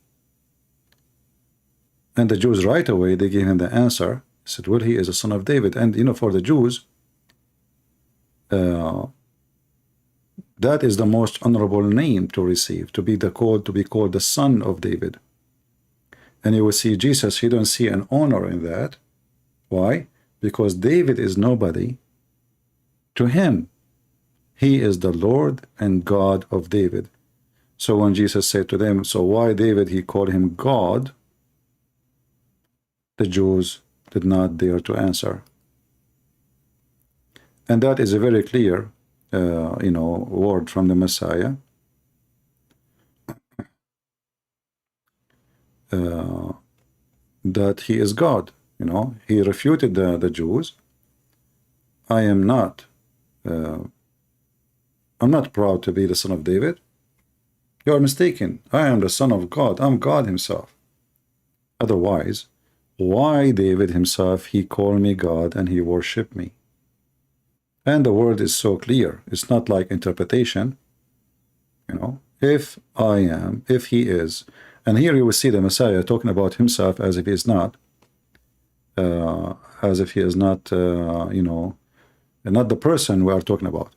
Speaker 7: And the Jews right away, they gave him the answer. He said, well, he is a son of David. And you know, for the Jews, that is the most honorable name to receive, to be called the son of David. And you will see Jesus, he don't see an honor in that. Why? Because David is nobody to him. He is the Lord and God of David. So when Jesus said to them, so why David, he called him God, the Jews did not dare to answer. And that is a very clear, you know, word from the Messiah. That he is God. You know, he refuted the Jews. I'm not proud to be the son of David. You are mistaken. I am the son of God. I'm God himself. Otherwise, why David himself, he called me God and he worshiped me? And the word is so clear. It's not like interpretation. You know, if I am, if he is. And here you will see the Messiah talking about himself as if he is not. As if he is not, you know, not the person we are talking about.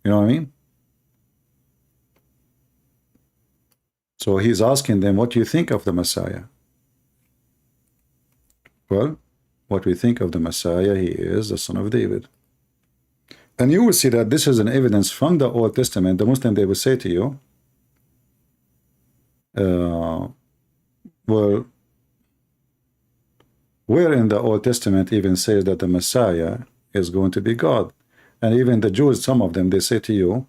Speaker 7: You know what I mean? So he's asking them, what do you think of the Messiah? Well, what we think of the Messiah, he is the son of David. And you will see that this is an evidence from the Old Testament. The Muslim, they will say to you, well, where in the Old Testament even says that the Messiah is going to be God? And even the Jews, some of them, they say to you,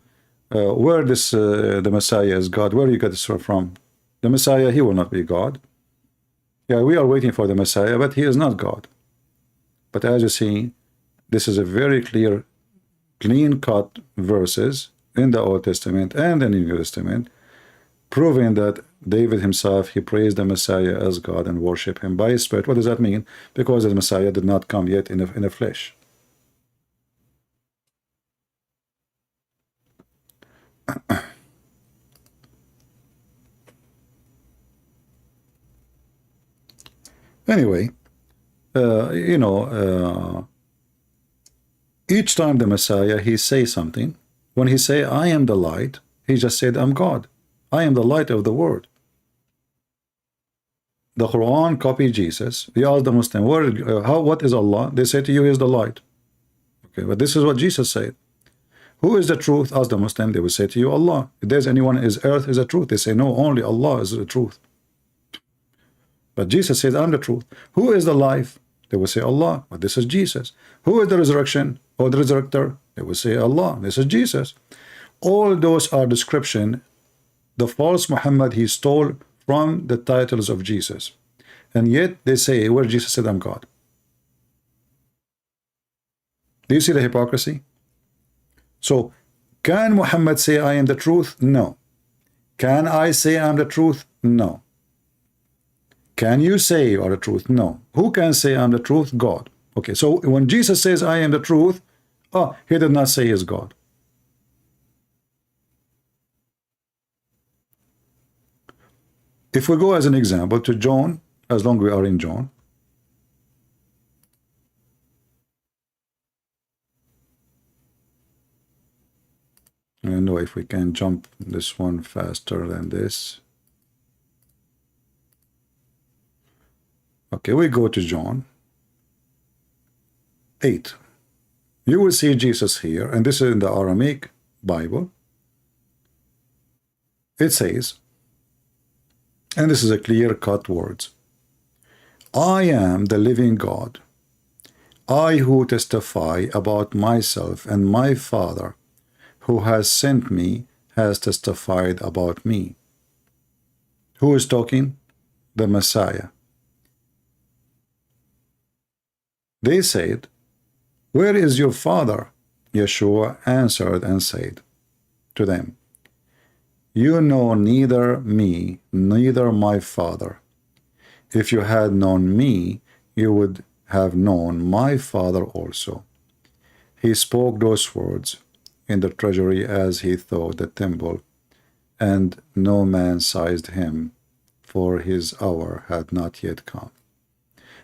Speaker 7: where this the Messiah is God, where you get this from? The Messiah, he will not be God. Yeah, we are waiting for the Messiah, but he is not God. But as you see, this is a very clear, clean-cut verses in the Old Testament and in the New Testament, proving that David himself, he praised the Messiah as God and worship him by his spirit. What does that mean? Because the Messiah did not come yet in the flesh. Anyway, you know, each time the Messiah, he say something. When he say, I am the light, he just said, I'm God. I am the light of the world. The Quran copied Jesus. They asked the Muslim, what is Allah? They say to you, he is the light. Okay, but this is what Jesus said. Who is the truth? Ask the Muslim. They will say to you, Allah. If there's anyone in his earth is the truth. They say, no, only Allah is the truth. But Jesus says, I'm the truth. Who is the life? They will say, Allah. But this is Jesus. Who is the resurrection or the resurrector? They will say, Allah. This is Jesus. All those are description. The false Muhammad, he stole from the titles of Jesus. And yet they say, where Jesus said, I'm God. Do you see the hypocrisy? So, can Muhammad say, I am the truth? No. Can I say I'm the truth? No. Can you say you are the truth? No. Who can say I'm the truth? God. Okay, so when Jesus says, I am the truth, he did not say he is God. If we go as an example to John, as long as we are in John, I don't know if we can jump this one faster than this. Okay, we go to John 8. You will see Jesus here, and this is in the Aramaic Bible. It says, and this is a clear-cut words, I am the living God. I who testify about myself, and my Father who has sent me has testified about me. Who is talking? The Messiah. They said, where is your Father? Yeshua answered and said to them, you know neither me, neither my Father. If you had known me, you would have known my Father also. He spoke those words in the treasury as he thought the temple, and no man seized him, for his hour had not yet come.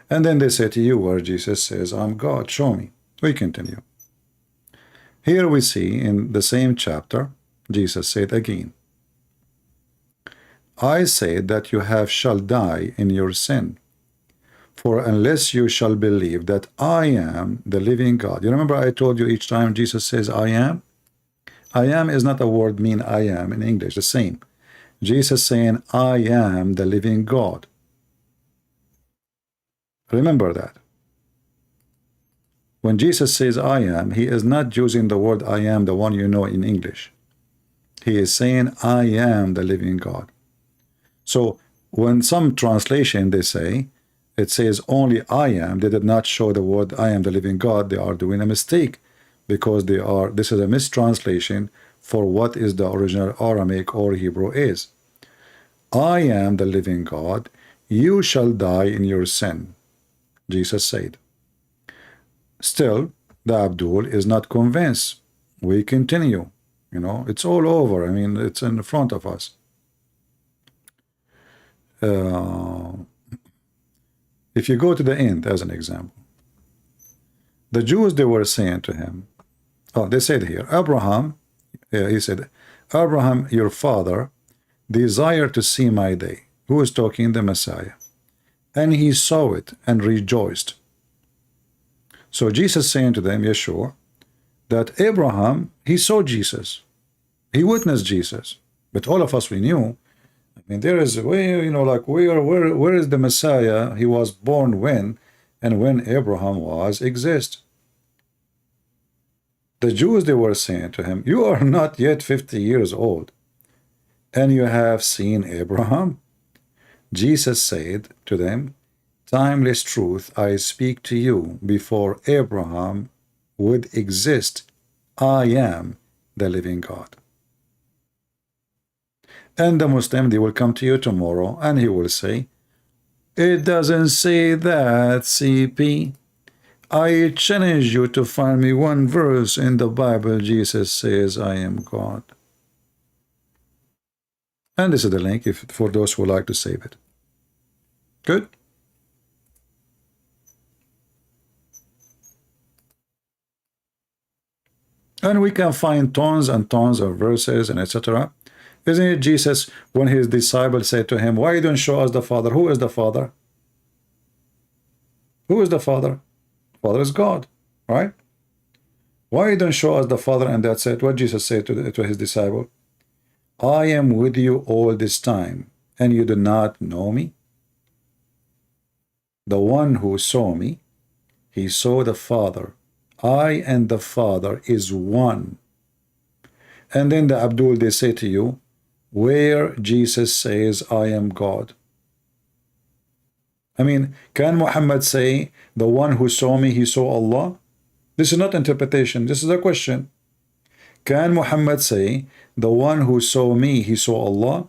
Speaker 7: And then they say to you where Jesus says, I'm God, show me. We continue. Here we see in the same chapter, Jesus said again, I say that you shall die in your sin. For unless you shall believe that I am the living God. You remember I told you each time Jesus says I am? I am is not a word mean I am in English, the same. Jesus saying I am the living God. Remember that. When Jesus says I am, he is not using the word I am, the one you know in English. He is saying I am the living God. So when some translation they say, it says only I am, they did not show the word I am the living God, they are doing a mistake because this is a mistranslation for what is the original Aramaic or Hebrew is. I am the living God, you shall die in your sin, Jesus said. Still, the Abdul is not convinced. We continue. You know, it's all over. I mean, it's in front of us. If you go to the end as an example, the Jews, they were saying to him, they said here, Abraham, he said, Abraham, your father, desired to see my day. Who is talking? The Messiah. And he saw it and rejoiced. So Jesus saying to them, Yeshua, that Abraham, he saw Jesus. He witnessed Jesus. But all of us, we knew, I mean, there is a way, you know, like where is the Messiah? He was born when, and when Abraham was exist. The Jews, they were saying to him, you are not yet 50 years old, and you have seen Abraham? Jesus said to them, timeless truth I speak to you, before Abraham would exist, I am the living God. And the Muslim, they will come to you tomorrow and he will say, it doesn't say that, CP. I challenge you to find me one verse in the Bible Jesus says I am God. And this is the link for those who like to save it. Good? And we can find tons and tons of verses and etc. Isn't it Jesus, when his disciples said to him, why you don't show us the Father? Who is the Father? Who is the Father? Father is God, right? Why you don't show us the Father? And that's it. What Jesus said to his disciple? I am with you all this time, and you do not know me. The one who saw me, he saw the Father. I and the Father is one. And then the Abdul, they say to you, where Jesus says, I am God. I mean, can Muhammad say, the one who saw me, he saw Allah? This is not interpretation, this is a question. Can Muhammad say, the one who saw me, he saw Allah?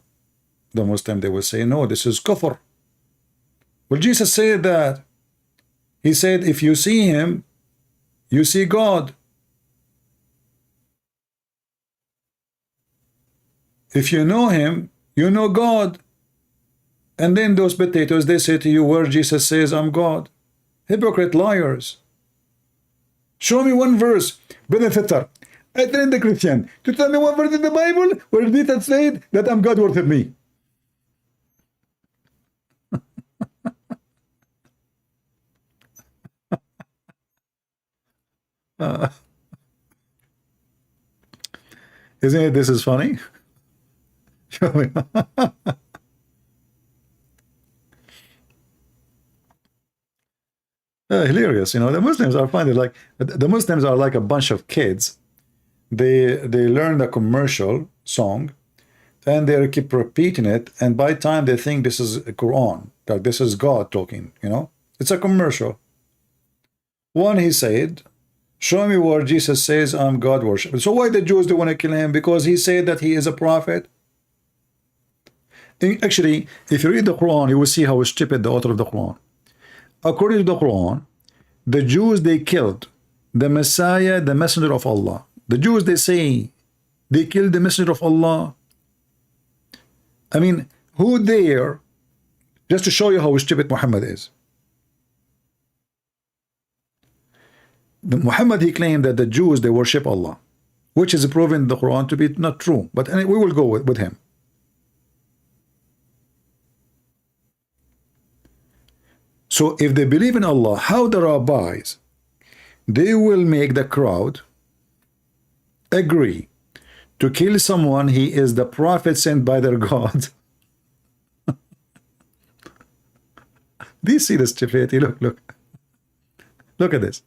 Speaker 7: The Muslim, they will say, no, this is kufr. Well, Jesus said that. He said, if you see him, you see God. If you know him, you know God. And then those potatoes, they say to you, where Jesus says, I'm God. Hypocrite liars. Show me one verse. Benefitter. I trained the Christian to tell me one verse in the Bible where Jesus said that I'm God, worship me. Isn't it this is funny? Show me. Hilarious, you know. The Muslims are finding like the Muslims are like a bunch of kids. They learn the commercial song and they keep repeating it, and by the time they think this is Quran, that this is God talking, you know, it's a commercial. One, he said, show me where Jesus says I'm God worship. So why the Jews do want to kill him? Because he said that he is a prophet. Actually, if you read the Quran, you will see how stupid the author of the Quran. According to the Quran, the Jews, they killed the Messiah, the messenger of Allah. The Jews, they say they killed the messenger of Allah. I mean, who dare, just to show you how stupid Muhammad is. Muhammad, he claimed that the Jews, they worship Allah, which is proven in the Quran to be not true. But anyway, we will go with him. So if they believe in Allah, how the rabbis, they will make the crowd agree to kill someone he is the prophet sent by their God. Do you see the stupidity? Look at this.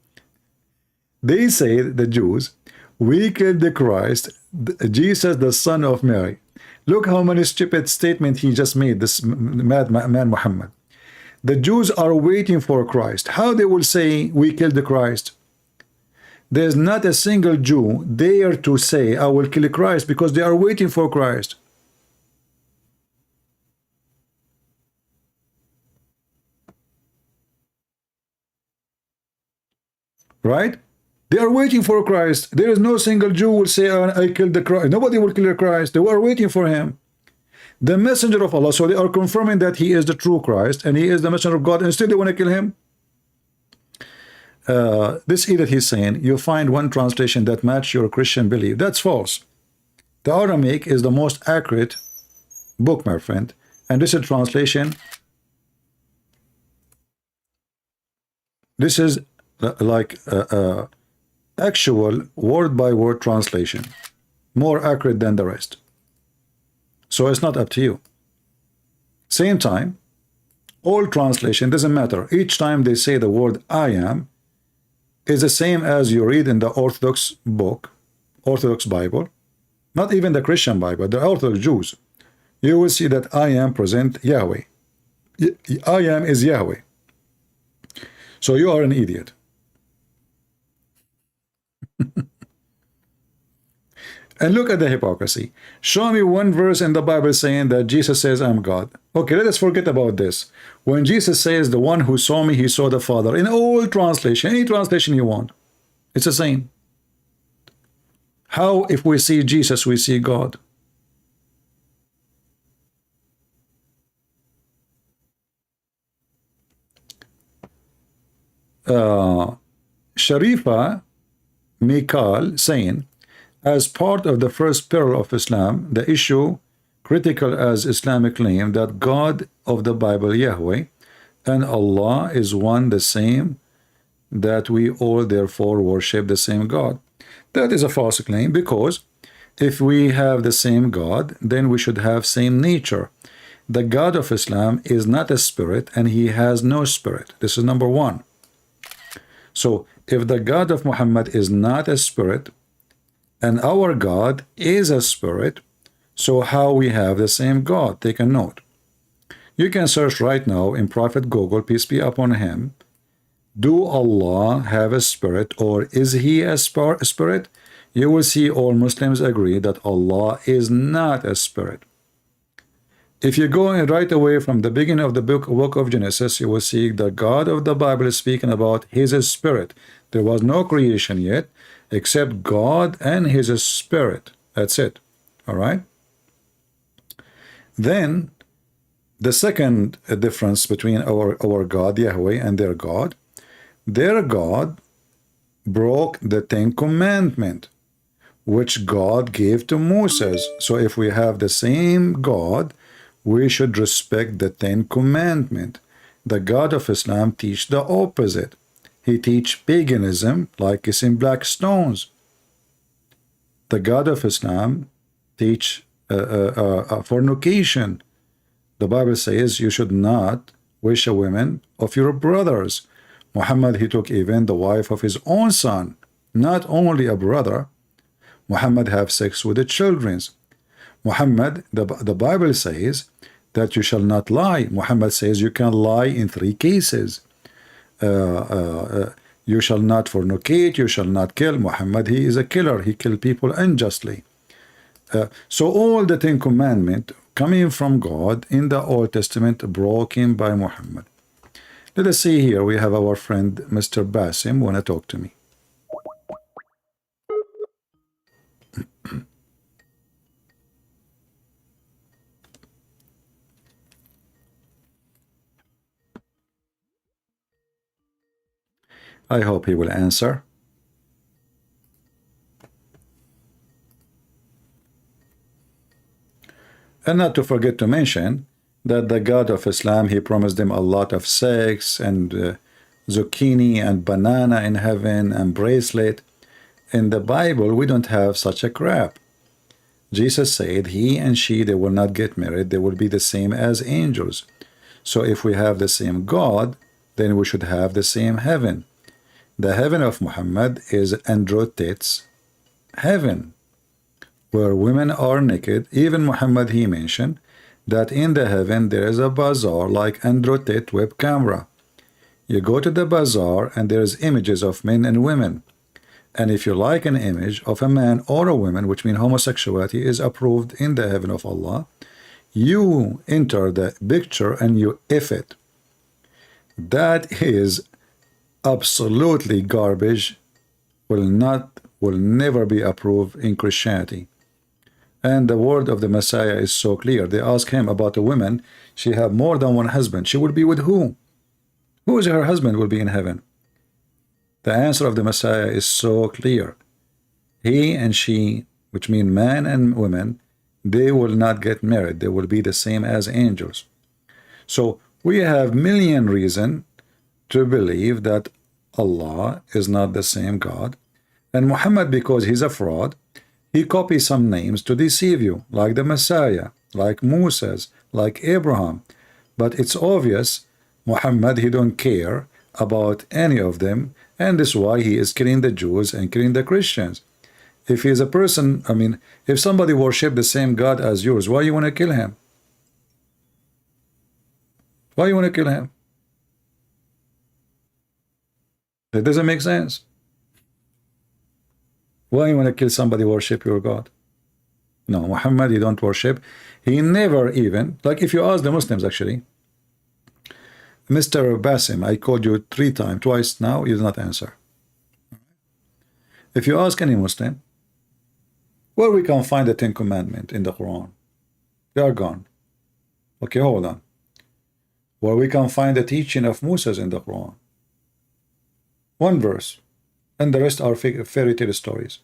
Speaker 7: They say, the Jews, we killed the Christ, Jesus, the son of Mary. Look how many stupid statements he just made, this mad man Muhammad. The Jews are waiting for Christ. How they will say we killed the Christ? There's not a single Jew dare to say I will kill Christ, because they are waiting for Christ. Right? They are waiting for Christ. There is no single Jew will say I killed the Christ. Nobody will kill the Christ. They were waiting for him. The messenger of Allah. So they are confirming that he is the true Christ and he is the messenger of God, and still they want to kill him. This edict he's saying, you find one translation that match your Christian belief. That's false. The Aramaic is the most accurate book, my friend, and this is a translation. This is like actual word-by-word translation, more accurate than the rest. So it's not up to you. Same time, all translation doesn't matter. Each time they say the word I am is the same as you read in the Orthodox book, Orthodox Bible, not even the Christian Bible, the Orthodox Jews. You will see that I am present Yahweh. I am is Yahweh. So you are an idiot. And look at the hypocrisy. Show me one verse in the Bible saying that Jesus says I'm God. Okay, let us forget about this. When Jesus says the one who saw me, he saw the Father. In all translation, any translation you want, it's the same. How if we see Jesus, we see God? Sharifa Mikal saying, as part of the first pillar of Islam, the issue critical as Islamic claim that God of the Bible, Yahweh, and Allah is one the same, that we all therefore worship the same God. That is a false claim, because if we have the same God, then we should have same nature. The God of Islam is not a spirit, and he has no spirit. This is number one. So if the God of Muhammad is not a spirit, and our God is a spirit, so how we have the same God? Take a note. You can search right now in Prophet Google, peace be upon him, do Allah have a spirit, or is he a spirit? You will see all Muslims agree that Allah is not a spirit. If you go right away from the beginning of the book of Genesis, you will see the God of the Bible is speaking about his spirit. There was no creation yet, except God and his spirit. That's it. All right? Then, the second difference between our God, Yahweh, and their God broke the Ten Commandments, which God gave to Moses. So if we have the same God, we should respect the Ten Commandments. The God of Islam teach the opposite. He teach paganism, like kissing black stones. The God of Islam teach fornication. The Bible says you should not wish a woman of your brothers. Muhammad, he took even the wife of his own son, not only a brother. Muhammad have sex with the children. Muhammad, the Bible says that you shall not lie. Muhammad says you can lie in 3 cases. You shall not fornicate, you shall not kill. Muhammad, he is a killer. He killed people unjustly. So all the 10 Commandments coming from God in the Old Testament broken by Muhammad. Let us see here. We have our friend Mr. Basim want to talk to me. I hope he will answer. And not to forget to mention that the God of Islam, he promised them a lot of sex and zucchini and banana in heaven and bracelet. In the Bible, we don't have such a crap. Jesus said he and she, they will not get married. They will be the same as angels. So if we have the same God, then we should have the same heaven. The heaven of Muhammad is Androtet's heaven, where women are naked. Even Muhammad, he mentioned that in the heaven there is a bazaar like Androtet web camera. You go to the bazaar and there's images of men and women. And if you like an image of a man or a woman, which means homosexuality is approved in the heaven of Allah, you enter the picture and you if it. That is absolutely garbage, will never be approved in Christianity. And the word of the Messiah is so clear. They ask him about a woman, she have more than one husband. She will be with who? Who is her husband will be in heaven? The answer of the Messiah is so clear. He and she, which mean man and women, they will not get married. They will be the same as angels. So we have million reasons to believe that Allah is not the same God. And Muhammad, because he's a fraud, he copies some names to deceive you, like the Messiah, like Moses, like Abraham. But it's obvious Muhammad, he don't care about any of them, and that's why he is killing the Jews and killing the Christians. If he is a person, I mean, if somebody worship the same God as yours, why you want to kill him? Why you want to kill him? It doesn't make sense. Why you want to kill somebody worship your God? No, Muhammad, he don't worship. He never even, like if you ask the Muslims actually, Mr. Basim, I called you 3 times, twice now, you did not answer. If you ask any Muslim, where we can find the 10 Commandments in the Quran, they are gone. Okay, hold on. Where we can find the teaching of Moses in the Quran, 1 verse, and the rest are fairy tale stories.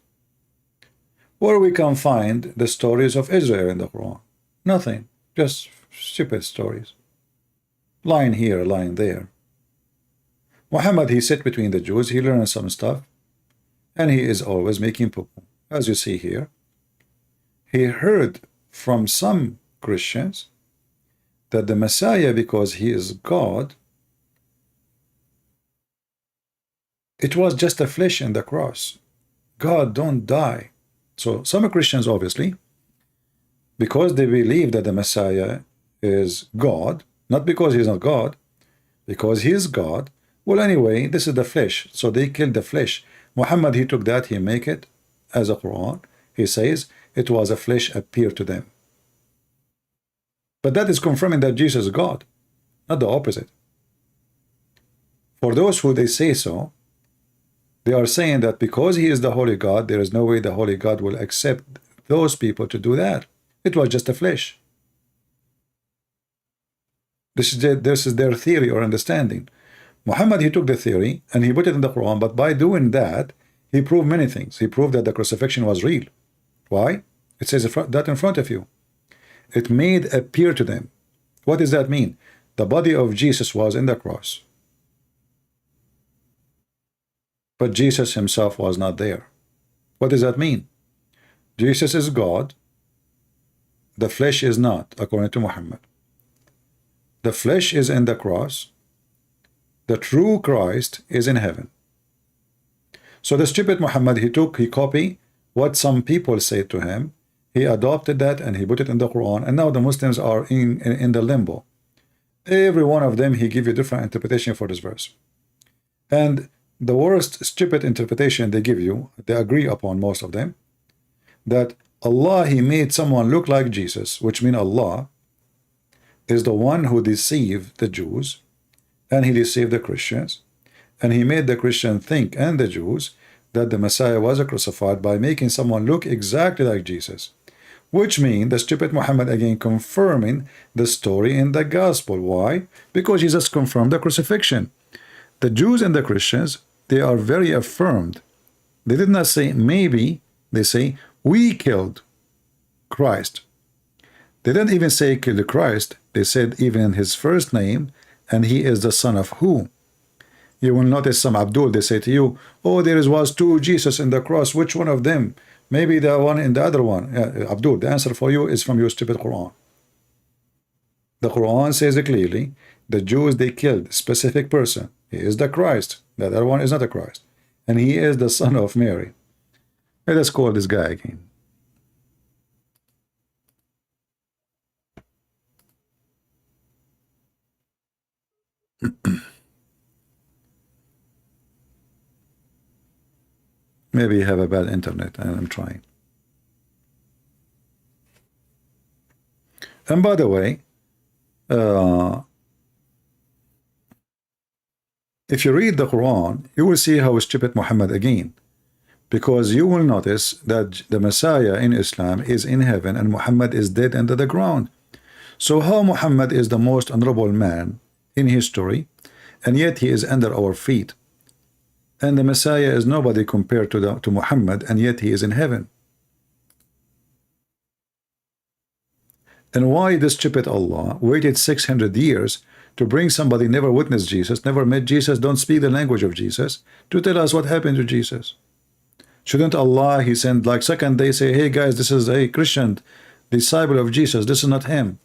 Speaker 7: Where we can find the stories of Israel in the Quran, nothing, just stupid stories. Lying here, lying there. Muhammad, he sat between the Jews, he learned some stuff, and he is always making poo-poo. As you see here, he heard from some Christians that the Messiah, because he is God, it was just a flesh in the cross. God don't die. So some Christians, obviously, because they believe that the Messiah is God, not because he's not God, because he is God. Well, anyway, this is the flesh. So they killed the flesh. Muhammad, he took that, he make it as a Quran. He says it was a flesh appeared to them. But that is confirming that Jesus is God, not the opposite. For those who they say so, they are saying that because he is the Holy God, there is no way the Holy God will accept those people to do that. It was just a flesh. This is their theory or understanding. Muhammad, he took the theory and he put it in the Quran, but by doing that, he proved many things. He proved that the crucifixion was real. Why? It says that in front of you. It made appear to them. What does that mean? The body of Jesus was in the cross, but Jesus himself was not there. What does that mean? Jesus is God. The flesh is not, according to Muhammad. The flesh is in the cross. The true Christ is in heaven. So the stupid Muhammad, he copied what some people said to him. He adopted that and he put it in the Quran. And now the Muslims are in the limbo. Every one of them, he give you different interpretation for this verse. And the worst stupid interpretation they give you, they agree upon most of them, that Allah, he made someone look like Jesus, which means Allah is the one who deceived the Jews and he deceived the Christians, and he made the Christian think and the Jews that the Messiah was crucified by making someone look exactly like Jesus. Which means the stupid Muhammad again confirming the story in the gospel. Why? Because Jesus confirmed the crucifixion. The Jews and the Christians, they are very affirmed. They did not say maybe, they say we killed Christ. They didn't even say killed Christ. They said even in his first name, and he is the son of who? You will notice some Abdul, they say to you, oh, there was two Jesus in the cross. Which one of them? Maybe the one in the other one. Abdul, the answer for you is from your stupid Quran. The Quran says clearly, the Jews, they killed a specific person. He is the Christ. The other one is not a Christ. And he is the son of Mary. Let us call this guy again. Maybe you have a bad internet, and I'm trying. And by the way, if you read the Quran, you will see how stupid Muhammad again, because you will notice that the Messiah in Islam is in heaven and Muhammad is dead under the ground. So how Muhammad is the most honorable man in history, and yet he is under our feet? And the Messiah is nobody compared to Muhammad, and yet he is in heaven. And why this stupid Allah waited 600 years to bring somebody never witnessed Jesus, never met Jesus, don't speak the language of Jesus, to tell us what happened to Jesus? Shouldn't Allah, he sent like second day, say, hey guys, this is a Christian disciple of Jesus, this is not him.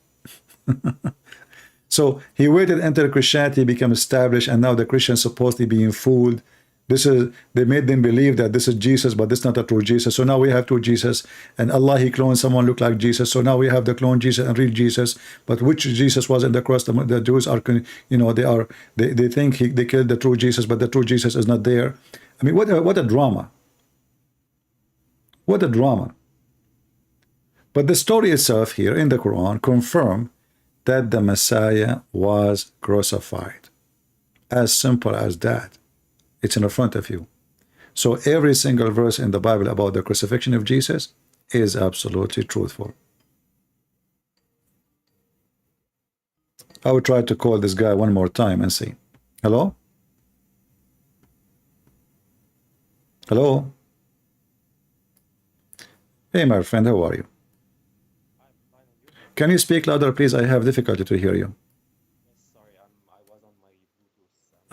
Speaker 7: So he waited until Christianity became established, and now the Christians supposedly being fooled. They made them believe that this is Jesus, but this is not a true Jesus. So now we have two Jesus, and Allah, he cloned someone look like Jesus. So now we have the clone Jesus and real Jesus. But which Jesus was in the cross? The Jews are, you know, they think they killed the true Jesus, but the true Jesus is not there. I mean, what a drama! What a drama! But the story itself here in the Quran confirm that the Messiah was crucified. As simple as that. It's in front of you. So every single verse in the Bible about the crucifixion of Jesus is absolutely truthful. I will try to call this guy one more time and see. Hello? Hello? Hey, my friend, how are you? Can you speak louder, please? I have difficulty to hear you.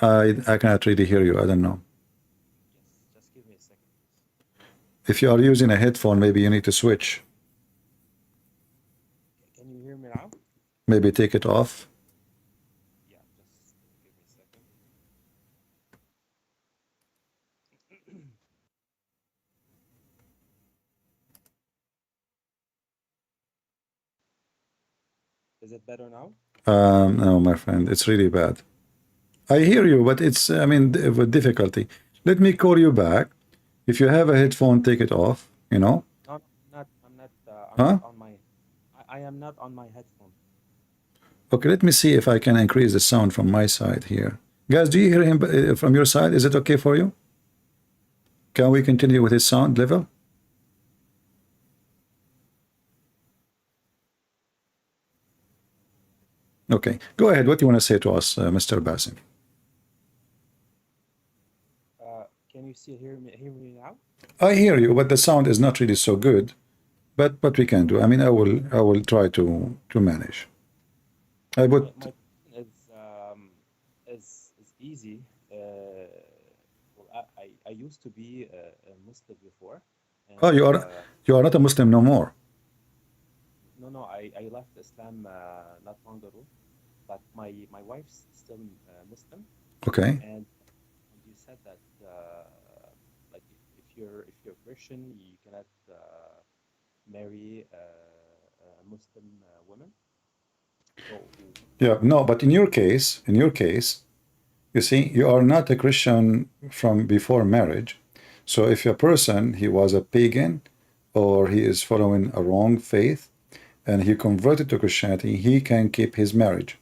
Speaker 7: I cannot really hear you. I don't know.
Speaker 19: Just give me a second.
Speaker 7: If you are using a headphone, maybe you need to switch.
Speaker 19: Can you hear me now?
Speaker 7: Maybe take it off.
Speaker 19: Yeah, just give me a second. Is it better now?
Speaker 7: No, my friend, it's really bad. I hear you, but it's, I mean, with difficulty. Let me call you back. If you have a headphone, take it off, you know?
Speaker 19: No, I'm
Speaker 7: Huh?
Speaker 19: not on my, I am not on my headphone.
Speaker 7: Okay, let me see if I can increase the sound from my side here. Guys, do you hear him from your side? Is it okay for you? Can we continue with his sound level? Okay, go ahead. What do you want to say to us, Mr. Basim?
Speaker 19: Can you still hear me now?
Speaker 7: I hear you, but the sound is not really so good. But what we can do, I mean, I will try to manage. I would.
Speaker 19: My is easy. Well, I used to be a Muslim before. And,
Speaker 7: Oh, you are not a Muslim no more.
Speaker 19: No, I left Islam not long ago, but my wife's still Muslim.
Speaker 7: Okay.
Speaker 19: And you said that like if you're Christian, you cannot marry a Muslim woman. So,
Speaker 7: Yeah, no, but in your case, you see, you are not a Christian from before marriage. So if a person, he was a pagan, or he is following a wrong faith, and he converted to Christianity, he can keep his marriage.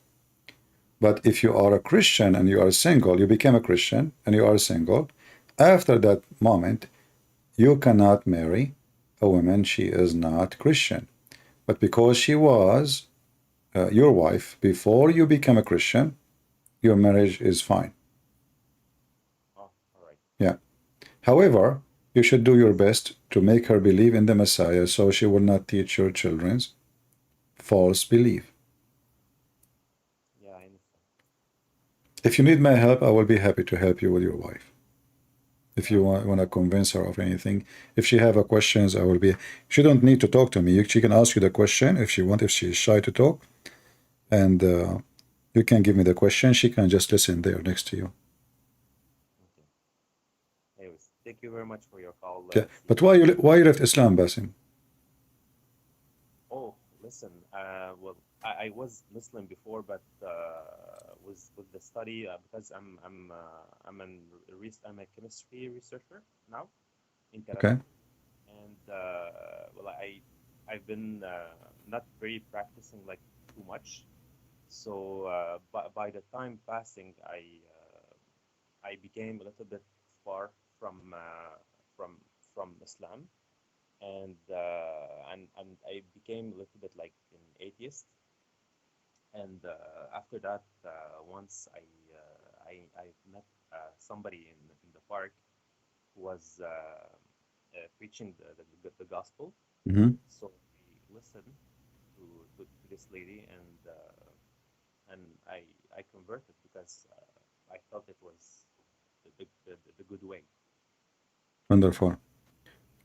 Speaker 7: But if you are a Christian and you are single, you became a Christian and you are single, after that moment, you cannot marry a woman she is not Christian. But because she was your wife before you become a Christian, your marriage is fine.
Speaker 19: Oh, all right.
Speaker 7: Yeah. However, you should do your best to make her believe in the Messiah so she will not teach your children's false belief.
Speaker 19: Yeah, I understand.
Speaker 7: If you need my help, I will be happy to help you with your wife. If you want to convince her of anything, if she have a questions, I will be. She don't need to talk to me. She can ask you the question if she want. If she is shy to talk, and you can give me the question. She can just listen there next to you.
Speaker 19: Okay. Anyways, thank you very much for your call.
Speaker 7: Yeah. But why you left Islam, Basim?
Speaker 19: Oh, listen. Well, I was Muslim before, but with the study because I'm a chemistry researcher now in Canada.
Speaker 7: Okay.
Speaker 19: And well, I've been not very practicing like too much. So by the time passing, I became a little bit far from Islam, and I became a little bit like an atheist. And after that, once I met somebody in the park who was preaching the gospel.
Speaker 7: Mm-hmm.
Speaker 19: So I listened to this lady, and I converted because I felt it was the good way.
Speaker 7: Wonderful.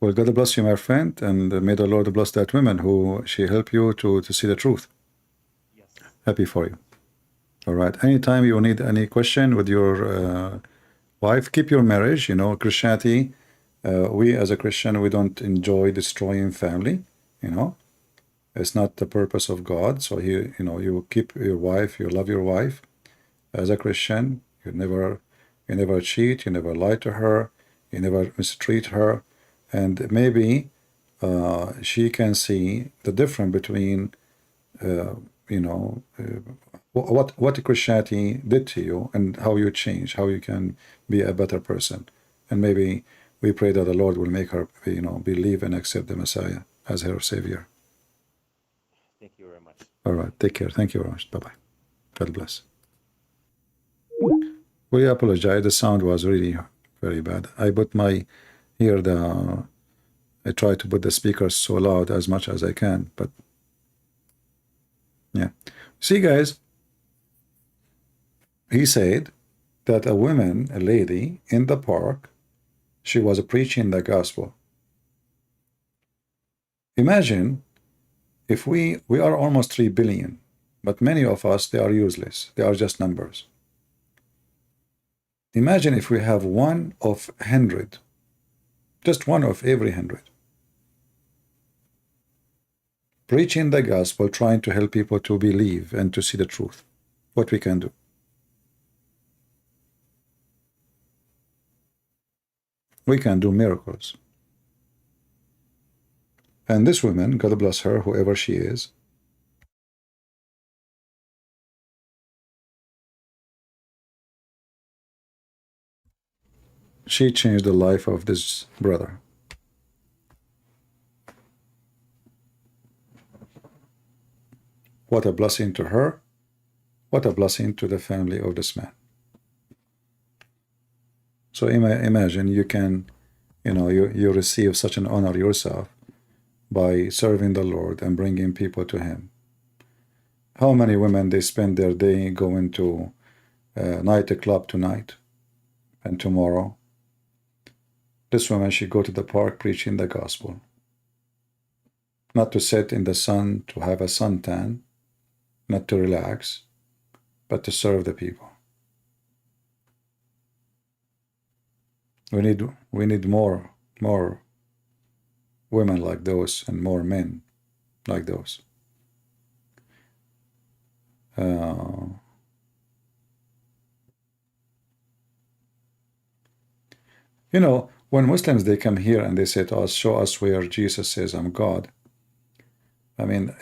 Speaker 7: Well, God bless you, my friend, and may the Lord bless that woman who she helped you to see the truth.
Speaker 19: Yes.
Speaker 7: Happy for you. All right. Anytime you need any question with your wife, keep your marriage. You know, Christianity, we as a Christian, we don't enjoy destroying family. You know, it's not the purpose of God. So you keep your wife, you love your wife. As a Christian, you never cheat, you never lie to her, you never mistreat her, and maybe she can see the difference between what Christianity did to you and how you change, how you can be a better person. And maybe we pray that the Lord will make her, believe and accept the Messiah as her Savior.
Speaker 19: Thank you very much.
Speaker 7: All right. Take care. Thank you very much. Bye-bye. God bless. We apologize. The sound was really very bad. I try to put the speakers so loud as much as I can, but yeah. See, guys, he said that a lady in the park, she was preaching the gospel. Imagine if we are almost 3 billion, but many of us, they are useless. They are just numbers. Imagine if we have 1 of 100, just 1 of every 100, preaching the gospel, trying to help people to believe and to see the truth. What we can do. We can do miracles. And this woman, God bless her, whoever she is, she changed the life of this brother. What a blessing to her. What a blessing to the family of this man. So imagine you can, you receive such an honor yourself by serving the Lord and bringing people to Him. How many women, they spend their day going to nightclub tonight and tomorrow? This woman, she go to the park preaching the gospel. Not to sit in the sun, to have a suntan, not to relax, but to serve the people. We need more women like those and more men like those. When Muslims, they come here and they say to us, show us where Jesus says I'm God. I mean,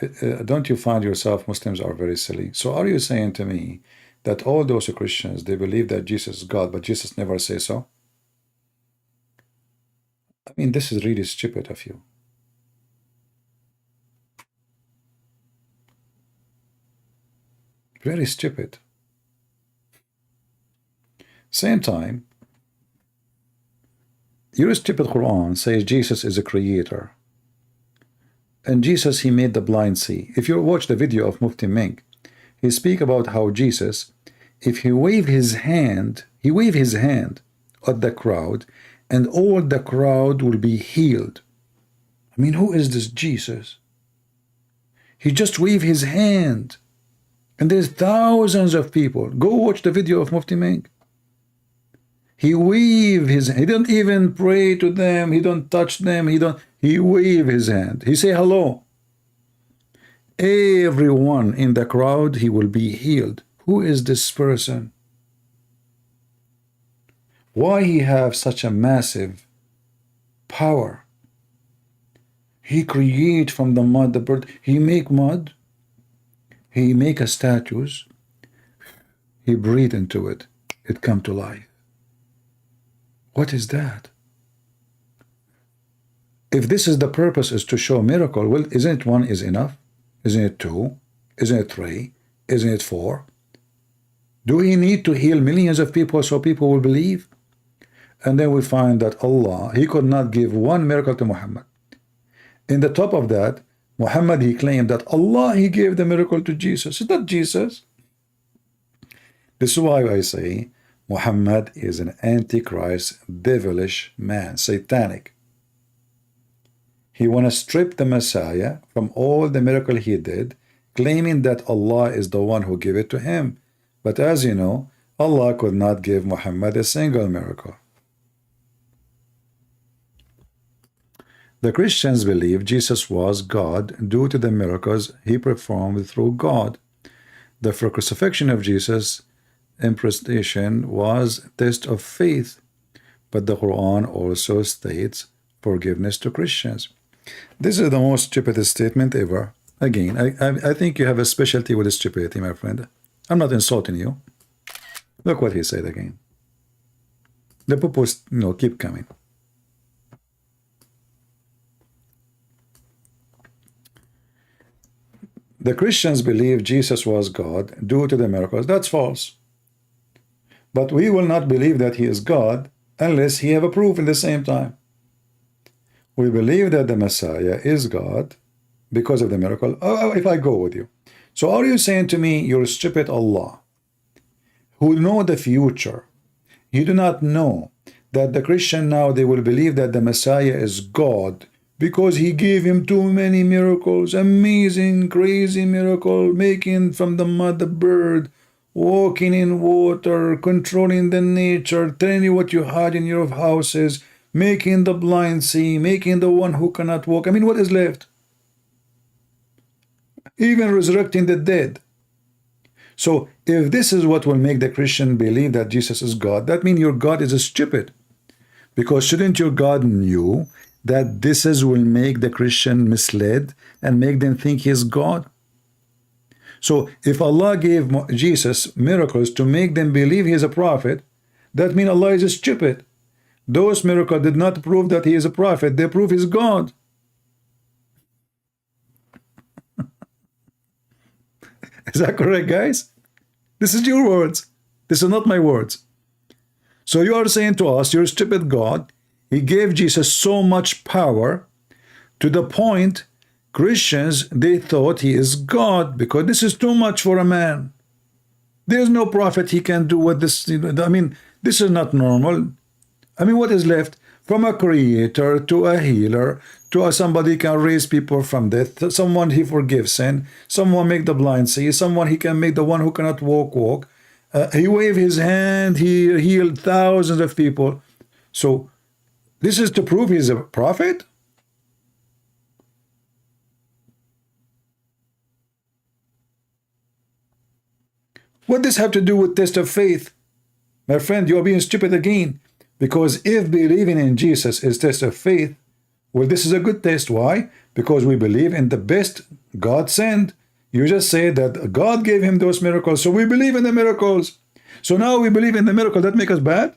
Speaker 7: don't you find yourself, Muslims are very silly? So are you saying to me that all those Christians, they believe that Jesus is God, but Jesus never says so? I mean, this is really stupid of you. Very stupid. Same time, your stupid Quran says Jesus is a creator. And Jesus, he made the blind see. If you watch the video of Mufti Menk, he speak about how Jesus, if he wave his hand at the crowd, and all the crowd will be healed. I mean, who is this Jesus? He just waved his hand, and there's thousands of people. Go watch the video of Mufti Menk. He waved his hand. He don't even pray to them. He don't touch them. He waved his hand. He say hello. Everyone in the crowd, he will be healed. Who is this person? Why he have such a massive power? He create from the mud the bird. He make mud. He make a statues. He breathe into it. It come to life. What is that? If this is the purpose, is to show miracle, well, isn't it one is enough? Isn't it two? Isn't it three? Isn't it four? Do he need to heal millions of people so people will believe? And then we find that Allah, he could not give one miracle to Muhammad. In the top of that, Muhammad, he claimed that Allah, he gave the miracle to Jesus. Is that Jesus? This is why I say Muhammad is an antichrist, devilish man, satanic. He want to strip the Messiah from all the miracle he did, claiming that Allah is the one who gave it to him. But as you know, Allah could not give Muhammad a single miracle. The Christians believe Jesus was God due to the miracles he performed through God. The crucifixion of Jesus' impresentation was a test of faith, but the Quran also states forgiveness to Christians. This is the most stupidest statement ever. Again, I think you have a specialty with stupidity, my friend. I'm not insulting you. Look what he said again. The purpose, keep coming. The Christians believe Jesus was God due to the miracles. That's false. But we will not believe that he is God unless he have a proof in the same time. We believe that the Messiah is God because of the miracle. If I go with you. So are you saying to me, you're stupid Allah, who know the future? You do not know that the Christian now, they will believe that the Messiah is God because he gave him too many miracles, amazing, crazy miracle, making from the mud a bird, walking in water, controlling the nature, telling you what you had in your houses, making the blind see, making the one who cannot walk. I mean, what is left? Even resurrecting the dead. So if this is what will make the Christian believe that Jesus is God, that means your God is stupid. Because shouldn't your God knew that this is will make the Christian misled and make them think he is God? So if Allah gave Jesus miracles to make them believe he is a prophet, that means Allah is stupid. Those miracles did not prove that he is a prophet. They prove he's God. Is that correct, guys? This is your words. This is not my words. So you are saying to us, you're a stupid God. He gave Jesus so much power to the point Christians, they thought he is God because this is too much for a man. There's no prophet he can do what this. I mean, this is not normal. I mean, what is left? From a creator to a healer to somebody can raise people from death, someone he forgives sin, someone make the blind see, someone he can make the one who cannot walk. He waved his hand, he healed thousands of people. So this is to prove he's a prophet? What does this have to do with test of faith? My friend, you are being stupid again. Because if believing in Jesus is test of faith, well, this is a good test. Why? Because we believe in the best God sent. You just say that God gave him those miracles, so we believe in the miracles. So now we believe in the miracle. That make us bad?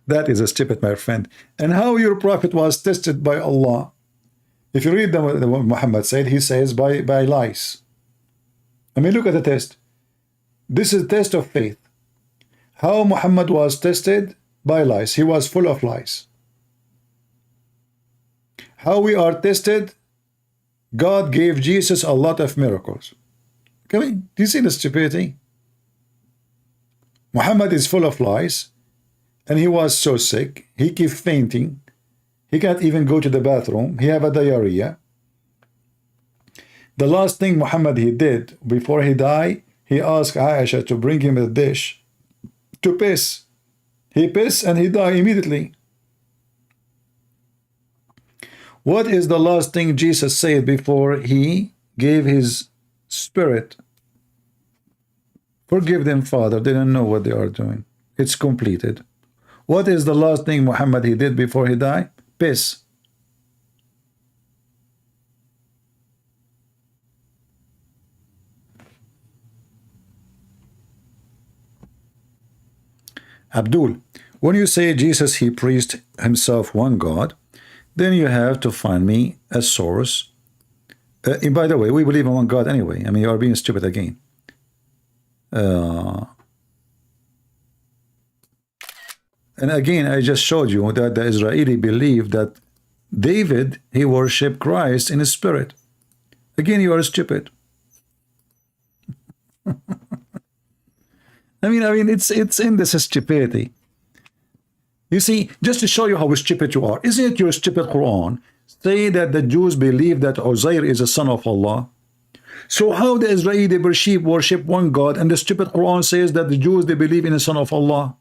Speaker 7: That is a stupid, my friend. And how your prophet was tested by Allah. If you read what Muhammad said, he says by lies. I mean, look at the test. This is a test of faith. How Muhammad was tested? By lies. He was full of lies. How we are tested? God gave Jesus a lot of miracles. Do you see the stupidity? Muhammad is full of lies, and he was so sick, he keeps fainting. He can't even go to the bathroom. He have a diarrhea. The last thing Muhammad he did before he died, he asked Aisha to bring him a dish to piss. He pissed and he died immediately. What is the last thing Jesus said before he gave his spirit? Forgive them, Father. They don't know what they are doing. It's completed. What is the last thing Muhammad he did before he died? Piss. Abdul, when you say Jesus, he preached himself one God, then you have to find me a source. And by the way, we believe in one God anyway. I mean, you are being stupid again. And again, I just showed you that the Israeli believed that David, he worshipped Christ in his spirit. Again, you are stupid. I mean, it's in this stupidity. You see, just to show you how stupid you are, isn't it your stupid Quran say that the Jews believe that Uzair is a son of Allah? So how the Israeli worship one God, and the stupid Quran says that the Jews, they believe in a son of Allah?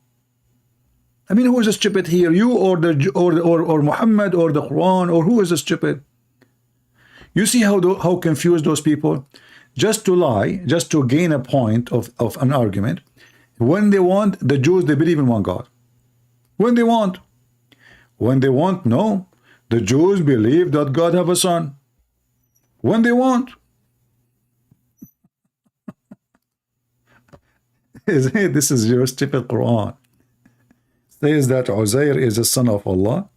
Speaker 7: I mean, who is stupid here? You or Muhammad or the Quran, or who is stupid? You see how confused those people? Just to lie, just to gain a point of an argument. When they want, the Jews, they believe in one God. When they want. When they want, no. The Jews believe that God have a son. When they want. This is your stupid Quran. Says that Uzair is a son of Allah.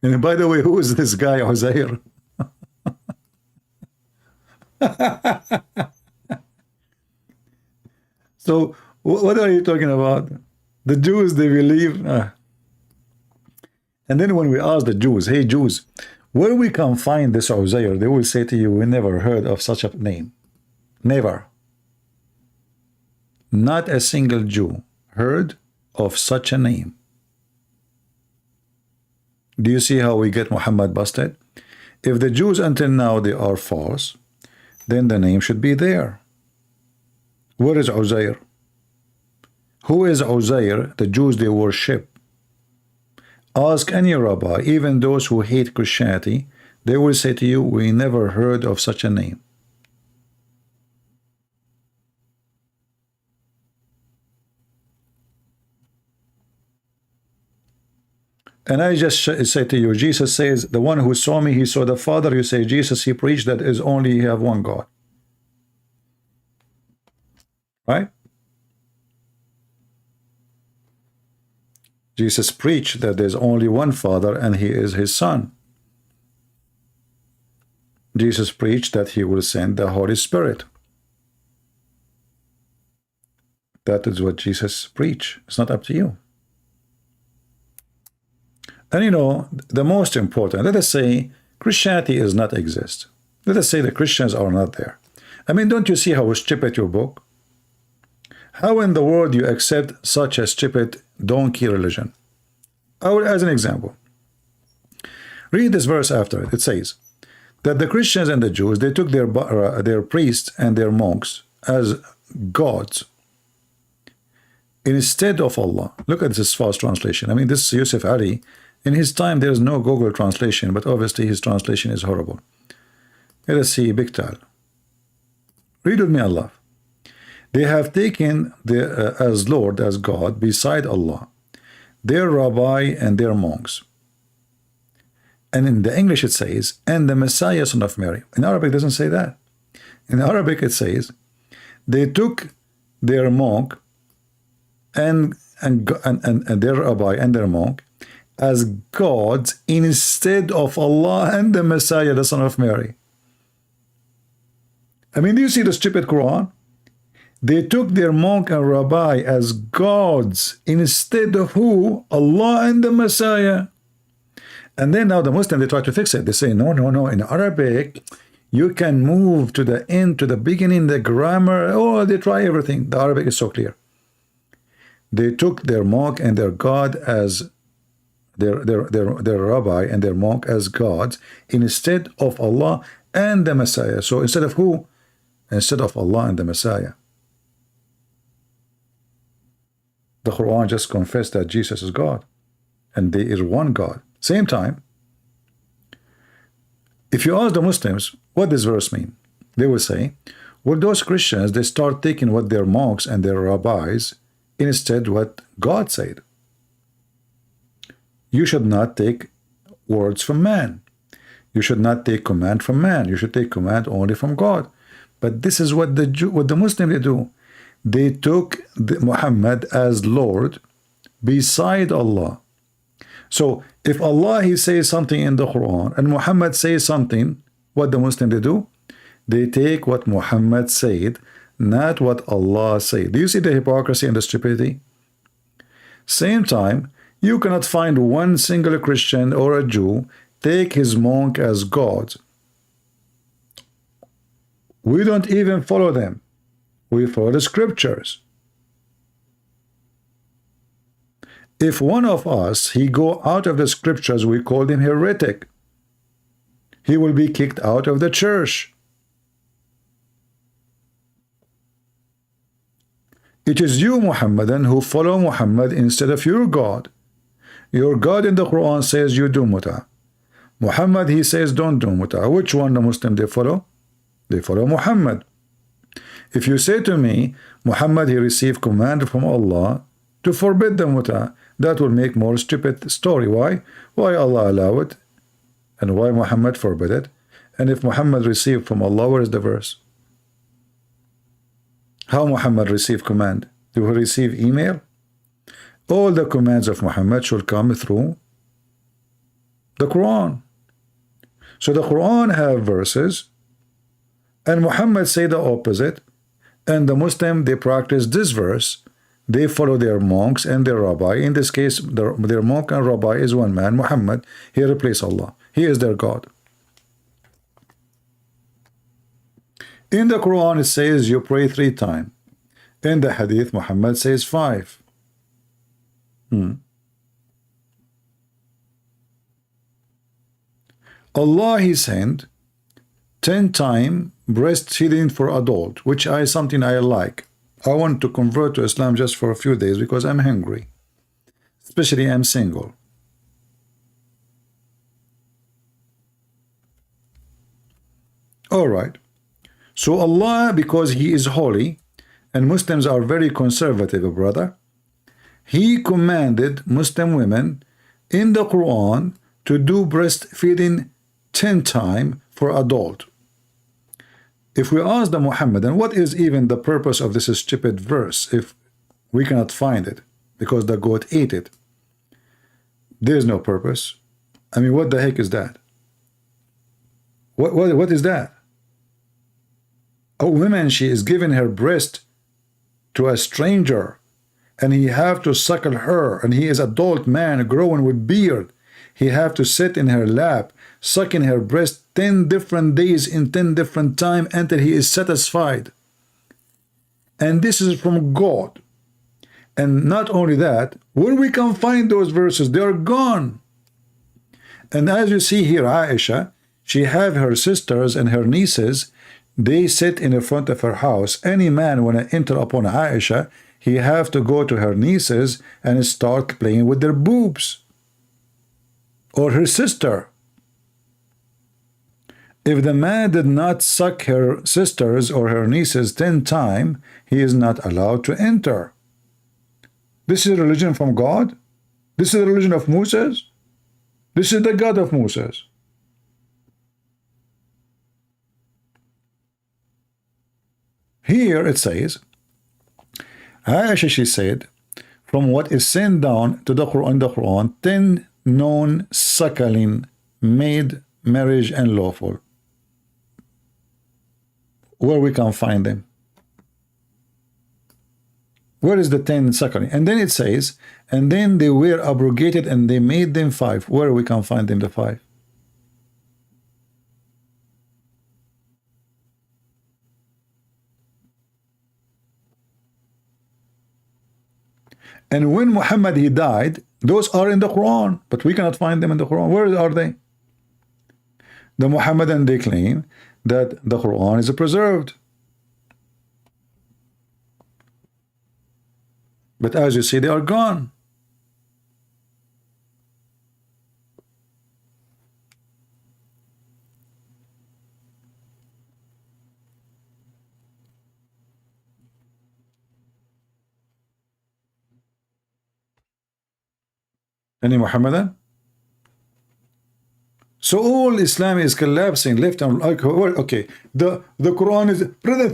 Speaker 7: And by the way, who is this guy Uzair? So what are you talking about? The Jews, they believe. And then when we ask the Jews, hey Jews, where we can find this Uzair, they will say to you, we never heard of such a name. Never. Not a single Jew heard of such a name. Do you see how we get Muhammad busted? If the Jews until now they are false, then the name should be there. Where is Uzair? Who is Uzair? The Jews, they worship. Ask any rabbi, even those who hate Christianity, they will say to you, we never heard of such a name. And I just say to you, Jesus says, the one who saw me, he saw the Father. You say, Jesus, he preached that is only you have one God. Right? Jesus preached that there's only one Father and he is his Son. Jesus preached that he will send the Holy Spirit. That is what Jesus preached. It's not up to you. And you know, the most important, let us say Christianity does not exist. Let us say the Christians are not there. I mean, don't you see how stupid your book? How in the world you accept such a stupid donkey religion? As an example, read this verse after it. It says that the Christians and the Jews, they took their priests and their monks as gods instead of Allah. Look at this false translation. I mean, this Yusuf Ali, in his time, there is no Google translation, but obviously his translation is horrible. Let us see Biktal. Read with me, Allah. They have taken as Lord, as God, beside Allah, their rabbi and their monks. And in the English it says, and the Messiah, son of Mary. In Arabic it doesn't say that. In Arabic it says, they took their monk and and their rabbi and their monk as gods instead of Allah and the Messiah, the son of Mary. I mean, do you see the stupid Quran? They took their monk and rabbi as gods instead of who? Allah and the Messiah. And then now the Muslims, they try to fix it. They say, no, no, no. In Arabic, you can move to the end, to the beginning, the grammar. Oh, they try everything. The Arabic is so clear. They took their monk and their God as their rabbi and their monk as gods instead of Allah and the Messiah. So instead of who? Instead of Allah and the Messiah. The Quran just confessed that Jesus is God and there is one God. Same time, if you ask the Muslims what this verse mean, they will say, well, those Christians, they start taking what their monks and their rabbis instead what God said. You should not take words from man. You should not take command from man. You should take command only from God. But this is what the Muslims they do. They took Muhammad as Lord beside Allah. So if Allah he says something in the Quran and Muhammad says something, what the Muslims they do? They take what Muhammad said, not what Allah said. Do you see the hypocrisy and the stupidity? Same time, you cannot find one single Christian or a Jew take his monk as God. We don't even follow them. We follow the scriptures. If one of us, he go out of the scriptures, we call him heretic. He will be kicked out of the church. It is you, Muhammadan, who follow Muhammad instead of your God. Your God in the Quran says you do muta. Muhammad, he says don't do muta. Which one the Muslim they follow? They follow Muhammad. If you say to me, Muhammad, he received command from Allah to forbid the muta, that will make more stupid story. Why? Why Allah allow it? And why Muhammad forbid it? And if Muhammad received from Allah, where is the verse? How Muhammad received command? Do he receive email? All the commands of Muhammad should come through the Quran. So the Quran have verses, and Muhammad say the opposite, and the Muslim, they practice this verse. They follow their monks and their rabbi. In this case, their monk and rabbi is one man, Muhammad. He replaced Allah. He is their God. In the Quran, it says you pray 3 times. In the Hadith, Muhammad says 5. Allah, he sent 10 times breastfeeding for adult, which is something I like. I want to convert to Islam just for a few days because I'm hungry. Especially I'm single. All right. So Allah, because he is holy, and Muslims are very conservative, brother, he commanded Muslim women in the Quran to do breastfeeding 10 times for adult. If we ask the Muhammadan, what is even the purpose of this stupid verse if we cannot find it because the goat ate it? There is no purpose. I mean, what the heck is that? What is that? A woman, she is giving her breast to a stranger, and he have to suckle her, and he is adult man growing with beard. He have to sit in her lap, sucking her breast 10 different days in 10 different time until he is satisfied. And this is from God. And not only that, where we can find those verses? They are gone. And as you see here, Aisha, she have her sisters and her nieces, they sit in the front of her house. Any man when I enter upon Aisha, he have to go to her nieces and start playing with their boobs. Or her sister. If the man did not suck her sisters or her nieces 10 times, he is not allowed to enter. This is a religion from God? This is the religion of Moses? This is the God of Moses. Here it says, Aisha, she said, from what is sent down to the Quran, 10 known suckling made marriage and lawful. Where we can find them? Where is the 10 suckling? And then it says, and then they were abrogated and they made them 5. Where we can find them the 5? And when Muhammad he died, those are in the Quran, but we cannot find them in the Quran. Where are they? The Muhammadan, they claim that the Quran is preserved. But as you see, they are gone. Any Muhammadan? So all Islam is collapsing left and right. Okay, the Quran is brother.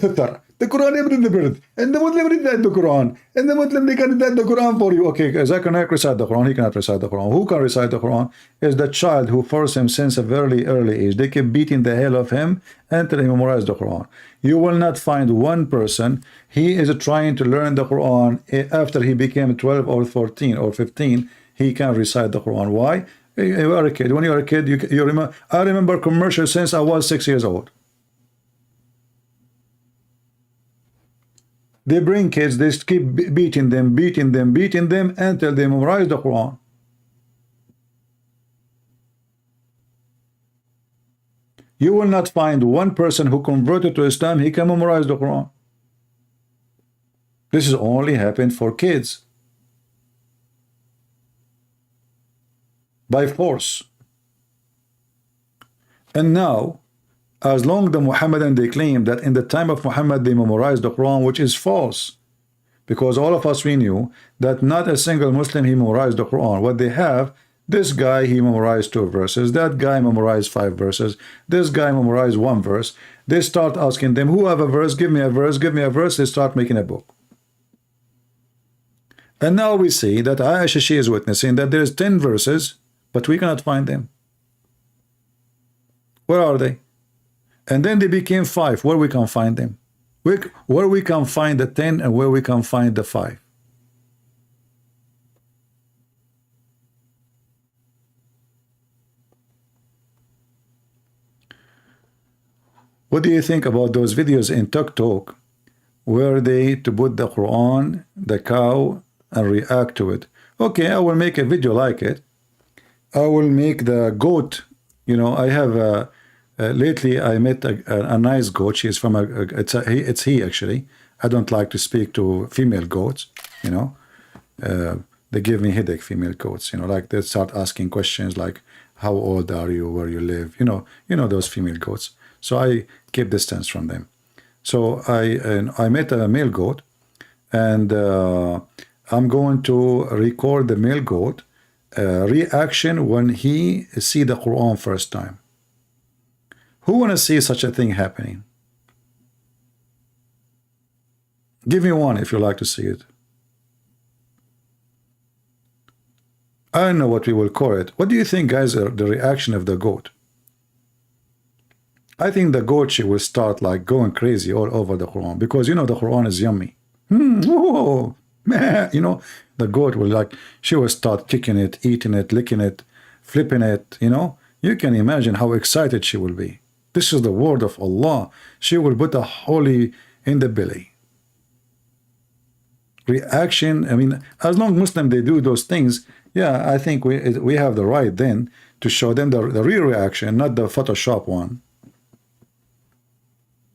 Speaker 7: The Quran is the birth, and the Muslim read the Quran, and the Muslim they can read the Quran for you. Okay, Zach cannot recite the Quran. He cannot recite the Quran. Who can recite the Quran? Is the child who forced him since a very early age. They keep beating the hell of him until he memorized the Quran. You will not find one person. He is trying to learn the Quran after he became 12 or 14 or 15. He can recite the Quran. Why? You are a kid. When you are a kid, you remember. I remember commercials since I was 6 years old. They bring kids, they keep beating them until they memorize the Quran. You will not find one person who converted to Islam, he can memorize the Quran. This is only happened for kids. By force. And now, as long the Muhammadan they claim that in the time of Muhammad they memorized the Quran, which is false, because all of us we knew that not a single Muslim he memorized the Quran. What they have, this guy he memorized 2 verses, that guy memorized 5 verses, this guy memorized 1 verse. They start asking them, who have a verse? Give me a verse, give me a verse. They start making a book. And now we see that Aisha, she is witnessing that there is 10 verses, but we cannot find them. Where are they? And then they became 5. Where we can find them? Where we can find the 10 and where we can find the 5? What do you think about those videos in TikTok where they to put the Quran, the cow, and react to it? Okay, I will make a video like it. I will make the goat. You know, I have lately I met a nice goat. She's from it's he actually. I don't like to speak to female goats. You know, they give me headache. Female goats. You know, like they start asking questions like, "How old are you? Where you live?" You know those female goats. So I keep distance from them. So I met a male goat, and I'm going to record the male goat reaction when he see the Quran first time. Who want to see such a thing happening? Give me one if you like to see it. I don't know what we will call it. What do you think, guys, the reaction of the goat? I think the goat, she will start like going crazy all over the Quran, because you know the Quran is yummy. Whoa, man, you know, the goat will like, she will start kicking it, eating it, licking it, flipping it, you know. You can imagine how excited she will be. This is the word of Allah. She will put a holy in the belly. Reaction, I mean, as long as Muslims, they do those things, yeah, I think we have the right then to show them the real reaction, not the Photoshop one.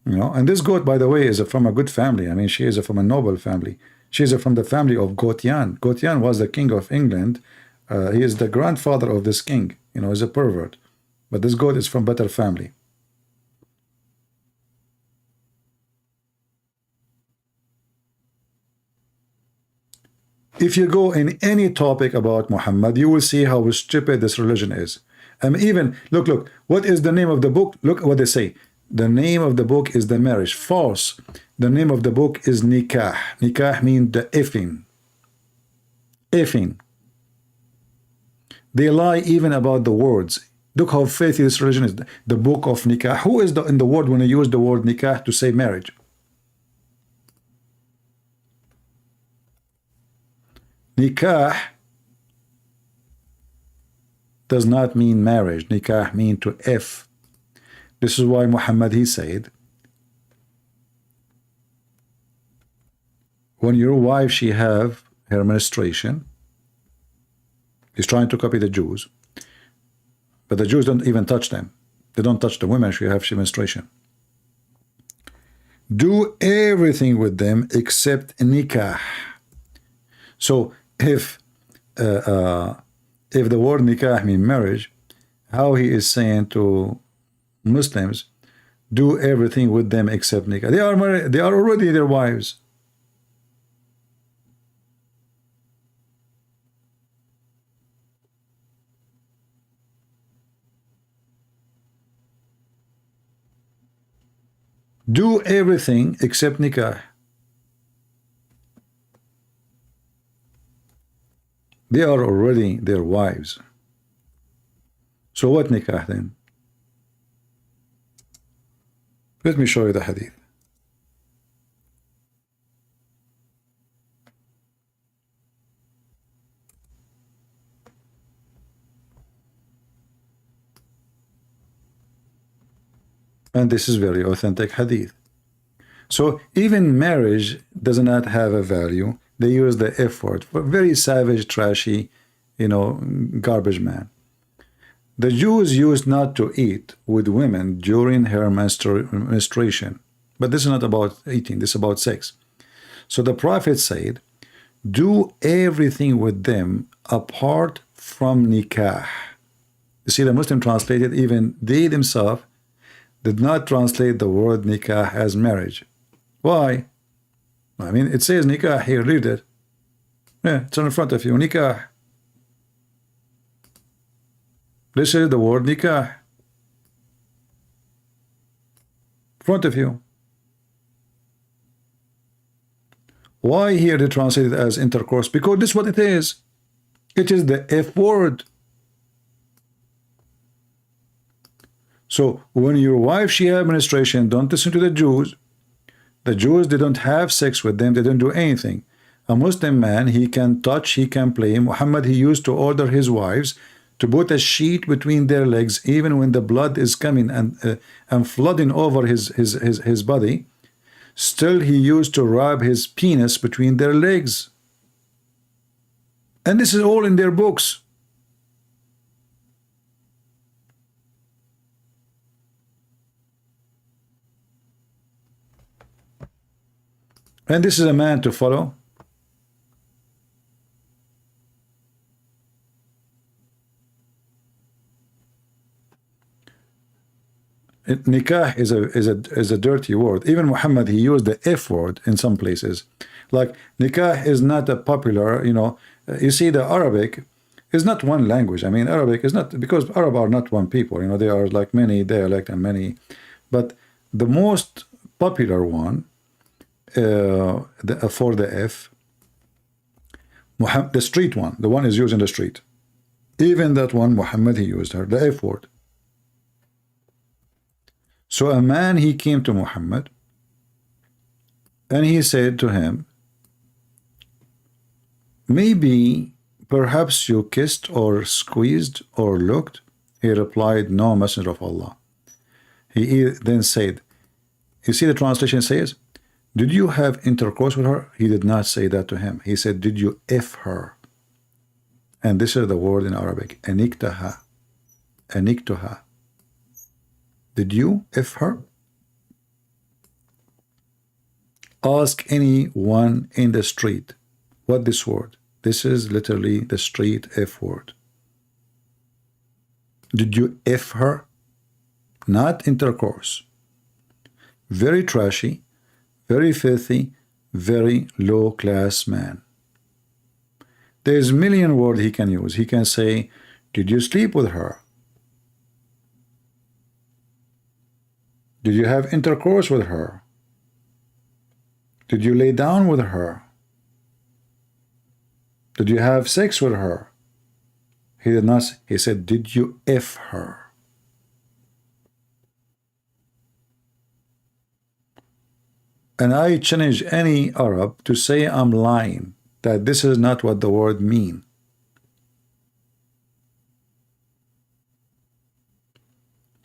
Speaker 7: You know, and this goat, by the way, is from a good family. I mean, she is from a noble family. She is from the family of Gotian. Gotian was the king of England. He is the grandfather of this king. You know, he's a pervert. But this goat is from better family. If you go in any topic about Muhammad, you will see how stupid this religion is. Even, look, what is the name of the book? Look what they say. The name of the book is the marriage. False. The name of the book is nikah. Nikah means the effing. Effing. They lie even about the words. Look how faithy this religion is. The book of nikah. Who is in the word when I use the word nikah to say marriage? Nikah does not mean marriage. Nikah mean to F. This is why Muhammad, he said, when your wife, she have her menstruation, he's trying to copy the Jews, but the Jews don't even touch them. They don't touch the women she have menstruation. Do everything with them except nikah. So if the word nikah means marriage, how he is saying to Muslims, do everything with them except nikah. They are married, they are already their wives. Do everything except nikah. They are already their wives. So what nikah then? Let me show you the hadith. And this is very authentic hadith. So even marriage does not have a value. They use the F word for very savage, trashy, garbage man. The Jews used not to eat with women during her menstruation. But this is not about eating, this is about sex. So the Prophet said, do everything with them apart from nikah. You see, the Muslim translated, even they themselves did not translate the word nikah as marriage. Why? I mean, it says nikah here, read it. Yeah, it's in front of you, nikah. This is the word nikah. In front of you. Why here they translate it as intercourse? Because this is what it is. It is the F word. So when your wife, she have menstruation, don't listen to the Jews. The Jews, they don't have sex with them. They don't do anything. A Muslim man, he can touch, he can play. Muhammad, he used to order his wives to put a sheet between their legs, even when the blood is coming and flooding over his body. Still, he used to rub his penis between their legs. And this is all in their books. And this is a man to follow. Nikah is a dirty word. Even Muhammad, he used the F word in some places. Like nikah is not a popular, you see, the Arabic is not one language. I mean, Arabic is not, because Arab are not one people, they are like many dialect and many, but the most popular one for the F, the street one, the one is used in the street. Even that one, Muhammad, he used her, the F word. So a man, he came to Muhammad and he said to him, maybe, perhaps you kissed or squeezed or looked. He replied, no, Messenger of Allah. He then said, you see the translation says, did you have intercourse with her? He did not say that to him. He said, did you F her? And this is the word in Arabic, aniktaha, aniktuha. Did you F her? Ask anyone in the street what this word. This is literally the street F word. Did you F her? Not intercourse. Very trashy, very filthy, very low class man. There's a million words he can use. He can say, did you sleep with her? Did you have intercourse with her? Did you lay down with her? Did you have sex with her? He did not. He said, did you F her? And I challenge any Arab to say I'm lying, that this is not what the word mean.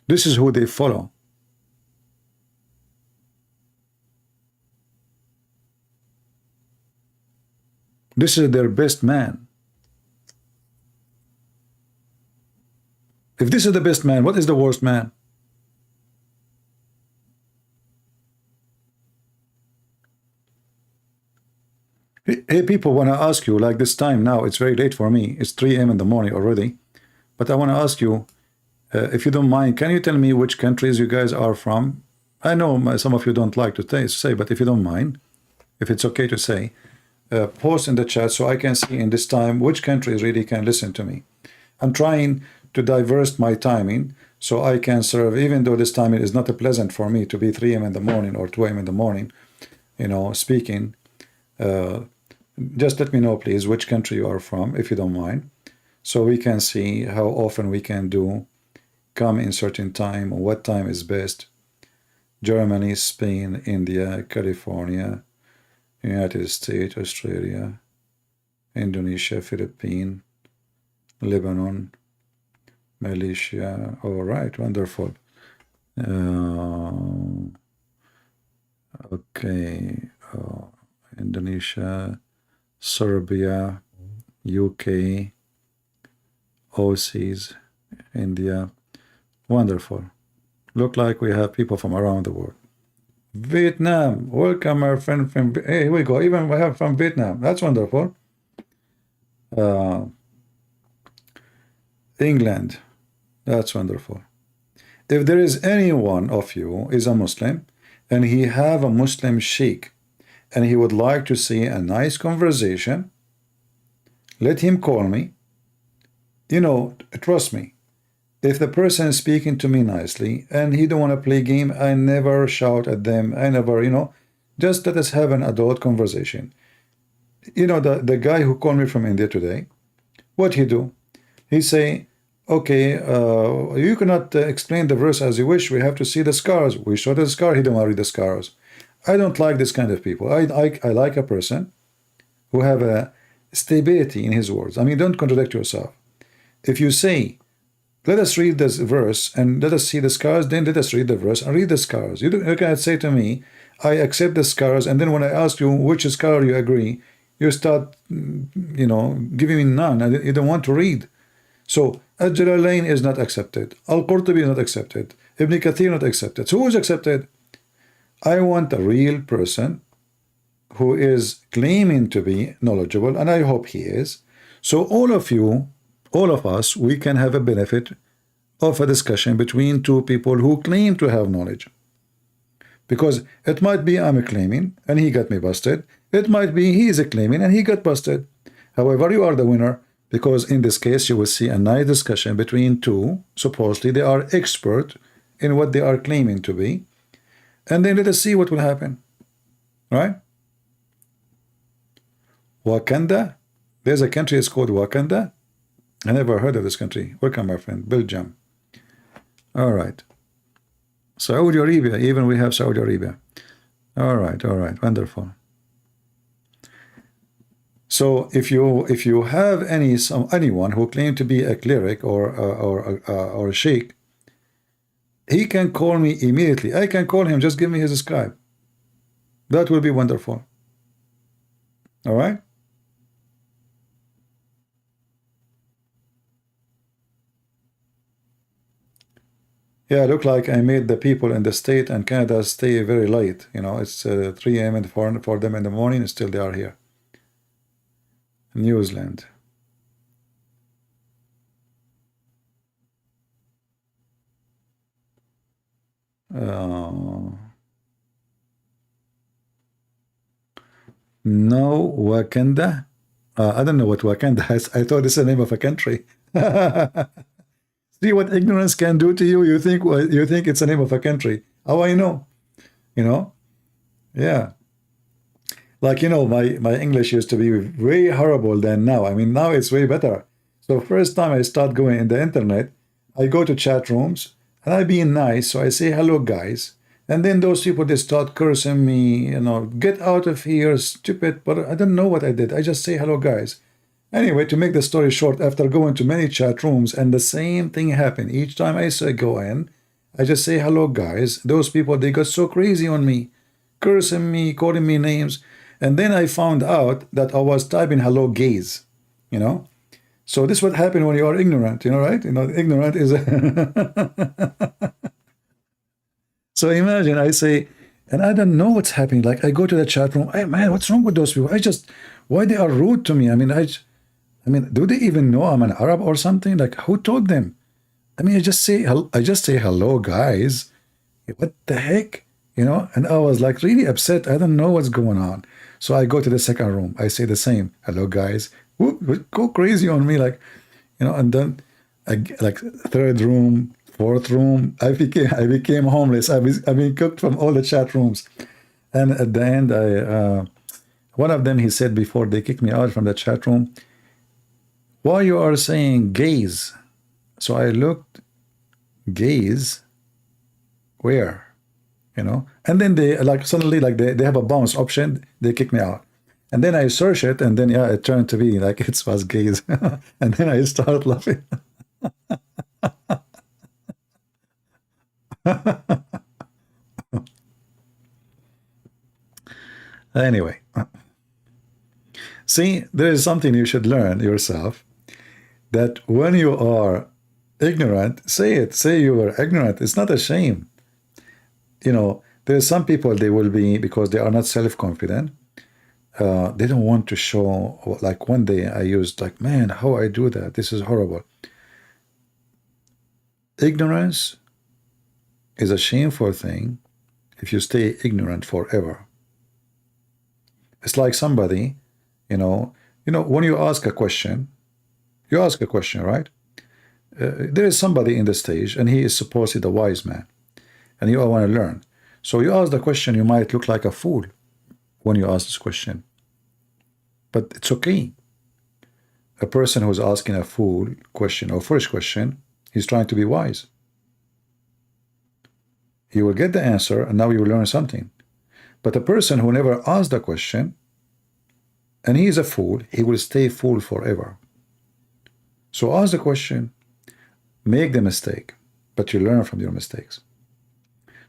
Speaker 7: This is who they follow. This is their best man. If this is the best man, what is the worst man? Hey, people, want to ask you, like this time now, it's very late for me. It's 3 a.m. in the morning already. But I want to ask you, if you don't mind, can you tell me which countries you guys are from? I know some of you don't like to say, but if you don't mind, if it's okay to say, post in the chat so I can see in this time which countries really can listen to me. I'm trying to diverse my timing so I can serve, even though this timing is not pleasant for me to be 3 a.m. in the morning or 2 a.m. in the morning, you know, speaking. Just let me know, please, which country you are from, if you don't mind, so we can see how often we can come in certain time, or what time is best. Germany, Spain, India, California, United States, Australia, Indonesia, Philippines, Lebanon, Malaysia. All right, wonderful. Okay, Indonesia, Serbia, UK, Aussies, India. Wonderful. Look like we have people from around the world. Vietnam, welcome our friend from, hey, here we go, even we have from Vietnam. That's wonderful. England, that's wonderful. If there is any one of you is a Muslim and he have a Muslim sheikh and he would like to see a nice conversation, let him call me. You know, trust me, if the person is speaking to me nicely and he don't want to play game, I never shout at them. I never, you know, just let us have an adult conversation. You know, the guy who called me from India today, what he do? He say, okay, you cannot explain the verse as you wish. We have to see the scars. We show the scar. He don't want to read the scars. I don't like this kind of people. I like a person who have a stability in his words. I mean, don't contradict yourself. If you say, let us read this verse and let us see the scars, then let us read the verse and read the scars. You cannot say to me, I accept the scars, and then when I ask you which scar you agree, you start, you know, giving me none. You don't want to read. So, Al-Jalalain is not accepted. Al-Qurtubi is not accepted. Ibn Kathir not accepted. So who is accepted? I want a real person who is claiming to be knowledgeable, and I hope he is. So all of you, all of us, we can have a benefit of a discussion between two people who claim to have knowledge. Because it might be I'm claiming and he got me busted. It might be he is claiming and he got busted. However, you are the winner, because in this case you will see a nice discussion between two. Supposedly they are expert in what they are claiming to be. And then let us see what will happen. Right? Wakanda. There's a country, it's called Wakanda. I never heard of this country. Welcome, my friend. Belgium. All right. Saudi Arabia. Even we have Saudi Arabia. All right. All right. Wonderful. So if you have anyone who claim to be a cleric or a sheikh, he can call me immediately. I can call him. Just give me his Skype. That will be wonderful. All right. Yeah, look like I made the people in the state and Canada stay very late. You know, it's 3 a.m. for them in the morning, and still they are here. New Zealand. No, Wakanda. I don't know what Wakanda is. I thought it's the name of a country. See what ignorance can do to you. You think it's the name of a country. How I know? You know? Yeah. Like, you know, my English used to be way horrible than now. I mean, now it's way better. So first time I start going in the internet, I go to chat rooms and I being nice. So I say, hello, guys. And then those people, they start cursing me, you know, get out of here, stupid. But I don't know what I did. I just say, hello, guys. Anyway, to make the story short, after going to many chat rooms and the same thing happened, each time I say go in, I just say, hello, guys. Those people, they got so crazy on me, cursing me, calling me names. And then I found out that I was typing hello, gays, you know. So this is what happened when you are ignorant, you know, right? You know, ignorant is So imagine I say, and I don't know what's happening. Like I go to the chat room, hey man, what's wrong with those people? Why they are rude to me? I mean, do they even know I'm an Arab or something? Like who told them? I mean, I just say hello, guys. What the heck? You know, and I was like really upset. I don't know what's going on. So I go to the second room. I say the same. Hello, guys. Whoop, go crazy on me, like, you know. And then, like third room, fourth room, I became homeless. I've been cooked from all the chat rooms. And at the end, one of them, he said before they kicked me out from the chat room, why you are saying gays? So I looked, gays, where? You know, and then they like suddenly like they have a bounce option, they kick me out. And then I search it, and then yeah, it turned to be like it was gays. And then I start laughing. Anyway, see, there is something you should learn yourself, that when you are ignorant, say it, say you were ignorant. It's not a shame. You know, there's some people, they will be, because they are not self-confident, they don't want to show. Like one day I used like, man, how I do that? This is horrible. Ignorance is a shameful thing if you stay ignorant forever. It's like somebody, you know, when you ask a question, right? There is somebody in the stage, and he is supposedly the wise man, and you all want to learn. So you ask the question, you might look like a fool when you ask this question. But it's okay. A person who's asking a fool question or foolish question, he's trying to be wise. He will get the answer, and now you will learn something. But a person who never asked the question, and he is a fool, he will stay fool forever. So ask the question, make the mistake, but you learn from your mistakes.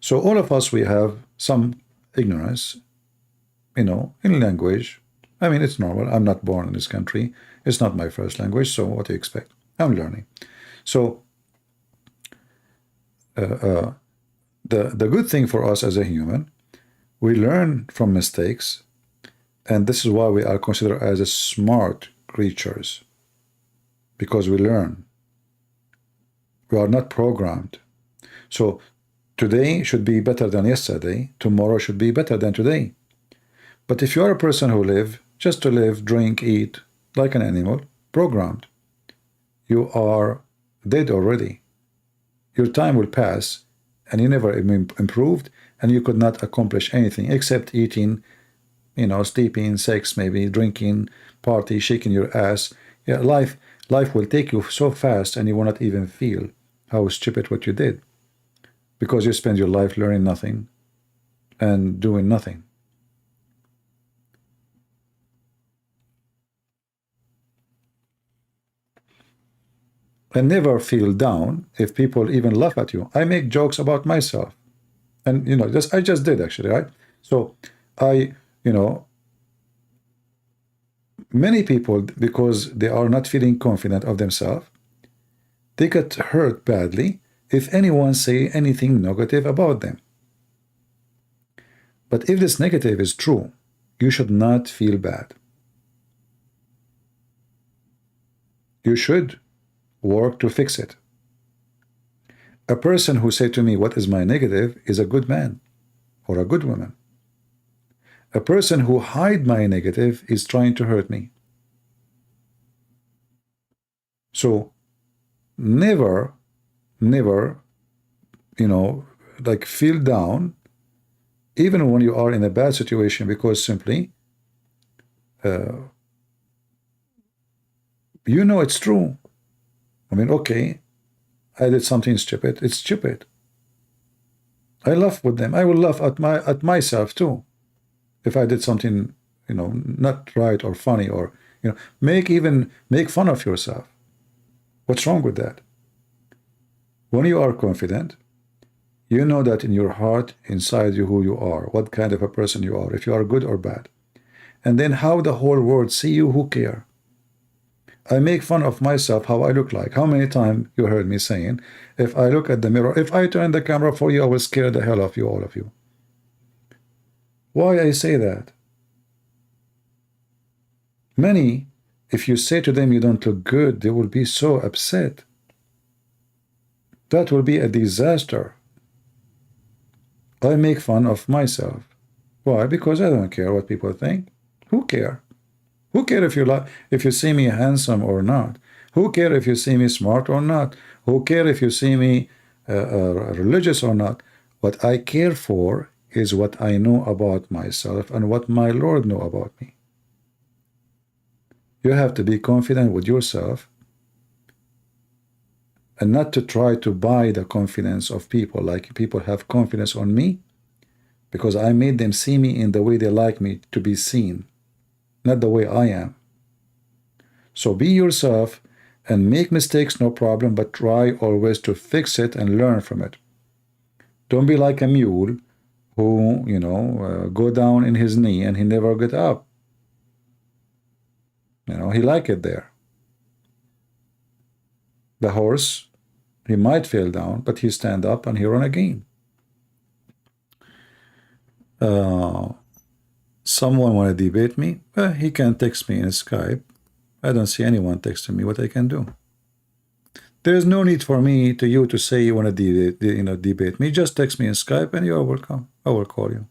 Speaker 7: So all of us, we have some ignorance, you know, in language. I mean, it's normal. I'm not born in this country. It's not my first language, so what do you expect? I'm learning. So the good thing for us as a human, we learn from mistakes, and this is why we are considered as a smart creatures, because we learn. We are not programmed. So today should be better than yesterday. Tomorrow should be better than today. But if you are a person who live just to live, drink, eat like an animal, programmed, you are dead already. Your time will pass, and you never improved, and you could not accomplish anything except eating, you know, sleeping, sex, maybe drinking, party, shaking your ass. Yeah, life will take you so fast, and you will not even feel how stupid what you did, because you spend your life learning nothing and doing nothing. And never feel down if people even laugh at you. I make jokes about myself, and you know, I just did actually, right? So you know, many people, because they are not feeling confident of themselves, they get hurt badly if anyone say anything negative about them. But if this negative is true, you should not feel bad. You should work to fix it. A person who say to me, what is my negative, is a good man or a good woman. A person who hide my negative is trying to hurt me. So never, you know, like feel down even when you are in a bad situation, because simply you know it's true. I mean, okay, I did something stupid. It's stupid. I laugh with them. I will laugh at myself too, if I did something, you know, not right or funny, or, you know, make fun of yourself. What's wrong with that? When you are confident, you know that in your heart, inside you, who you are, what kind of a person you are, if you are good or bad. And then how the whole world see you, who care? I make fun of myself, how I look like. How many times you heard me saying, if I look at the mirror, if I turn the camera for you, I will scare the hell of you, all of you. Why I say that? Many, if you say to them you don't look good, they will be so upset. That will be a disaster. I make fun of myself. Why? Because I don't care what people think. Who care? Who care if you see me handsome or not? Who care if you see me smart or not? Who care if you see me religious or not? What I care for is what I know about myself and what my Lord know about me. You have to be confident with yourself and not to try to buy the confidence of people, like people have confidence on me because I made them see me in the way they like me to be seen, not the way I am. So be yourself and make mistakes, no problem, but try always to fix it and learn from it. Don't be like a mule who, you know, go down in his knee and he never get up. You know, he like it there. The horse, he might fall down, but he stand up and he run again. Someone want to debate me? He can text me in Skype. I don't see anyone texting me. What I can do? There is no need for me to you to say you want to debate me. Just text me in Skype and you are welcome. I will call you.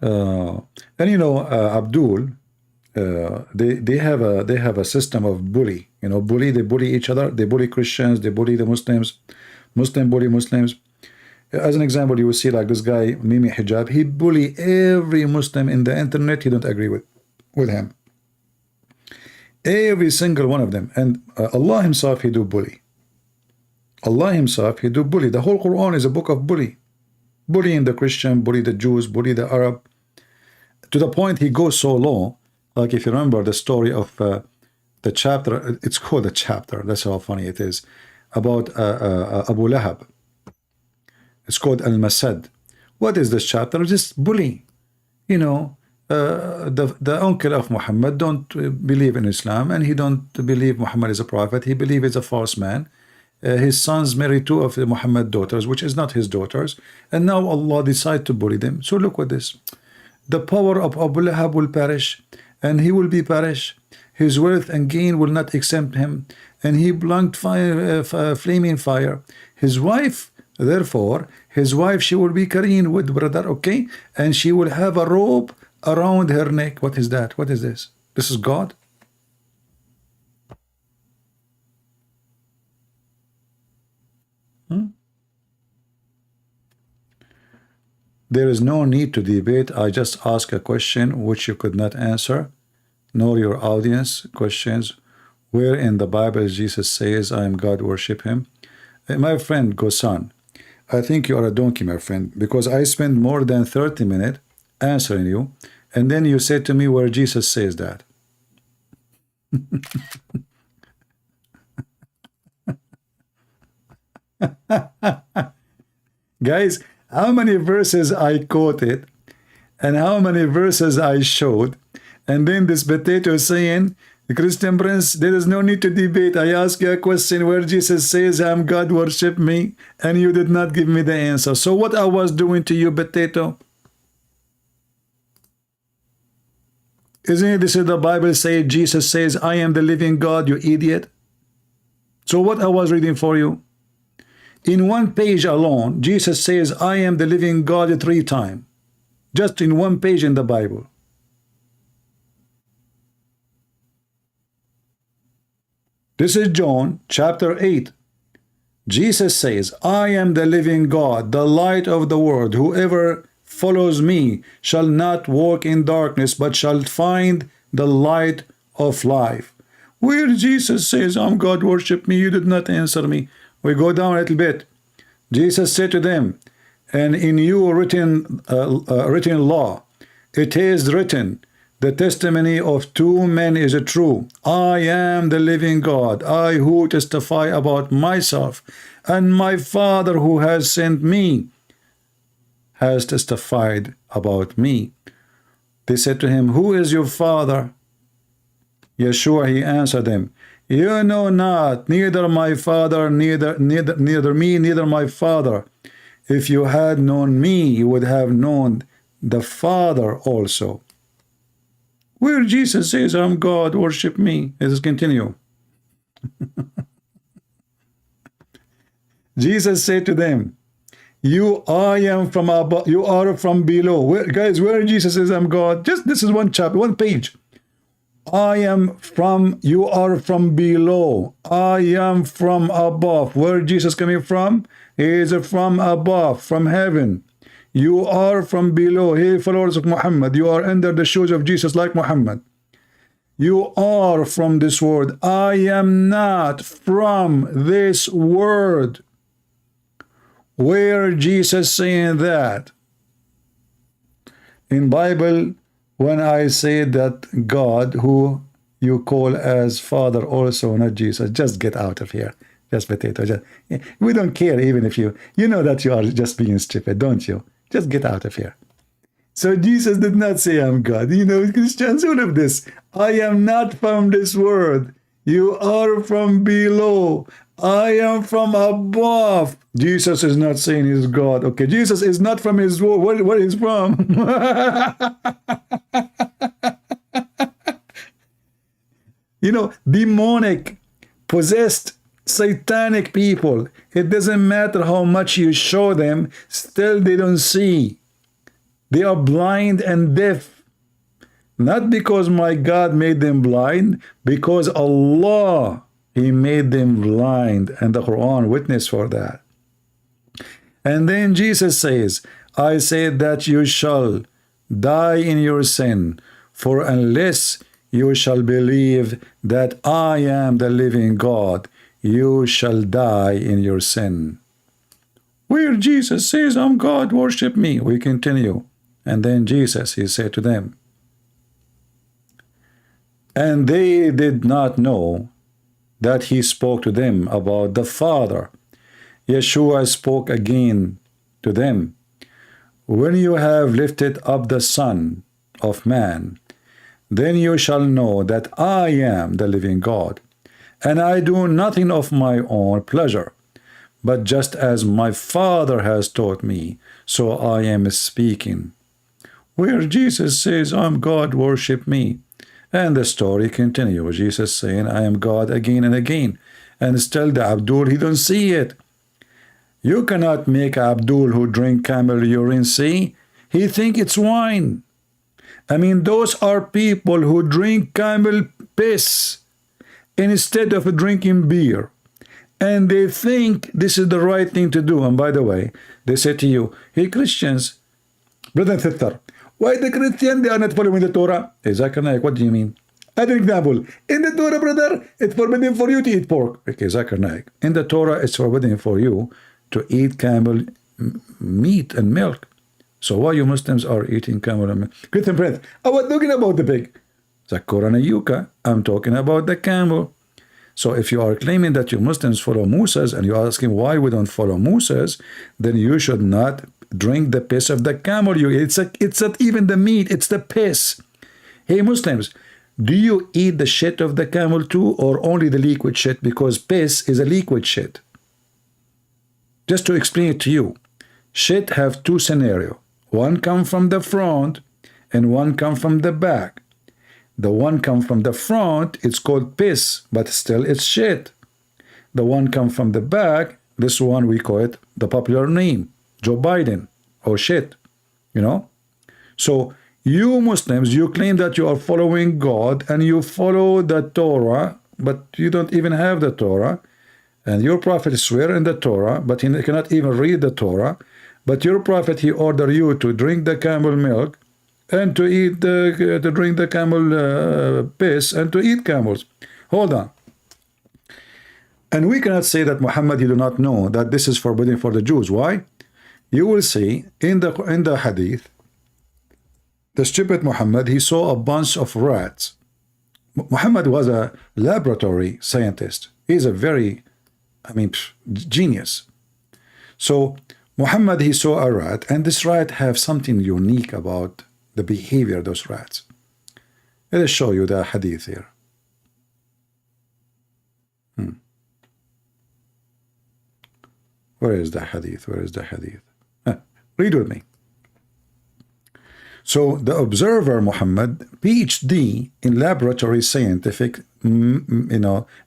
Speaker 7: And you know, Abdul, they have a system of bully. You know, they bully each other. They bully Christians. They bully the Muslims. Muslim bully Muslims. As an example, you will see like this guy Mimi Hijab. He bully every Muslim in the internet. He don't agree with him. Every single one of them. And Allah Himself, He do bully. Allah Himself, He do bully. The whole Quran is a book of bully. Bullying the Christian, bully the Jews, bully the Arab. To the point he goes so low, like if you remember the story of the chapter, it's called a chapter, that's how funny it is, about Abu Lahab. It's called Al-Masad. What is this chapter? Just bully. You know, the uncle of Muhammad don't believe in Islam, and he don't believe Muhammad is a prophet. He believes he's a false man. His sons married two of the Muhammad daughters, which is not his daughters, and now Allah decided to bully them. So look at this. The power of Abu Lahab will perish, and he will be perished. His wealth and gain will not exempt him, and he belonged flaming fire. His wife, therefore, she will be carrying wood, brother, okay? And she will have a rope around her neck. What is that? What is this? This is God? There is no need to debate. I just ask a question which you could not answer, nor your audience questions. Where in the Bible Jesus says, I am God, worship him? My friend Gosan, I think you are a donkey, my friend, because I spent more than 30 minutes answering you, and then you said to me where Jesus says that. Guys, how many verses I quoted and how many verses I showed, and then this potato is saying, Christian Prince, there is no need to debate. I ask you a question where Jesus says, I am God, worship me, and you did not give me the answer. So what I was doing to you, potato? Isn't it this is the Bible say Jesus says, I am the living God, you idiot? So what I was reading for you? In one page alone, Jesus says, I am the living God 3 times. Just in one page in the Bible. This is John chapter 8. Jesus says, I am the living God, the light of the world. Whoever follows me shall not walk in darkness, but shall find the light of life. Where Jesus says, I'm God, worship me, you did not answer me. We go down a little bit. Jesus said to them, and in your written law, it is written, the testimony of two men is true. I am the living God, I who testify about myself, and my Father who has sent me has testified about me. They said to him, who is your father? Yeshua, he answered them, you know not, neither my father, neither me, neither my father. If you had known me, you would have known the Father also. Where Jesus says, I'm God, worship me. Let us continue. Jesus said to them, I am from above, you are from below. Guys, where Jesus says, I'm God? Just this is one chapter, one page. You are from below. I am from above. Where Jesus coming from? He is from above, from heaven. You are from below. Hey, followers of Muhammad, you are under the shoes of Jesus like Muhammad. You are from this world. I am not from this world. Where Jesus saying that? In Bible, when I say that God, who you call as Father also, not Jesus, just get out of here. Just potato. We don't care even if you know that you are just being stupid, don't you? Just get out of here. So Jesus did not say, I'm God. You know, Christians, all of this. I am not from this world. You are from below. I am from above. Jesus is not saying he's God. Okay, Jesus is not from his world. Where he's from? You know, demonic, possessed, satanic people, it doesn't matter how much you show them, still they don't see. They are blind and deaf. Not because my God made them blind, because Allah, He made them blind, and the Quran witness for that. And then Jesus says, I say that you shall die in your sin, for unless you shall believe that I am the living God, you shall die in your sin. Where Jesus says, I'm God, worship me. We continue. And then Jesus, he said to them, and they did not know that he spoke to them about the Father. Yeshua spoke again to them, when you have lifted up the Son of Man, then you shall know that I am the living God, and I do nothing of my own pleasure, but just as my Father has taught me, so I am speaking. Where Jesus says, I'm God, worship me. And the story continues. Jesus saying, I am God again and again. And still the Abdul, he don't see it. You cannot make Abdul who drink camel urine see. He think it's wine. I mean, those are people who drink camel piss instead of drinking beer. And they think this is the right thing to do. And by the way, they say to you, hey Christians, brother and sister, why the Christian, they are not following the Torah? Hey, Zakir, what do you mean? As an example, in the Torah, brother, it's forbidden for you to eat pork. Okay, Zakir, in the Torah, it's forbidden for you to eat camel meat and milk. So why you Muslims are eating camel and milk? Christian friends, I was talking about the pig. Zakir and Yuka, I'm talking about the camel. So if you are claiming that you Muslims follow Moses and you're asking why we don't follow Moses, then you should not drink the piss of the camel. It's not even the meat, it's the piss. Hey Muslims, do you eat the shit of the camel too, or only the liquid shit? Because piss is a liquid shit. Just to explain it to you, shit have two scenarios. One come from the front and one come from the back. The one come from the front, it's called piss, but still it's shit. The one come from the back, this one we call it the popular name, Joe Biden, or shit, you know? So you Muslims, you claim that you are following God and you follow the Torah, but you don't even have the Torah. And your prophet swear in the Torah, but he cannot even read the Torah. But your prophet, he order you to drink the camel milk and to eat to drink the camel piss and to eat camels. Hold on. And we cannot say that Muhammad, he do not know that this is forbidden for the Jews. Why? You will see in the hadith, the stupid Muhammad, he saw a bunch of rats. Muhammad was a laboratory scientist. He's a very, genius. So Muhammad, he saw a rat, and this rat have something unique about the behavior of those rats. Let us show you the hadith here. Where is the hadith? Where is the hadith? Read with me. So the observer Muhammad, PhD in laboratory scientific,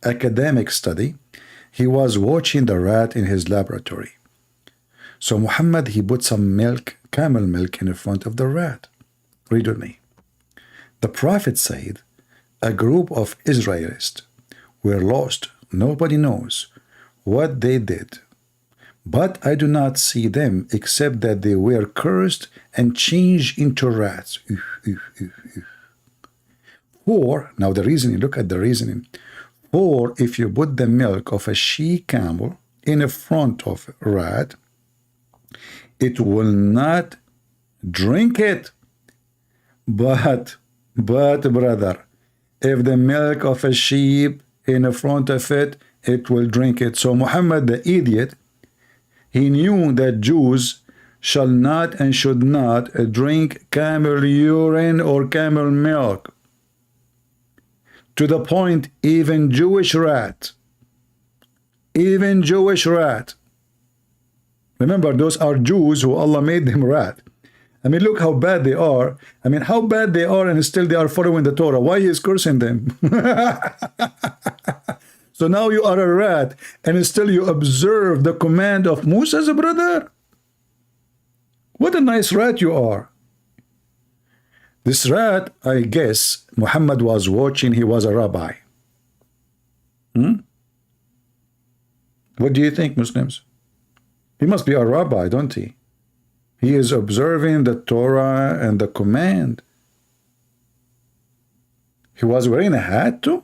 Speaker 7: academic study, he was watching the rat in his laboratory. So Muhammad, he put some milk, camel milk, in front of the rat. Read with me. The Prophet said, a group of Israelites were lost. Nobody knows what they did. But I do not see them except that they were cursed and changed into rats. For, now the reasoning, look at the reasoning. For if you put the milk of a she-camel in front of a rat, it will not drink it. But brother, if the milk of a sheep in front of it, it will drink it. So Muhammad the idiot, he knew that Jews shall not and should not drink camel urine or camel milk. To the point, even Jewish rat, remember, those are Jews who Allah made them rat. Look how bad they are. How bad they are, and still they are following the Torah. Why he is cursing them? So now you are a rat, and still you observe the command of Moses, brother. What a nice rat you are. This rat, I guess, Muhammad was watching, he was a rabbi. What do you think, Muslims? He must be a rabbi, don't he? He is observing the Torah and the command. He was wearing a hat too?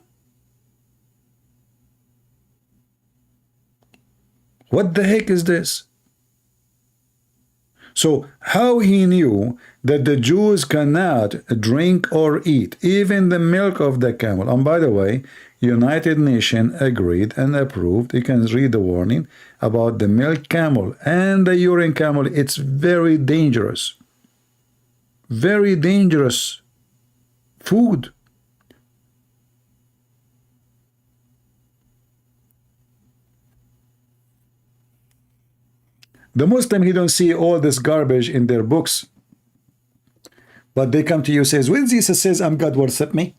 Speaker 7: What the heck is this? So how he knew that the Jews cannot drink or eat even the milk of the camel? And by the way, United Nations agreed and approved. You can read the warning about the milk camel and the urine camel. It's very dangerous. Very dangerous food. The Muslim, he don't see all this garbage in their books. But they come to you, says, when Jesus says, I'm God, worship me.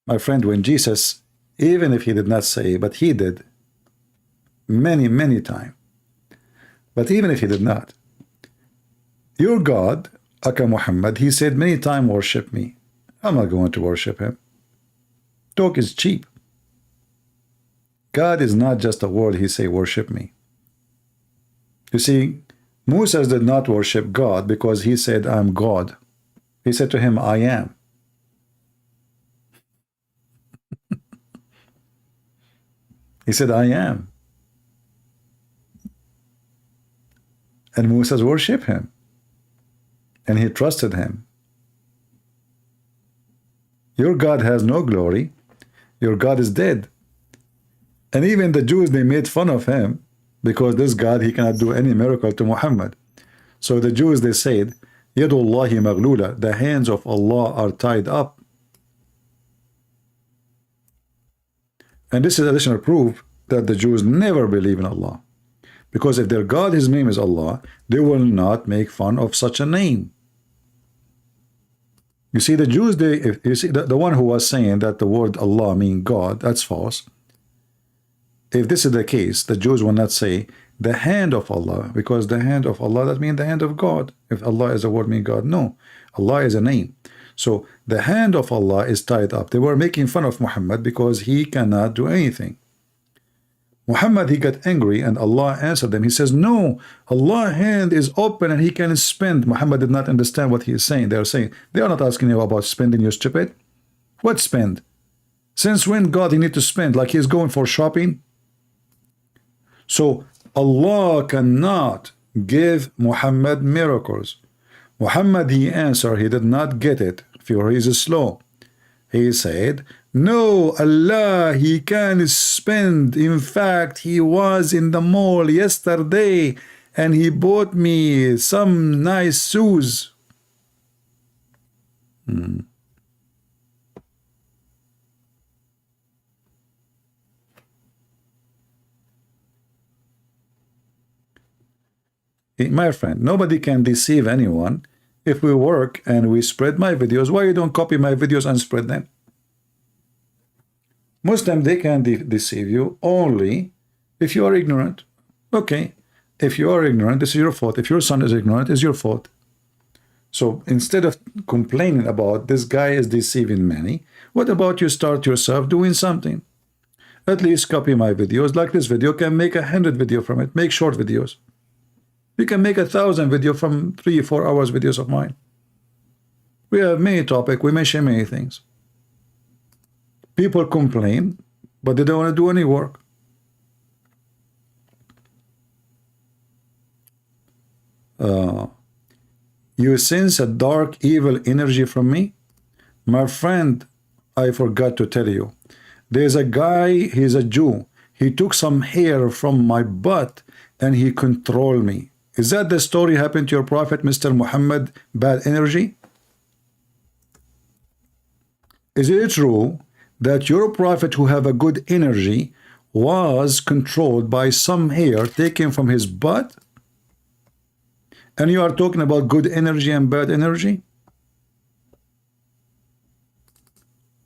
Speaker 7: My friend, when Jesus, even if he did not say, but he did, many times. But even if he did not, your God, Aka Muhammad, he said many times, worship me. I'm not going to worship him. Talk is cheap. God is not just a word he say, worship me. You see, Moses did not worship God because he said, I'm God. He said to him, I am. He said, I am. And Moses worshiped him. And he trusted him. Your God has no glory. Your God is dead. And even the Jews, they made fun of him because this God, he cannot do any miracle to Muhammad. So the Jews, they said, Yadullahi maghlula, the hands of Allah are tied up. And this is additional proof that the Jews never believe in Allah. Because if their God, his name is Allah, they will not make fun of such a name. You see, the Jews, you see, the one who was saying that the word Allah means God, that's false. If this is the case, the Jews will not say the hand of Allah, because the hand of Allah, that means the hand of God. If Allah is a word, mean God. No, Allah is a name. So the hand of Allah is tied up. They were making fun of Muhammad because he cannot do anything. Muhammad, he got angry and Allah answered them. He says, no, Allah's hand is open and he can spend. Muhammad did not understand what he is saying. They are saying, they are not asking you about spending, you stupid. What spend? Since when God he need to spend? Like he's going for shopping? So Allah cannot give Muhammad miracles. Muhammad, he answered, he did not get it. For he is slow. He said, no, Allah, he can spend. In fact, he was in the mall yesterday and he bought me some nice shoes. My friend, nobody can deceive anyone. If we work and we spread my videos, why you don't copy my videos and spread them? Muslim, they can deceive you only if you are ignorant. Okay, if you are ignorant, this is your fault. If your son is ignorant, it's your fault. So instead of complaining about this guy is deceiving many, what about you start yourself doing something? At least copy my videos. Like this video, can make 100 video from it. Make short videos. You can make 1,000 video from 3-4 hours videos of mine. We have many topics. We mention many things. People complain, but they don't want to do any work. You sense a dark, evil energy from me? My friend, I forgot to tell you. There's a guy, he's a Jew. He took some hair from my butt and he controlled me. Is that the story happened to your prophet, Mr. Muhammad, bad energy? Is it true that your prophet who have a good energy was controlled by some hair taken from his butt? And you are talking about good energy and bad energy?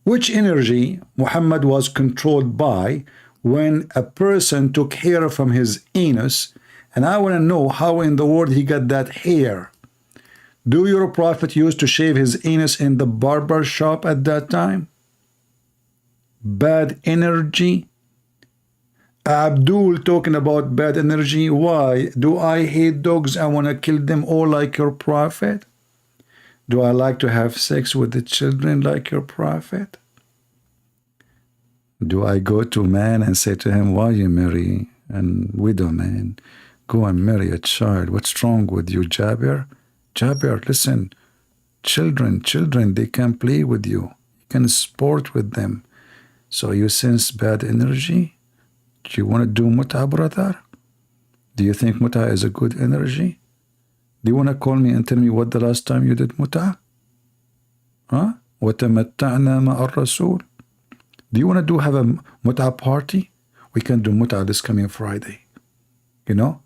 Speaker 7: Which energy Muhammad was controlled by when a person took hair from his anus? And I want to know how in the world he got that hair. Do your prophet used to shave his anus in the barber shop at that time? Bad energy? Abdul talking about bad energy. Why? Do I hate dogs? I want to kill them all like your prophet? Do I like to have sex with the children like your prophet? Do I go to man and say to him, why you marry a widow man? Go and marry a child. What's wrong with you, Jabir? Jabir, listen. Children, they can play with you. You can sport with them. So you sense bad energy? Do you want to do muta, brother? Do you think muta is a good energy? Do you want to call me and tell me what the last time you did muta? Huh? وَتَمَتَّعْنَا مَعَ الرَّسُولِ. Do you want to have a muta party? We can do muta this coming Friday. You know?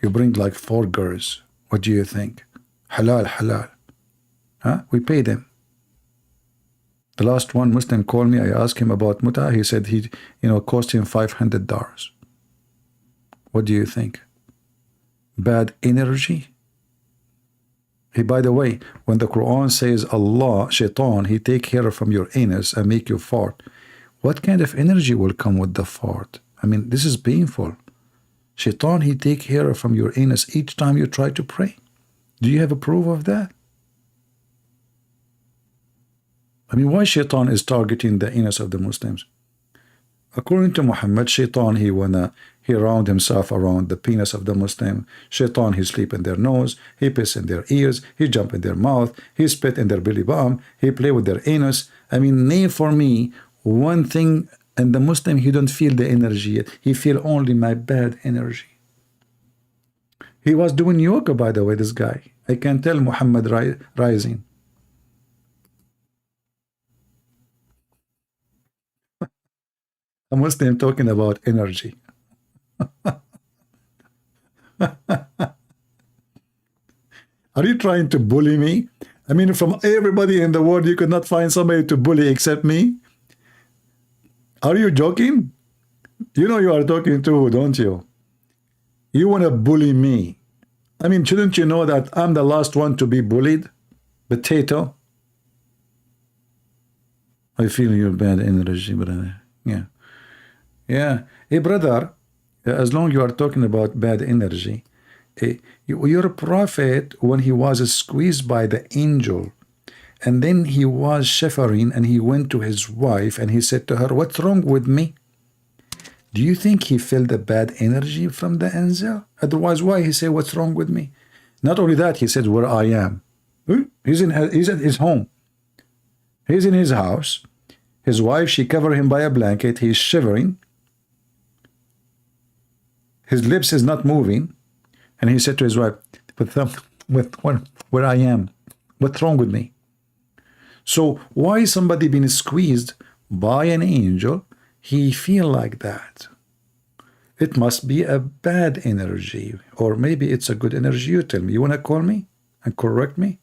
Speaker 7: You bring like 4 girls. What do you think? Halal, halal. Huh? We pay them. The last one Muslim called me. I asked him about muta. He said he, cost him $500. What do you think? Bad energy? Hey, by the way, when the Quran says Allah, shaitan, he take hair from your anus and make you fart, what kind of energy will come with the fart? I mean, this is painful. Shaitan, he take hair from your anus each time you try to pray. Do you have a proof of that? I mean, why Shaitan is targeting the anus of the Muslims? According to Muhammad, Shaitan, he round himself around the penis of the Muslim. Shaitan, he sleep in their nose, he piss in their ears, he jump in their mouth, he spit in their belly button, he play with their anus. I mean, name for me one thing. And the Muslim, he don't feel the energy yet. He feel only my bad energy. He was doing yoga, by the way, this guy. I can tell Muhammad rising. A Muslim talking about energy. Are you trying to bully me? I mean, from everybody in the world, you could not find somebody to bully except me? Are you joking? You know you are talking to who, don't you? You want to bully me. I mean, shouldn't you know that I'm the last one to be bullied? Potato. I feel your bad energy, brother. Yeah. Yeah. Hey, brother, as long you are talking about bad energy, your prophet, when he was squeezed by the angel, and then he was shivering, and he went to his wife, and he said to her, what's wrong with me? Do you think he felt the bad energy from the angel? Otherwise, why he said, what's wrong with me? Not only that, he said, where I am. He's at his home. He's in his house. His wife, she covered him by a blanket. He's shivering. His lips is not moving. And he said to his wife, where I am, what's wrong with me? So why somebody being squeezed by an angel, he feel like that? It must be a bad energy, or maybe it's a good energy. You tell me. You want to call me and correct me?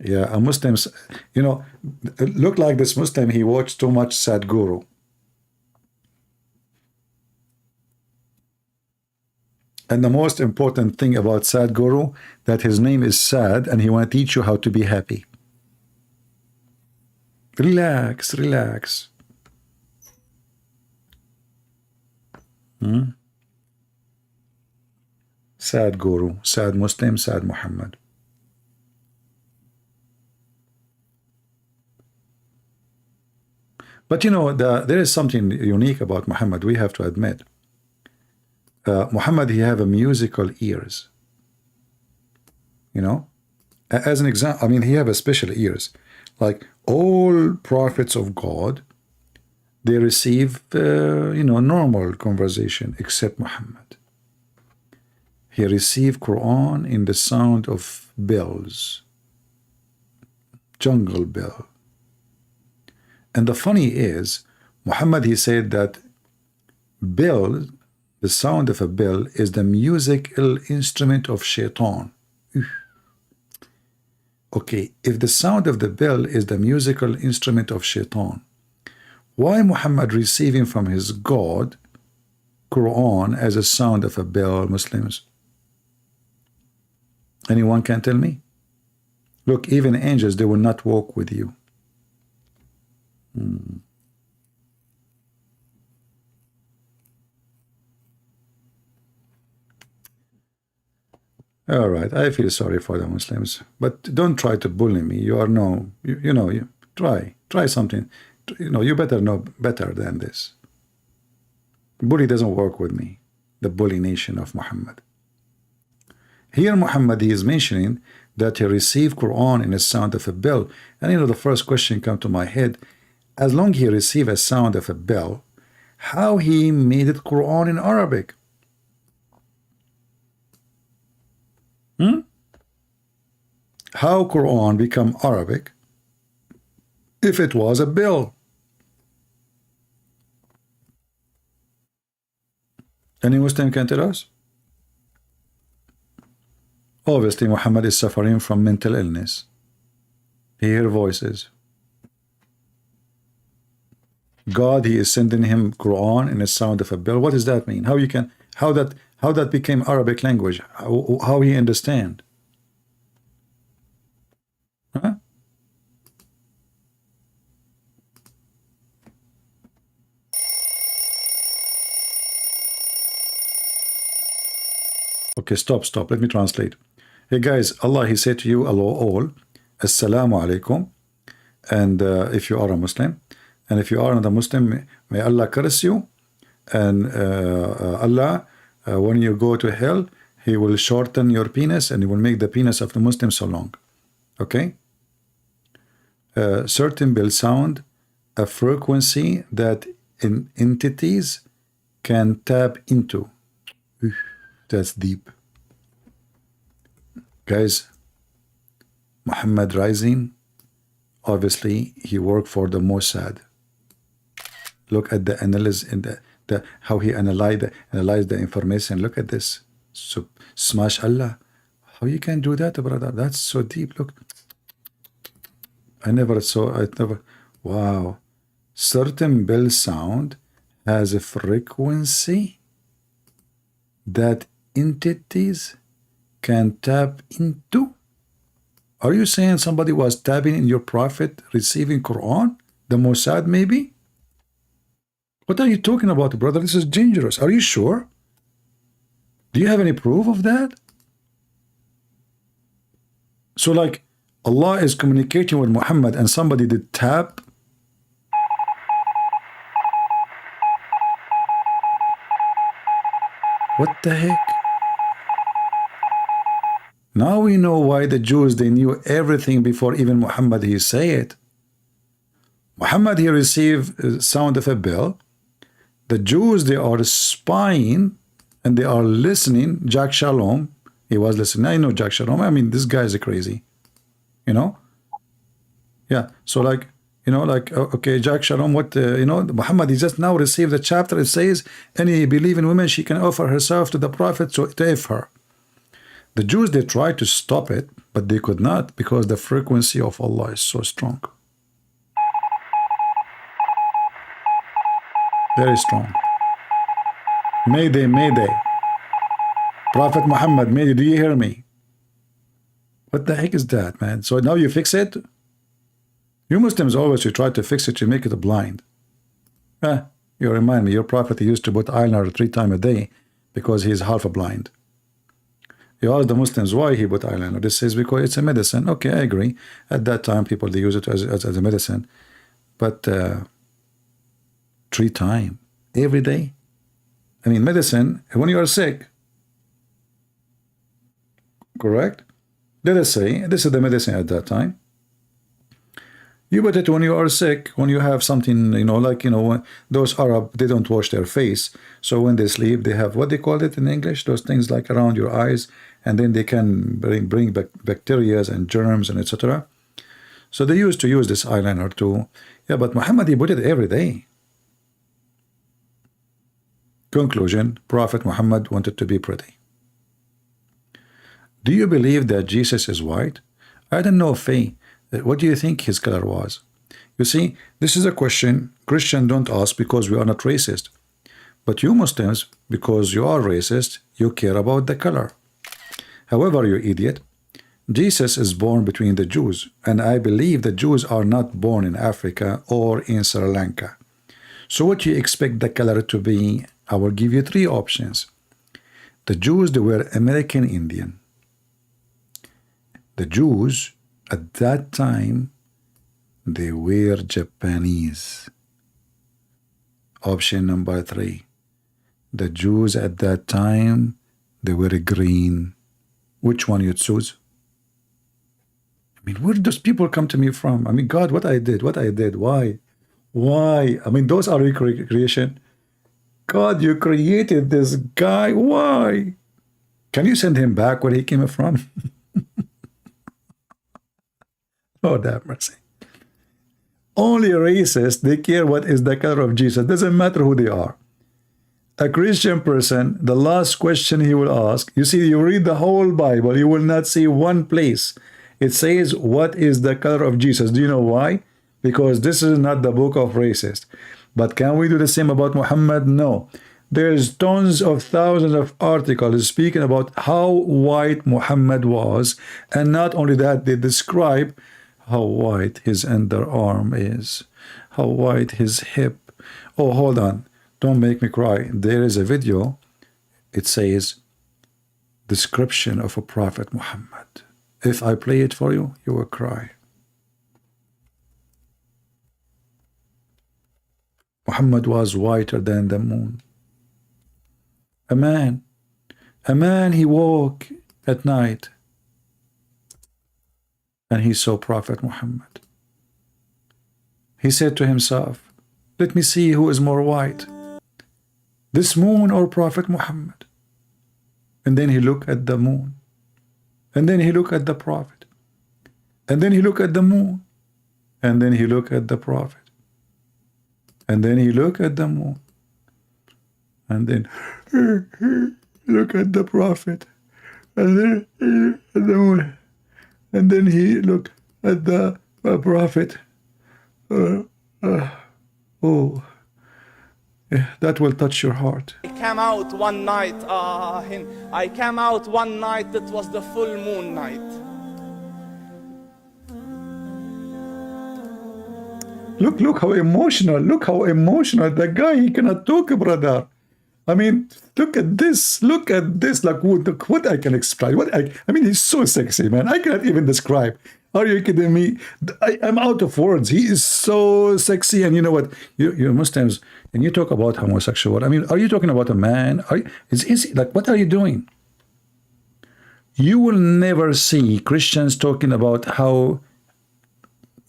Speaker 7: Yeah, a Muslim, you know, it looked like this Muslim, he watched too much Sadhguru. And the most important thing about Sadhguru, that his name is Sad, and he want to teach you how to be happy. Relax, relax. Sadhguru, Sad Muslim, Sad Muhammad. But you know, there is something unique about Muhammad, we have to admit. Muhammad, he have a musical ears. You know, as an example, I mean, he have a special ears. Like all prophets of God, they receive, you know, normal conversation, except Muhammad. He received Quran in the sound of bells, jungle bell. And the funny is, Muhammad, he said that bell, the sound of a bell, is the musical instrument of shaitan. Okay, if the sound of the bell is the musical instrument of shaitan, why Muhammad receiving from his God Quran as a sound of a bell, Muslims? Anyone can tell me? Look, even angels, they will not walk with you. All right, I feel sorry for the Muslims, but don't try to bully me. You are no, you know, you try something. You know, you better know better than this. Bully doesn't work with me. The bully nation of Muhammad. Here Muhammad, he is mentioning that he received Quran in the sound of a bell. And you know, the first question come to my head, as long he received a sound of a bell, how he made it Quran in Arabic? How Quran become Arabic if it was a bell? Any Muslim can tell us? Obviously, Muhammad is suffering from mental illness. He hears voices. God, he is sending him Quran in the sound of a bell. What does that mean? How you can, how that became Arabic language? How he understand? Huh? Okay, stop. Let me translate. Hey guys, Allah, he said to you, hello all, Assalamu alaikum. And if you are a Muslim, and if you are not a Muslim, may Allah curse you. And Allah, when you go to hell, he will shorten your penis and he will make the penis of the Muslim so long. Okay? Certain will sound a frequency that entities can tap into. That's deep. Guys, Muhammad rising, obviously he worked for the Mossad. Look at the analysis in the how he analyzed the information. Look at this. So smash Allah. How you can do that, brother? That's so deep. Look. I never. Wow. Certain bell sound has a frequency that entities can tap into. Are you saying somebody was tapping in your prophet receiving Quran? The Mossad maybe? What are you talking about, brother? This is dangerous. Are you sure? Do you have any proof of that? So like Allah is communicating with Muhammad and somebody did tap? What the heck? Now we know why the Jews, they knew everything before even Muhammad he say it. Muhammad he received sound of a bell. The Jews, they are spying and they are listening. Jack Shalom, he was listening. I know Jack Shalom. I mean, this guy is crazy. You know? Yeah. So like, you know, like, okay, Jack Shalom, what, you know, Muhammad, he just now received the chapter. It says, any believing woman, she can offer herself to the prophet to if her. The Jews, they tried to stop it, but they could not because the frequency of Allah is so strong. Very strong. Mayday, Mayday. Prophet Muhammad, Mayday, do you hear me? What the heck is that, man? So now you fix it? You Muslims always, you try to fix it, you make it blind. You remind me, your prophet he used to put eyeliner 3 times a day because he's half a blind. You ask the Muslims why he put eyeliner. This is because it's a medicine. Okay, I agree. At that time, people, they use it as a medicine. But 3 times every day? I mean, medicine, when you are sick, correct? Let us say, this is the medicine at that time. You put it when you are sick, when you have something, you know, like, you know, those Arab, they don't wash their face. So when they sleep, they have, what they call it in English? Those things like around your eyes, and then they can bring back bacteria and germs and etc. So they used to use this eyeliner too. Yeah, but Muhammad, he put it every day. Conclusion, Prophet Muhammad wanted to be pretty. Do you believe that Jesus is white? I don't know, Faye. What do you think his color was? You see, this is a question Christians don't ask because we are not racist. But you Muslims, because you are racist, you care about the color. However, you idiot, Jesus is born between the Jews, and I believe the Jews are not born in Africa or in Sri Lanka. So what do you expect the color to be? I will give you 3 options. The Jews, they were American Indian. The Jews, at that time, they were Japanese. Option number 3. The Jews at that time, they were green. Which one you choose? I mean, where do those people come to me from? I mean, God, what I did, why? Why? I mean, those are your creation. God, you created this guy. Why? Can you send him back where he came from? Lord have mercy. Only racists, they care what is the color of Jesus. Doesn't matter who they are. A Christian person, the last question he will ask, you see, you read the whole Bible, you will not see one place. It says, what is the color of Jesus? Do you know why? Because this is not the book of racists. But can we do the same about Muhammad? No. There's tons of thousands of articles speaking about how white Muhammad was. And not only that, they describe how white his underarm is, how white his hip. Oh, hold on. Don't make me cry. There is a video. It says, description of a Prophet Muhammad. If I play it for you, you will cry. Muhammad was whiter than the moon. A man, he woke at night and he saw Prophet Muhammad. He said to himself, let me see who is more white, this moon or Prophet Muhammad. And then he looked at the moon. And then he looked at the Prophet. And then he looked at the moon. And then he looked at the Prophet. And then he looked at the moon. And then he looked at the Prophet. And then he looked at the moon. And then he looked at the Prophet. Oh, yeah, that will touch your heart.
Speaker 20: I came out one night, it was the full moon night.
Speaker 7: look how emotional. Look how emotional. The guy, he cannot talk, brother. I mean, look at this. Look at this. Like, what I can explain. I mean, he's so sexy, man. I cannot even describe. Are you kidding me? I'm out of words. He is so sexy. And you know what? You Muslims, and you talk about homosexual. I mean, are you talking about a man? Is like, what are you doing? You will never see Christians talking about how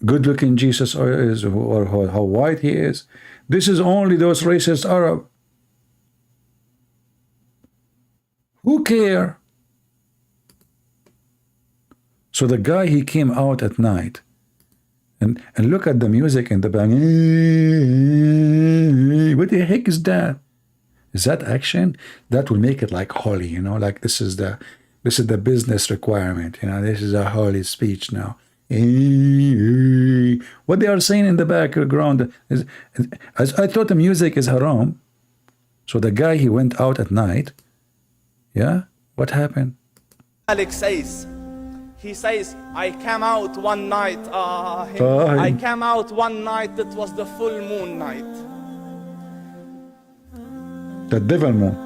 Speaker 7: good-looking Jesus is, or how white he is. This is only those racist Arab. Who care? So the guy, he came out at night, and look at the music in the back. What the heck is that? Is that action? That will make it like holy, you know, like this is the business requirement, you know, this is a holy speech now. What they are saying in the background is, I thought the music is haram. So the guy, he went out at night. Yeah, what happened?
Speaker 20: Alex says, he says, I came out one night, I came out one night, it was the full moon night.
Speaker 7: The devil moon.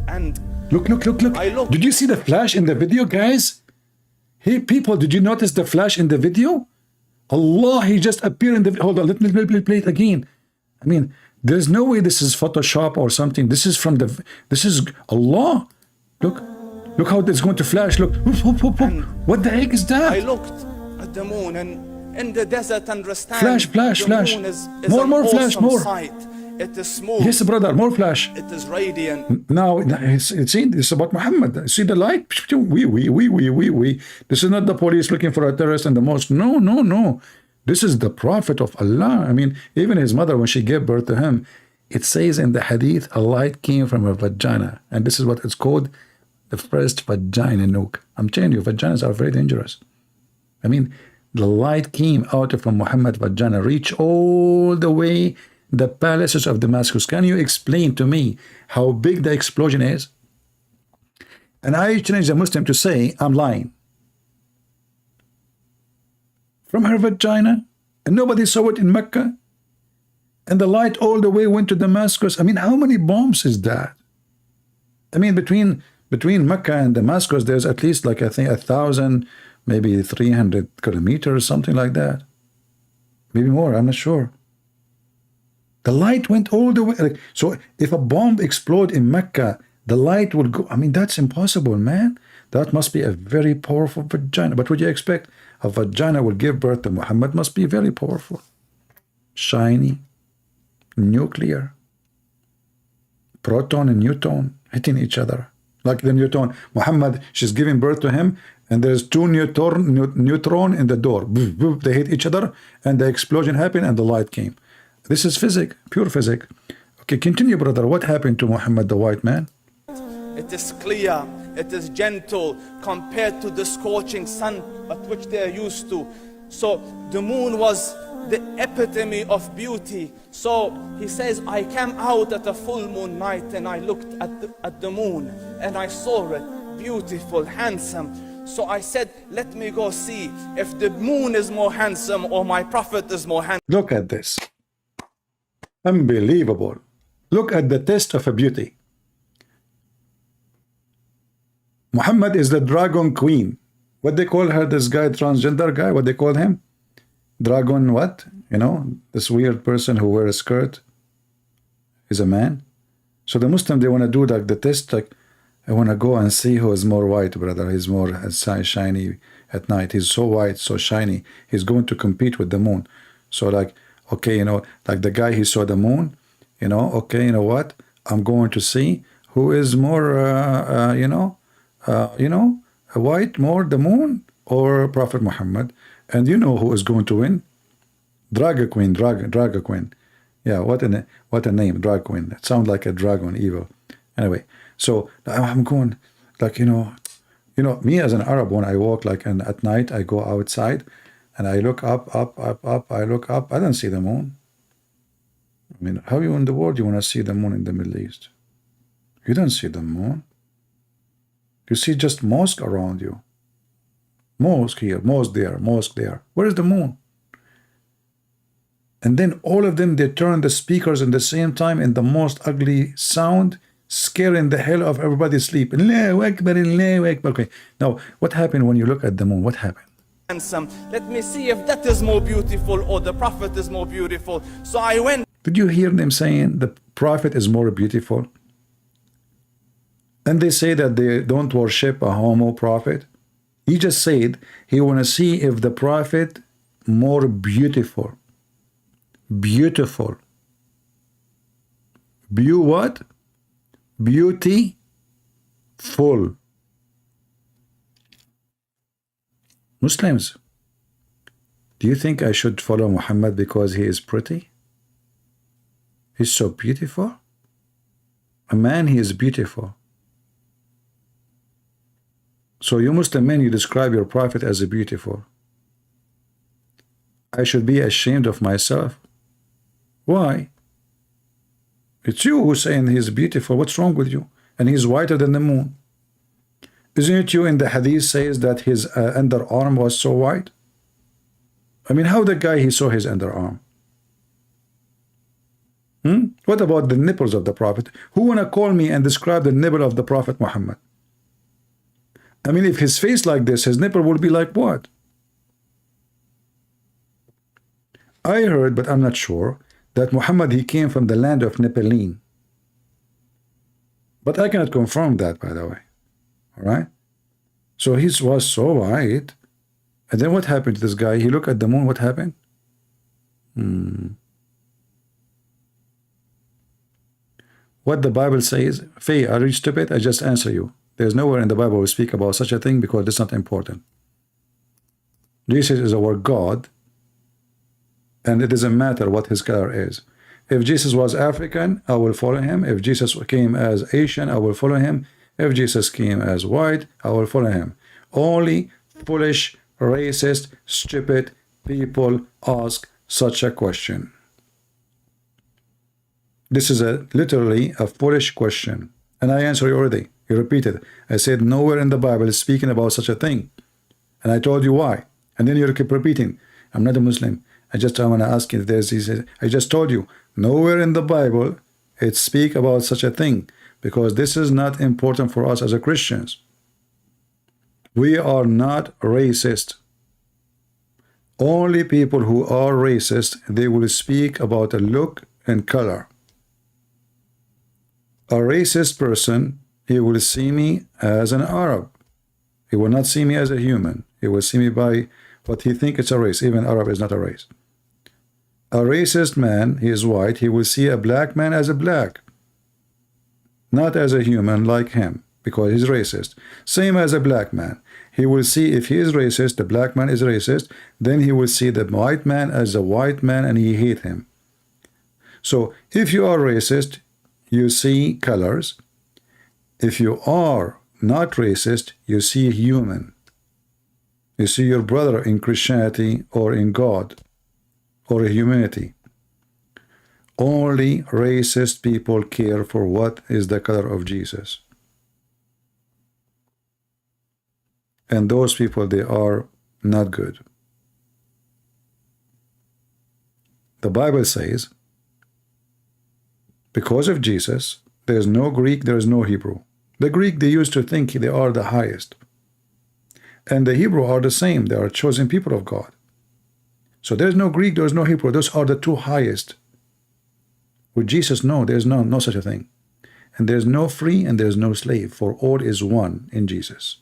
Speaker 20: And
Speaker 7: look. Did you see the flash in the video, guys? Hey, people, did you notice the flash in the video? Allah, he just appeared in the... Hold on, let me play it again. I mean, there's no way this is Photoshop or something. This is from the... This is Allah. Look how it's going to flash. Look. What the heck is that?
Speaker 20: I looked at the moon, and in the desert, understand...
Speaker 7: Flash.
Speaker 20: Moon is
Speaker 7: more
Speaker 20: an
Speaker 7: flash,
Speaker 20: awesome
Speaker 7: more.
Speaker 20: Sight. It is smooth.
Speaker 7: Yes, brother, more flash.
Speaker 20: It is radiant.
Speaker 7: Now, it's about Muhammad. See the light? We. This is not the police looking for a terrorist in the mosque. No. This is the Prophet of Allah. I mean, even his mother, when she gave birth to him, it says in the hadith, a light came from her vagina. And this is what it's called, the first vagina nuke. I'm telling you, vaginas are very dangerous. I mean, the light came out from Muhammad's vagina, reached all the way the palaces of Damascus. Can you explain to me how big the explosion is? And I challenge the Muslim to say, I'm lying. From her vagina, and nobody saw it in Mecca, and the light all the way went to Damascus. I mean, how many bombs is that? I mean, between Mecca and Damascus, there's at least, like, I think 1,000, maybe 300 kilometers, something like that. Maybe more, I'm not sure. The light went all the way. So if a bomb explode in Mecca, the light would go. I mean, that's impossible, man. That must be a very powerful vagina. But what do you expect? A vagina will give birth to Muhammad must be very powerful. Shiny, nuclear, proton and neutron hitting each other. Like the neutron. Muhammad, she's giving birth to him, and there's two neutron in the door. They hit each other, and the explosion happened, and the light came. This is physics, pure physics. Okay, continue, brother. What happened to Muhammad, the white man?
Speaker 20: It is clear, it is gentle compared to the scorching sun at which they are used to. So the moon was the epitome of beauty. So he says, I came out at a full moon night and I looked at the moon and I saw it, beautiful, handsome. So I said, let me go see if the moon is more handsome or my prophet is more handsome.
Speaker 7: Look at this. Unbelievable. Look at the test of a beauty. Muhammad is the dragon queen. What they call her, this guy, transgender guy, what they call him? Dragon what? You know, this weird person who wears a skirt is a man. So the Muslim, they want to do like the test, like, I want to go and see who is more white, brother. He's more shiny at night. He's so white, so shiny. He's going to compete with the moon. So like, okay, you know, like the guy, he saw the moon, you know, okay, you know what? I'm going to see who is more, white, more the moon or Prophet Muhammad. And you know who is going to win? Draga Queen. Yeah, what a name, Drag Queen. It sounds like a dragon, evil. Anyway, so I'm going, like, you know, me as an Arab, when I walk, like, and at night I go outside, and I look up, I look up, I don't see the moon. I mean, how you in the world you want to see the moon in the Middle East? You don't see the moon. You see just mosque around you. Mosque here, mosque there, mosque there. Where is the moon? And then all of them, they turn the speakers at the same time in the most ugly sound, scaring the hell of everybody sleep. Allahu Akbar, Allahu Akbar. Okay. Now, what happened when you look at the moon? What happened?
Speaker 20: Handsome. Let me see if that is more beautiful or the Prophet is more beautiful. So I went.
Speaker 7: Did you hear them saying the Prophet is more beautiful? And they say that they don't worship a homo prophet. He just said he want to see if the Prophet more beautiful. Beautiful. What? Beauty full. Muslims, do you think I should follow Muhammad because he is pretty? He's so beautiful. A man, he is beautiful. So you Muslim men, you describe your prophet as a beautiful. I should be ashamed of myself. Why? It's you who's saying he's beautiful. What's wrong with you? And he's whiter than the moon. Isn't it you in the hadith says that his underarm was so white? I mean, how the guy he saw his underarm? What about the nipples of the Prophet? Who wanna call me and describe the nipple of the Prophet Muhammad? I mean, if his face like this, his nipple would be like what? I heard, but I'm not sure, that Muhammad, he came from the land of Nepalese. But I cannot confirm that, by the way. All right? So he was so white. And then what happened to this guy? He looked at the moon. What happened? What the Bible says, Faye, are you stupid? I just answer you. There's nowhere in the Bible we speak about such a thing because it's not important. Jesus is our God, and it doesn't matter what his color is. If Jesus was African, I will follow him. If Jesus came as Asian, I will follow him. If Jesus came as white, I will follow him. Only foolish, racist, stupid people ask such a question. This is literally a foolish question. And I answered you already. You repeated. I said nowhere in the Bible is speaking about such a thing. And I told you why. And then you keep repeating. I'm not a Muslim. I want to ask you if there's this. I just told you. Nowhere in the Bible it speaks about such a thing. Because this is not important for us as a Christians. We are not racist. Only people who are racist, they will speak about a look and color. A racist person, he will see me as an Arab. He will not see me as a human. He will see me by what he thinks it's a race. Even Arab is not a race. A racist man, he is white, he will see a black man as a black. Not as a human like him, because he's racist. Same as a black man. He will see if he is racist, the black man is racist, then he will see the white man as a white man and he hate him. So if you are racist, you see colors. If you are not racist, you see human. You see your brother in Christianity or in God or humanity. Only racist people care for what is the color of Jesus. And those people, they are not good. The Bible says, because of Jesus, there is no Greek, there is no Hebrew. The Greek, they used to think they are the highest. And the Hebrew are the same. They are chosen people of God. So there is no Greek, there is no Hebrew. Those are the two highest. With Jesus, no, there is no such a thing. And there is no free and there is no slave, for all is one in Jesus.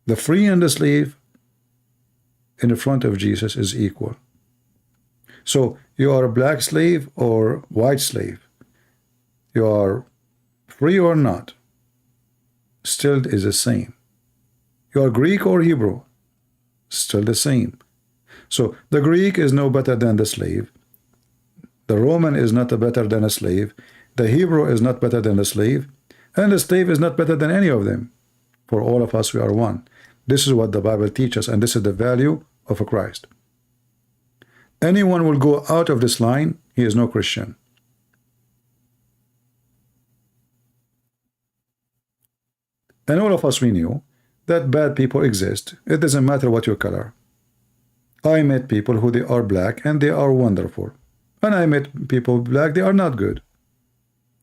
Speaker 7: The free and the slave in the front of Jesus is equal. So you are a black slave or white slave. You are free or not, still is the same. You are Greek or Hebrew, still the same. So the Greek is no better than the slave. The Roman is not better than a slave. The Hebrew is not better than the slave. And the slave is not better than any of them. For all of us, we are one. This is what the Bible teaches, and this is the value of a Christ. Anyone will go out of this line, he is no Christian. And all of us, we knew that bad people exist. It doesn't matter what your color. I met people who they are black and they are wonderful. And I met people black, they are not good.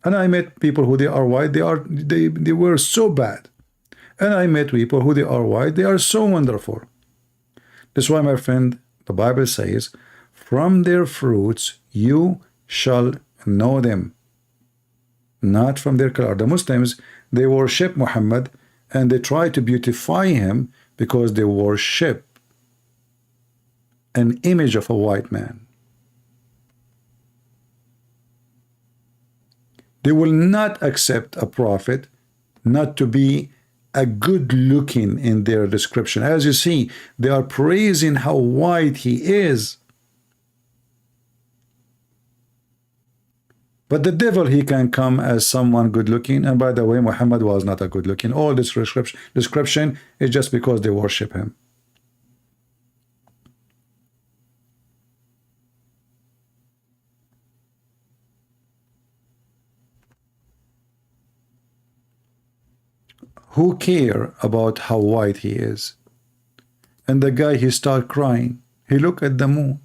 Speaker 7: And I met people who they are white, they were so bad. And I met people who they are white, they are so wonderful. That's why, my friend, the Bible says, from their fruits you shall know them. Not from their color. The Muslims, they worship Muhammad and they try to beautify him because they worship an image of a white man. They will not accept a prophet not to be a good looking in their description. As you see, they are praising how white he is. But the devil, he can come as someone good looking. And by the way, Muhammad was not a good looking. All this description is just because they worship him. Who care about how white he is? And the guy, he start crying. He looked at the moon.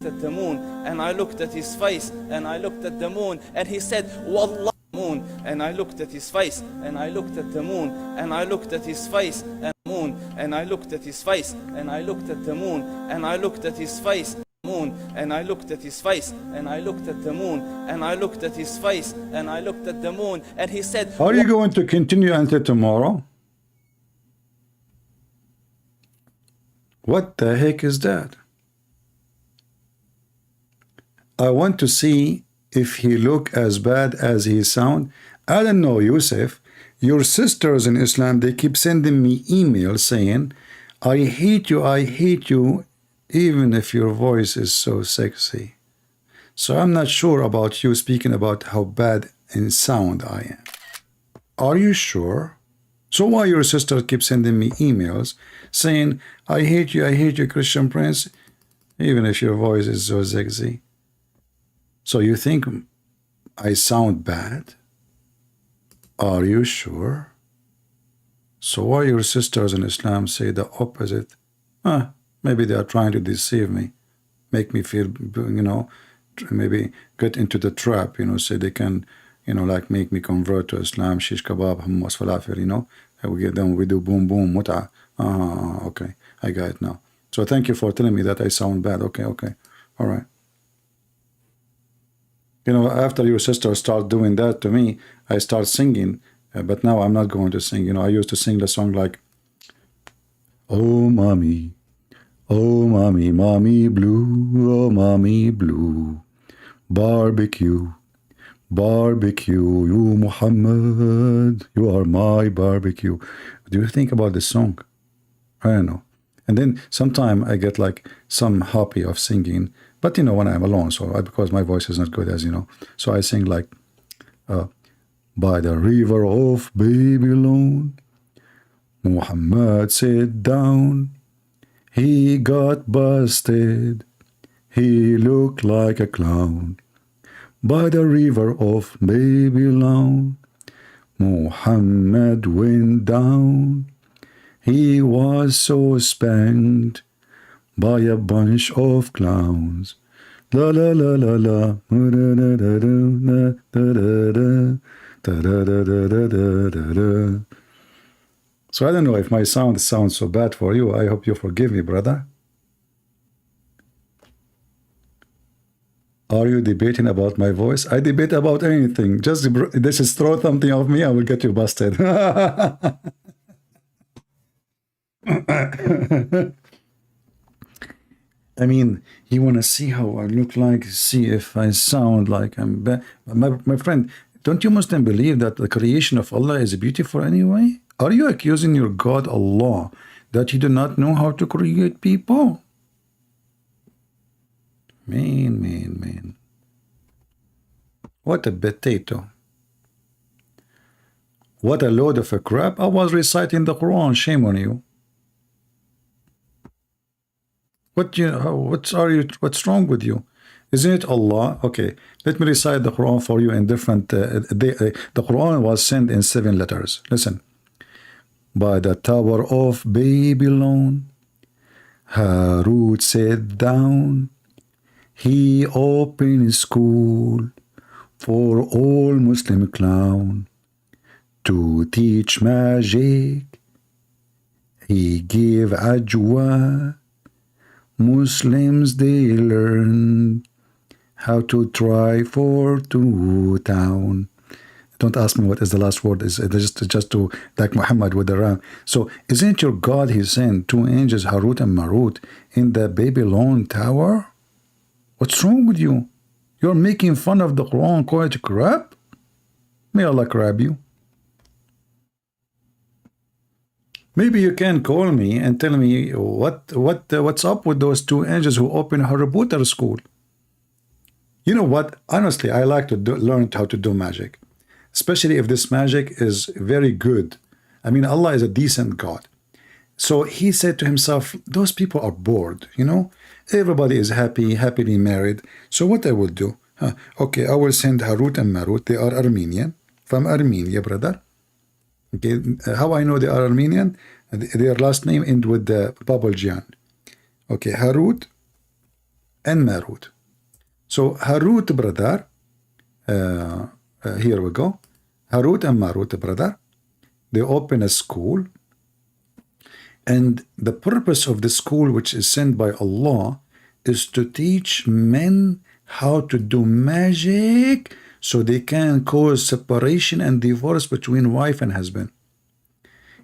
Speaker 20: At the moon, and I looked at his face, and I looked at the moon, and he said, Wallah, moon. And I looked at his face, and I looked at the moon, and I looked at his face, and moon, and I looked at his face, and I looked at the moon, and I looked at his face, moon, and I looked at his face, and I looked at the moon, and I looked at his face, and I looked at the moon, and he said,
Speaker 7: are you going to continue until tomorrow? What the heck is that? I want to see if he look as bad as he sound. I don't know, Yusuf. Your sisters in Islam, they keep sending me emails saying, I hate you, even if your voice is so sexy. So I'm not sure about you speaking about how bad in sound I am. Are you sure? So why your sister keeps sending me emails saying, I hate you, Christian Prince, even if your voice is so sexy? So you think I sound bad? Are you sure? So why your sisters in Islam say the opposite? Maybe they are trying to deceive me, make me feel, maybe get into the trap, so they can, like make me convert to Islam, shish kebab, hummus, falafel, we do boom, boom, mut'a. Okay, I got it now. So thank you for telling me that I sound bad. Okay, all right. After your sister start doing that to me, I start singing, but now I'm not going to sing. I used to sing the song like, oh, mommy, mommy blue, oh, mommy blue, barbecue, you Muhammad, you are my barbecue. Do you think about this song? I don't know. And then sometime I get like some hobby of singing, but when I'm alone, so because my voice is not good, as you know, so I sing like, by the river of Babylon, Muhammad sat down, he got busted, he looked like a clown. By the river of Babylon, Muhammad went down, he was so spanked by a bunch of clowns. La la la la la, da da da da da da da da. So I don't know if my sound sounds so bad for you. I hope you forgive me, brother. Are you debating about my voice? I debate about anything. Just throw something of me, I will get you busted. I mean, you want to see how I look like, see if I sound like I'm bad. My friend, don't you Muslim believe that the creation of Allah is beautiful anyway? Are you accusing your God Allah that he do not know how to create people? Man. What a potato. What a load of a crap. I was reciting the Quran. Shame on you. What's wrong with you? Isn't it Allah? Okay, let me recite the Quran for you in different. The Quran was sent in 7 letters. Listen. By the tower of Babylon, Harut sat down. He opened school for all Muslim clown to teach magic. He gave ajwa. Muslims they learn how to try for two town. Don't ask me what is the last word. Is just to like Muhammad with the ram. So isn't your God he sent two angels Harut and Marut in the Babylon tower? What's wrong with you? You're making fun of the Quran, call it crap? May Allah grab you. Maybe you can call me and tell me what's up with those two angels who opened Harry Potter school. You know what? Honestly, I like to learn how to do magic, especially if this magic is very good. I mean, Allah is a decent God. So he said to himself, those people are bored, you know? Everybody is happily married. So what I will do? Okay, I will send Harut and Marut. They are Armenian. From Armenia, brother. Okay, how I know they are Armenian? Their last name ends with the Babaljian. Okay, Harut and Marut. So Harut, brother, here we go. Harut and Marut, brother, they open a school. And the purpose of the school, which is sent by Allah, is to teach men how to do magic so they can cause separation and divorce between wife and husband.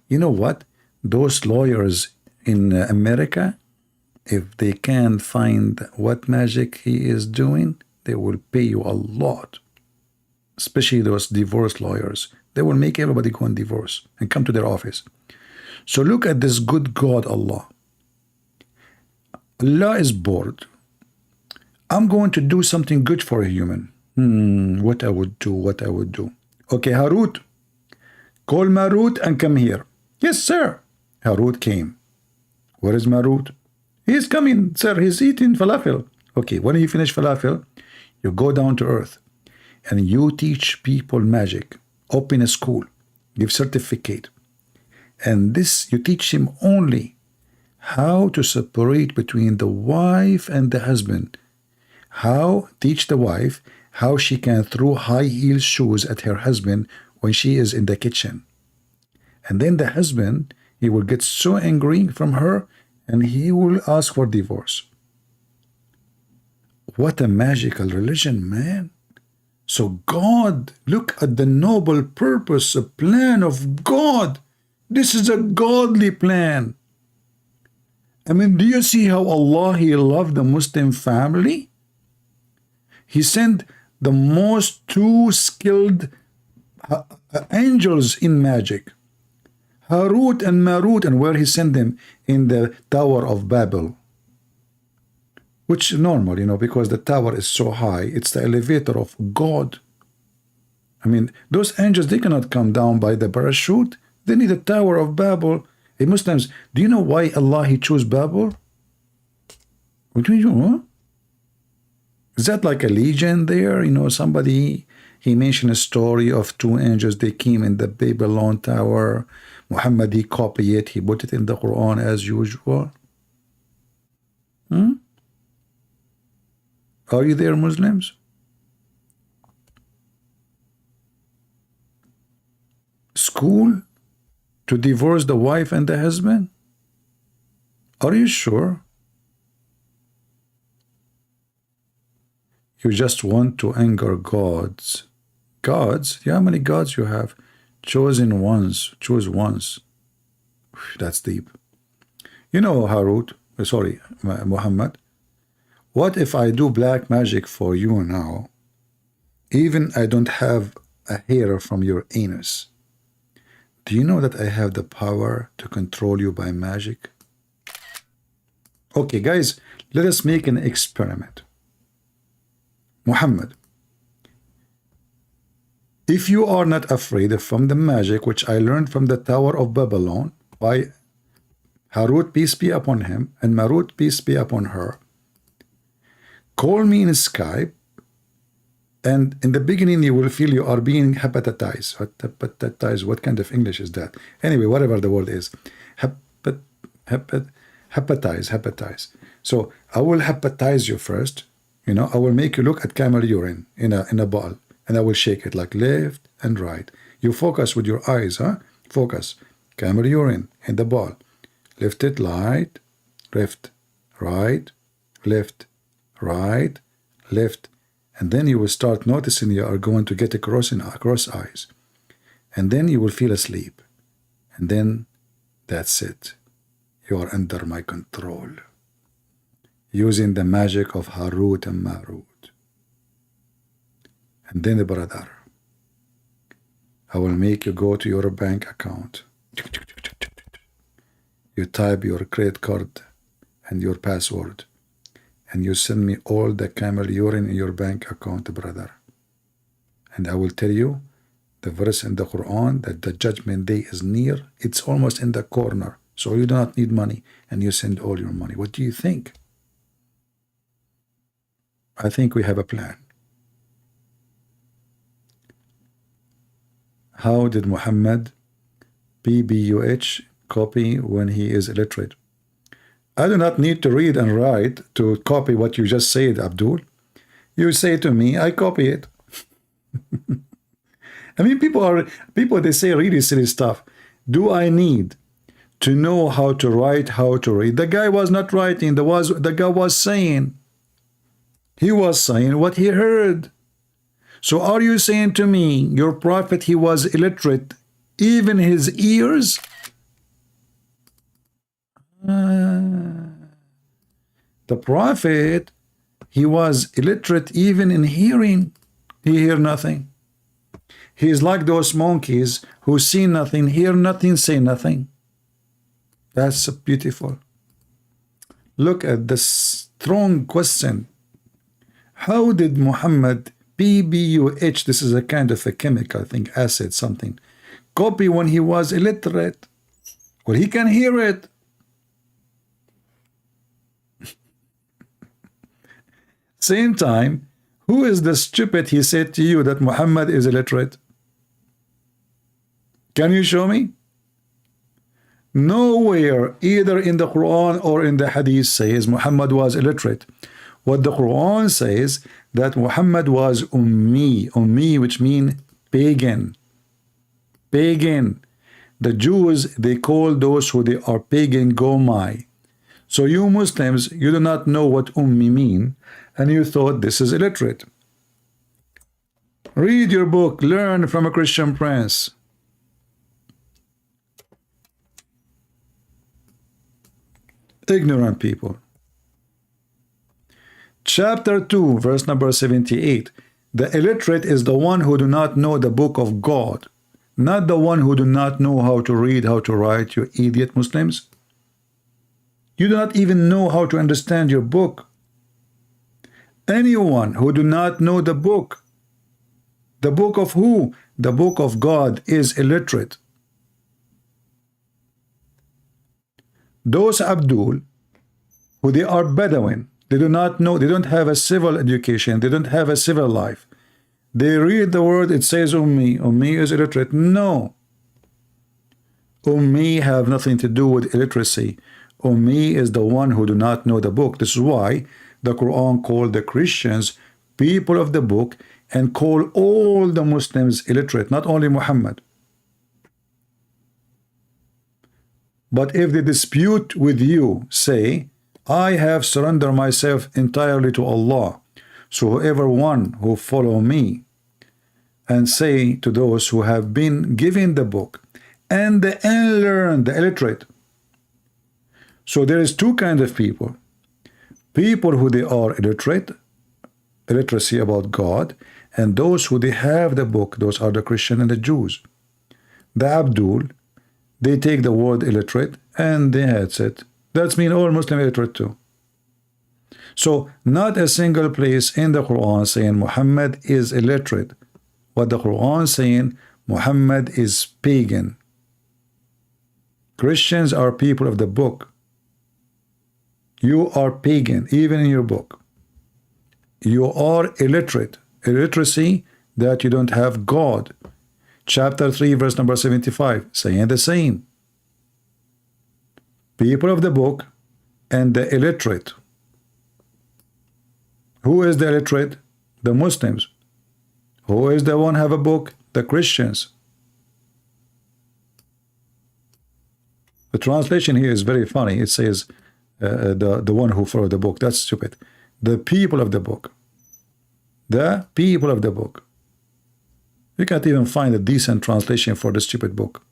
Speaker 7: You know what? Those lawyers in America, if they can find what magic he is doing, they will pay you a lot. Especially those divorce lawyers. They will make everybody go on divorce and come to their office. So look at this good God, Allah. Allah is bored. I'm going to do something good for a human. What I would do. Okay, Harut, call Marut and come here. Yes, sir. Harut came. Where is Marut? He's coming, sir. He's eating falafel. Okay, when you finish falafel, you go down to earth and you teach people magic. Open a school. Give certificate. And this, you teach him only how to separate between the wife and the husband. Teach the wife how she can throw high heel shoes at her husband when she is in the kitchen. And then the husband, he will get so angry from her and he will ask for divorce. What a magical religion, man. So God, look at the noble purpose, a plan of God. This is a godly plan. I mean, do you see how Allah, he loved the Muslim family? He sent the most two skilled angels in magic. Harut and Marut, and where he sent them? In the Tower of Babel. Which is normal, you know, because the tower is so high. It's the elevator of God. I mean, those angels, they cannot come down by the parachute. They need a Tower of Babel. Hey, Muslims, do you know why Allah, he chose Babel? What do you know? Huh? Is that like a legend there? You know, somebody, he mentioned a story of two angels. They came in the Babylon Tower. Muhammad, he copied it. He put it in the Quran as usual. Are you there, Muslims? School to divorce the wife and the husband? Are you sure? You just want to anger gods. Gods? Yeah, how many gods you have? Chosen ones. Choose once. That's deep. You know, Muhammad, what if I do black magic for you now? Even I don't have a hair from your anus. Do you know that I have the power to control you by magic? Okay, guys, let us make an experiment. Muhammad, if you are not afraid from the magic which I learned from the Tower of Babylon by Harut, peace be upon him, and Marut, peace be upon her, call me in Skype, and in the beginning you will feel you are being hepatized. Hepatized, what kind of English is that? Anyway, whatever the word is. Hepatize. So I will hepatize you first. You know, I will make you look at camel urine in a bottle, and I will shake it like left and right. You focus with your eyes, huh? Focus. Camel urine in the ball. Lift it, light, left, right, left, right, left. And then you will start noticing you are going to get across eyes. And then you will feel asleep. And then that's it. You are under my control. Using the magic of Harut and Marut. And then, brother, I will make you go to your bank account. You type your credit card and your password, and you send me all the camel urine in your bank account, brother. And I will tell you the verse in the Quran that the judgment day is near. It's almost in the corner. So you do not need money, and you send all your money. What do you think? I think we have a plan. How did Muhammad PBUH copy when he is illiterate? I do not need to read and write to copy what you just said, Abdul. You say to me, I copy it. I mean, people they say really silly stuff. Do I need to know how to write, how to read? The guy was not writing. The guy was saying. He was saying what he heard. So are you saying to me, your prophet, he was illiterate, even his ears? The prophet, he was illiterate even in hearing. He hear nothing. He is like those monkeys who see nothing, hear nothing, say nothing. That's beautiful. Look at the strong question. How did Muhammad PBUH, this is a kind of a chemical, I think, acid, something, copy when he was illiterate? Well, he can hear it. Same time, who is the stupid he said to you that Muhammad is illiterate? Can you show me? Nowhere, either in the Quran or in the Hadith, says Muhammad was illiterate. What the Quran says that Muhammad was ummi, which means pagan. Pagan. The Jews, they call those who they are pagan gomai. So you Muslims, you do not know what ummi mean, and you thought this is illiterate. Read your book, learn from a Christian prince. Ignorant people. Chapter 2, verse number 78. The illiterate is the one who do not know the book of God, not the one who do not know how to read, how to write, you idiot Muslims. You do not even know how to understand your book. Anyone who do not know the book of who? The book of God, is illiterate. Those Abdul, who they are Bedouin, they do not know, they don't have a civil education, they don't have a civil life. They read the word, it says ummi. Ummi is illiterate. No. Ummi have nothing to do with illiteracy. Ummi is the one who do not know the book. This is why the Quran called the Christians people of the book and call all the Muslims illiterate, not only Muhammad. But if they dispute with you, say, I have surrendered myself entirely to Allah. So whoever one who follow me, and say to those who have been given the book, and the unlearned, the illiterate. So there is two kinds of people. People who they are illiterate, illiteracy about God, and those who they have the book, those are the Christian and the Jews. The Abdul, they take the word illiterate and they had it. That's mean all Muslim illiterate too. So not a single place in the Quran saying Muhammad is illiterate. What the Quran saying, Muhammad is pagan. Christians are people of the book. You are pagan, even in your book. You are illiterate. Illiteracy that you don't have God. Chapter 3, verse number 75, saying the same. People of the book, and the illiterate. Who is the illiterate? The Muslims. Who is the one have a book? The Christians. The translation here is very funny. It says the one who followed the book. That's stupid. The people of the book. The people of the book. You can't even find a decent translation for the stupid book.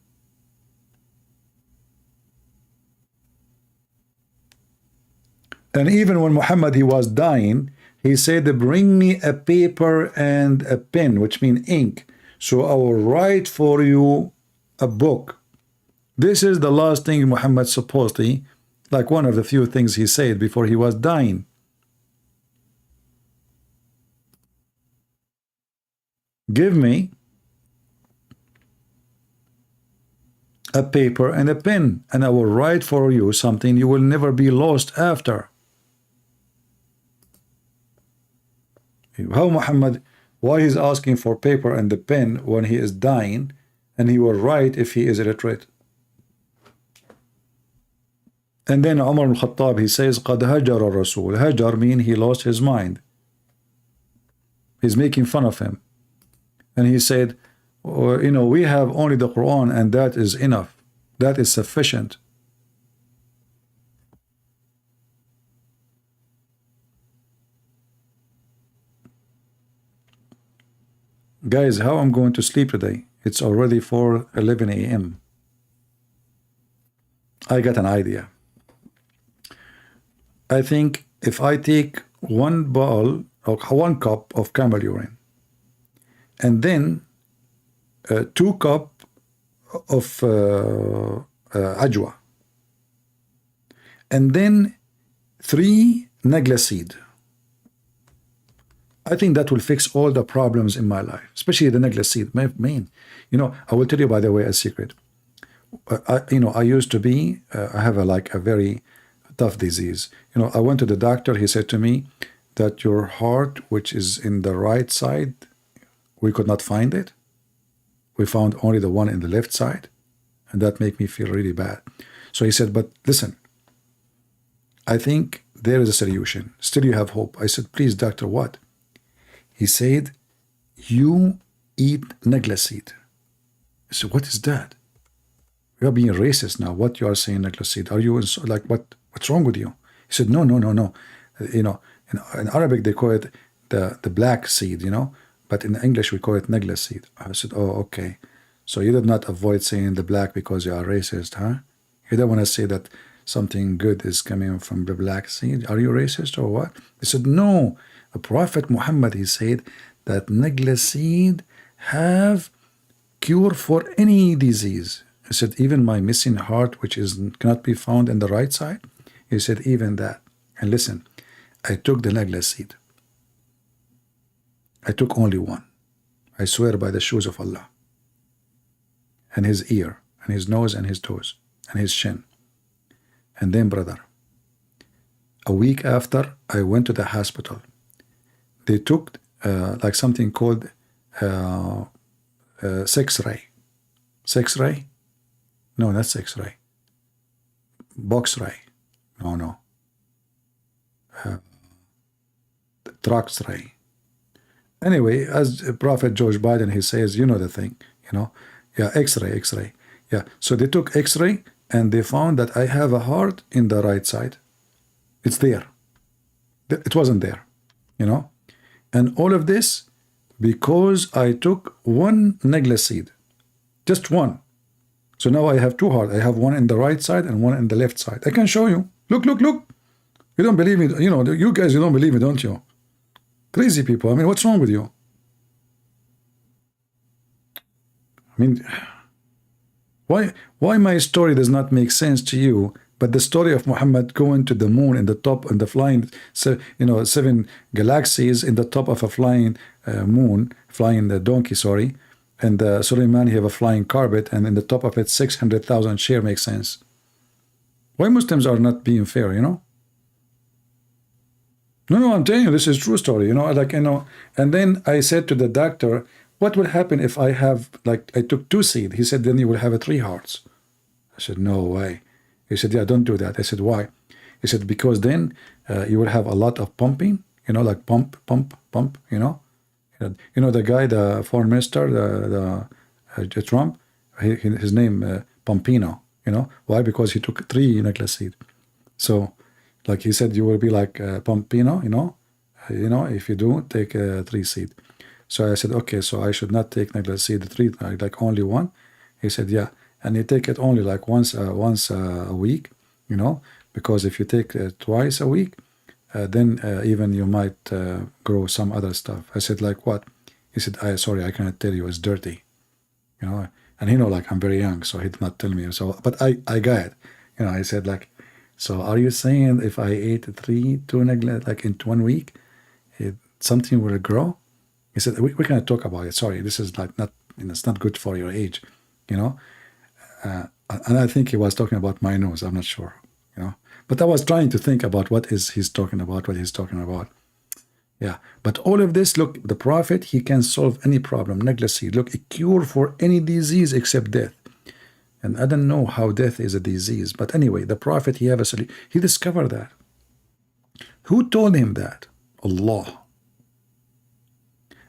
Speaker 7: And even when Muhammad he was dying, he said, bring me a paper and a pen, which means ink, so I will write for you a book. This is the last thing Muhammad supposedly, like one of the few things he said before he was dying. Give me a paper and a pen, and I will write for you something you will never be lost after. How Muhammad, why he's asking for paper and the pen when he is dying, and he will write if he is illiterate? And then Umar al-Khattab, he says, قَدْ هَجَرَ الرَّسُولِ. Hajar mean he lost his mind. He's making fun of him. And he said, you know, we have only the Quran, and that is enough. That is sufficient. Guys, how I'm going to sleep today? It's already 4:11 a.m. I got an idea. I think if I take one bottle or 1 cup of camel urine, and then 2 cups of ajwa, and then 3 nagla seed, I think that will fix all the problems in my life, especially the nagla seed. Main, you know, I will tell you, by the way, a secret. I used to be, I have a very tough disease. You know, I went to the doctor. He said to me that your heart, which is in the right side, we could not find it. We found only the one in the left side, and that made me feel really bad. So he said, but listen, I think there is a solution. Still you have hope. I said, please, doctor, what? He said, you eat nagla seed. I said, what is that? You are being racist now. What you are saying, nagla seed? Are you like, what's wrong with you? He said, no. You know, in Arabic they call it the black seed, you know, but in English we call it nagla seed. I said, oh, okay. So you did not avoid saying the black because you are racist, huh? You don't want to say that something good is coming from the black seed. Are you racist or what? He said, no. The Prophet Muhammad, he said that nagla seed have cure for any disease. He said, even my missing heart, which cannot be found in the right side. He said, even that. And listen, I took the nagla seed. I took only one. I swear by the shoes of Allah, and his ear, and his nose, and his toes, and his chin. And then, brother, a week after, I went to the hospital. They took like something called X-ray. X-ray? No, that's X-ray. Box-ray. No. Trax-ray. Anyway, as Prophet George Biden, he says, you know the thing, you know. Yeah, X-ray. Yeah, so they took X-ray and they found that I have a heart in the right side. It's there. It wasn't there, you know. And all of this because I took one nagla seed, just one. So now I have 2 hearts. I have one in the right side and one in the left side. I can show you. Look. You don't believe me. You know, you guys, you don't believe me, don't you? Crazy people. I mean, what's wrong with you? I mean, why my story does not make sense to you, but the story of Muhammad going to the moon in the top and the flying, 7 galaxies in the top of a flying moon, flying donkey, sorry, and Suleiman, he have a flying carpet, and in the top of it 600,000 share makes sense. Why Muslims are not being fair, you know? No, I'm telling you, this is true story, you know, like, you know. And then I said to the doctor, what will happen if I have, like, I took 2 seed? He said, then you will have 3 hearts. I said, no way. He said, yeah, don't do that. I said, why? He said, because then you will have a lot of pumping, you know, like pump, you know. You know the guy, the foreign minister, the Trump, his name Pompino, you know. Why? Because he took 3 necklace seed. So, like he said, you will be like Pompino, you know, if you do take 3 seed. So I said, okay, so I should not take necklace seed 3, like only 1. He said, yeah, and you take it only like once a week, you know, because if you take twice a week, then even you might grow some other stuff. I said, like what? He said, sorry, I cannot tell you, it's dirty, you know. And he know, like, I'm very young, so he did not tell me. So, but I got it, you know. I said, like, so are you saying if I ate 2 necklace like in 1 week, something will grow? He said, we cannot talk about it. Sorry, this is like not, you know, it's not good for your age, you know. And I think he was talking about my nose. I'm not sure, you know. But I was trying to think about what he's talking about. Yeah. But all of this, look, the Prophet, he can solve any problem. Necklace seed, look, a cure for any disease except death. And I don't know how death is a disease. But anyway, the Prophet, he have a solution. He discovered that. Who told him that? Allah.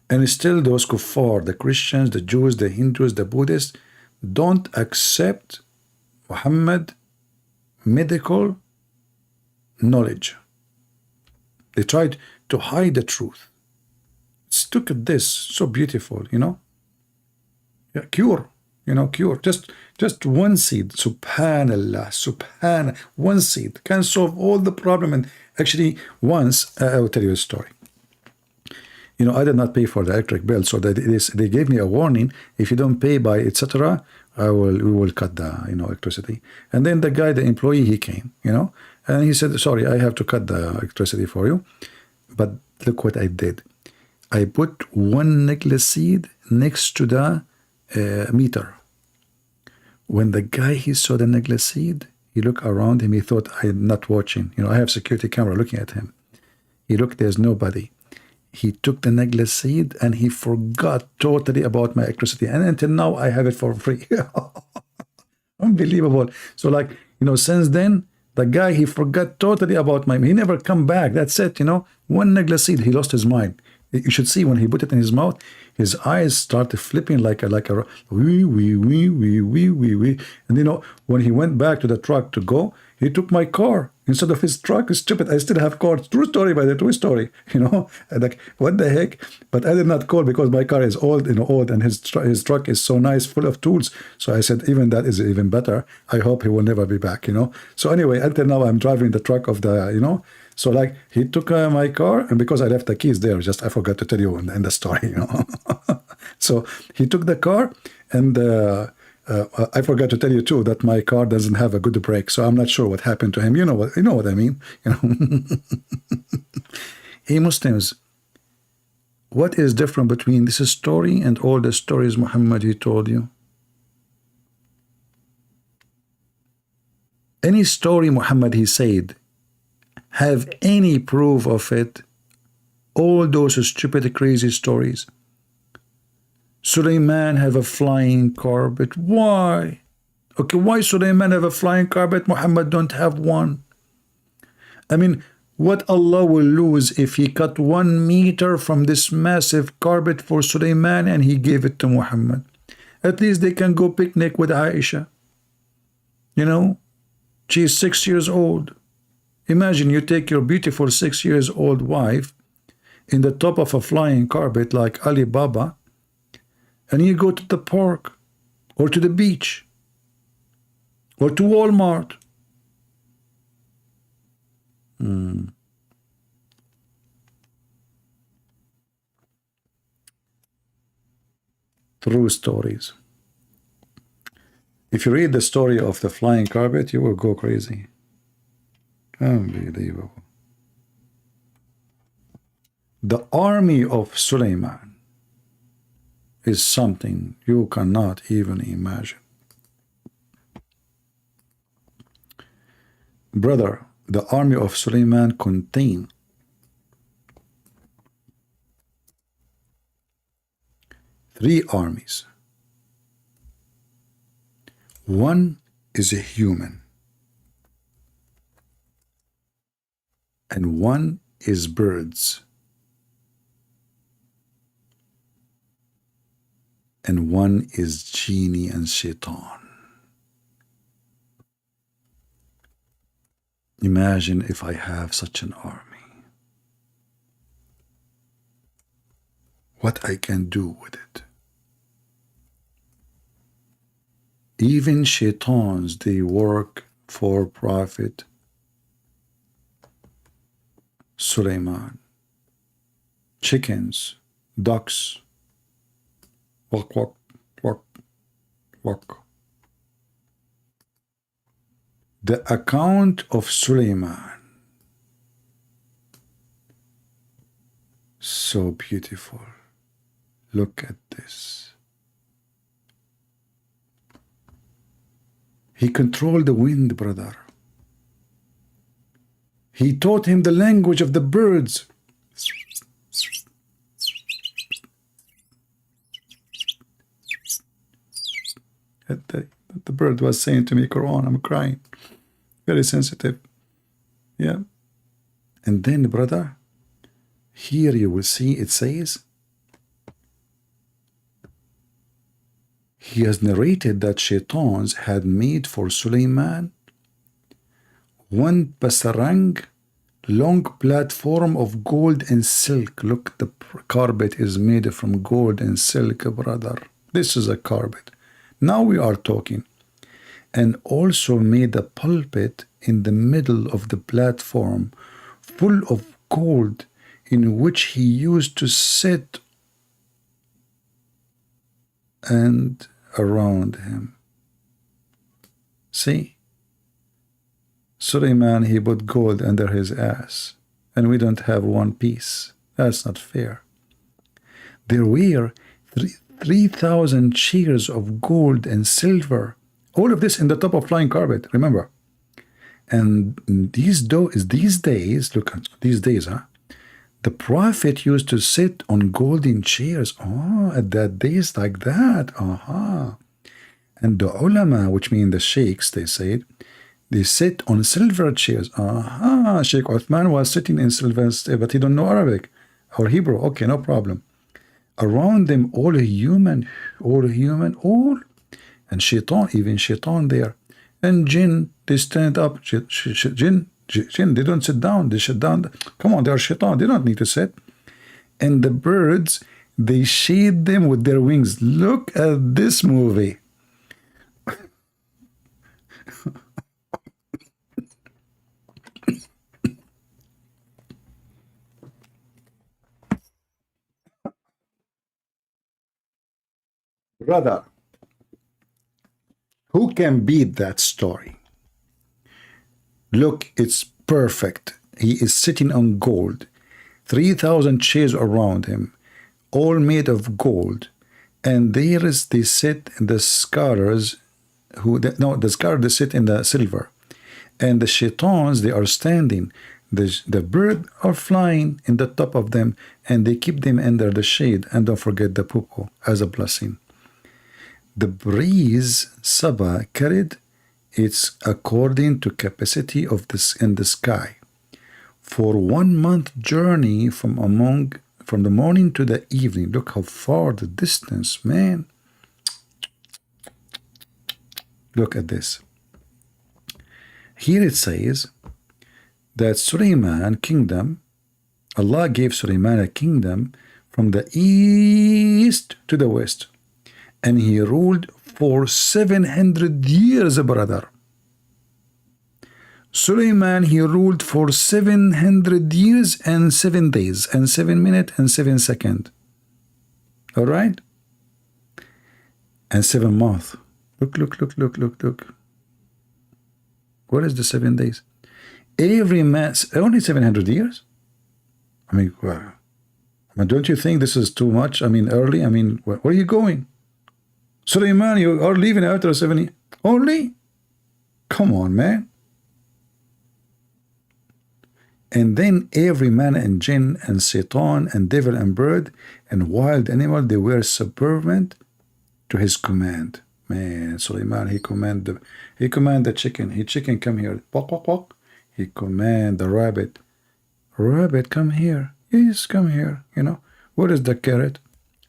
Speaker 7: And still those kuffar, the Christians, the Jews, the Hindus, the Buddhists, don't accept Muhammad medical knowledge. They tried to hide the truth. Look at this, so beautiful, you know. Yeah, cure, you know, cure. Just 1 seed, subhanallah, 1 seed can solve all the problem. And actually, once I will tell you a story. You know, I did not pay for the electric bill, so they gave me a warning. If you don't pay by etc., we will cut the electricity. And then the guy, the employee, he came, you know, and he said, sorry, I have to cut the electricity for you. But look what I did. I put 1 necklace seed next to the meter. When the guy, he saw the necklace seed, he looked around him, he thought I'm not watching. You know, I have security camera looking at him. He looked, there's nobody. He took the necklace seed and he forgot totally about my electricity. And until now, I have it for free. Unbelievable. So, like, you know, since then, the guy, he forgot totally about he never come back. That's it, you know. 1 necklace seed, he lost his mind. You should see when he put it in his mouth, his eyes started flipping like a wee, wee, wee, wee, wee, wee, wee. And you know, when he went back to the truck to go, he took my car instead of his truck. It's stupid. I still have car. True story, by the true story. You know, and like, what the heck? But I did not call because my car is old, you know, old, and his truck is so nice, full of tools. So I said, even that is even better. I hope he will never be back, you know. So anyway, until now, I'm driving the truck of the, you know. So like, he took my car, and because I left the keys there, I forgot to tell you in the story, you know. So he took the car, and I forgot to tell you too that my car doesn't have a good brake, so I'm not sure what happened to him. You know what I mean, you know. Hey Muslims, what is different between this story and all the stories Muhammad he told you? Any story Muhammad he said, have any proof of it? All those stupid, crazy stories. Suleiman have a flying carpet. Why? Okay, why Suleiman have a flying carpet? Muhammad don't have one. I mean, what Allah will lose if he cut 1 meter from this massive carpet for Suleiman and he gave it to Muhammad? At least they can go picnic with Aisha. You know, she's 6 years old. Imagine you take your beautiful 6 years old wife in the top of a flying carpet like Alibaba, and you go to the park or to the beach or to Walmart. True stories. If you read the story of the flying carpet, you will go crazy. Unbelievable. The army of Suleiman is something you cannot even imagine. Brother, the army of Suleiman contained 3 armies. One is a human. and one is birds, and one is genie and shaitan. Imagine if I have such an army. What I can do with it. Even shaitans, they work for Prophet Sulaiman. Chickens, ducks, walk, walk, walk, walk. The account of Sulaiman, so beautiful. Look at this. He controlled the wind, brother. He taught him the language of the birds. The bird was saying to me, Quran, I'm crying. Very sensitive. Yeah. And then, brother, here you will see it says, he has narrated that shaitans had made for Sulaiman one pasarang, long platform of gold and silk. Look, the carpet is made from gold and silk, brother. This is a carpet. Now we are talking. And also made a pulpit in the middle of the platform full of gold, in which he used to sit and around him. See? Sulaiman, he put gold under his ass, and we don't have one piece. That's not fair. There were 3,000 chairs of gold and silver. All of this in the top of flying carpet, remember. And these days, look at these days, huh? The Prophet used to sit on golden chairs. Oh, at that days like that. Aha. And the ulama, which mean the sheikhs, they said, they sit on silver chairs. Aha. Sheikh Uthman was sitting in silver, but he don't know Arabic or Hebrew. Okay, no problem. Around them, all human. And shaitan, even shaitan there. And jinn, they stand up. Jinn, they don't sit down. They sit down. Come on, they are shaitan. They don't need to sit. And the birds, they shade them with their wings. Look at this movie. Brother, who can beat that story? Look, it's perfect. He is sitting on gold. 3,000 chairs around him, all made of gold. And they sit in the scholars, the scholars, they sit in the silver. And the shaitans, they are standing. The birds are flying in the top of them, and they keep them under the shade. And don't forget the poo-poo as a blessing. The breeze, Sabah, carried it's according to capacity of this in the sky. For 1 month journey from the morning to the evening. Look how far the distance, man. Look at this. Here it says that Sulaiman kingdom, Allah gave Sulaiman a kingdom from the east to the west. And he ruled for 700 years, brother. Sulaiman, he ruled for 700 years and 7 days and 7 minutes and 7 seconds. All right? And 7 months. Look. What is the 7 days? Every man, only 700 years? I mean, don't you think this is too much? I mean, early? I mean, where are you going? Sulaiman, you are leaving after 7 years. Only? Come on, man. And then every man and jinn and Satan and devil and bird and wild animal, they were subservient to his command. Man, Sulaiman, he command the chicken. Chicken, come here. Walk. He command the rabbit. Rabbit, come here. Yes, come here. You know, where is the carrot?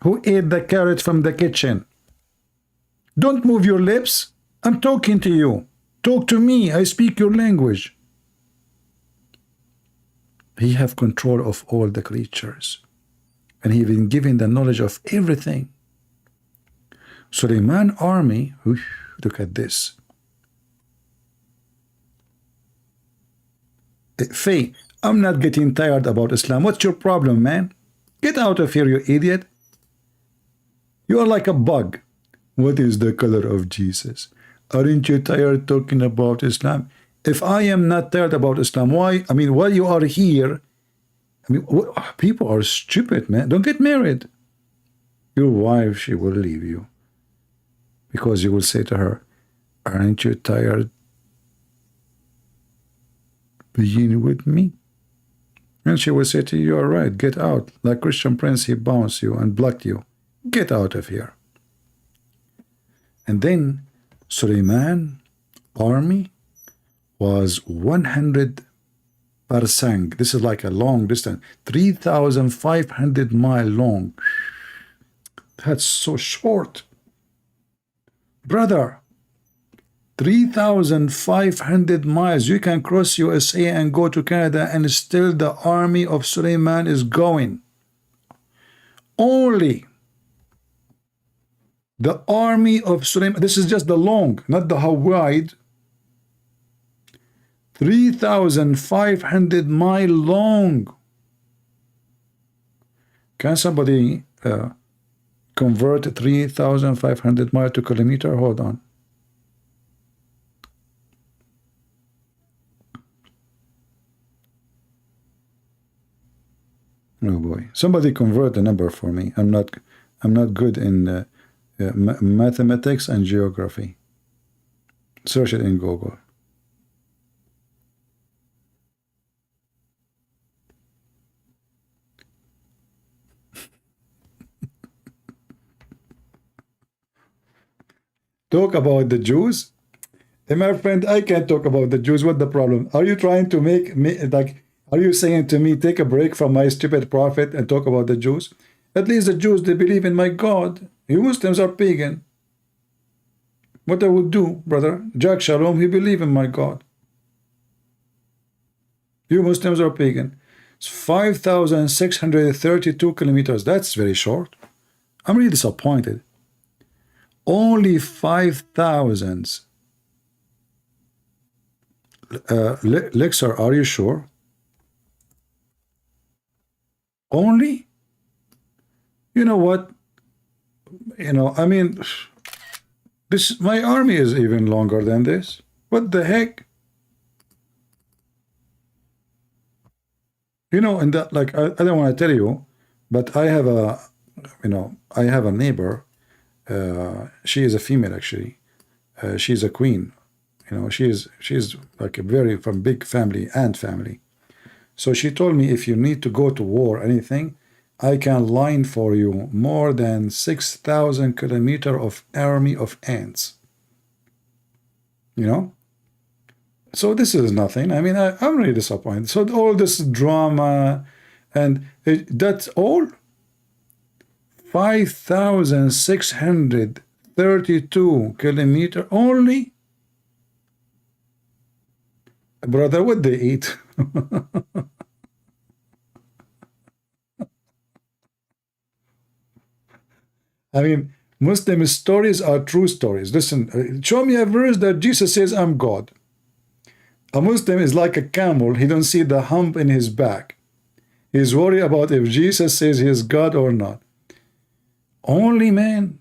Speaker 7: Who ate the carrot from the kitchen? Don't move your lips. I'm talking to you. Talk to me. I speak your language. He have control of all the creatures. And he been given the knowledge of everything. Suleiman army, look at this. Faye, I'm not getting tired about Islam. What's your problem, man? Get out of here, you idiot. You are like a bug. What is the color of Jesus? Aren't you tired talking about Islam? If I am not tired about Islam, why? I mean, while you are here, I mean, people are stupid, man. Don't get married. Your wife, she will leave you. Because you will say to her, aren't you tired being with me? And she will say to you, you're right, get out. Like Christian Prince, he bounced you and blocked you. Get out of here. And then Suleiman army was 100 parsang. This is like a long distance, 3,500 mile long. That's so short. Brother, 3,500 miles. You can cross USA and go to Canada, and still the army of Suleiman is going. Only the army of Suleiman, this is just the long, not the how wide. 3,500 mile long. Can somebody convert 3,500 mile to kilometer? Hold on. Oh boy! Somebody convert the number for me. I'm not good in mathematics and geography. Search it in Google. Talk about the Jews? Hey, my friend, I can't talk about the Jews. What the problem? Are you trying to make me like? Are you saying to me, take a break from my stupid prophet and talk about the Jews? At least the Jews, they believe in my God. You Muslims are pagan. What I would do, brother? Jack Shalom, he believe in my God. You Muslims are pagan. It's 5,632 kilometers. That's very short. I'm really disappointed. Only 5,000. Lexar, are you sure? Only? You know what? You know, I mean, this, my army is even longer than this. What the heck? You know, and that, like, I don't want to tell you, but I have a, you know, I have a neighbor. She is a female, actually. She's a queen. You know, she's like a very from big family and family. So she told me, if you need to go to war or anything, I can line for you more than 6,000 kilometers of army of ants. You know? So this is nothing. I mean, I'm really disappointed. So all this drama, and that's all? 5,632 kilometers only? Brother, what they eat? I mean, Muslim stories are true stories. Listen, show me a verse that Jesus says, I'm God. A Muslim is like a camel. He don't see the hump in his back. He's worried about if Jesus says he is God or not. Only, man.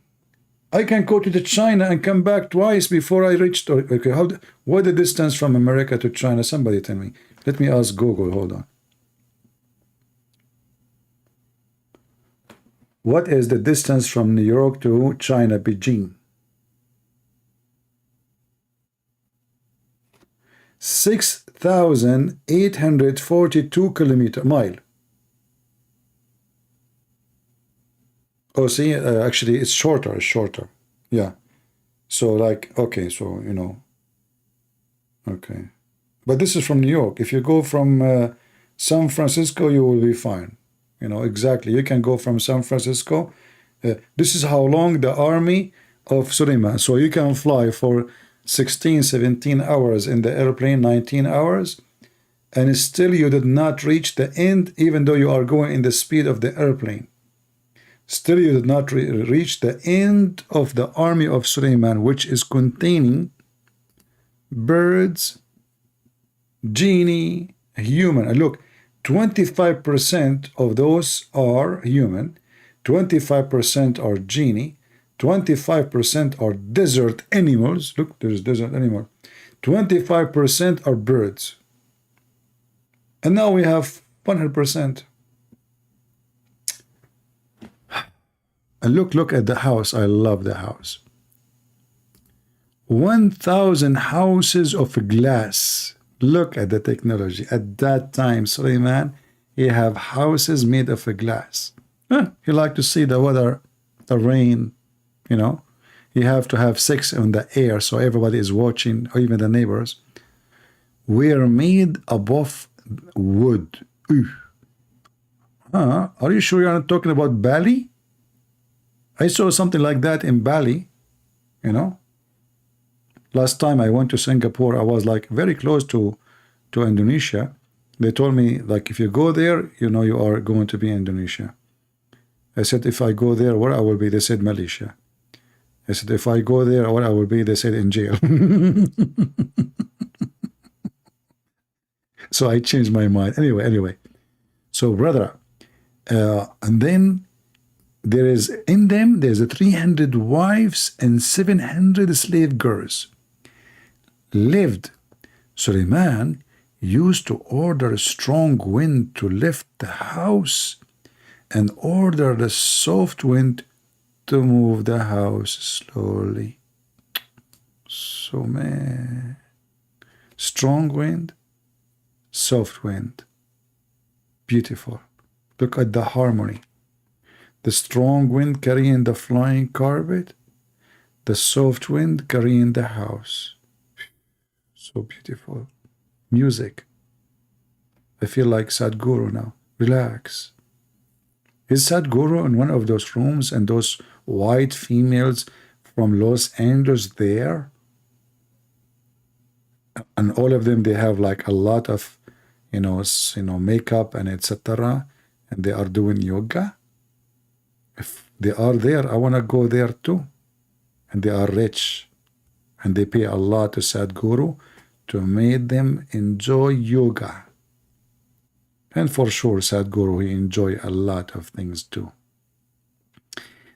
Speaker 7: I can go to China and come back twice before I reach. Okay, what the distance from America to China? Somebody tell me. Let me ask Google. Hold on. What is the distance from New York to China, Beijing? 6,842 mile. Oh, see, actually, it's shorter. It's shorter. Yeah. So, like, okay, so, you know. Okay. But this is from New York. If you go from San Francisco, you will be fine. You know, exactly. You can go from San Francisco. This is how long the army of Suleiman. So you can fly for 16, 17 hours in the airplane, 19 hours, and still you did not reach the end, even though you are going in the speed of the airplane. Still you did not reach the end of the army of Suleiman, which is containing birds, genie, human. And look, 25% of those are human, 25% are genie, 25% are desert animals. Look, there's desert animal. 25% are birds. And now we have 100%. And look at the house. I love the house. 1,000 houses of glass. Look at the technology. At that time, Suleiman, he have houses made of glass. He like to see the weather, the rain, you know. You have to have sex in the air so everybody is watching, or even the neighbors. We are made above wood. Are you sure you're not talking about Bali? I saw something like that in Bali, you know. Last time I went to Singapore, I was like very close to Indonesia. They told me, like, if you go there, you know you are going to be in Indonesia. I said, if I go there, where I will be? They said Malaysia. I said, if I go there, where I will be? They said in jail. So I changed my mind. Anyway. So, brother, and then there is in them, there's 300 wives and 700 slave girls. Lived. Suleiman used to order a strong wind to lift the house and order the soft wind to move the house slowly. So, man, strong wind, soft wind, beautiful. Look at the harmony. The strong wind carrying the flying carpet, the soft wind carrying the house. So beautiful. Music. I feel like Sadhguru now. Relax. Is Sadhguru in one of those rooms and those white females from Los Angeles there? And all of them, they have like a lot of, makeup and etc. And they are doing yoga. If they are there, I want to go there too. And they are rich. And they pay a lot to Sadhguru to make them enjoy yoga. And for sure, Sadhguru, he enjoy a lot of things too.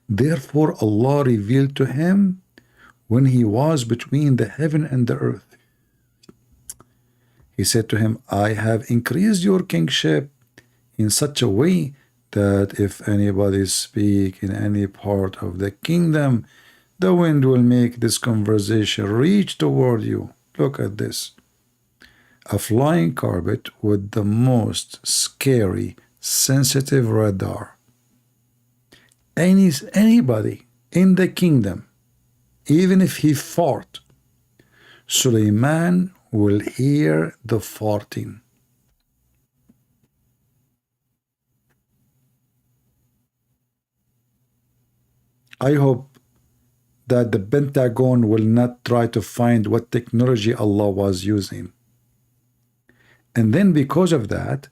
Speaker 7: Therefore, Allah revealed to him when he was between the heaven and the earth. He said to him, I have increased your kingship in such a way that if anybody speak in any part of the kingdom, the wind will make this conversation reach toward you. Look at this. A flying carpet with the most scary, sensitive radar. Anybody in the kingdom, even if he fart, Suleiman will hear the farting. I hope that the Pentagon will not try to find what technology Allah was using. And then because of that,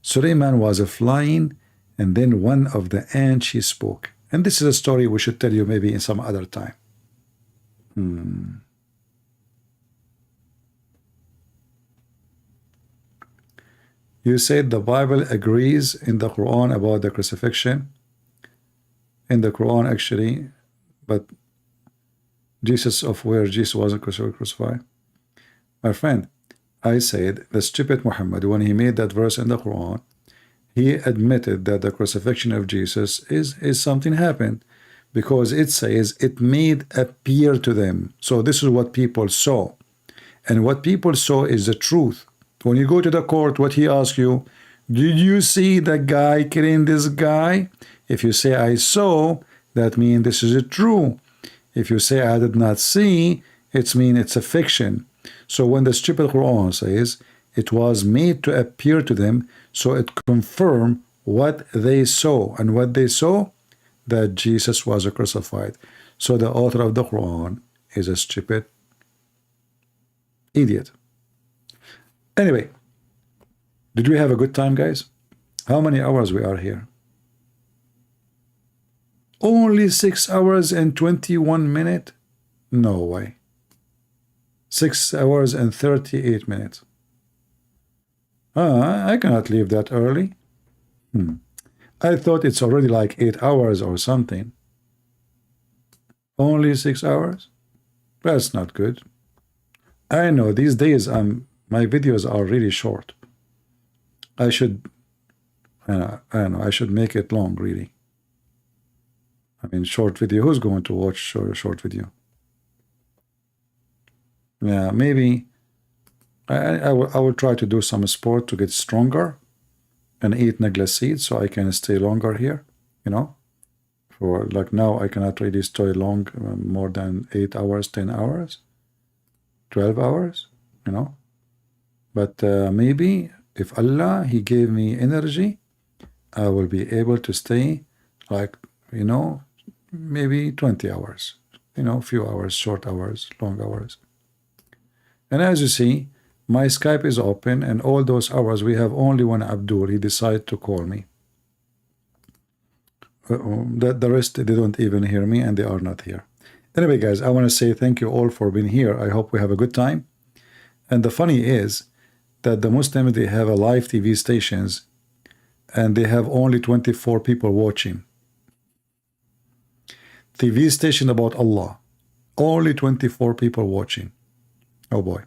Speaker 7: Suleiman was flying, and then one of the ants, she spoke. And this is a story we should tell you maybe in some other time. You said the Bible agrees in the Quran about the crucifixion. In the Quran, actually, but Jesus wasn't crucified. My friend, I said the stupid Muhammad, when he made that verse in the Quran, he admitted that the crucifixion of Jesus is something happened, because it says it made appear to them. So this is what people saw. And what people saw is the truth. When you go to the court, what he asks you, did you see the guy killing this guy? If you say I saw, that means this is true. If you say I did not see, it means it's a fiction. So when the stupid Quran says it was made to appear to them, so it confirmed what they saw. And what they saw, that Jesus was crucified. So the author of the Quran is a stupid idiot. Anyway, did we have a good time, guys? How many hours we are here? Only 6 hours and 21 minutes? No way. 6 hours and 38 minutes. I cannot leave that early. I thought it's already like 8 hours or something. Only 6 hours? That's not good. I know these days my videos are really short. I should, I don't know, I should make it long, really. I mean, short video. Who's going to watch short video? Yeah, maybe I will try to do some sport to get stronger and eat Nagla seeds so I can stay longer here, you know. For like now, I cannot really stay long, more than 8 hours, 10 hours, 12 hours, you know. But maybe if Allah, He gave me energy, I will be able to stay like, you know, maybe 20 hours, you know, few hours, short hours, long hours. And as you see, my Skype is open, and all those hours we have only one Abdul. He decided to call me. The rest, they don't even hear me, and they are not here. Anyway, guys, I want to say thank you all for being here. I hope we have a good time. And the funny is that the Muslims, they have a live TV stations, and they have only 24 people watching. TV station about Allah, only 24 people watching. Oh boy.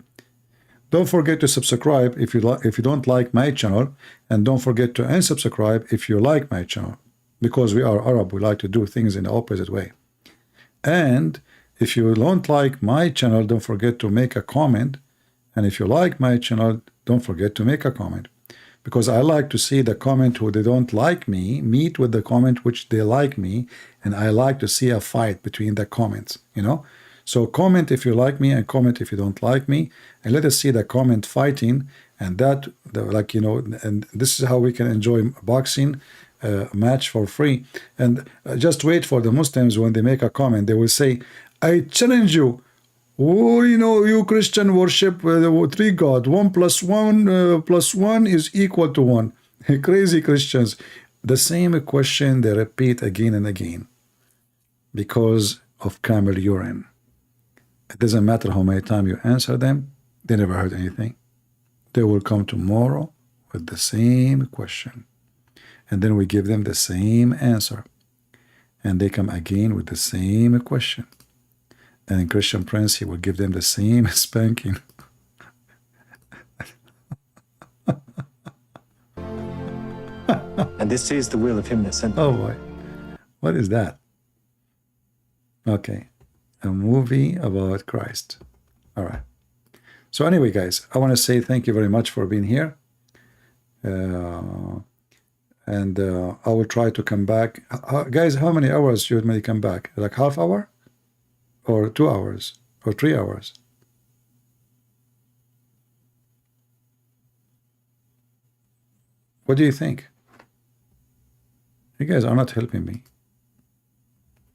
Speaker 7: Don't forget to subscribe if you don't like my channel, and don't forget to unsubscribe if you like my channel, because we are Arab, we like to do things in the opposite way. And if you don't like my channel, don't forget to make a comment, and if you like my channel, don't forget to make a comment, because I like to see the comment who they don't like me meet with the comment which they like me, and I like to see a fight between the comments, you know. So comment if you like me, and comment if you don't like me, and let us see the comment fighting, and that, like, you know, and this is how we can enjoy boxing match for free. And just wait for the Muslims when they make a comment, they will say, I challenge you. Oh, you know, you Christian worship three God. 1 + 1 + 1 is equal to 1. Crazy Christians. The same question they repeat again and again because of camel urine. It doesn't matter how many times you answer them, they never heard anything. They will come tomorrow with the same question. And then we give them the same answer. And they come again with the same question. And in Christian Prince, he will give them the same spanking.
Speaker 21: And this is the will of him that sent me.
Speaker 7: Oh boy. What is that? Okay. A movie about Christ. All right. So anyway, guys, I want to say thank you very much for being here. And I will try to come back. Guys, how many hours should we come back? Like half hour? Or 2 hours? Or 3 hours? What do you think? You guys are not helping me.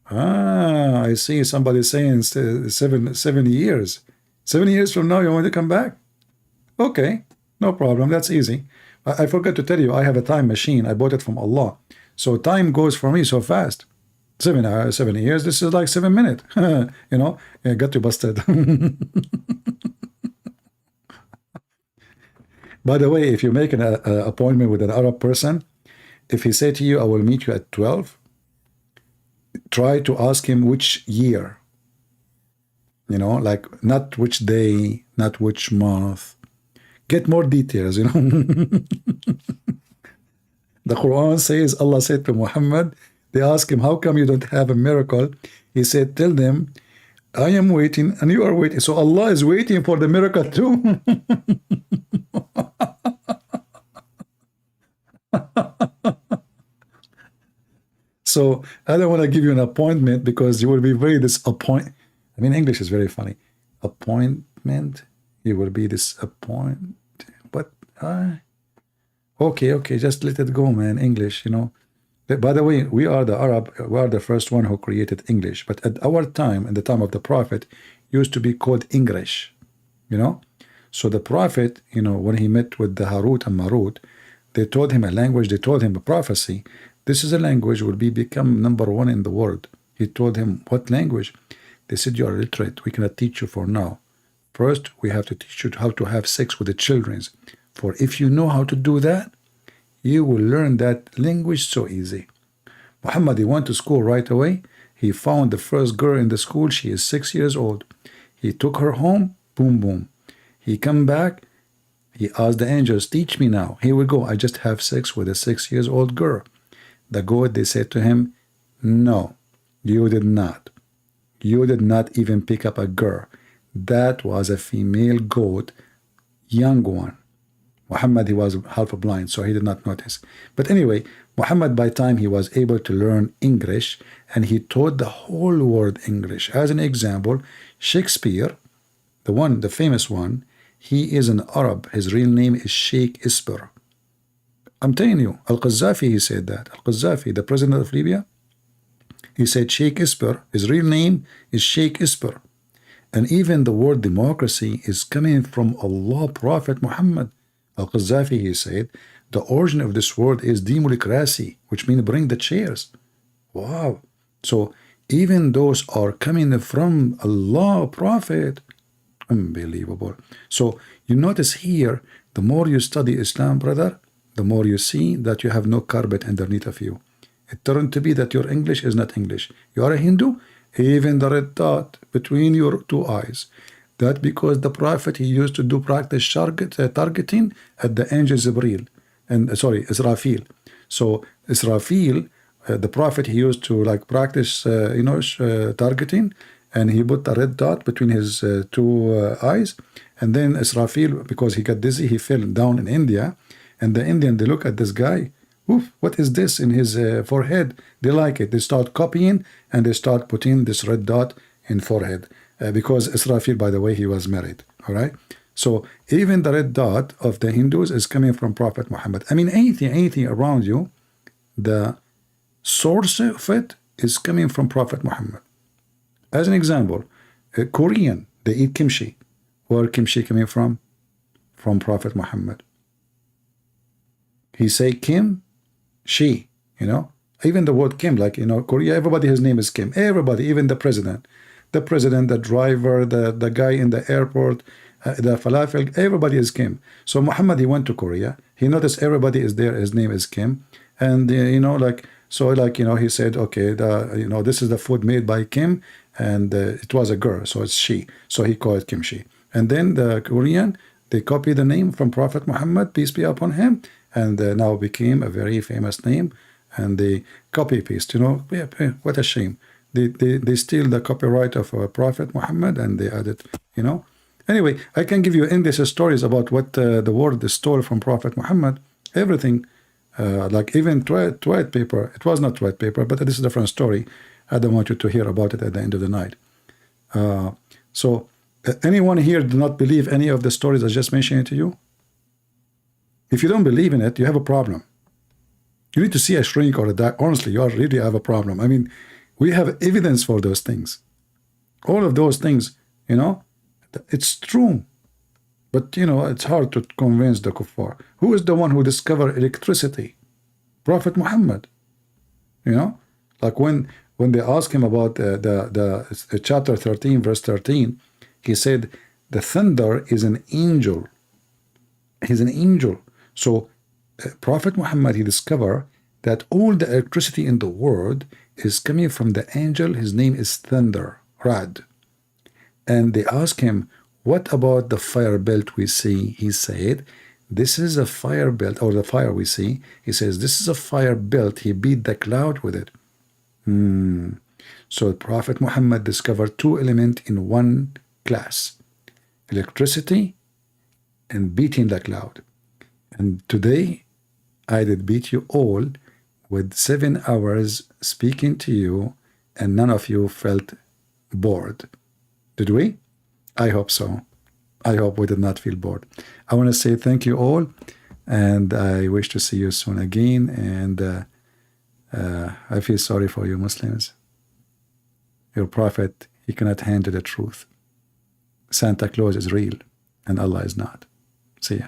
Speaker 7: I see somebody saying 7 years. 7 years from now, you want to come back? Okay, no problem. That's easy. I forgot to tell you, I have a time machine. I bought it from Allah. So time goes for me so fast. 7 years, this is like 7 minutes. You know, I got you busted. By the way, if you make an appointment with an Arab person, if he say to you, I will meet you at 12, try to ask him which year. You know, like not which day, not which month. Get more details, you know. The Quran says, Allah said to Muhammad, they asked him, how come you don't have a miracle? He said, tell them, I am waiting and you are waiting. So Allah is waiting for the miracle too. So I don't want to give you an appointment because you will be very disappointed. I mean, English is very funny. Appointment, you will be disappointed. What? Okay, just let it go, man. English, By the way, we are the Arab, we are the first one who created English. But at our time, in the time of the Prophet, used to be called English, So the Prophet, when he met with the Harut and Marut, they told him a language, they told him a prophecy. This is a language will become number one in the world. He told him, what language? They said, you are illiterate. We cannot teach you for now. First, we have to teach you how to have sex with the children. For if you know how to do that, you will learn that language so easy. Muhammad, he went to school right away. He found the first girl in the school. She is 6 years old. He took her home. Boom, boom. He come back. He asked the angels, teach me now. Here we go. I just have sex with a 6 years old girl. The God, they said to him, no, you did not. You did not even pick up a girl. That was a female goat, young one. Muhammad, he was half blind, so he did not notice. But anyway, Muhammad, by time he was able to learn English, and he taught the whole world English. As an example, Shakespeare, the famous one, he is an Arab. His real name is Sheikh Isper. I'm telling you, Al-Qaddafi, he said that. Al-Qaddafi, the president of Libya, he said Sheikh Isper, his real name is Sheikh Isper. And even the word democracy is coming from Allah, Prophet Muhammad. Al-Qaddafi, he said, the origin of this word is democracy, which means bring the chairs. Wow. So even those are coming from Allah, Prophet. Unbelievable. So you notice here, the more you study Islam, brother, the more you see that you have no carpet underneath of you. It turned to be that your English is not English. You are a Hindu, even the red dot between your two eyes. That because the Prophet, he used to do practice targeting at the angel Jibreel. Israfil. So Israfil, the Prophet, he used to practice, targeting, and he put a red dot between his two eyes. And then Israfil, because he got dizzy, he fell down in India. And the Indian, they look at this guy. Oof, what is this in his forehead? They like it. They start copying and they start putting this red dot in forehead. Because Israfil, by the way, he was married. All right. So even the red dot of the Hindus is coming from Prophet Muhammad. I mean, anything around you, the source of it is coming from Prophet Muhammad. As an example, Korean, they eat kimchi. Where kimchi coming from? From Prophet Muhammad. He say Kim, she, Even the word Kim, Korea, everybody, his name is Kim. Everybody, even the president. The president, the driver, the guy in the airport, the falafel, everybody is Kim. So Muhammad, he went to Korea. He noticed everybody is there. His name is Kim. And, he said, okay, this is the food made by Kim. And it was a girl, so it's she. So he called it kimchi. And then the Korean, they copied the name from Prophet Muhammad, peace be upon him. And now became a very famous name. And they copy-paste, what a shame. They steal the copyright of Prophet Muhammad and they add it, Anyway, I can give you endless stories about what the word stole from Prophet Muhammad. Everything, like even toilet paper. It was not toilet paper, but this is a different story. I don't want you to hear about it at the end of the night. So anyone here do not believe any of the stories I just mentioned to you? If you don't believe in it, you have a problem. You need to see a shrink or a doctor. Honestly, you really have a problem. I mean, we have evidence for those things. All of those things, it's true. But, it's hard to convince the kuffar. Who is the one who discovered electricity? Prophet Muhammad. Like when they asked him about the chapter 13, verse 13, he said, the thunder is an angel. He's an angel. So Prophet Muhammad, he discovered that all the electricity in the world is coming from the angel. His name is Thunder, Rad. And they asked him, what about the fire belt we see? He said, this is a fire belt, or the fire we see. He says, this is a fire belt. He beat the cloud with it. So Prophet Muhammad discovered two elements in one class, electricity and beating the cloud. And today, I did beat you all with 7 hours speaking to you, and none of you felt bored. Did we? I hope so. I hope we did not feel bored. I want to say thank you all, and I wish to see you soon again. And I feel sorry for you Muslims. Your prophet, he cannot handle the truth. Santa Claus is real, and Allah is not. See ya.